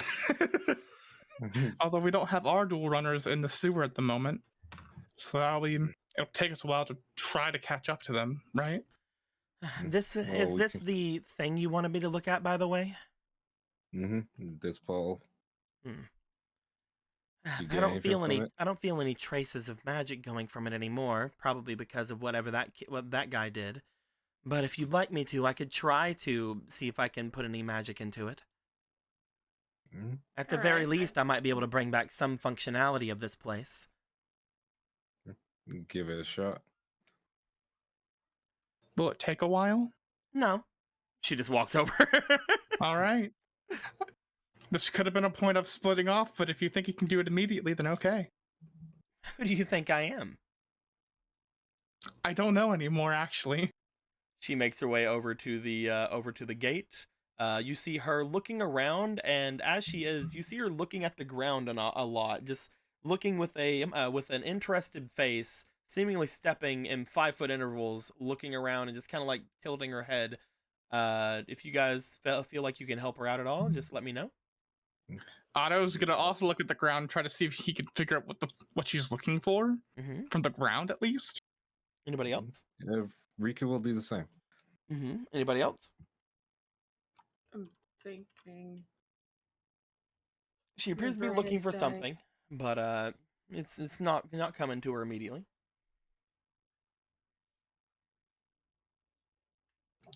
although we don't have our dual runners in the sewer at the moment, so it'll take us a while to try to catch up to them, right? This Oh, is we this can- the thing you wanted me to look at, by the way? This Paul. You I get don't anything feel from any. it? I don't feel any traces of magic going from it anymore. Probably because of what that guy did. But if you'd like me to, I could try to see if I can put any magic into it. Mhm. At the All very right. least, I might be able to bring back some functionality of this place. Give it a shot. Will it take a while? No, she just walks over. All right. This could have been a point of splitting off, but if you think you can do it immediately, then okay. Who do you think I am? I don't know anymore, actually. She makes her way over to the gate. You see her looking around, and as she is, you see her looking at the ground a lot, just looking with an interested face, seemingly stepping in 5-foot intervals, looking around and just kind of like tilting her head. If you guys feel like you can help her out at all, just let me know. Otto's gonna also look at the ground and try to see if he can figure out what she's looking for Mm-hmm. from the ground, at least. Anybody else? Rika will do the same. Mm-hmm. Anybody else? I'm thinking. She appears to be brain looking is for dying. something, but it's not coming to her immediately.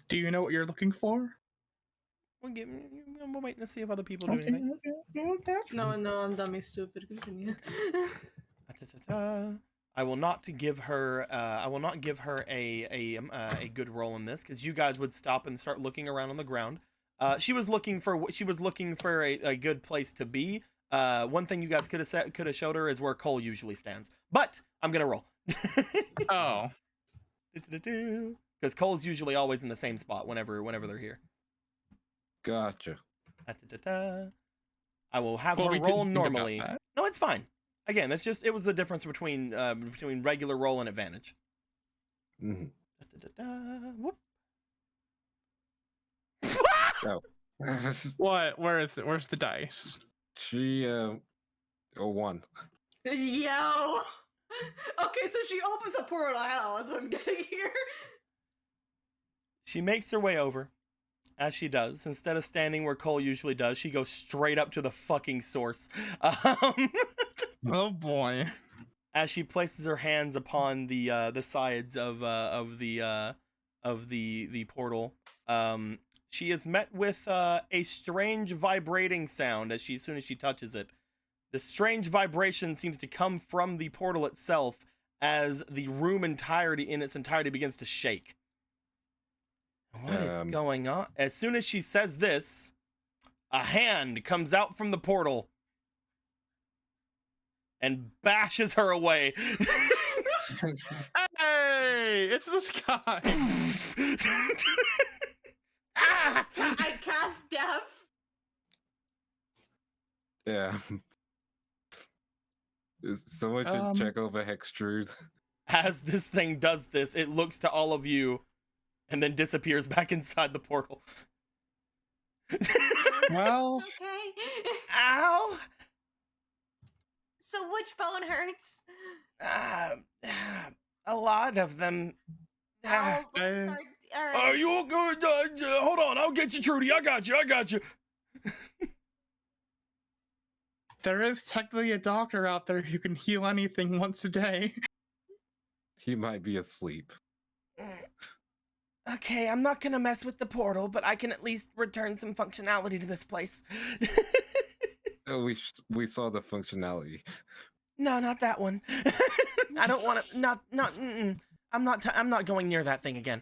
Do you know what you're looking for? I'm waiting to see if other people do anything. okay. No, I'm dummy stupid. Continue. I will not give her. I will not give her a good roll in this because you guys would stop and start looking around on the ground. She was looking for a good place to be. One thing you guys could have showed her is where Cole usually stands. But I'm gonna roll. Oh. Because Cole's usually always in the same spot whenever they're here. Gotcha. I will have Well, her we roll didn't think about normally. that. No, it's fine. Again, it was the difference between regular roll and advantage. hmm Whoop. Oh. What? Where is it? Where's the dice? She a 1. Yo. Okay, so she opens a portal to hell. Is what I'm getting here. She makes her way over. As she does, instead of standing where Cole usually does, she goes straight up to the fucking source. Oh boy. As she places her hands upon the sides of the portal, she is met with a strange vibrating sound as soon as she touches it. The strange vibration seems to come from the portal itself as the room in its entirety begins to shake. What is going on? As soon as she says this, a hand comes out from the portal and bashes her away. Hey, it's this guy. Ah! I cast death. Yeah. Someone should check over Hex Truth. As this thing does this, it looks to all of you and then disappears back inside the portal. Well, Okay. Ow! So which bone hurts? A lot of them. Oh, bones uh, are. All Are right. you all good? Hold on, I'll get you, Trudy. I got you. there is technically a doctor out there who can heal anything once a day. He might be asleep. Okay, I'm not gonna mess with the portal, but I can at least return some functionality to this place. Oh, we saw the functionality. No, not that one. I don't want to. Not. Mm-mm. I'm not going near that thing again.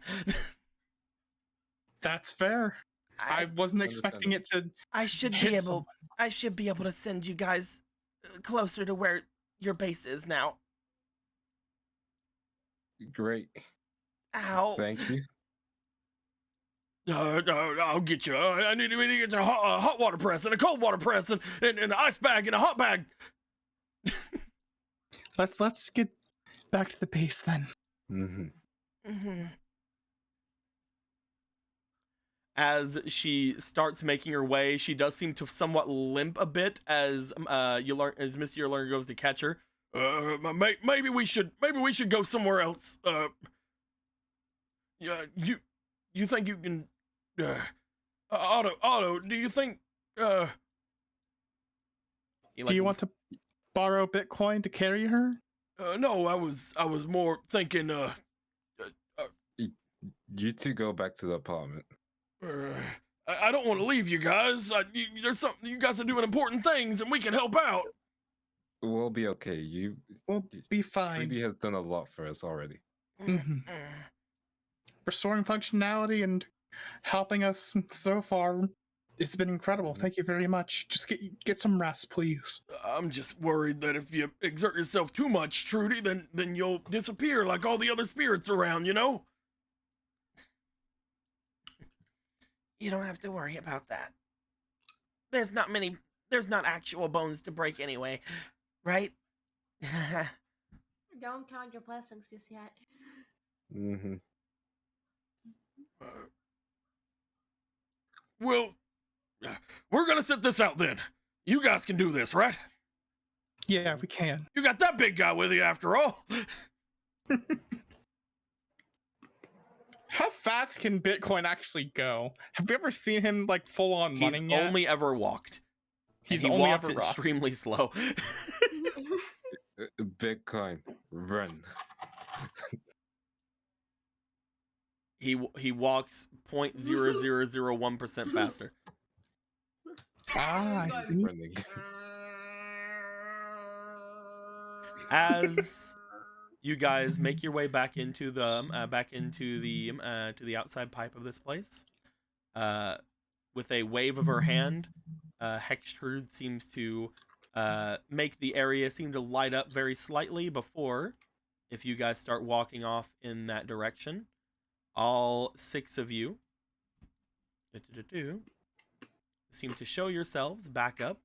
That's fair. I wasn't expecting it to. I should hit be able. someone. I should be able to send you guys closer to where your base is now. Great. Ow. Thank you. I'll get you. I need to get you a hot water press and a cold water press and an ice bag and a hot bag. Let's get back to the base then. hmm Mm-hmm. as she starts making her way. She does seem to somewhat limp a bit as Mr. Yolanda goes to catch her. Maybe we should go somewhere else. Yeah, you think you can? Otto, do you think? Do you want to borrow Bitcoin to carry her? No, I was more thinking. You two go back to the apartment. I don't want to leave you guys. There's something you guys are doing important things, and we can help out. We'll be okay. We'll be fine. 3D has done a lot for us already. Restoring functionality and helping us so far. It's been incredible. Thank you very much. Just get some rest, please. I'm just worried that if you exert yourself too much, Trudy, then you'll disappear like all the other spirits around, you know? You don't have to worry about that. There's not actual bones to break anyway, right? Don't count your blessings just yet. Mm-hmm. Well, we're gonna sit this out then. You guys can do this, right? Yeah, we can. You got that big guy with you after all. How fast can Bitcoin actually go? Have you ever seen him like full on running He's yet? only ever walked. He only walks extremely slow. Bitcoin, run. He walks 0.0001% faster. Ah, I see. Running. As you guys make your way back into the to the outside pipe of this place, with a wave of her hand, Hextrude seems to make the area seem to light up very slightly before, if you guys start walking off in that direction, all 6 of you seem to show yourselves back up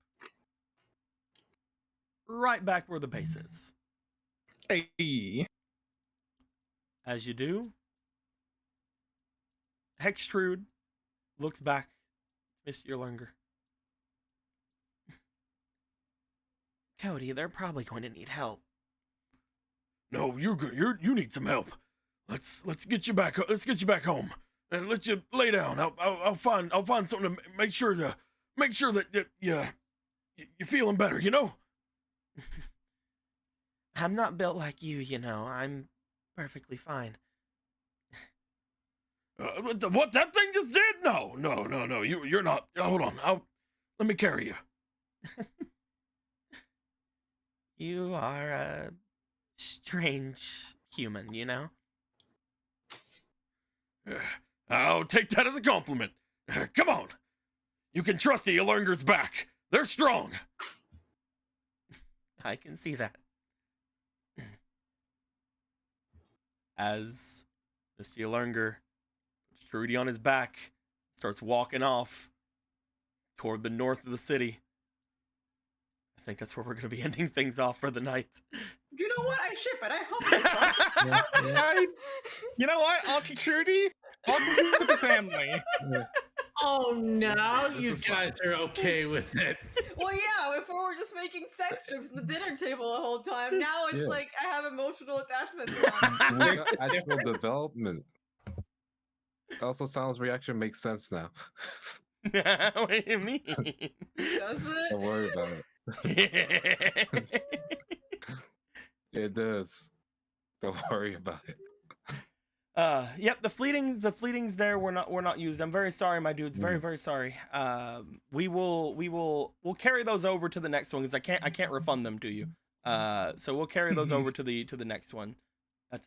right back where the base is. Hey. As you do, Hextrude looks back, Mr. Yerlunger. Cody, they're probably going to need help. No, you're good. You need some help. Let's get you back. Let's get you back home and let you lay down. I'll find something to make sure that you're feeling better. You know. I'm not built like you. You know. I'm perfectly fine. What that thing just did? No. You're not. Hold on. Let me carry you. You are a strange human, you know? I'll take that as a compliment. Come on. You can trust the Yolunger's back. They're strong. I can see that. As Mr. Yolunger puts Trudy on his back, starts walking off toward the north of the city. I think that's where we're going to be ending things off for the night. You know what? I ship it. I hope. You know what, Auntie Trudy? Welcome to the family. Oh, now you guys are okay with it. Well, yeah. Before we're just making sex jokes at the dinner table the whole time. Now it's like I have emotional attachment to them. We got actual development. Also, Sound's reaction makes sense now. What do you mean? Does it? Don't worry about it. It does. Don't worry about it. Yep, the fleetings there were not used. I'm very sorry, my dudes. Very, very sorry. We'll carry those over to the next one because I can't refund them to you. So we'll carry those over to the next one. I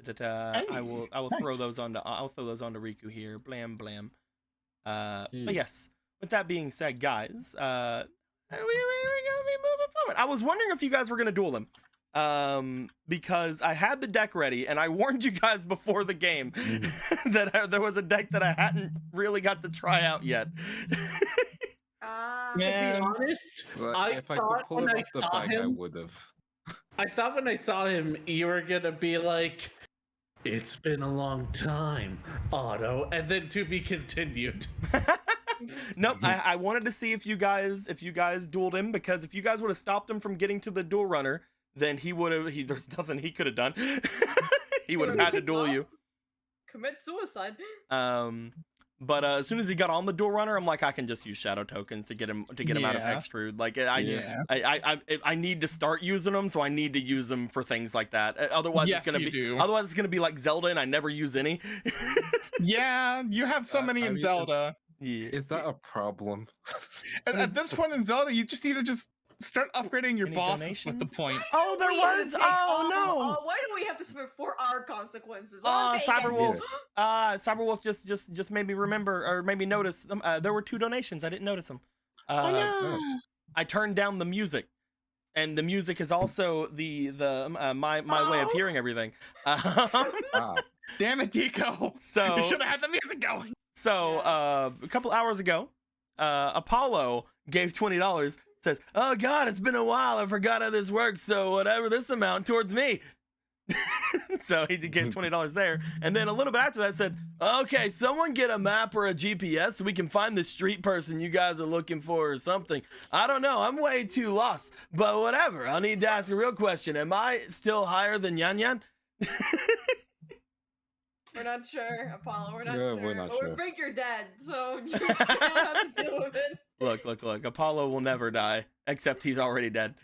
will throw those onto Riku here. Blam blam. But yes, with that being said, guys, we're gonna be moving forward. I was wondering if you guys were gonna duel them. Because I had the deck ready and I warned you guys before the game that there was a deck that I hadn't really got to try out yet. To be honest, If I could pull it off the back, I would have. I thought when I saw him, you were gonna be like, It's been a long time, Otto, and then to be continued. Nope. I wanted to see if you guys dueled him, because if you guys would have stopped him from getting to the duel runner, then he would have. There's nothing he could have done. He would have had to duel you. Commit suicide. But as soon as he got on the duel runner, I'm like, I can just use shadow tokens to get him out of Yeah. extrude. Like Yeah. I need to start using them, so I need to use them for things like that. Otherwise, Yes, it's gonna you be do. otherwise it's gonna be like Zelda, and I never use any. Yeah, you have so many I in mean, Zelda. Yeah. Is that a problem? At this point in Zelda, you just need to just start upgrading your Any bosses with the donations? points. Oh, there We have to was. take Oh all- no. why do we have to suffer for our consequences? Oh, Well, they get Cyberwolf. to- Cyberwolf just made me remember, or made me notice them. There were 2 donations. I didn't notice them. Oh no! I turned down the music, and the music is also my way of hearing everything. Ah, Damn it, Deco! So You should have had the music going. So a couple hours ago, Apollo gave $20. Says, "Oh God, it's been a while. I forgot how this works. So whatever this amount towards me." So he did get $20 there, and then a little bit after that said, "Okay, someone get a map or a GPS so we can find the street person you guys are looking for or something. I don't know. I'm way too lost, but whatever. I need to ask a real question. Am I still higher than Yan Yan?" We're not sure, Apollo. We're not Yeah, sure. we're not but sure. we think you're dead, so you don't have to deal with it. Look. Apollo will never die, except he's already dead.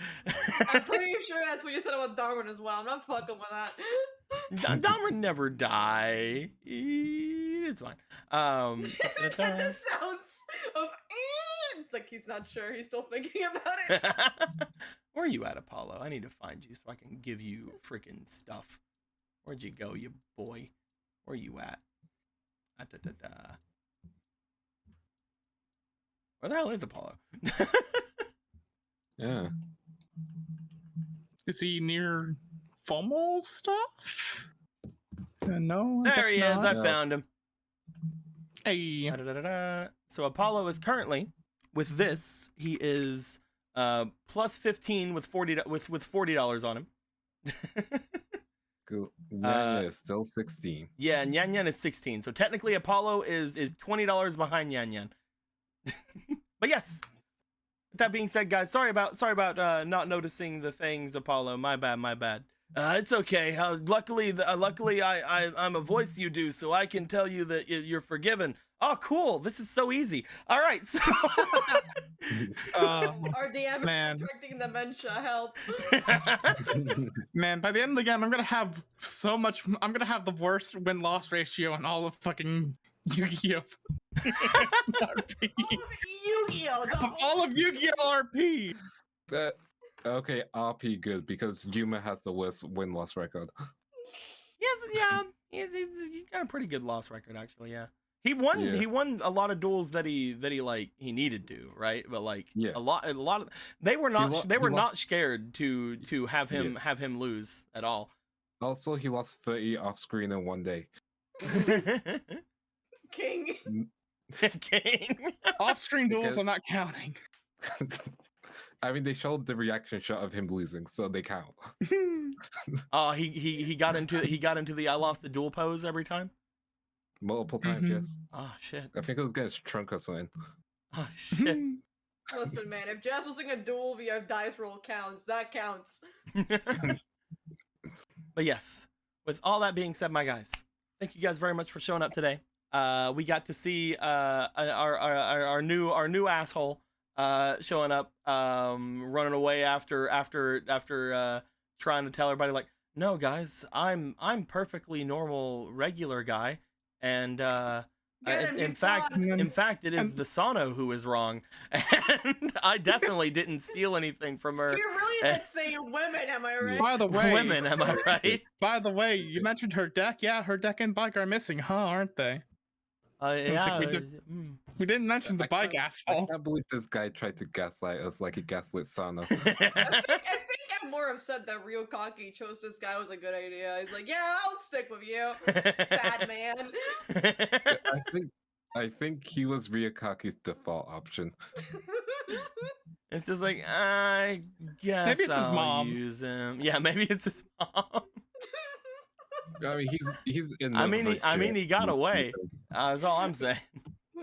I'm pretty sure that's what you said about Darwin as well. I'm not fucking with that. Darwin never die. It's fine. the sounds of it's like he's not sure. He's still thinking about it. Where are you at, Apollo? I need to find you so I can give you freaking stuff. Where'd you go, you boy? Where you at? Where the hell is Apollo? yeah. Is he near FOMO stuff? No. I There guess he is. not. I found him. Hey. So Apollo is currently, with this, he is plus 15 with $40 on him. Cool. Nanya is still 16. Yeah, and Yan Yan is 16. So technically Apollo is $20 behind Yan Yan. But yes. With that being said, guys, sorry about not noticing the things, Apollo. My bad. It's okay. Luckily I'm a voice you do, so I can tell you that you're forgiven. Oh, cool. This is so easy. All right. So Our DM man. is correcting dementia. Help. Man, by the end of the game, I'm gonna have so much. I'm gonna have the worst win-loss ratio in all of fucking Yu-Gi-Oh! RP. Yu-Gi-Oh! All of Yu-Gi-Oh! RP. Okay, RP good because Yuma has the worst win-loss record. he's got a pretty good loss record, actually. Yeah. He won a lot of duels that he needed to, right? But like Yeah. a lot of they were not he not scared to have him lose at all. Also, he lost 30 off-screen in one day. King. King. Off-screen duels Because- are not counting. I mean, they showed the reaction shot of him losing, so they count. Oh, he got into the I lost the duel pose every time. Multiple times, Mhm. yes. Oh shit. I think it was against Trunk or something. Oh shit. Listen, man, if Jazz losing a duel via dice roll counts, that counts. But yes, with all that being said, my guys, thank you guys very much for showing up today. We got to see our new asshole showing up, running away after trying to tell everybody like, no guys, I'm perfectly normal regular guy, and Get him, in he's fact gone. it is the Sano who is wrong, and I definitely didn't steal anything from her. You're really not saying women, am I right? By the way, Women, am I right? By the way, you mentioned her deck. Yeah, her deck and bike are missing, huh? Aren't they? Yeah. we We didn't mention the I bike, I asshole. can't believe this guy tried to gaslight us like he gaslit Sana. I think I'm more upset that Ryokaki chose this guy was a good idea. He's like, yeah, I'll stick with you. Sad man. I think he was Ryukaki's default option. It's just like, I guess Maybe it's his I'll mom. use him. Yeah, maybe it's his mom. I mean, he's in. I mean, he got away. That's all I'm saying.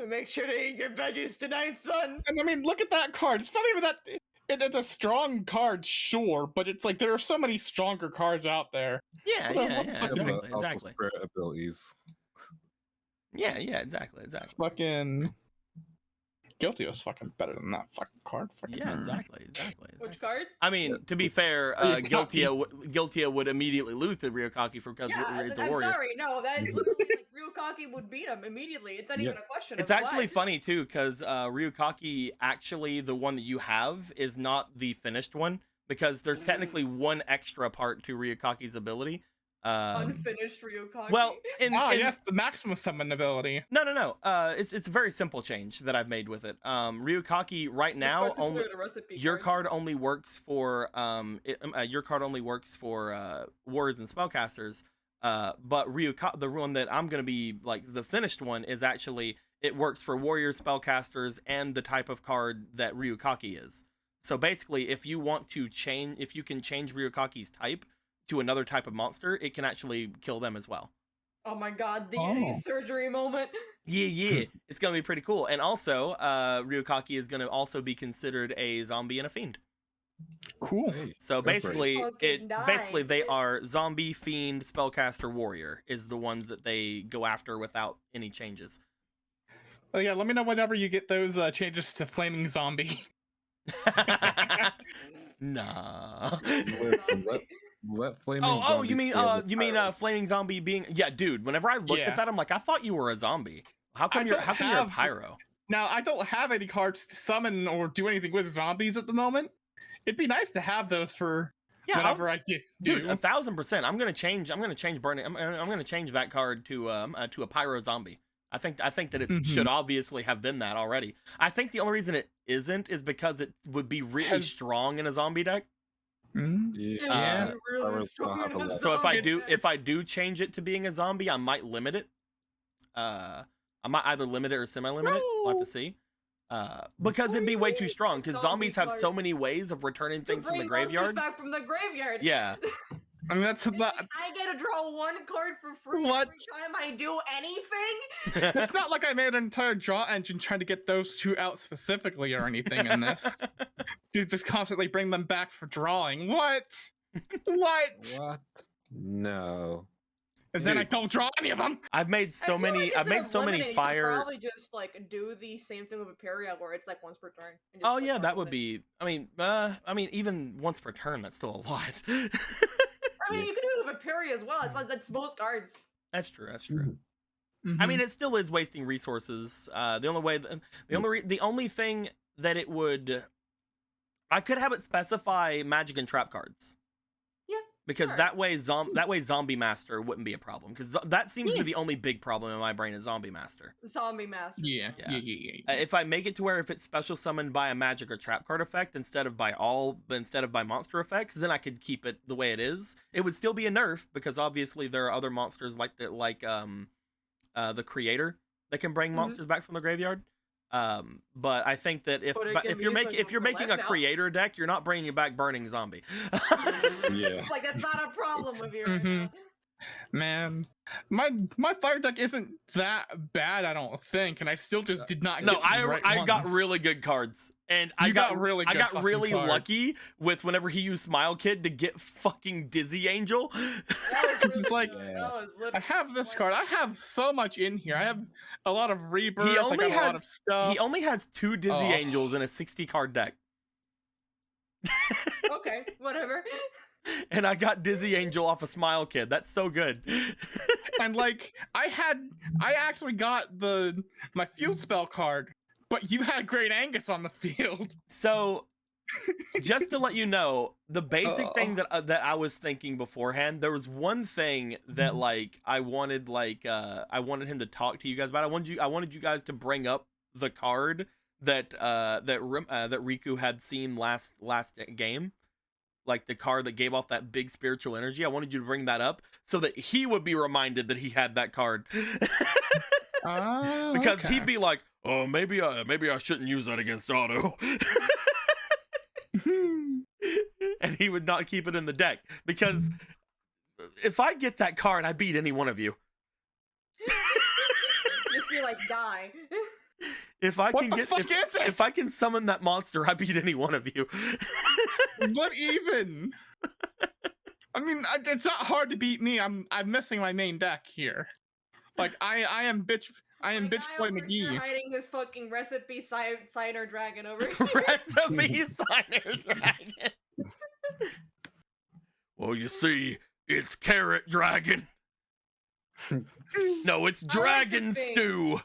Make sure to eat your veggies tonight, son. And I mean, look at that card. It's not even that. It's a strong card, sure, but it's like there are so many stronger cards out there. Yeah, What the yeah, fuck yeah, fuck is exactly, Alpha exactly. Spirit abilities. Yeah, yeah, exactly. Fucking Guilty was fucking better than that fucking card. Fucking Yeah, exactly. Which card? I mean, to be fair, Guiltia would immediately lose to Ryukaki because it's a I'm warrior. sorry, no, that is literally like Ryukaki would beat him immediately. It's not even a question. It's of actually what. funny too, because Ryukaki, actually, the one that you have is not the finished one, because there's technically one extra part to Ryukaki's ability. Unfinished Ryukaki. Well, yes, the maximum summon ability. No. It's a very simple change that I've made with it. Ryukaki right now only your card only works for your card only works for warriors and spellcasters. But Ryukaki, the one that I'm gonna be like the finished one, is actually it works for warriors, spellcasters, and the type of card that Ryukaki is. So basically, if you want to change, if you can change Ryukaki's type to another type of monster, it can actually kill them as well. Oh my god, the surgery moment. Yeah, it's gonna be pretty cool. And also, Ryukaki is gonna also be considered a zombie and a fiend. Cool. So basically, they are zombie, fiend, spellcaster, warrior is the ones that they go after without any changes. Oh yeah, let me know whenever you get those changes to flaming zombie. Nah. Let flaming you mean flaming zombie being dude, whenever I looked at that, I'm like, I thought you were a zombie. How come you're a pyro? Now I don't have any cards to summon or do anything with zombies at the moment. It'd be nice to have those for whenever I do. Dude, 1000%. I'm gonna change burning. I'm gonna change that card to a pyro zombie. I think that it should obviously have been that already. I think the only reason it isn't is because it would be really strong in a zombie deck. Yeah. So if I do change it to being a zombie, I might limit it. I might either limit it or semi-limit it. We'll have to see. Because it'd be way too strong. Because zombies have so many ways of returning things from the graveyard. Back from the graveyard. Yeah. I mean, that's about. I get to draw one card for free every time I do anything. It's not like I made an entire draw engine trying to get those two out specifically or anything in this. Dude, just constantly bring them back for drawing. What? What? No. And then I don't draw any of them. I've made so many fire. You could probably just like do the same thing with Vaperia, where it's like once per turn. Oh yeah, that would be. I mean, even once per turn, that's still a lot. I mean, you can do it with Vaperia as well. It's like that's most cards. That's true. I mean, it still is wasting resources. The only thing that it would, I could have it specify magic and trap cards. Yeah. Because that way Zombie Master wouldn't be a problem. Because that seems to be the only big problem in my brain is Zombie Master. Zombie Master. Yeah. If I make it to where if it's special summoned by a magic or trap card effect instead of by monster effects, then I could keep it the way it is. It would still be a nerf because obviously there are other monsters like the Creator that can bring monsters back from the graveyard. But I think that if you're making a Creator deck, you're not bringing back Burning Zombie. Yeah. Like that's not a problem with you right now. Man, my fire deck isn't that bad, I don't think, and I still just did not. No, I got really good cards, and I got really lucky with whenever he used Smile Kid to get fucking Dizzy Angel. It's like I have this card. I have so much in here. I have a lot of rebirth. He only a lot of stuff. He only has 2 Dizzy Angels in a 60 card deck. Okay, whatever. And I got Dizzy Angel off a Smile Kid. That's so good. And like I actually got my field spell card, but you had Great Angus on the field. So just to let you know, the basic thing that I was thinking beforehand, there was one thing that like I wanted him to talk to you guys about. I wanted you guys to bring up the card that Riku had seen last game. Like the card that gave off that big spiritual energy. I wanted you to bring that up so that he would be reminded that he had that card. Because he'd be like, "Oh, maybe I shouldn't use that against Otto." And he would not keep it in the deck because if I get that card, I beat any one of you. Just be like, die. If I What can the get fuck is it? if I can summon that monster, I beat any one of you. What even? I mean, it's not hard to beat me. I'm missing my main deck here. Like I am bitch My bitch guy boy over here McGee. hiding his fucking recipe signer dragon over here. Recipe signer dragon. Well, you see, it's carrot dragon. No, it's dragon think- stew.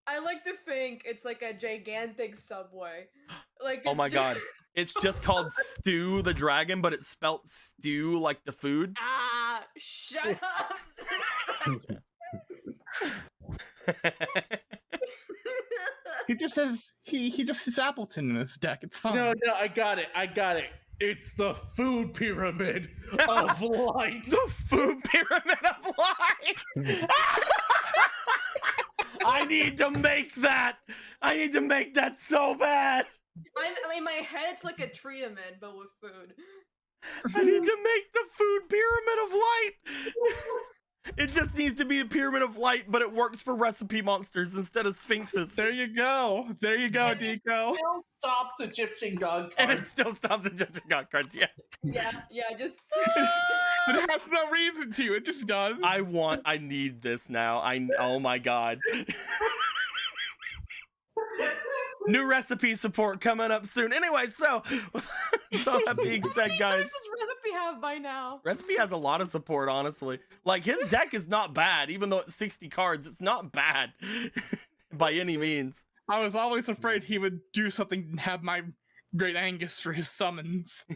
I like to think it's like a gigantic subway. Like, Oh it's my just- god. It's just called Stew the Dragon, but it's spelt stew like the food. Ah, shut up. He just has Appleton in his deck. It's fine. No, I got it. It's the food pyramid of light. The food pyramid of life. I need to make that. I need to make that so bad. I mean, my head's like a triamid, but with food. I need to make the food pyramid of light. It just needs to be a pyramid of light, but it works for recipe monsters instead of sphinxes. There you go. There you go, Deco. Still stops Egyptian god And cards. it still stops Egyptian god cards. Yeah. Yeah, just. But it has no reason to. It just does. I need this now. Oh my god. New recipe support coming up soon. Anyway, so with all that being said, What guys, does this recipe have by now? Recipe has a lot of support, honestly. Like, his deck is not bad, even though it's 60 cards. It's not bad by any means. I was always afraid he would do something and have my Great Angus for his summons.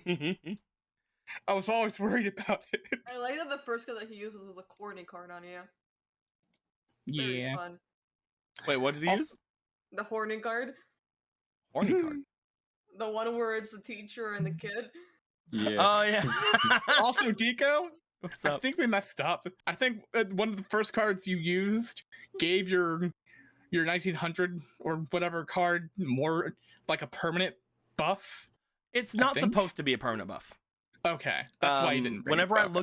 I was always worried about it. I like that the first card that he uses was a corny card on you. Very Yeah. fun. Wait, what did he use? The horny card. Horny card. The one where it's the teacher and the kid. Yeah. Oh, yeah. Also, Deco, What's I up? think we messed up. I think one of the first cards you used gave your 1900 or whatever card more like a permanent buff. It's I not think. supposed to be a permanent buff. Okay, that's why you didn't. Bring Whenever it I over.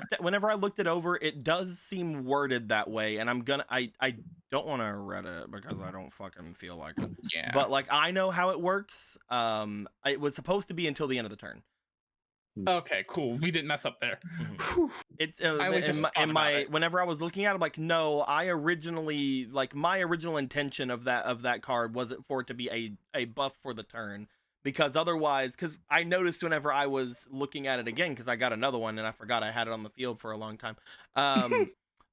looked it over, it does seem worded that way, and I don't want to read it because I don't fucking feel like it. Yeah. But like, I know how it works. It was supposed to be until the end of the turn. Okay, cool. We didn't mess up there. Whew. It's I only just thought in about my it. whenever I was looking at it, I'm like, no, I originally my original intention of that card was it for it to be a buff for the turn, because otherwise, because I noticed whenever I was looking at it again, because I got another one and I forgot I had it on the field for a long time.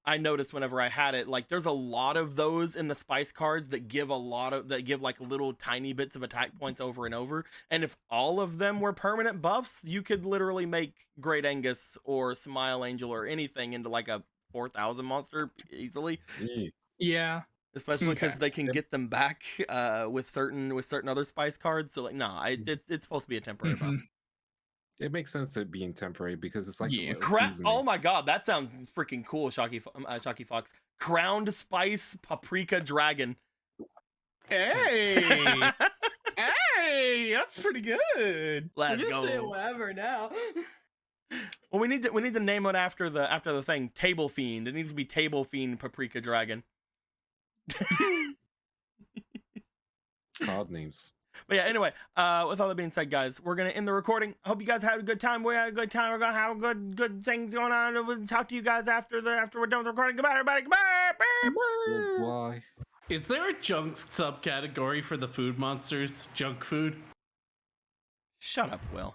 I noticed whenever I had it, like, there's a lot of those in the spice cards that give like little tiny bits of attack points over and over. And if all of them were permanent buffs, you could literally make Great Angus or Smile Angel or anything into like a 4,000 monster easily. Yeah. Yeah. Especially because Okay. they can get them back with certain other spice cards. So like, nah, it's supposed to be a temporary buff. Mhm. It makes sense to being temporary because it's like Yeah. Oh my god, that sounds freaking cool, Shocky Fox. Crowned Spice Paprika Dragon. Hey, hey, that's pretty good. Let's You say go. whatever now. Well, we need to name it after the thing. Table Fiend. It needs to be Table Fiend Paprika Dragon. Card names. But yeah, anyway, with all that being said, guys, we're gonna end the recording. I hope you guys had a good time. We had a good time. We're gonna have good things going on. We'll talk to you guys after we're done with the recording. Goodbye, everybody. Goodbye. Why? Is there a junk subcategory for the food monsters? Junk food? Shut up, Will.